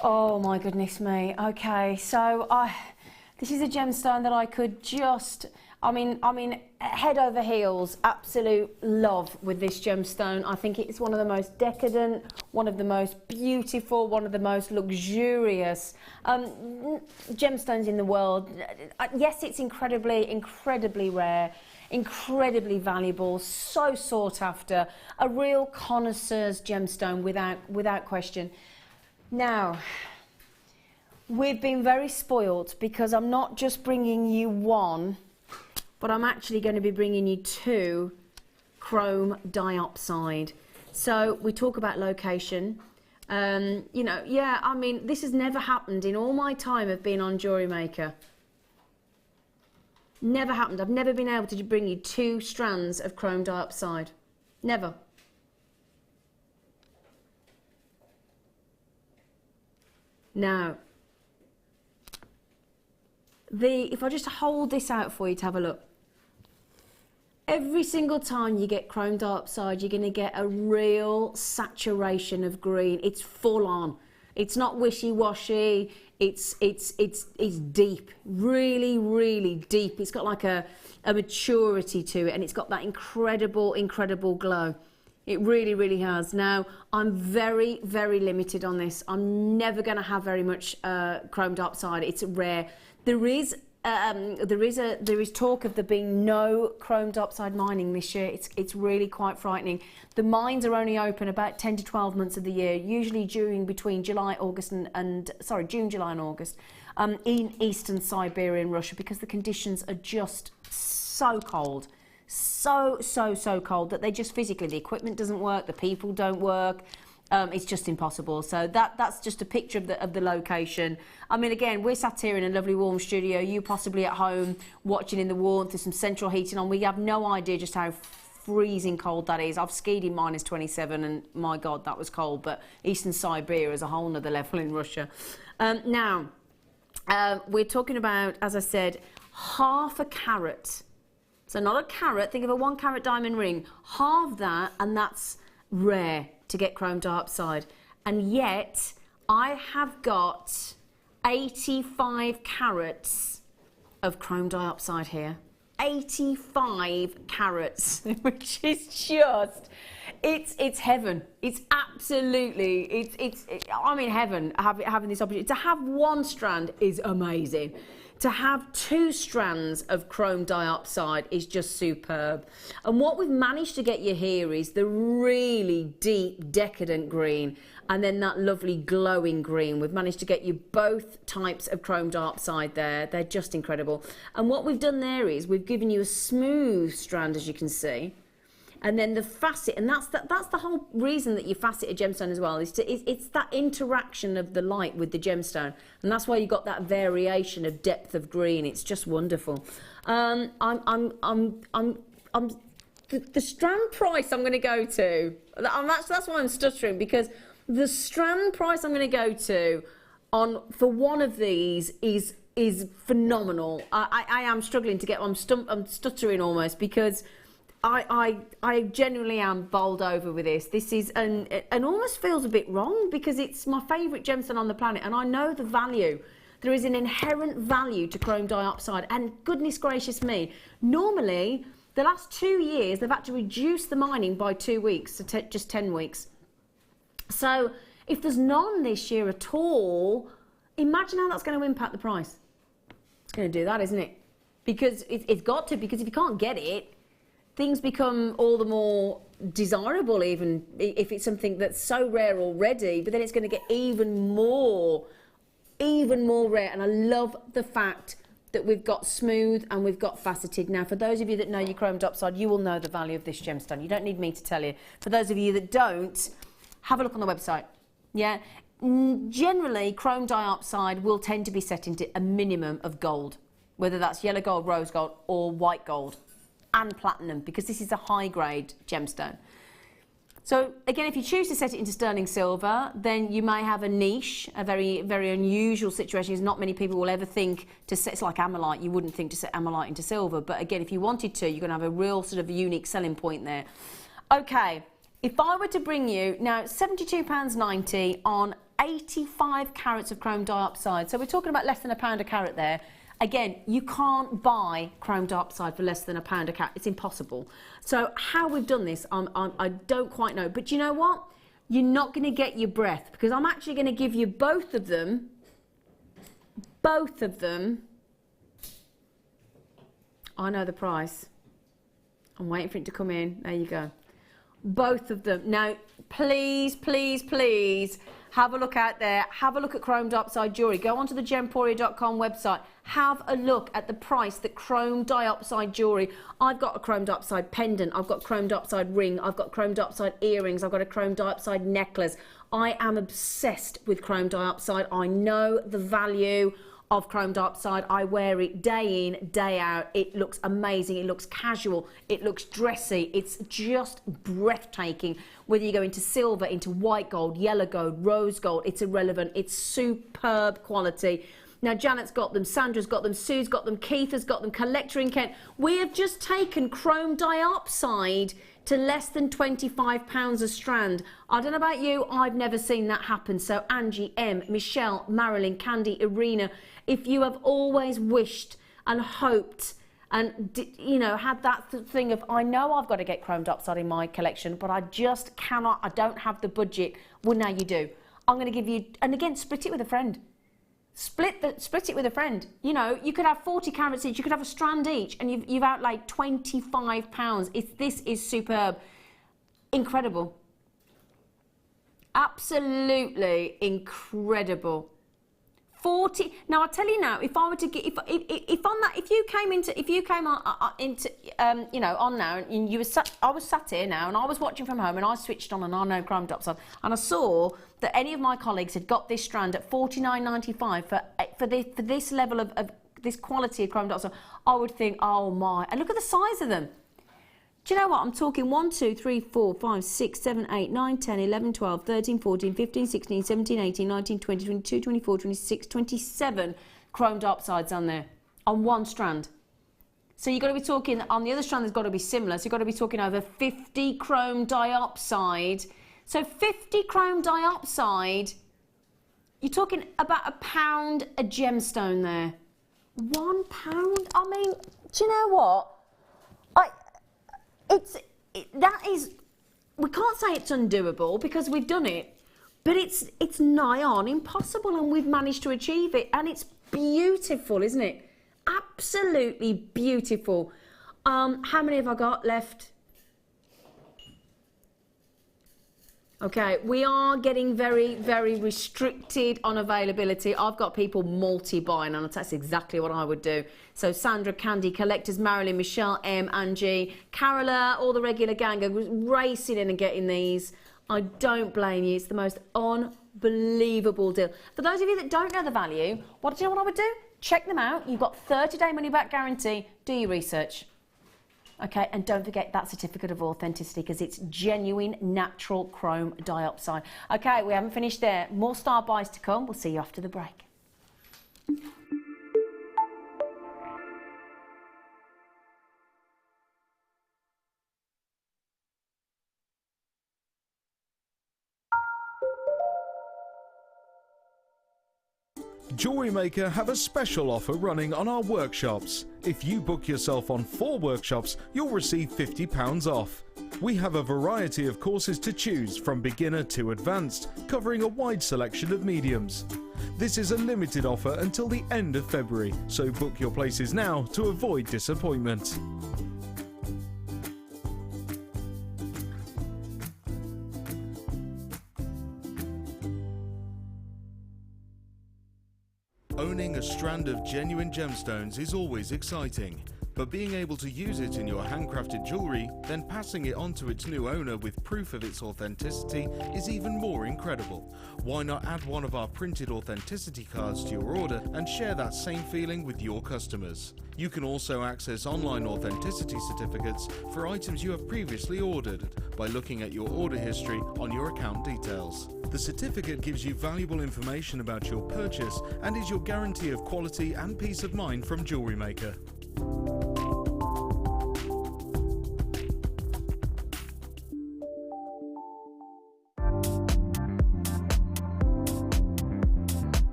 Oh my goodness me. Okay, so this is a gemstone that I could just, I mean, head over heels, absolute love with this gemstone. I think it's one of the most decadent, one of the most beautiful, one of the most luxurious gemstones in the world. Yes, it's incredibly rare, incredibly valuable, so sought after, a real connoisseur's gemstone without question. Now, we've been very spoilt because I'm not just bringing you 1, but I'm actually going to be bringing you 2 chrome diopside. So we talk about location. You know, yeah, I mean, this has never happened in all my time of being on Jewellery Maker. Never happened. I've never been able to bring you 2 strands of chrome diopside. Never. Now, if I just hold this out for you to have a look, every single time you get chrome diopside, you're going to get a real saturation of green. It's full on. It's not wishy-washy. It's deep, really deep. It's got like a maturity to it, and it's got that incredible glow. It really has. Now, I'm very limited on this. I'm never going to have very much chrome diopside. It's rare. There is talk of there being no chrome diopside mining this year. It's really quite frightening. The mines are only open about 10 to 12 months of the year, usually between June, July and August, in eastern Siberia and Russia, because the conditions are just so cold. So cold that they just physically, the equipment doesn't work, the people don't work, it's just impossible. So that's just a picture of the location. I mean, again, we're sat here in a lovely warm studio, you possibly at home watching in the warmth, there's some central heating on. We have no idea just how freezing cold that is. I've skied in -27 and my God, that was cold, but eastern Siberia is a whole nother level in Russia. Now, we're talking about, as I said, 1/2 carat. So not a carat, think of a 1 carat diamond ring, halve that, and that's rare to get chrome diopside. And yet, I have got 85 carats of chrome diopside here. 85 carats, which is just, it's heaven. It's absolutely, I'm in heaven having this opportunity. To have 1 strand is amazing. To have 2 strands of chrome diopside is just superb. And what we've managed to get you here is the really deep, decadent green, and then that lovely glowing green. We've managed to get you both types of chrome diopside there. They're just incredible. And what we've done there is we've given you a smooth strand, as you can see. and then the facet, and that's the whole reason that you facet a gemstone as well, it's that interaction of the light with the gemstone, and that's why you got that variation of depth of green. It's just wonderful. The strand price I'm going to go to, that's why I'm stuttering, because the strand price I'm going to go to for one of these is phenomenal. I am struggling to get, I'm stuttering almost, because I genuinely am bowled over with this. This is, and almost feels a bit wrong, because it's my favourite gemstone on the planet, and I know the value. There is an inherent value to chrome dioxide, and goodness gracious me, normally the last 2 years they've had to reduce the mining by 2 weeks to just 10 weeks. So if there's none this year at all, imagine how that's going to impact the price. It's going to do that, isn't it? Because it's got to, because if you can't get it, things become all the more desirable, even if it's something that's so rare already, but then it's going to get even more rare. And I love the fact that we've got smooth and we've got faceted. Now, for those of you that know your chrome dioxide, you will know the value of this gemstone. You don't need me to tell you. For those of you that don't, have a look on the website. Yeah, generally chrome dioxide will tend to be set into a minimum of gold, whether that's yellow gold, rose gold, or white gold, and platinum, because this is a high grade gemstone. So again, if you choose to set it into sterling silver, then you may have a niche, a very, very unusual situation, because not many people will ever think to set, it's like amylite, you wouldn't think to set amylite into silver, but again, if you wanted to, you're going to have a real sort of unique selling point there. Okay, if I were to bring you, now £72.90 on 85 carats of chrome dioxide, so we're talking about less than £1 a carat there. Again, you can't buy chrome dioxide for less than £1 a carat. It's impossible. So how we've done this, I don't quite know. But you know what? You're not going to get your breath, because I'm actually going to give you both of them. Both of them. I know the price. I'm waiting for it to come in. There you go. Both of them. Now, please, please, please, have a look out there. Have a look at chrome dioxide jewellery. Go onto the gemporia.com website. Have a look at the price that chrome dioxide jewellery. I've got a chrome dioxide pendant. I've got chrome dioxide ring. I've got chrome dioxide earrings. I've got a chrome dioxide necklace. I am obsessed with chrome dioxide. I know the value of chrome dioxide. I wear it day in, day out. It looks amazing. It looks casual. It looks dressy. It's just breathtaking. Whether you go into silver, into white gold, yellow gold, rose gold, it's irrelevant. It's superb quality. Now, Janet's got them, Sandra's got them, Sue's got them, Keith has got them, Collector in Kent. We have just taken chrome dioxide to less than £25 a strand. I don't know about you, I've never seen that happen. So Angie, M, Michelle, Marilyn, Candy, Irina, if you have always wished and hoped and, you know, had that thing of, I know I've got to get chrome dioxide in my collection, but I just cannot, I don't have the budget. Well, now you do. I'm going to give you, and again, split it with a friend. Split it with a friend. You know, you could have 40 carats each, you could have a strand each, and you've outlaid £25. This is superb. Incredible. Absolutely incredible. 40. Now I tell you now, if I were to get, if you came on, you know, on now, and you were I was sat here now, and I was watching from home, and I switched on, and I know chrome dioxide, and I saw that any of my colleagues had got this strand at $49.95 for this level of this quality of chrome dioxide, I would think, oh my, and look at the size of them. Do you know what? I'm talking 1, 2, 3, 4, 5, 6, 7, 8, 9, 10, 11, 12, 13, 14, 15, 16, 17, 18, 19, 20, 22, 24, 26, 27 chrome dioxides on there, on one strand. So you've got to be talking, on the other strand there's got to be similar, so you've got to be talking over 50 chrome dioxide. So 50 chrome dioxide, you're talking about £1 a gemstone there. £1? I mean, do you know what? We can't say it's undoable because we've done it, but it's nigh on impossible, and we've managed to achieve it, and it's beautiful, isn't it? Absolutely beautiful. How many have I got left? Okay, we are getting very, very restricted on availability. I've got people multi-buying, and that's exactly what I would do. So Sandra, Candy, Collectors, Marilyn, Michelle, M, Angie, Carola, all the regular gang are racing in and getting these. I don't blame you. It's the most unbelievable deal. For those of you that don't know the value, do you know what I would do? Check them out. You've got 30-day money-back guarantee. Do your research. Okay, and don't forget that certificate of authenticity, because it's genuine natural chrome dioxide. Okay, we haven't finished there. More star buys to come. We'll see you after the break. Jewellery Maker have a special offer running on our workshops. If you book yourself on 4 workshops, you'll receive £50 off. We have a variety of courses to choose from beginner to advanced, covering a wide selection of mediums. This is a limited offer until the end of February, so book your places now to avoid disappointment. Owning a strand of genuine gemstones is always exciting, but being able to use it in your handcrafted jewellery, then passing it on to its new owner with proof of its authenticity is even more incredible. Why not add one of our printed authenticity cards to your order and share that same feeling with your customers? You can also access online authenticity certificates for items you have previously ordered by looking at your order history on your account details. The certificate gives you valuable information about your purchase and is your guarantee of quality and peace of mind from Jewellery Maker.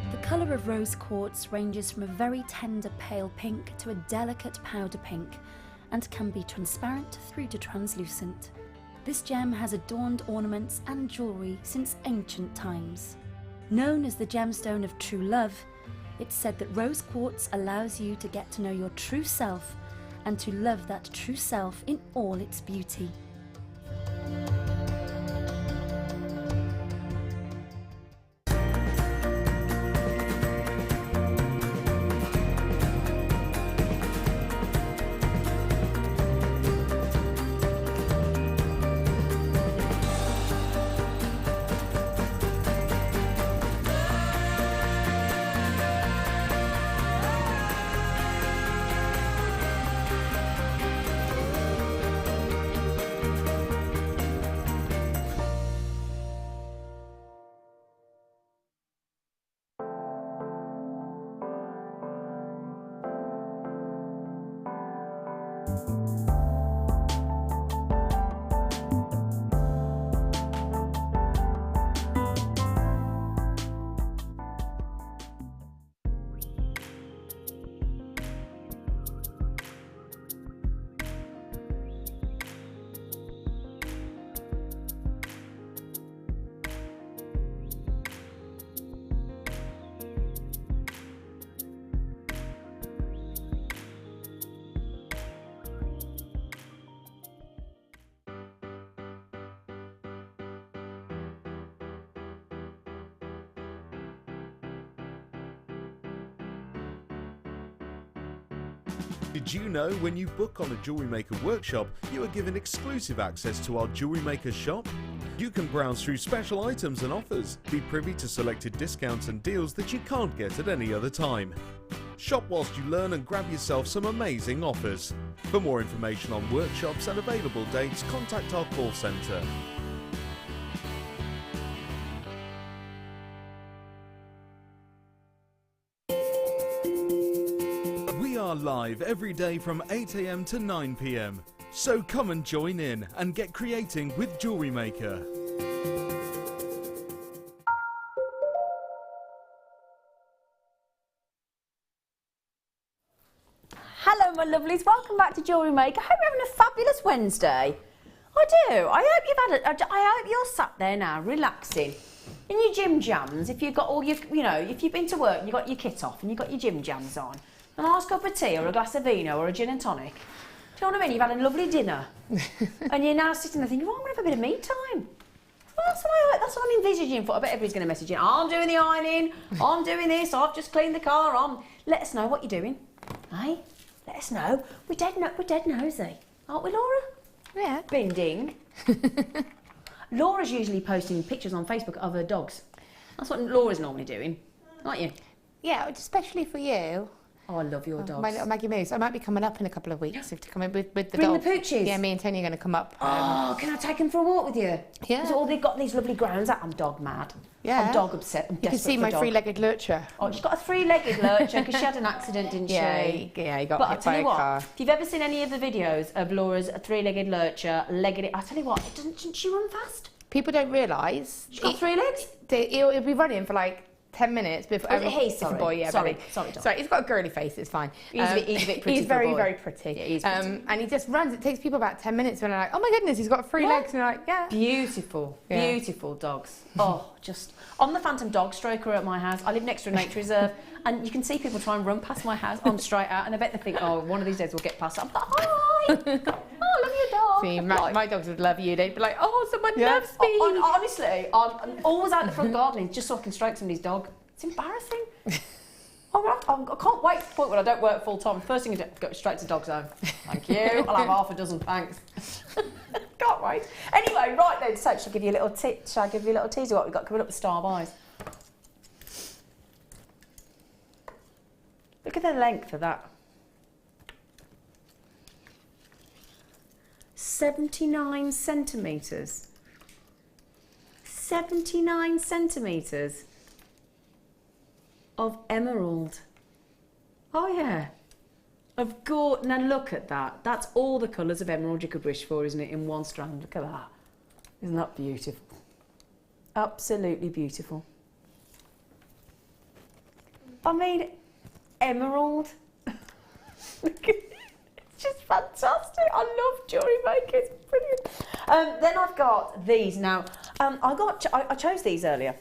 The colour of rose quartz ranges from a very tender pale pink to a delicate powder pink and can be transparent through to translucent. This gem has adorned ornaments and jewellery since ancient times. Known as the gemstone of true love, it's said that rose quartz allows you to get to know your true self and to love that true self in all its beauty. Did you know when you book on a Jewellery Maker workshop, you are given exclusive access to our Jewellery Maker shop? You can browse through special items and offers, be privy to selected discounts and deals that you can't get at any other time. Shop whilst you learn and grab yourself some amazing offers. For more information on workshops and available dates, contact our call centre. We are live every day from 8 AM to 9 PM. So come and join in and get creating with Jewellery Maker. Hello, my lovelies. Welcome back to Jewellery Maker. I hope you're having a fabulous Wednesday. I do. I hope you're sat there now, relaxing in your gym jams. If you've got all your, if you've been to work and you've got your kit off and you've got your gym jams on, a nice cup of tea or a glass of vino or a gin and tonic. Do you know what I mean? You've had a lovely dinner and you're now sitting there thinking, oh, I'm going to have a bit of me time. Well, that's what I'm envisaging for. I bet everybody's going to message you. I'm doing the ironing. I'm doing this. I've just cleaned the car. Let us know what you're doing. Hey, let us know. We're dead nosy, aren't we, Laura? Yeah. Binding. Laura's usually posting pictures on Facebook of her dogs. That's what Laura's normally doing, aren't you? Yeah, especially for you. Oh, I love your dogs. My little Maggie Moose. I might be coming up in a couple of weeks to come in with the Bring dog. the pooches? Yeah, me and Tony are going to come up. Oh, can I take them for a walk with you? Yeah. Because they've got these lovely grounds. I'm dog mad. Yeah. I'm dog upset. I'm You can see my three-legged lurcher. Oh, she's got a three-legged lurcher because she had an accident, didn't she? Yeah, he got But hit I tell by you a what, car. if you've ever seen any of the videos of Laura's three-legged lurcher, I tell you what, doesn't she run fast? People don't realise. She's got 3 legs? He'll be running for like 10 minutes before. Oh, he? It's a Sorry. boy, yeah. Sorry, Billy. sorry, Dom. Sorry, he's got a girly face, it's fine. He's a bit pretty He's for a very, boy. very pretty. Yeah, he's pretty. And he just runs. It takes people about 10 minutes when they're like, oh my goodness, he's got 3 legs. And you're like, yeah. Beautiful, Yeah. beautiful dogs. Oh, just on the Phantom Dog Stroker at my house. I live next to a nature reserve, and you can see people try and run past my house on straight out, and I bet they think, oh, one of these days we'll get past. I'm like, hi, oh, love your dog. See, my dogs would love you. They'd be like, oh, someone loves me. Honestly, I'm always out the front gardening just so I can stroke somebody's dog. It's embarrassing. I can't wait to the point when I don't work full time. First thing I do, go straight to dog's home. Thank you. I'll have half a dozen, thanks. Can't wait. Anyway, right then, so shall I give you a little teaser what we've got coming up with Star Buys? Look at the length of that. 79 centimetres. 79 centimetres of emerald. Oh yeah. Of course. Now look at that. That's all the colours of emerald you could wish for, isn't it, in one strand? Look at that. Isn't that beautiful? Absolutely beautiful. I mean, emerald. Look at it. It's just fantastic. I love Jewellery Maker. It's brilliant. Then I've got these. Now, I chose these earlier.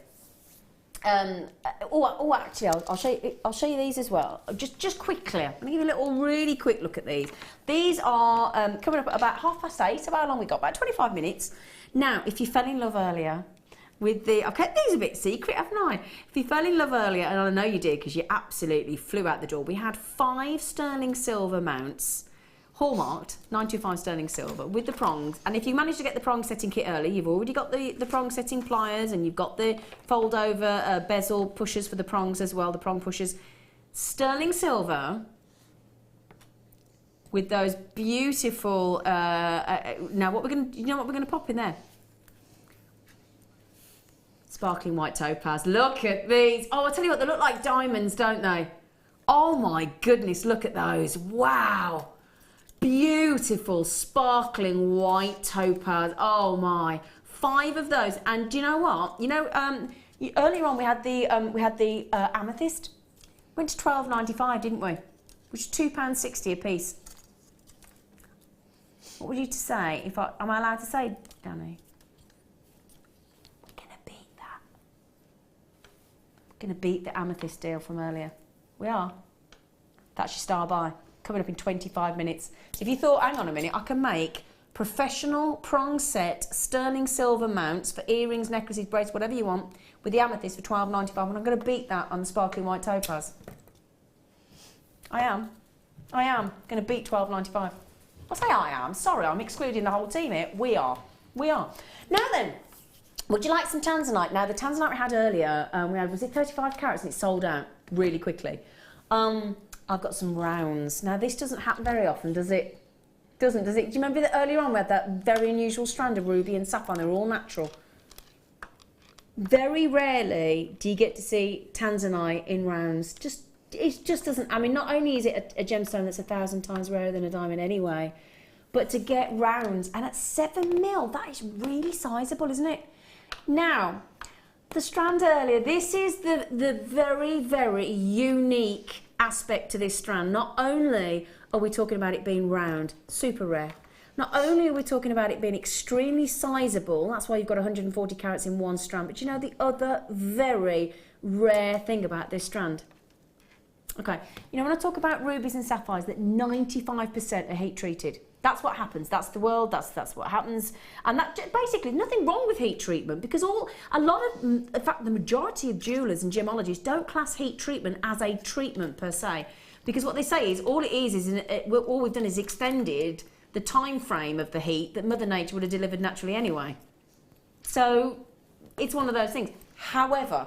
Actually, I'll show you these as well. Just quickly, I'm going to give you a little really quick look at these. These are coming up at about 8:30. So how long we got? About 25 minutes. Now, if you fell in love earlier with I've kept these a bit secret, haven't I? If you fell in love earlier, and I know you did because you absolutely flew out the door. We had 5 sterling silver mounts. Hallmarked, 925 sterling silver with the prongs, and if you manage to get the prong setting kit early, you've already got the prong setting pliers, and you've got the fold over bezel pushers for the prongs as well, the prong pushers. Sterling silver with those beautiful. Now, what we're gonna pop in there? Sparkling white topaz. Look at these. Oh, I tell you what, they look like diamonds, don't they? Oh my goodness, look at those! Wow. Beautiful, sparkling white topaz. Oh my! 5 of those. And do you know what? You know, earlier on we had the amethyst. Went to £12.95, didn't we? Which is £2.60 a piece. What would you to say? Am I allowed to say, Danny? We're gonna beat that. We're gonna beat the amethyst deal from earlier. We are. That's your star buy. Coming up in 25 minutes. So if you thought, hang on a minute, I can make professional prong set sterling silver mounts for earrings, necklaces, braids, whatever you want, with the amethyst for £12.95, and I'm going to beat that on the sparkling white topaz. I am going to beat £12.95. I say I am. Sorry, I'm excluding the whole team here. We are. Now then, would you like some tanzanite? Now the tanzanite we had earlier, was it 35 carats, and it sold out really quickly. I've got some rounds. Now, this doesn't happen very often, does it? Does it? Do you remember that earlier on we had that very unusual strand of ruby and sapphire? They're all natural. Very rarely do you get to see tanzanite in rounds. It just doesn't. I mean, not only is it a gemstone that's 1,000 times rarer than a diamond anyway, but to get rounds, and at 7 mil, that is really sizable, isn't it? Now, the strand earlier, this is the very, very unique aspect to this strand. Not only are we talking about it being round, super rare, not only are we talking about it being extremely sizable, that's why you've got 140 carats in one strand, but you know the other very rare thing about this strand? Okay, you know when I talk about rubies and sapphires, that 95% are heat treated. That's what happens. That's the world. That's what happens. And that basically nothing wrong with heat treatment, because in fact, the majority of jewellers and gemologists don't class heat treatment as a treatment per se, because what they say is all we've done is extended the time frame of the heat that Mother Nature would have delivered naturally anyway. So it's one of those things. However,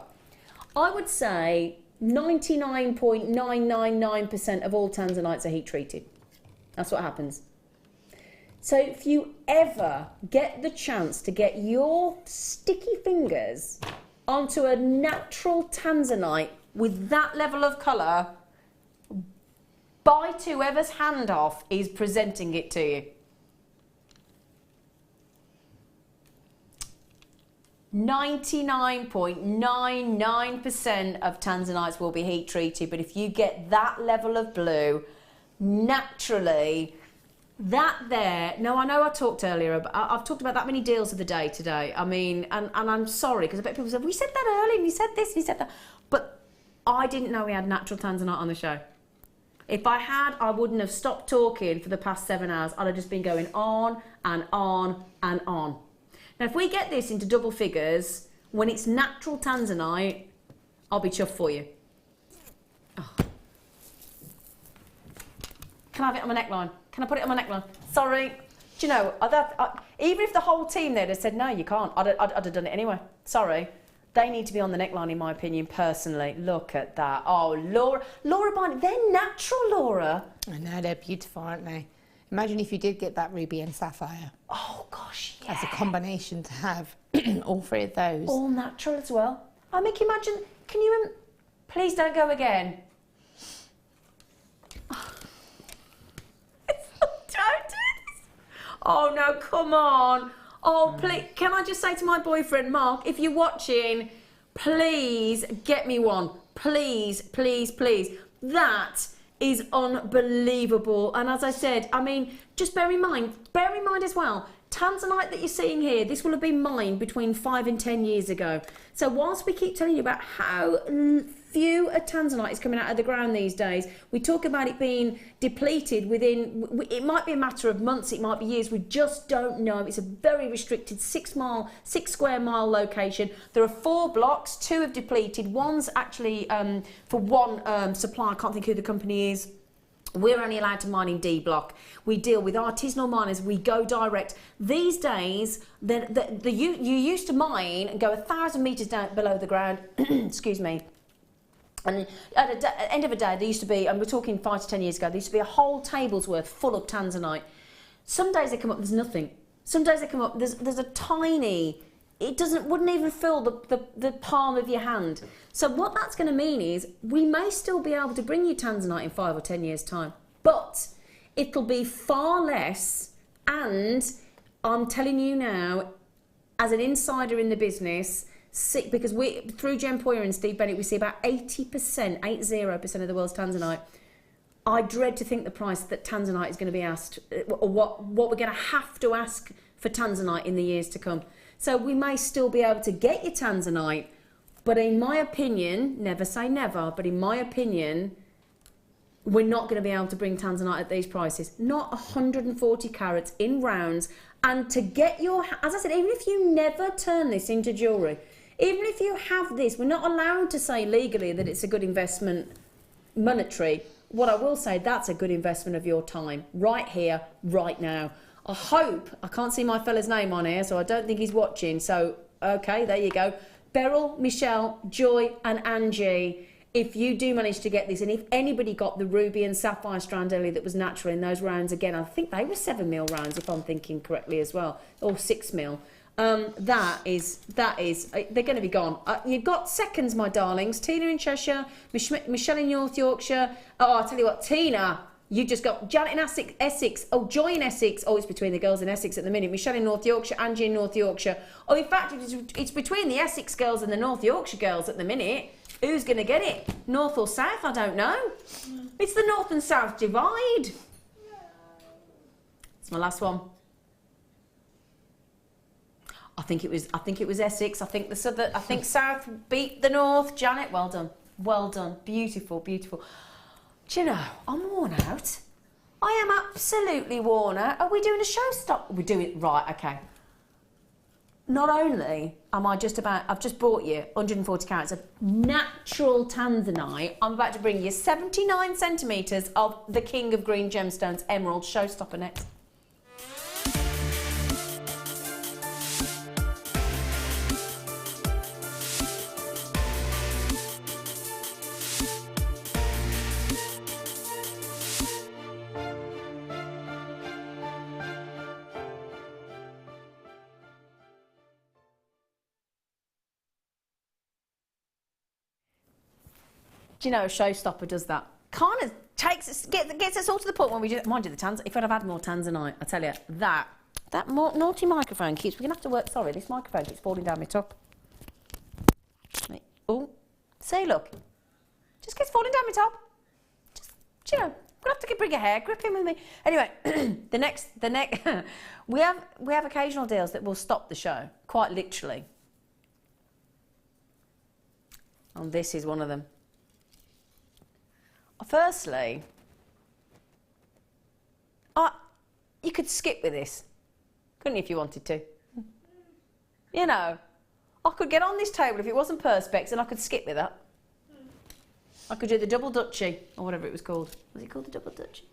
I would say 99.999% of all tanzanites are heat treated. That's what happens. So if you ever get the chance to get your sticky fingers onto a natural tanzanite with that level of colour, bite whoever's hand off is presenting it to you. 99.99% of tanzanites will be heat treated, but if you get that level of blue, naturally, that there, now I know I talked earlier, but I've talked about that many deals of the day today. I mean, and I'm sorry, because I bet people said, we said that earlier, and we said this, and we said that. But I didn't know we had natural tanzanite on the show. If I had, I wouldn't have stopped talking for the past 7 hours. I'd have just been going on and on and on. Now, if we get this into double figures, when it's natural tanzanite, I'll be chuffed for you. Oh. Can I have it on my neckline? Can I put it on my neckline? Sorry. Do you know, even if the whole team there had said, no, you can't, I'd have done it anyway. Sorry. They need to be on the neckline, in my opinion, personally. Look at that. Oh, Laura Barnett, they're natural, Laura. I know, they're beautiful, aren't they? Imagine if you did get that ruby and sapphire. Oh, gosh, yeah. As a combination to have all three of those. All natural as well. I mean, imagine, can you... Please don't go again. Oh, no, come on. Oh, please, can I just say to my boyfriend, Mark, if you're watching, please get me one. Please, please, please. That is unbelievable. And as I said, I mean, just bear in mind as well, tanzanite that you're seeing here, this will have been mined between 5 and 10 years ago. So whilst we keep telling you about how few a tanzanite is coming out of the ground these days, we talk about it being depleted within, it might be a matter of months, it might be years, we just don't know. It's a very restricted 6 square mile location. There are 4 blocks, 2 have depleted, one's actually for one supplier, I can't think who the company is. We're only allowed to mine in D block. We deal with artisanal miners. We go direct. These days, you used to mine and go 1,000 metres down below the ground. Excuse me. And at the end of the day, there used to be, and we're talking 5 to 10 years ago, there used to be a whole table's worth full of tanzanite. Some days they come up, there's nothing. Some days they come up, there's a tiny, wouldn't even fill the palm of your hand. So what that's going to mean is we may still be able to bring you tanzanite in 5 or 10 years' time, but it'll be far less. And I'm telling you now, as an insider in the business, because through Jen Poyer and Steve Bennett, we see about 80% of the world's tanzanite. I dread to think the price that tanzanite is going to be asked, or what we're going to have to ask for tanzanite in the years to come. So we may still be able to get your tanzanite, but in my opinion, never say never, but in my opinion, we're not going to be able to bring tanzanite at these prices. Not 140 carats in rounds. And to get your, as I said, even if you never turn this into jewellery, even if you have this, we're not allowed to say legally that it's a good investment monetary. What I will say, that's a good investment of your time, right here, right now. I hope, I can't see my fella's name on here, so I don't think he's watching. So, okay, there you go. Beryl, Michelle, Joy and Angie, if you do manage to get this, and if anybody got the ruby and sapphire strand earlier that was natural in those rounds, again, I think they were 7mm rounds, if I'm thinking correctly as well, or 6mm. That is, they're going to be gone. You've got seconds, my darlings. Tina in Cheshire, Michelle in North Yorkshire. Oh, I'll tell you what, Tina, you just got Janet in Essex. Oh, Joy in Essex. Oh, it's between the girls in Essex at the minute. Michelle in North Yorkshire, Angie in North Yorkshire. Oh, in fact, it's between the Essex girls and the North Yorkshire girls at the minute. Who's going to get it? North or south? I don't know. It's the north and south divide. It's my last one. I think it was Essex. I think South beat the North. Janet, well done. Well done. Beautiful, beautiful. Do you know, I'm worn out. I am absolutely worn out. Are we doing a showstopper? We're doing right, okay. Not only am I've just bought you 140 carats of natural tanzanite, I'm about to bring you 79 centimetres of the King of Green Gemstones Emerald Showstopper next. Do you know a showstopper does that? Kind of gets us all to the point when we just, mind you, the tanzanite. If I'd have had more tanzanite, I tell you, that naughty microphone keeps. We're gonna have to work. Sorry, this microphone keeps falling down my top. Oh, see, look, just keeps falling down my top. Just, you know, I'm gonna have to bring a hair grip in with me. Anyway, the next, we have occasional deals that will stop the show, quite literally. And this is one of them. Firstly, you could skip with this, couldn't you, if you wanted to? You know, I could get on this table if it wasn't Perspex and I could skip with that. I could do the double Dutchie, or whatever it was called. Was it called the double Dutchie?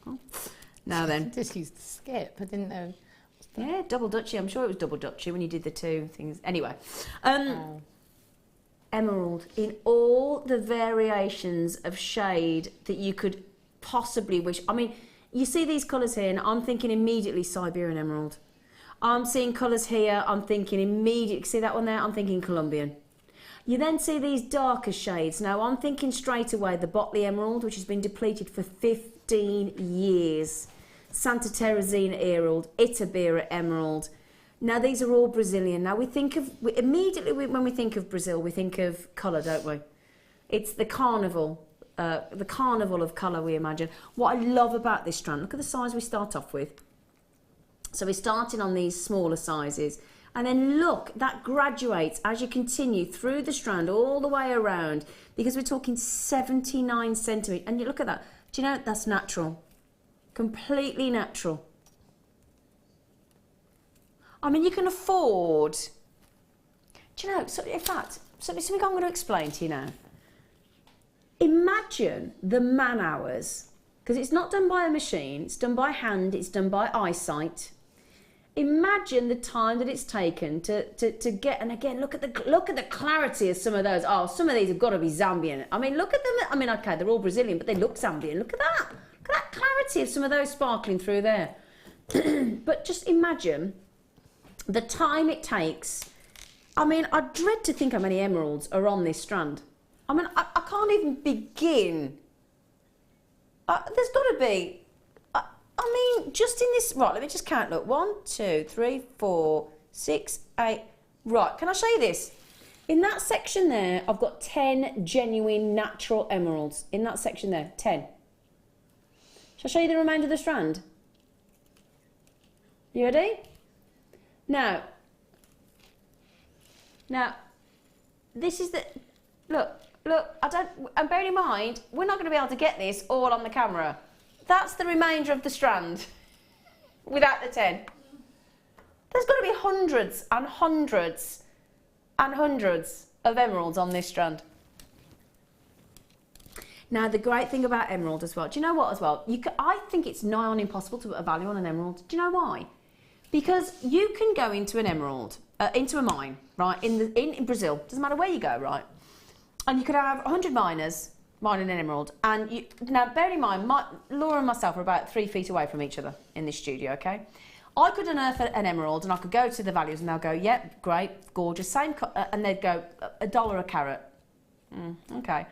Oh. Now then. I just used to skip, I didn't know. Yeah, double Dutchie, I'm sure it was double Dutchie when you did the two things. Anyway. Emerald in all the variations of shade that you could possibly wish. I mean, you see these colours here and I'm thinking immediately Siberian emerald. I'm seeing colours here, I'm thinking immediately, see that one there? I'm thinking Colombian. You then see these darker shades. Now I'm thinking straight away the Botley emerald, which has been depleted for 15 years. Santa Teresina emerald, Itabira emerald. Now, these are all Brazilian. Now, immediately when we think of Brazil, we think of colour, don't we? It's the carnival of colour, we imagine. What I love about this strand, look at the size we start off with. So we're starting on these smaller sizes. And then look, that graduates as you continue through the strand all the way around, because we're talking 79 centimetres. And you look at that. Do you know, that's natural. Completely natural. I mean, you can afford. Do you know? So in fact, something I'm going to explain to you now. Imagine the man hours, because it's not done by a machine. It's done by hand. It's done by eyesight. Imagine the time that it's taken to get. And again, look at the clarity of some of those. Oh, some of these have got to be Zambian. I mean, look at them. I mean, okay, they're all Brazilian, but they look Zambian. Look at that. Look at that clarity of some of those sparkling through there. But just imagine the time it takes. I mean, I dread to think how many emeralds are on this strand. I mean, I can't even begin. There's got to be. I mean, just in this. Right, let me just count. Look, 1, 2, 3, 4, 6, 8. Right, can I show you this? In that section there, I've got 10 genuine natural emeralds. In that section there, 10. Shall I show you the remainder of the strand? You ready? Now, this is the, look, and bear in mind, we're not going to be able to get this all on the camera. That's the remainder of the strand, without the 10. There's got to be hundreds and hundreds and hundreds of emeralds on this strand. Now, the great thing about emerald as well, do you know what as well? I think it's nigh on impossible to put a value on an emerald. Do you know why? Because you can go into an emerald, into a mine, right, in Brazil, doesn't matter where you go, right, and you could have 100 miners mining an emerald, and now bear in mind, Laura and myself are about 3 feet away from each other in this studio, okay? I could unearth an emerald and I could go to the values and they'll go, yep, great, gorgeous, same, and they'd go, $1 a carat. Okay.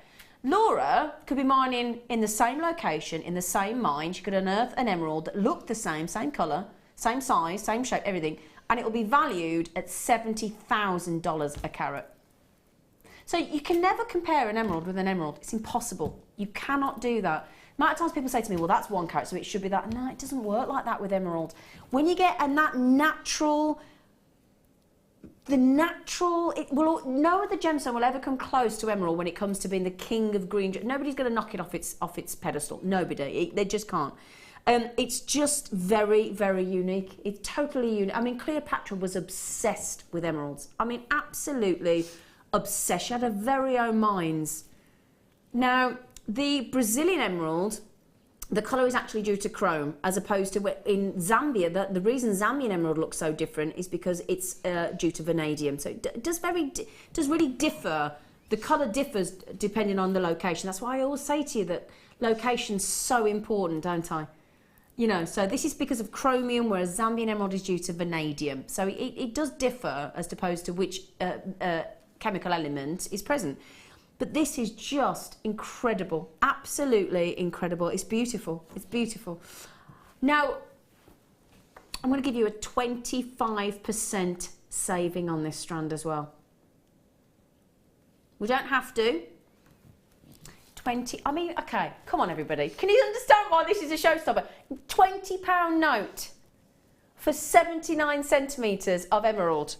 Laura could be mining in the same location, in the same mine. She could unearth an emerald that looked the same colour, same size, same shape, everything, and it will be valued at $70,000 a carat. So you can never compare an emerald with an emerald. It's impossible. You cannot do that. The amount of times people say to me, well, that's 1 carat, so it should be that. No, it doesn't work like that with emerald. When you get that natural, no other gemstone will ever come close to emerald when it comes to being the king of green. Nobody's going to knock it off its pedestal. Nobody. They just can't. It's just very, very unique. It's totally unique. I mean, Cleopatra was obsessed with emeralds. I mean, absolutely obsessed. She had her very own mines. Now, the Brazilian emerald, the colour is actually due to chrome, as opposed to in Zambia. The reason Zambian emerald looks so different is because it's due to vanadium. So it does really differ. The colour differs depending on the location. That's why I always say to you that location's so important, don't I? You know, so this is because of chromium, whereas Zambian emerald is due to vanadium. So it does differ as opposed to which chemical element is present. But this is just incredible, absolutely incredible. It's beautiful, it's beautiful. Now, I'm going to give you a 25% saving on this strand as well. We don't have to. I mean, okay, come on everybody. Can you understand why this is a showstopper? £20 note for 79 centimetres of emerald.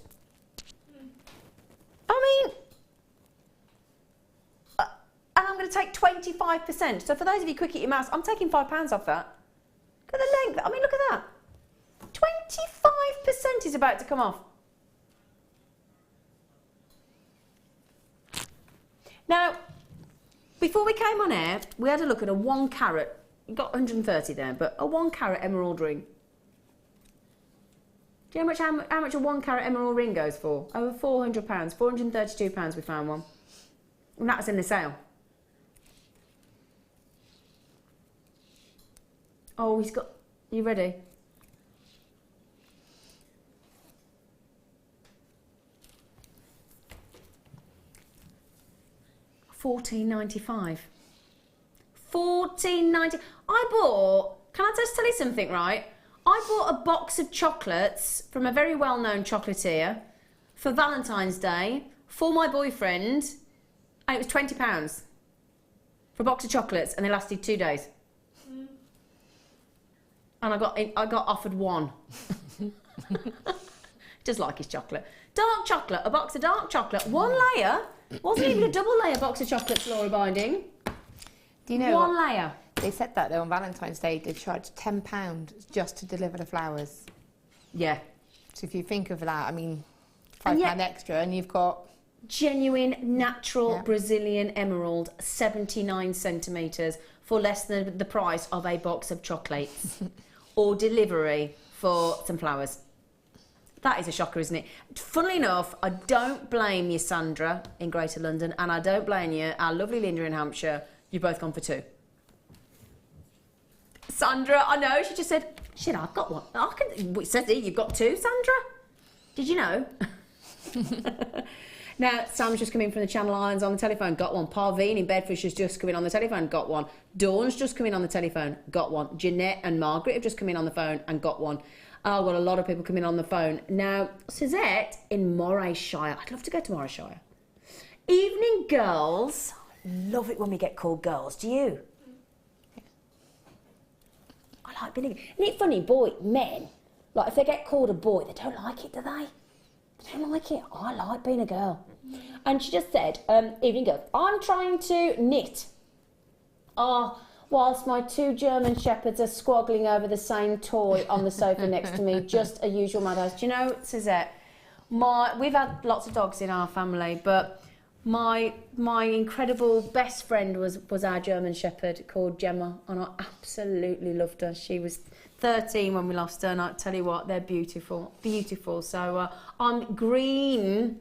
I mean, and I'm going to take 25%. So for those of you quick at your maths, I'm taking £5 off that. Look at the length. I mean, look at that. 25% is about to come off. Now, before we came on air, we had a look at a 1 carat. You got 130 there, but a 1 carat emerald ring. Do you know how much a 1 carat emerald ring goes for? Over £400. £432 we found one. And that was in the sale. Oh, he's got... You ready? £14.95. £14.90. I bought... Can I just tell you something, right? I bought a box of chocolates from a very well-known chocolatier for Valentine's Day for my boyfriend, and it was £20 for a box of chocolates, and they lasted 2 days. And I got offered one. Just like his chocolate. Dark chocolate, a box of dark chocolate, 1 layer. Wasn't even a double layer box of chocolate floral binding. Do you know one layer? They said that though on Valentine's Day they charged £10 just to deliver the flowers. Yeah. So if you think of that, I mean, £5 extra, and you've got genuine, natural Brazilian emerald, 79 centimetres, for less than the price of a box of chocolates, or delivery for some flowers. That is a shocker, isn't it? Funnily enough, I don't blame you, Sandra, in Greater London, and I don't blame you, our lovely Linda in Hampshire. You've both gone for 2. Sandra, I know, she just said, shit, I've got one. It says here, you've got 2, Sandra. Did you know? Now, Sam's just come in from the Channel Islands on the telephone, got one. Parveen in Bedford's just come in on the telephone, got one. Dawn's just come in on the telephone, got one. Jeanette and Margaret have just come in on the phone and got one. Oh, well, a lot of people come in on the phone. Now, Suzette in Morayshire. I'd love to go to Morayshire. Evening girls. Love it when we get called girls. Do you? I like being... Isn't it funny, men, like if they get called a boy, they don't like it, do they? They don't like it. I like being a girl. And she just said, evening girls, I'm trying to knit. Whilst my 2 German shepherds are squaggling over the same toy on the sofa next to me, just a usual madhouse. Do you know, Suzette, we've had lots of dogs in our family, but my incredible best friend was our German shepherd called Gemma, and I absolutely loved her. She was 13 when we lost her, and I tell you what, they're beautiful, beautiful. So I'm green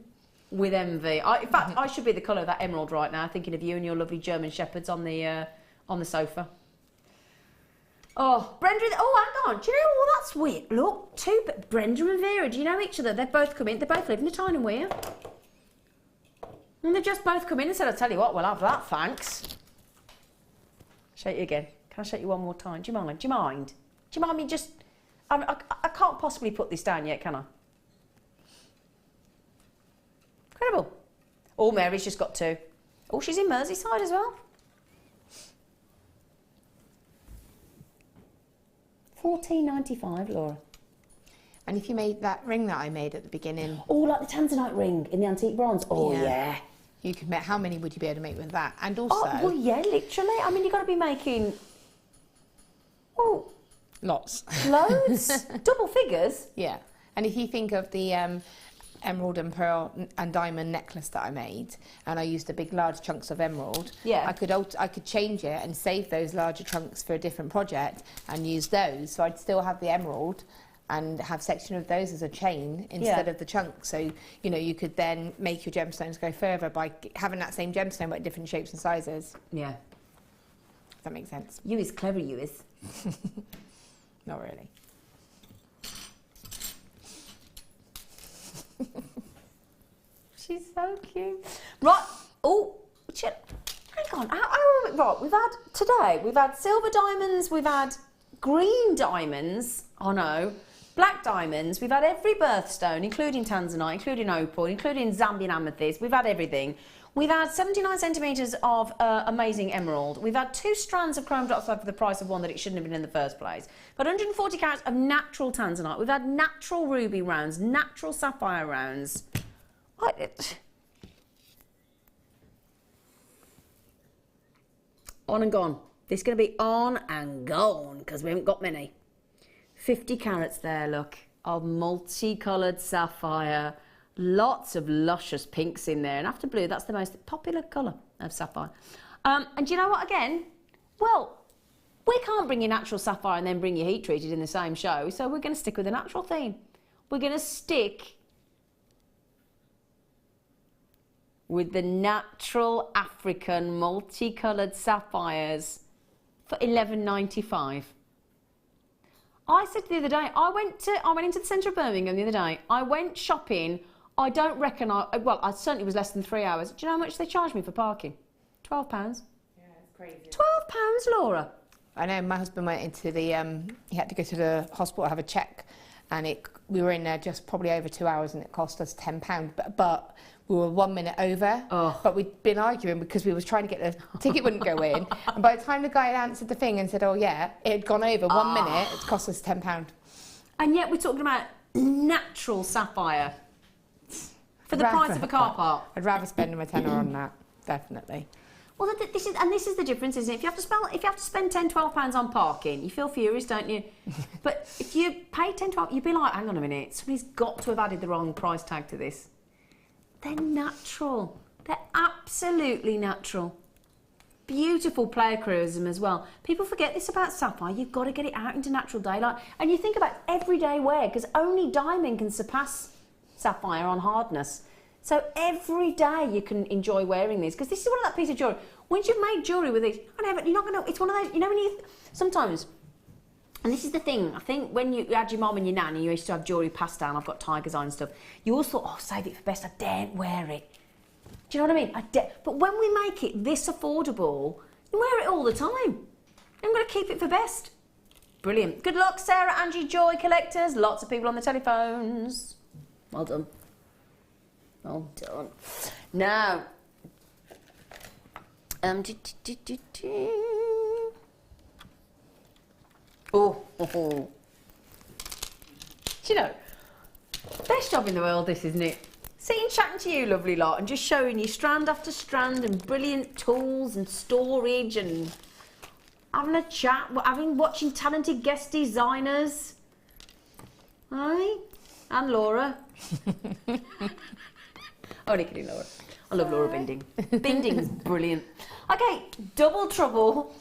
with envy. In fact, I should be the colour of that emerald right now, thinking of you and your lovely German shepherds on the sofa. Oh, Brenda, hang on, do you know what, that's weird. Look, Brenda and Vera, do you know each other? They've both come in, they both live in a tiny weir. And they've just both come in and said, I'll tell you what, we'll have that, thanks. Shake you again. Can I shake you one more time? Do you mind? Do you mind? Do you mind me just... I can't possibly put this down yet, can I? Incredible. Oh, Mary's just got 2. Oh, she's in Merseyside as well. $14.95, Laura. And if you made that ring that I made at the beginning... Oh, like the Tanzanite ring in the antique bronze? Oh, yeah. You could make... How many would you be able to make with that? And also... Oh, well, yeah, literally. I mean, you've got to be making... Oh... Lots. Loads? Double figures? Yeah. And if you think of the emerald and pearl and diamond necklace that I made, and I used the big large chunks of emerald, I could change it and save those larger chunks for a different project and use those. So I'd still have the emerald and have section of those as a chain instead of the chunks. So, you know, you could then make your gemstones go further by having that same gemstone but different shapes and sizes. Yeah. Does that make sense? You is clever, you is. Not really. She's so cute. Right. Oh, hang on. Right, we've had silver diamonds, we've had green diamonds. Oh no. Black diamonds. We've had every birthstone, including Tanzanite, including opal, including Zambian amethyst. We've had everything. We've had 79 centimetres of amazing emerald. We've had 2 strands of chrome dioxide for the price of one that it shouldn't have been in the first place. We've had 140 carats of natural Tanzanite. We've had natural ruby rounds, natural sapphire rounds. On and gone. This is going to be on and gone because we haven't got many. 50 carats there, look, of multicoloured sapphire. Lots of luscious pinks in there. And after blue, that's the most popular colour of sapphire. And do you know what, again? Well, we can't bring you natural sapphire and then bring you heat treated in the same show. So we're going to stick with the natural theme. We're going to stick with the natural African multicoloured sapphires for $11.95. I said the other day, I went into the centre of Birmingham the other day. I went shopping. I don't reckon I certainly was less than 3 hours. Do you know how much they charged me for parking? £12. Yeah, it's crazy. £12, Laura. I know, my husband went into the, he had to go to the hospital to have a check, and we were in there just probably over 2 hours, and it cost us £10. But we were 1 minute over, but we'd been arguing because we was trying to get the ticket wouldn't go in, and by the time the guy had answered the thing and said, oh yeah, it had gone over 1 minute, it cost us £10. And yet we're talking about natural sapphire for the price of a car park. I'd rather spend my tenner on that, definitely. Well, this is the difference, isn't it? If you have to spend £10, £12 on parking, you feel furious, don't you? But if you pay £10, £12, you'd be like, hang on a minute, somebody's got to have added the wrong price tag to this. They're natural. They're absolutely natural. Beautiful pleochrysm as well. People forget this about sapphire. You've got to get it out into natural daylight. And you think about everyday wear, because only diamond can surpass sapphire on hardness. So every day you can enjoy wearing these, because this is one of that piece of jewellery. Once you've made jewellery with it, you're not going to, it's one of those, you know, when you, sometimes, and this is the thing, I think when you had your mum and your nan and you used to have jewellery passed down, I've got tiger's eye and stuff, you always thought, oh, save it for best, I daren't wear it. Do you know what I mean? But when we make it this affordable, you wear it all the time. I'm going to keep it for best. Brilliant. Good luck, Sarah, Angie, Joy collectors. Lots of people on the telephones. Well done. Well done. Now, oh. Do you know, best job in the world, this, isn't it? Sitting chatting to you, lovely lot, and just showing you strand after strand and brilliant tools and storage and having a chat, watching talented guest designers. Aye? And Laura. Only kidding, Laura. I love Laura Binding. Binding's brilliant. Okay, double trouble.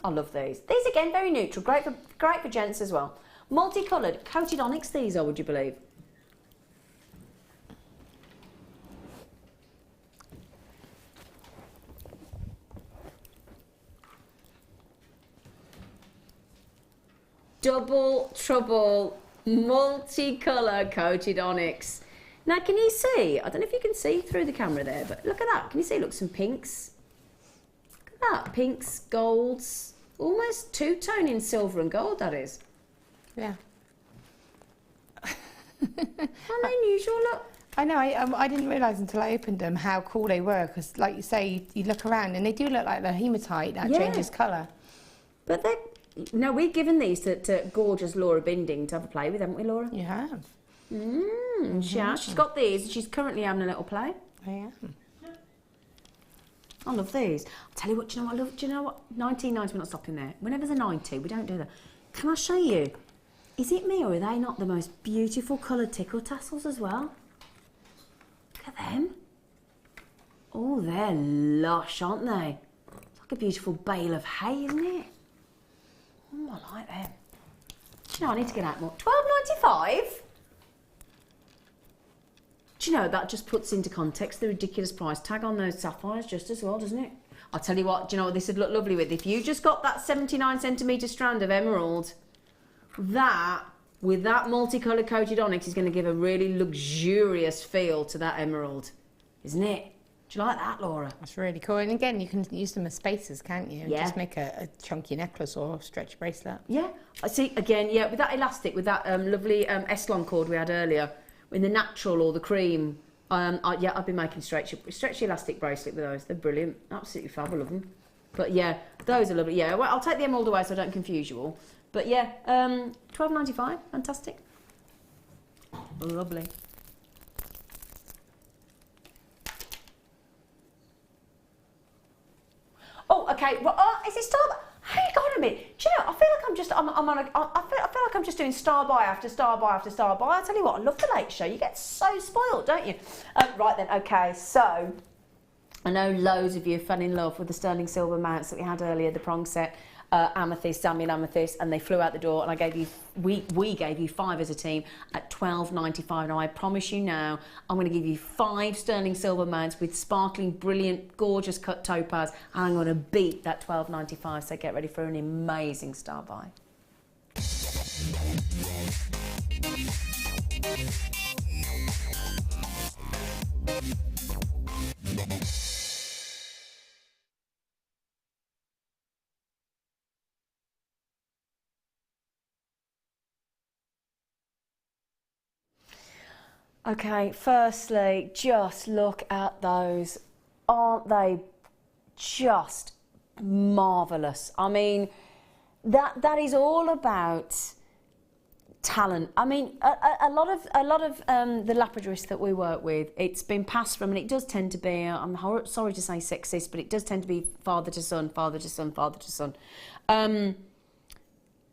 I love these. These again, very neutral. Great for gents as well. Multicoloured, coated onyx these are, would you believe? Double trouble, multicolour coated onyx. Now, can you see? I don't know if you can see through the camera there, but look at that. Can you see? Look, some pinks. Look at that. Pinks, golds. Almost two-tone in silver and gold, that is. Yeah. How unusual, look. I know, I didn't realise until I opened them how cool they were, because like you say, you look around and they do look like the hematite that changes colour. But they're... No, we've given these to gorgeous Laura Binding to have a play with, haven't we, Laura? You have. She has. She's got these and she's currently having a little play. I am. I love these. I'll tell you what, do you know what I love? Do you know what? 1990, we're not stopping there. Whenever there's a 90, we don't do that. Can I show you? Is it me or are they not the most beautiful coloured tickle tassels as well? Look at them. Oh, they're lush, aren't they? It's like a beautiful bale of hay, isn't it? Oh, I like them. Do you know, I need to get out more. £12.95? Do you know, that just puts into context the ridiculous price tag on those sapphires just as well, doesn't it? I'll tell you what, do you know what this would look lovely with? If you just got that 79cm strand of emerald, that, with that multicoloured coated onyx, is going to give a really luxurious feel to that emerald, isn't it? Do you like that, Laura? That's really cool. And again, you can use them as spacers, can't you? And just make a chunky necklace or stretch bracelet. Yeah. I see, again, yeah, with that elastic, with that lovely Eslon cord we had earlier, in the natural or the cream, yeah, I've been making stretchy elastic bracelet with those. They're brilliant. Absolutely fab. I love them. But yeah, those are lovely. Yeah, well, I'll take the emerald away so I don't confuse you all. But yeah, £12.95. Fantastic. Lovely. Oh, okay. Well, is it Starbuy? Hang on a minute. Do you know? I feel like I'm just. I feel like I'm just doing Starbuy after Starbuy after Starbuy. I tell you what, I love the Late Show. You get so spoiled, don't you? Right then. Okay. So, I know loads of you fell in love with the sterling silver mounts that we had earlier, the prong set, amethyst, Zambian amethyst, and they flew out the door. And I gave you, we gave you 5 as a team at £12.95. Now I promise you now, I'm going to give you 5 sterling silver mounts with sparkling, brilliant, gorgeous cut topaz, and I'm going to beat that £12.95. So get ready for an amazing star buy. Okay, firstly, just look at those. Aren't they just marvellous? I mean, that is all about talent. I mean, a lot of the lapidarists that we work with, it's been passed from, and it does tend to be, I'm sorry to say sexist, but it does tend to be father to son, father to son, father to son.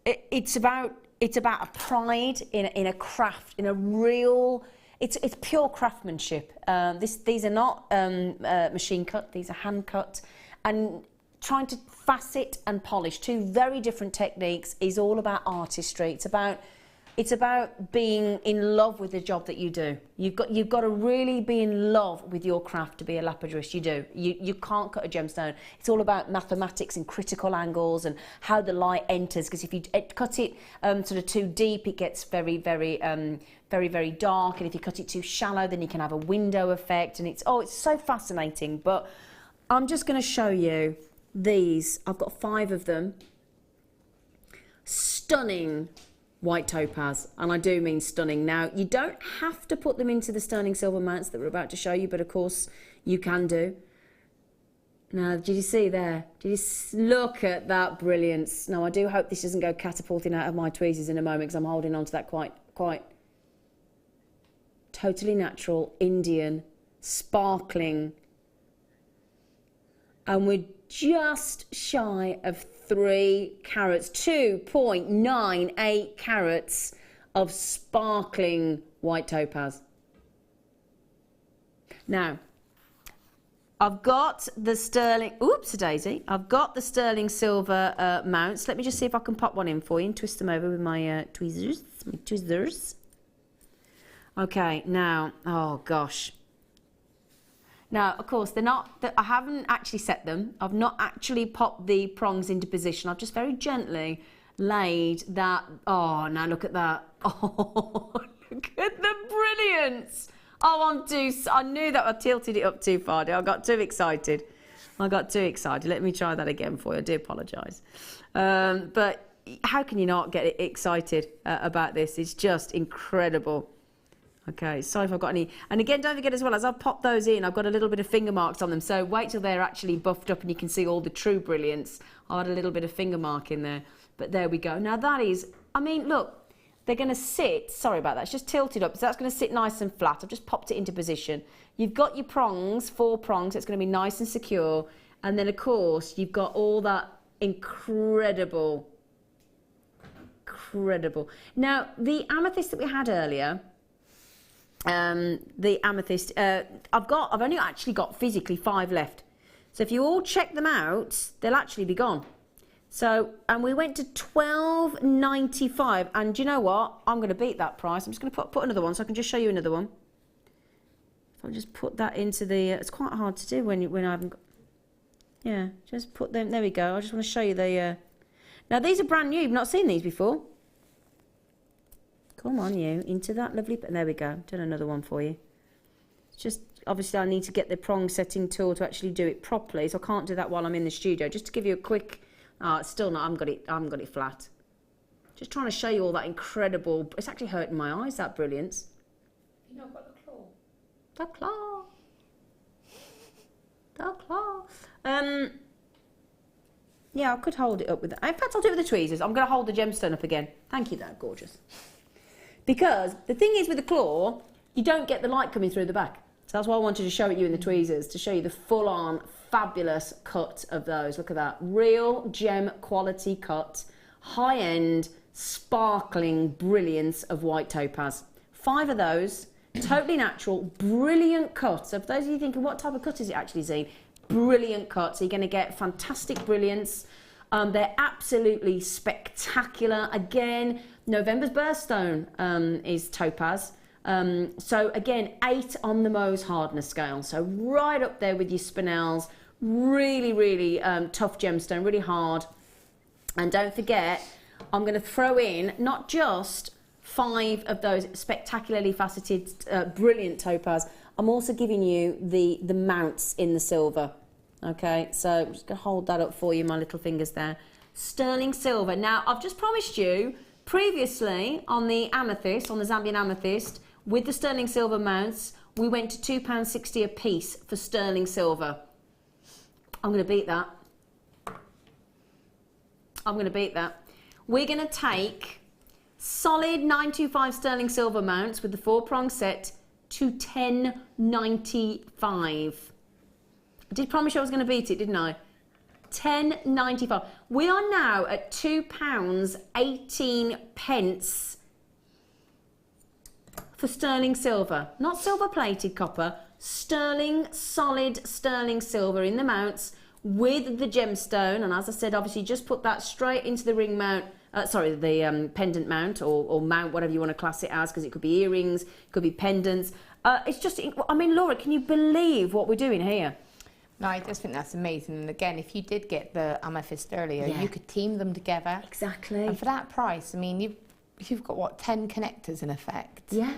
It's about a pride in a craft, in a real. It's pure craftsmanship. These are not machine cut, these are hand cut. And trying to facet and polish, 2 very different techniques, is all about artistry. It's about being in love with the job that you do. You've got to really be in love with your craft to be a lapidarist. You do. You can't cut a gemstone. It's all about mathematics and critical angles and how the light enters. Because if you cut it sort of too deep, it gets very, very dark. And if you cut it too shallow, then you can have a window effect. And it's so fascinating. But I'm just going to show you these. I've got 5 of them. Stunning white topaz, and I do mean stunning. Now, you don't have to put them into the sterling silver mounts that we're about to show you, but of course you can do. Now, did you see there? Did you look at that brilliance? Now, I do hope this doesn't go catapulting out of my tweezers in a moment, because I'm holding on to that quite totally natural, Indian, sparkling, and we're just shy of 3 carats, 2.98 carats of sparkling white topaz. Now, I've got the sterling, oops-a-daisy, I've got the sterling silver mounts. Let me just see if I can pop one in for you and twist them over with my tweezers. Okay, now, oh gosh. Now, of course, they're not, I haven't actually set them. I've not actually popped the prongs into position. I've just very gently laid that. Oh, now look at that. Oh, look at the brilliance. Oh, I knew that I tilted it up too far. I got too excited. Let me try that again for you. I do apologise. But how can you not get excited about this? It's just incredible. Okay, sorry if I've got any. And again, don't forget as well, as I've popped those in, I've got a little bit of finger marks on them. So wait till they're actually buffed up and you can see all the true brilliance. I had a little bit of finger mark in there. But there we go. Now that is, I mean, look, they're going to sit, sorry about that, it's just tilted up. So that's going to sit nice and flat. I've just popped it into position. You've got your prongs, 4 prongs. So it's going to be nice and secure. And then, of course, you've got all that incredible. Now, the amethyst that we had earlier, the amethyst, I've only actually got physically 5 left. So if you all check them out, they'll actually be gone. So, and we went to $12.95, and do you know what? I'm going to beat that price. I'm just going to put another one, so I can just show you another one. So I'll just put that into the, it's quite hard to do when I haven't got, yeah, just put them, there we go. I just want to show you the, now these are brand new, you've not seen these before. Come on you, into that lovely, there we go, done another one for you. It's just, obviously I need to get the prong setting tool to actually do it properly, so I can't do that while I'm in the studio. Just to give you a quick, oh, it's still not, I haven't got it flat. Just trying to show you all that incredible, it's actually hurting my eyes, that brilliance. You know, I've got the claw. The claw. The claw. Yeah, I could hold it up with that. In fact, I'll do it with the tweezers. I'm going to hold the gemstone up again. Thank you, though. Gorgeous. Because the thing is with the claw, you don't get the light coming through the back. So that's why I wanted to show it you in the tweezers, to show you the full-on, fabulous cut of those. Look at that. Real gem quality cut. High-end, sparkling brilliance of white topaz. 5 of those. Totally natural, brilliant cut. So for those of you thinking, what type of cut is it actually, Zena? Brilliant cut. So you're going to get fantastic brilliance. They're absolutely spectacular. Again, November's Birthstone is topaz. So again, 8 on the Mohs hardness scale. So right up there with your spinels. Really, really tough gemstone, really hard. And don't forget, I'm going to throw in not just 5 of those spectacularly faceted, brilliant topaz. I'm also giving you the mounts in the silver. Okay, so I'm just going to hold that up for you, my little fingers there. Sterling silver. Now, I've just promised you previously on the amethyst, on the Zambian amethyst, with the sterling silver mounts, we went to £2.60 a piece for sterling silver. I'm going to beat that. I'm going to beat that. We're going to take solid 925 sterling silver mounts with the 4-prong set to $10.95. I did promise you I was going to beat it, didn't I? $10.95. We are now at £2.18 for sterling silver. Not silver plated copper, sterling, solid sterling silver in the mounts with the gemstone. And as I said, obviously just put that straight into the ring mount. The pendant mount or mount, whatever you want to class it as, because it could be earrings, it could be pendants. It's just, I mean, Laura, can you believe what we're doing here? No, I just think that's amazing. And again, if you did get the amethyst earlier, you could team them together. Exactly. And for that price, I mean, you've got, what, 10 connectors in effect? Yeah.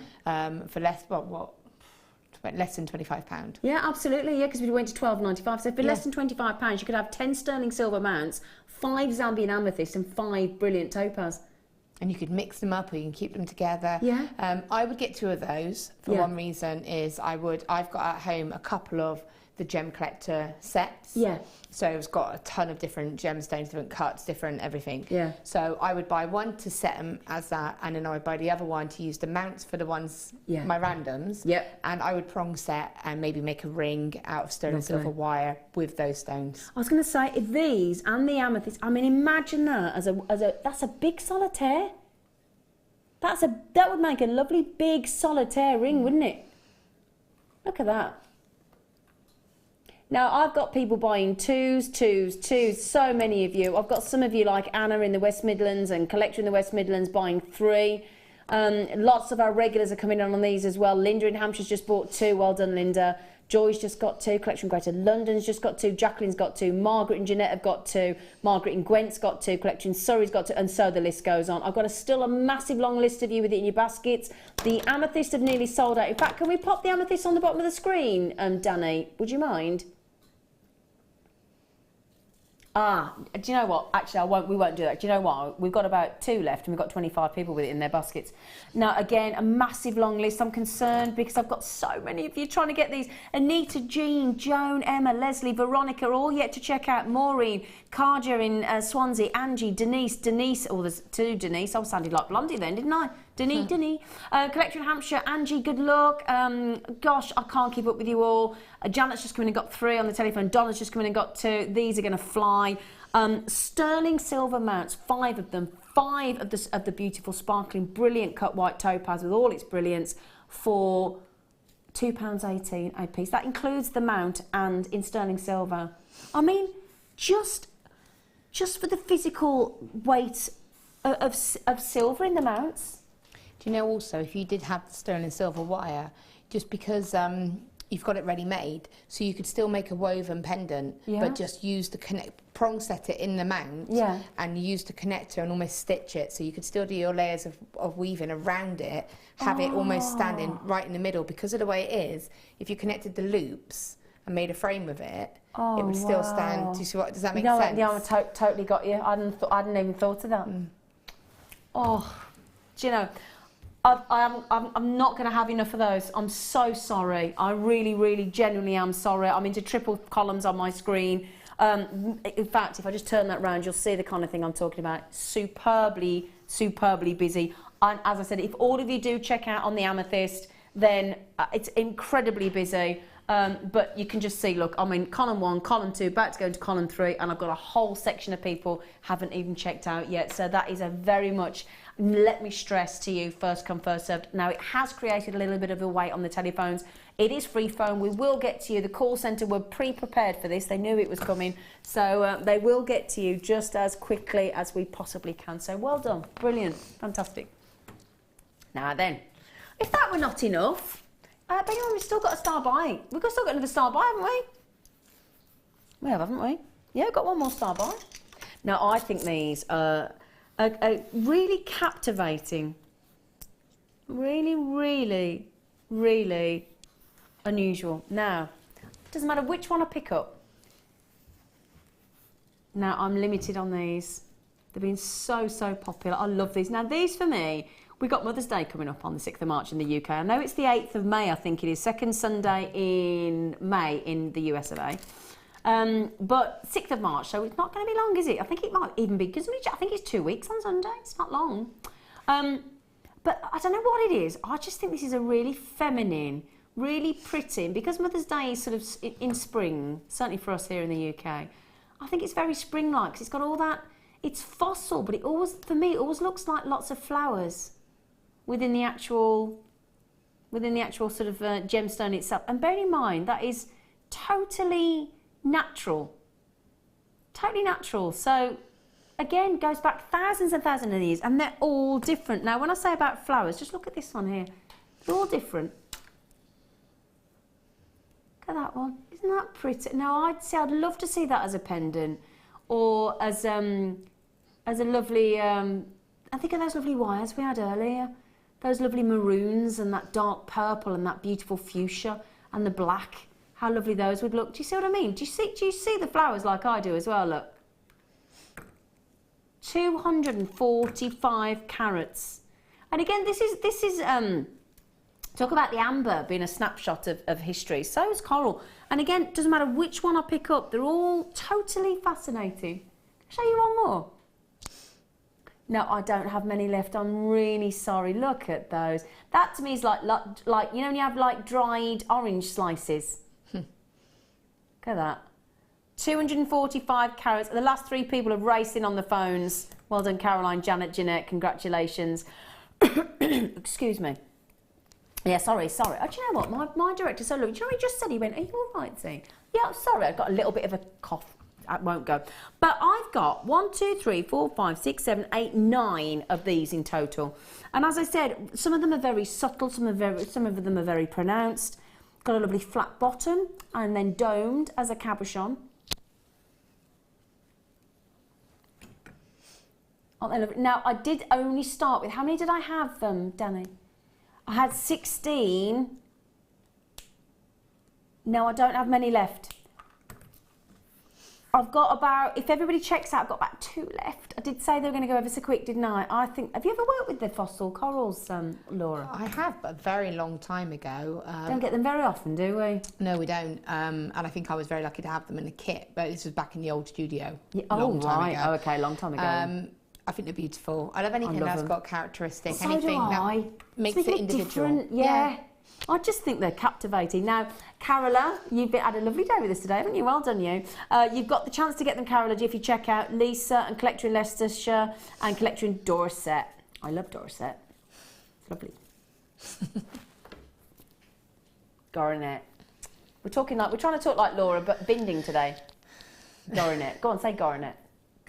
For less, less than £25. Yeah, absolutely. Yeah, because we went to £12.95. So for less than £25, you could have 10 sterling silver mounts, 5 Zambian amethyst, and 5 brilliant topaz. And you could mix them up, or you can keep them together. Yeah. I would get 2 of those. For one reason is I've got at home a couple of the gem collector sets. Yeah. So it's got a ton of different gemstones, different cuts, different everything. Yeah. So I would buy one to set them as that, and then I would buy the other one to use the mounts for the ones, my randoms. Yep. And I would prong set and maybe make a ring out of sterling silver wire with those stones. I was going to say, if these and the amethyst, I mean, imagine that as a that's a big solitaire. That would make a lovely big solitaire ring, wouldn't it? Look at that. Now, I've got people buying twos, so many of you. I've got some of you like Anna in the West Midlands and Collector in the West Midlands buying 3. Lots of our regulars are coming on these as well. Linda in Hampshire's just bought 2. Well done, Linda. Joy's just got 2. Collection Greater London's just got 2. Jacqueline's got 2. Margaret and Jeanette have got 2. Margaret and Gwent's got 2. Collection Surrey's got 2. And so the list goes on. I've got still a massive long list of you with it in your baskets. The amethyst have nearly sold out. In fact, can we pop the amethyst on the bottom of the screen, Danny? Would you mind? Do you know what? Actually, we won't do that. Do you know what? We've got about 2 left and we've got 25 people with it in their baskets. Now, again, a massive long list. I'm concerned because I've got so many of you trying to get these. Anita, Jean, Joan, Emma, Leslie, Veronica, all yet to check out. Maureen, Karja in Swansea, Angie, Denise. Oh, there's 2 Denise. I sounded like Blondie then, didn't I? Denise. Collector in Hampshire, Angie, good luck. Gosh, I can't keep up with you all. Janet's just come in and got 3 on the telephone. Donna's just come in and got 2. These are going to fly. Sterling silver mounts, 5 of them. 5 of the beautiful, sparkling, brilliant cut white topaz with all its brilliance for £2.18 a piece. That includes the mount and in sterling silver. I mean, just for the physical weight of silver in the mounts. Do you know also, if you did have the sterling silver wire, just because you've got it ready made, so you could still make a woven pendant, but just use the prong set it in the mount, and use the connector and almost stitch it, so you could still do your layers of weaving around it, have it almost standing right in the middle. Because of the way it is, if you connected the loops and made a frame with it, it would still stand. Do you see what? Does that make sense? Yeah, I totally got you. I hadn't even thought of that. Oh, do you know? I'm not going to have enough of those. I'm so sorry. I really, really, genuinely am sorry. I'm into triple columns on my screen. In fact, if I just turn that round, you'll see the kind of thing I'm talking about. Superbly, superbly busy. And as I said, if all of you do check out on the Amethyst, then it's incredibly busy. But you can just see, look, I'm in column 1, column 2, about to go into column 3, and I've got a whole section of people haven't even checked out yet. So that is a very much, let me stress to you, first come, first served. Now, it has created a little bit of a wait on the telephones. It is free phone. We will get to you. The call centre were pre-prepared for this. They knew it was coming. So they will get to you just as quickly as we possibly can. So well done. Brilliant. Fantastic. Now then, if that were not enough, but anyway, we've still got a star buy. We've still got another star buy, haven't we? We have, haven't we? Yeah, we've got one more star buy. Now, I think these are really captivating. Really, really, really unusual. Now, it doesn't matter which one I pick up. Now, I'm limited on these. They've been so, so popular. I love these. Now, these for me, we've got Mother's Day coming up on the 6th of March in the UK. I know it's the 8th of May, I think it is. 2nd Sunday in May in the US of A. But 6th of March, so it's not going to be long, is it? I think it might even be, because I think it's 2 weeks on Sunday. It's not long. But I don't know what it is. I just think this is a really feminine, really pretty. And because Mother's Day is sort of in spring, certainly for us here in the UK, I think it's very spring-like, because it's got all that, it's fossil, but it always, for me, it always looks like lots of flowers within the actual sort of gemstone itself. And bear in mind, that is totally natural. Totally natural. So, again, goes back thousands and thousands of these, and they're all different. Now, when I say about flowers, just look at this one here. They're all different. Look at that one. Isn't that pretty? Now, I'd love to see that as a pendant, or as a lovely, I think of those lovely wires we had earlier. Those lovely maroons and that dark purple and that beautiful fuchsia and the black. How lovely those would look. Do you see what I mean? Do you see the flowers like I do as well? Look. 245 carats. And again, this is talk about the amber being a snapshot of history. So is coral. And again, it doesn't matter which one I pick up. They're all totally fascinating. I'll show you one more. No, I don't have many left. I'm really sorry. Look at those. That to me is like you know when you have like dried orange slices. Look at that. 245 carats. The last 3 people are racing on the phones. Well done, Caroline, Janet, Jeanette. Congratulations. Excuse me. Yeah, sorry. Oh, do you know what? My director, so look, do you know what he just said? He went, "Are you all right, Zena?" Yeah, sorry, I've got a little bit of a cough. That won't go. But I've got 1, 2, 3, 4, 5, 6, 7, 8, 9 of these in total. And as I said, some of them are very subtle, some of them are very pronounced. Got a lovely flat bottom and then domed as a cabochon. Aren't they lovely? Now, I did only start with, how many did I have, Danny? I had 16. No, I don't have many left. I've got about, if everybody checks out, I've got about 2 left. I did say they were going to go ever so quick, didn't I? I think, have you ever worked with the fossil corals, Laura? I have, but a very long time ago. Don't get them very often, do we? No, we don't. And I think I was very lucky to have them in a kit, but this was back in the old studio. Yeah, long time ago. Oh, okay, long time ago. I think they're beautiful. I love anything that's got characteristic, So anything do I. that makes Something it individual. different, yeah. I just think they're captivating. Now, Carola, you've had a lovely day with us today, haven't you? Well done, you. You've got the chance to get them, Carola, if you check out Lisa and Collector in Leicestershire and Collector in Dorset. I love Dorset. It's lovely. Garnet. We're trying to talk like Laura, but binding today. Garnet. Go on, say Garnet.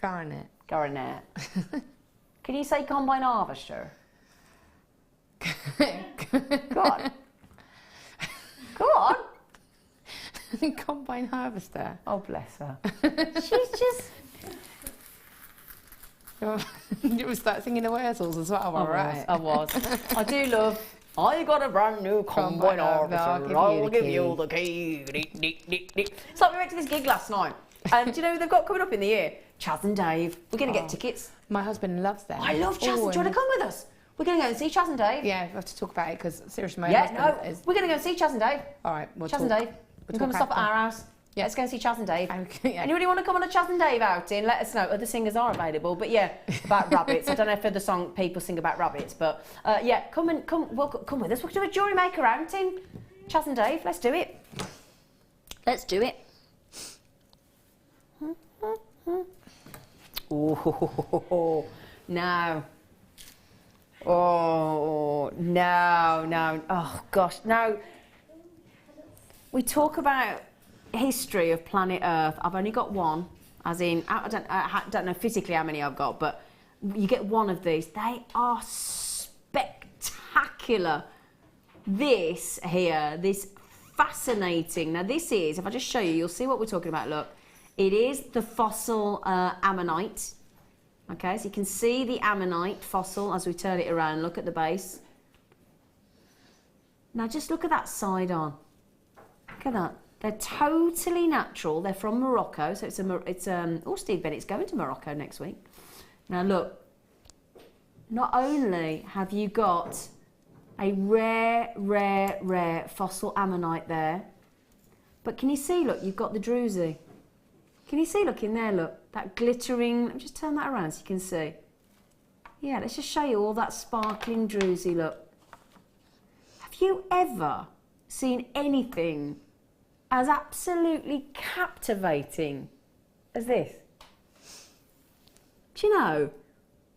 Garnet. Garnet. Can you say combine harvester? Go on. Go on. Combine harvester. Oh, bless her. She's just... You will start singing the whistles as well, right? I was. I do love... I got a brand new combine harvester. I'll give you the key. It's like we went to this gig last night. And do you know who they've got coming up in the year? Chaz and Dave. We're going to get tickets. My husband loves them. I love Chaz. Do you want to come with us? We're going to go and see Chaz and Dave. Yeah, we have to talk about it because seriously, my husband is... We're going to go and see Chaz and Dave. All right, we'll Chaz talk. and Dave. We're going to stop at our house. Yeah, let's go and see Chaz and Dave. Okay, yeah. Anybody want to come on a Chaz and Dave outing? Let us know. Other singers are available. But yeah, about rabbits. I don't know if for the song people sing about rabbits, but yeah, come with us. We'll do a Jewellery Maker outing. Chaz and Dave, let's do it. Let's do it. Oh, now. Oh, no. Oh, gosh. Now, we talk about history of planet Earth. I've only got one, as in, I don't know physically how many I've got, but you get one of these. They are spectacular. This here, this fascinating. Now, this is, if I just show you, you'll see what we're talking about. Look, it is the fossil ammonite. Okay, so you can see the ammonite fossil as we turn it around. Look at the base. Now just look at that side on. Look at that. They're totally natural. They're from Morocco, so oh, Steve Bennett's going to Morocco next week. Now look, not only have you got a rare fossil ammonite there, but can you see, look, you've got the druzy. Can you see, look in there, look, that glittering, let me just turn that around so you can see. Yeah, let's just show you all that sparkling druzy, look. Have you ever seen anything as absolutely captivating as this? Do you know,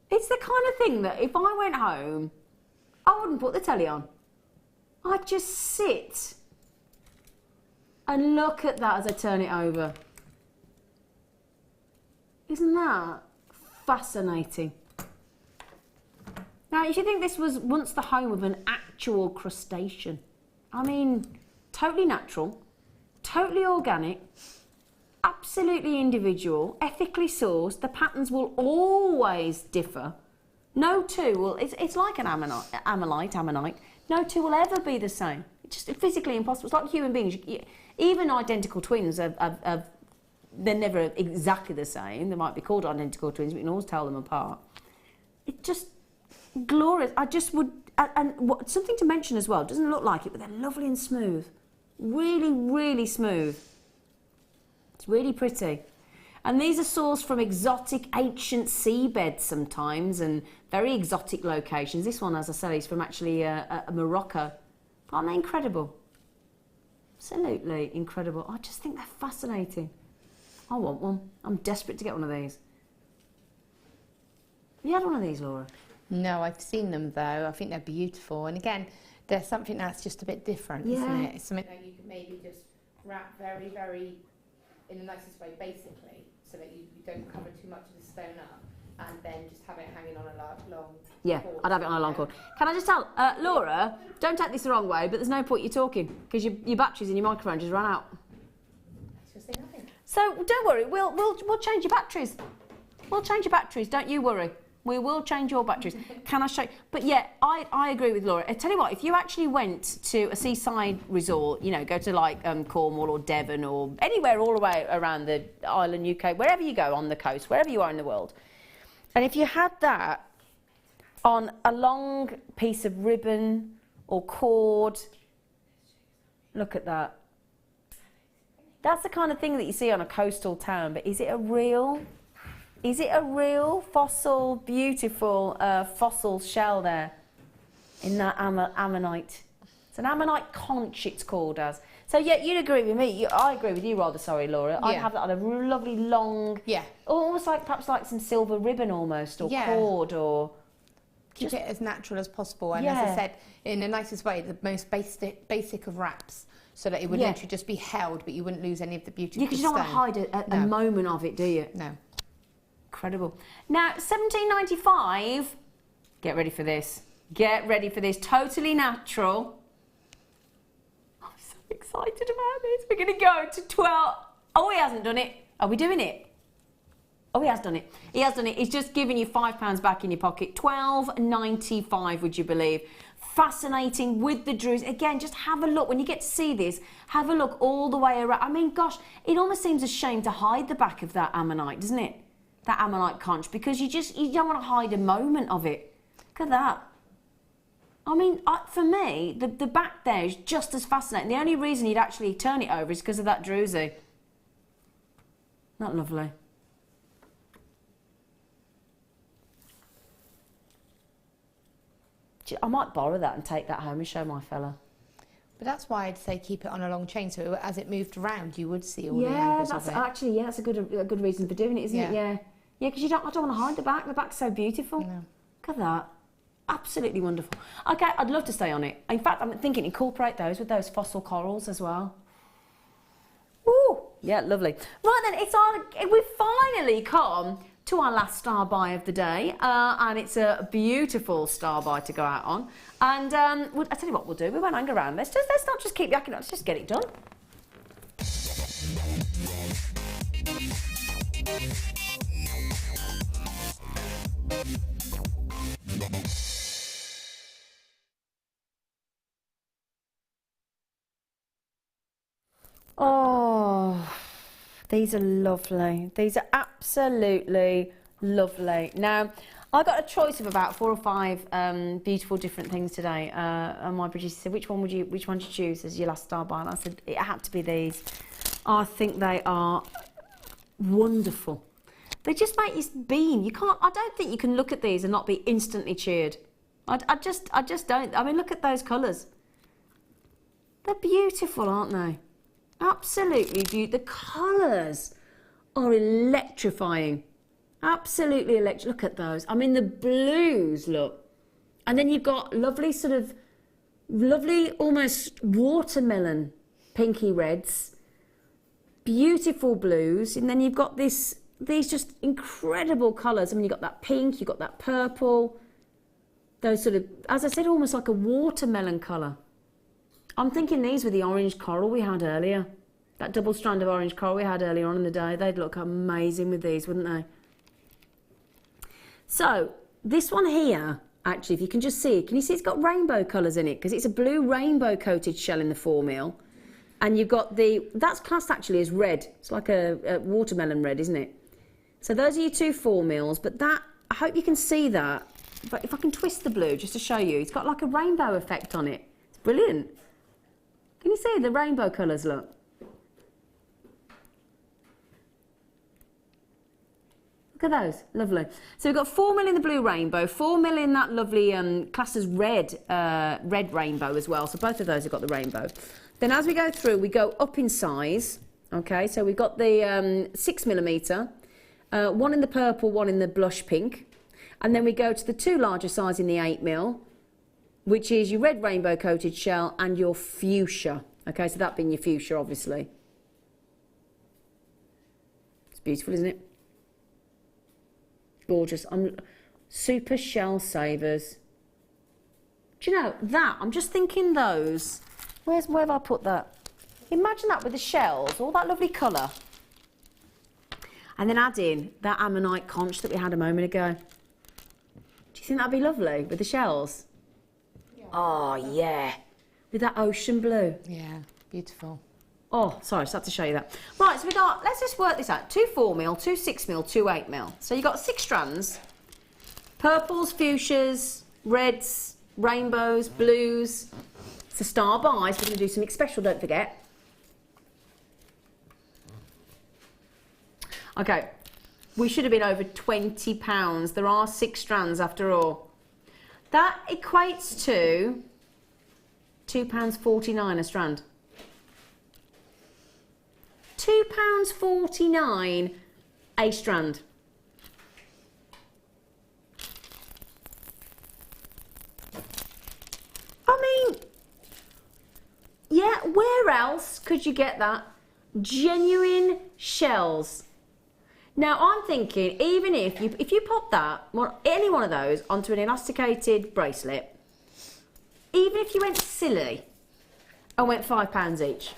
it's the kind of thing that if I went home, I wouldn't put the telly on. I'd just sit and look at that as I turn it over. Isn't that fascinating? Now, if you think this was once the home of an actual crustacean, I mean, totally natural, totally organic, absolutely individual, ethically sourced, the patterns will always differ. No two will, it's like an ammonite. No two will ever be the same. It's just physically impossible. It's like human beings. Even identical twins they're never exactly the same. They might be called identical twins, but you can always tell them apart. It's just glorious. I just would, something to mention as well, it doesn't look like it, but they're lovely and smooth. Really, really smooth. It's really pretty. And these are sourced from exotic ancient seabeds sometimes and very exotic locations. This one, as I said, is from actually Morocco. Aren't they incredible? Absolutely incredible. I just think they're fascinating. I want one. I'm desperate to get one of these. Have you had one of these, Laura? No, I've seen them though. I think they're beautiful. And again, there's something that's just a bit different, isn't it? It's something that you can maybe just wrap very, very, in the nicest way, basically, so that you don't cover too much of the stone up, and then just have it hanging on a long yeah, cord. I'd have it on a long cord. Can I just tell, Laura, don't take this the wrong way, but there's no point you talking, because your batteries in your microphone just ran out. She'll say nothing. So don't worry, we'll change your batteries. We'll change your batteries, don't you worry. We will change your batteries. Can I show you? But yeah, I agree with Laura. I tell you what, if you actually went to a seaside resort, you know, go to like Cornwall or Devon or anywhere all the way around the island, UK, wherever you go on the coast, wherever you are in the world, and if you had that on a long piece of ribbon or cord, look at that. That's the kind of thing that you see on a coastal town, but is it a real fossil, beautiful fossil shell there in that ammonite? It's an ammonite conch, it's called as. So yeah, you'd agree with me. I agree with you rather, sorry, Laura. I'd have that on a lovely long, almost like perhaps like some silver ribbon almost, or cord, or keep it as natural as possible. And as I said, in the nicest way, the most basic of wraps, so that it would literally just be held, but you wouldn't lose any of the beauty. Because you don't want to hide a moment of it, do you? No. Incredible. Now, $17.95. Get ready for this. Get ready for this. Totally natural. I'm so excited about this. We're going to go to 12. Oh, he hasn't done it. Are we doing it? Oh, he has done it. He has done it. He's just giving you £5 back in your pocket. $12.95, would you believe? Fascinating with the druids. Again, just have a look. When you get to see this, have a look all the way around. I mean, gosh, it almost seems a shame to hide the back of that ammonite, doesn't it? That ammonite conch, because you don't want to hide a moment of it. Look at that. I mean, for me, the back there is just as fascinating. The only reason you'd actually turn it over is because of that druzy. Not lovely. I might borrow that and take that home and show my fella. But that's why I'd say keep it on a long chain, so as it moved around, you would see all the angles of it. Actually, that's a good reason for doing it, isn't it? Yeah. Yeah, because I don't want to hide the back. The back's so beautiful. No. Look at that. Absolutely wonderful. Okay, I'd love to stay on it. In fact, I'm thinking incorporate those with those fossil corals as well. Ooh, yeah, lovely. Right then, we've finally come to our last star buy of the day, and it's a beautiful star buy to go out on. And I tell you what we'll do. We won't hang around. Let's not just keep yakking. Let's just get it done. Oh, these are lovely. These are absolutely lovely. Now, I got a choice of about 4 or 5 beautiful different things today. And my producer said, which one would you choose as your last star buy? And I said, it had to be these. I think they are wonderful. They just make you beam. I don't think you can look at these and not be instantly cheered. I just don't. I mean, look at those colours. They're beautiful, aren't they? Absolutely beautiful. The colours are electrifying. Absolutely electric. Look at those. I mean, the blues, look. And then you've got lovely almost watermelon pinky reds. Beautiful blues. And then you've got these just incredible colours. I mean, you've got that pink, you've got that purple. Those sort of, as I said, almost like a watermelon colour. I'm thinking these were the orange coral we had earlier. That double strand of orange coral we had earlier on in the day. They'd look amazing with these, wouldn't they? So, this one here, actually, if you can just see, can you see it's got rainbow colours in it? Because it's a blue rainbow coated shell in the 4mm. And you've got that's classed actually as red. It's like a watermelon red, isn't it? So those are your 2 4mm, but that, I hope you can see that. But if I can twist the blue just to show you, it's got like a rainbow effect on it. It's brilliant. Can you see the rainbow colours, look? Look at those, lovely. So we've got 4mm in the blue rainbow, 4mm in that lovely classed as red rainbow as well. So both of those have got the rainbow. Then as we go through, we go up in size. Okay, so we've got the 6mm, one in the purple, one in the blush pink. And then we go to the 2 larger size in the 8mm, which is your red rainbow coated shell and your fuchsia. Okay, so that being your fuchsia, obviously. It's beautiful, isn't it? Gorgeous. Super shell savers. Do you know that? I'm just thinking those. Where have I put that? Imagine that with the shells, all that lovely colour. And then add in that ammonite conch that we had a moment ago. you think that'd be lovely with the shells? Yeah. Oh, yeah. With that ocean blue. Yeah, beautiful. Oh, sorry, I just had to show you that. Right, so we got, let's just work this out. 2 4mm, 2 6mm, 2 8mm. So you've got 6 strands. Purples, fuchsias, reds, rainbows, blues. It's a star buy, so we're going to do something special, don't forget. Okay, we should have been over £20. There are 6 strands after all. That equates to £2.49 a strand. £2.49 a strand. I mean, yeah, where else could you get that? Genuine shells. Now I'm thinking, even if you pop that, any one of those onto an elasticated bracelet, even if you went silly and went £5 each,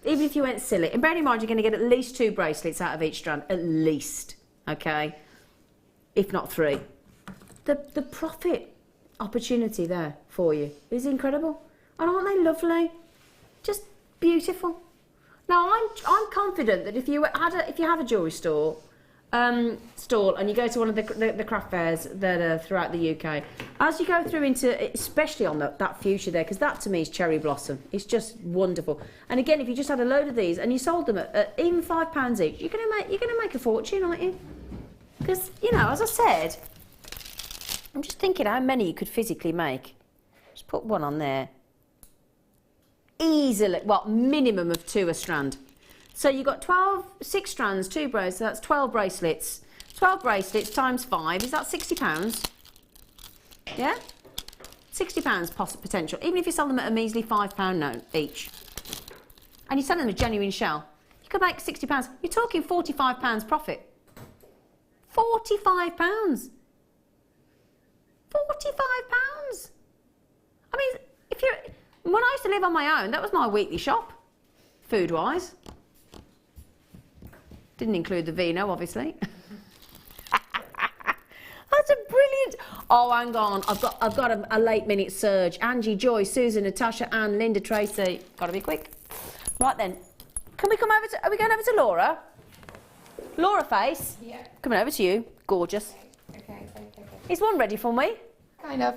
even if you went silly, and bearing in mind you're going to get at least 2 bracelets out of each strand, at least, okay, if not 3. The profit opportunity there for you is incredible, and aren't they lovely? Just beautiful. Now I'm confident that if you have a jewellery store. Stall and you go to one of the craft fairs that are throughout the UK, as you go through into, especially on that fuchsia there, because that to me is cherry blossom, it's just wonderful. And again, if you just had a load of these and you sold them at even £5 each, you're gonna make a fortune, aren't you? Because, you know, as I said, I'm just thinking how many you could physically make. Just put one on there. Easily, well, minimum of 2 a strand. So you've got 6 strands, 2 bracelets, so that's 12 bracelets. 12 bracelets times 5, is that £60? Yeah? £60 potential, even if you sell them at a measly £5 note each. And you sell them a genuine shell, you could make £60. You're talking £45 profit. £45. £45. I mean, when I used to live on my own, that was my weekly shop, food-wise. Didn't include the vino, obviously. That's a brilliant. Oh, hang on. I've got a late minute surge. Angie, Joy, Susan, Natasha, Anne, Linda, Tracy. Got to be quick. Right then. Can we come over to? Are we going over to Laura? Laura Face. Yeah. Coming over to you. Gorgeous. Okay. Is one ready for me? Kind of.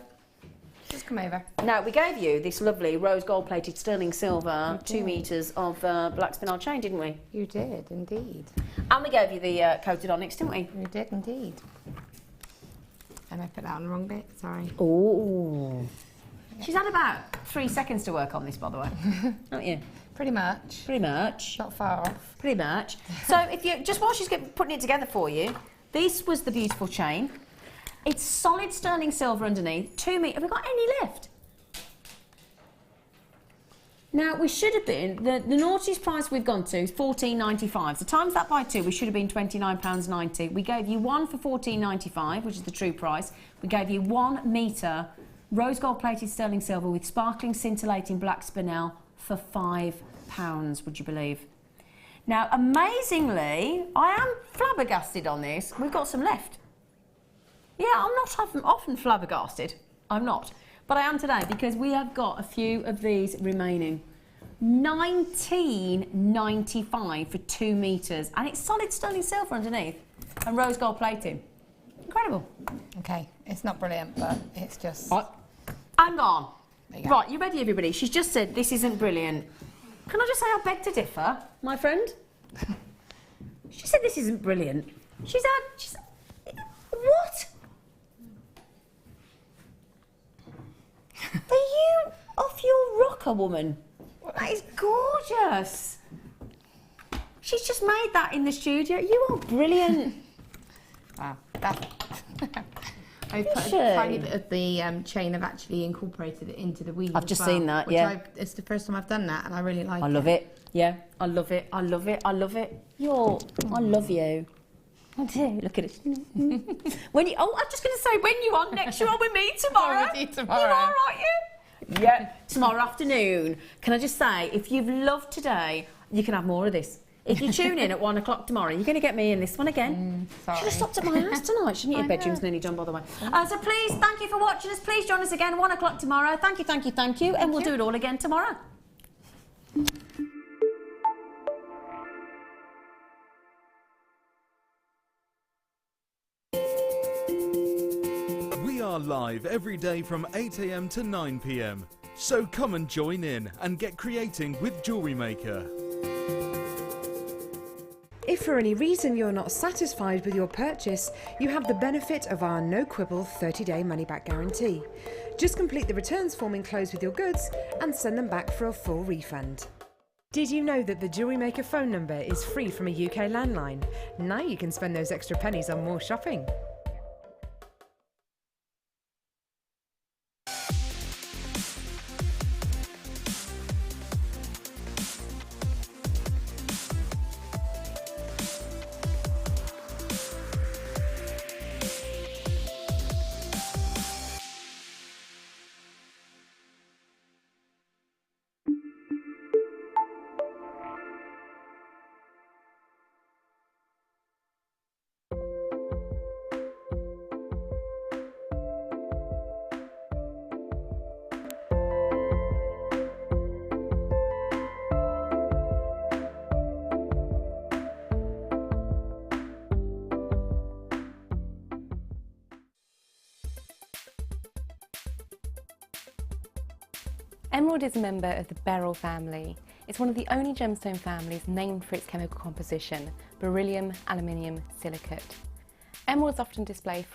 Just come over. Now, we gave you this lovely rose gold plated sterling silver 2 metres of black spinel chain, didn't we? You did, indeed. And we gave you the coated onyx, didn't we? You did, indeed. And I put that on the wrong bit, sorry. Oh. Yeah. She's had about 3 seconds to work on this, by the way. Haven't you? Pretty much. Pretty much. Not far off. Pretty much. So, if you just while she's putting it together for you, this was the beautiful chain. It's solid sterling silver underneath, 2 metres. Have we got any left? Now, we should have been, the naughtiest price we've gone to is £14.95. So times that by 2, we should have been £29.90. We gave you one for £14.95, which is the true price. We gave you 1 metre rose gold plated sterling silver with sparkling scintillating black spinel for £5, would you believe? Now, amazingly, I am flabbergasted on this. We've got some left. Yeah, I'm not often flabbergasted. I'm not. But I am today because we have got a few of these remaining. £19.95 for 2 metres. And it's solid sterling silver underneath. And rose gold plating. Incredible. Okay, it's not brilliant, but it's just... Hang on. There you go. Right, you ready, everybody? She's just said this isn't brilliant. Can I just say I beg to differ, my friend? She said this isn't brilliant. She's what? Are you off your rocker, woman? That is gorgeous. She's just made that in the studio. You are brilliant. Wow. I've put a tiny bit of the chain. I've actually incorporated it into the weave. I've just seen that, yeah. It's the first time I've done that, and I really like it. I love it. Yeah, I love it. I love it. I love it. I love you. I do. Look at it. I'm just going to say, when you on next, you're on with me tomorrow. I'm with you tomorrow. You are, aren't you? Yeah. Tomorrow afternoon. Can I just say, if you've loved today, you can have more of this. If you tune in at 1 o'clock tomorrow, you're going to get me in this one again. Sorry. Should have stopped at my house tonight, shouldn't you? Your bedroom's nearly done, by the way. So please, thank you for watching us. Please join us again 1 o'clock tomorrow. Thank you, thank you, thank you. And we'll do it all again tomorrow. We are live every day from 8 a.m. to 9 p.m. So come and join in and get creating with Jewellery Maker. If for any reason you're not satisfied with your purchase, you have the benefit of our no-quibble 30-day money-back guarantee. Just complete the returns form enclosed with your goods and send them back for a full refund. Did you know that the Jewellery Maker phone number is free from a UK landline? Now you can spend those extra pennies on more shopping. Emerald is a member of the beryl family. It's one of the only gemstone families named for its chemical composition, beryllium aluminium silicate. Emeralds often display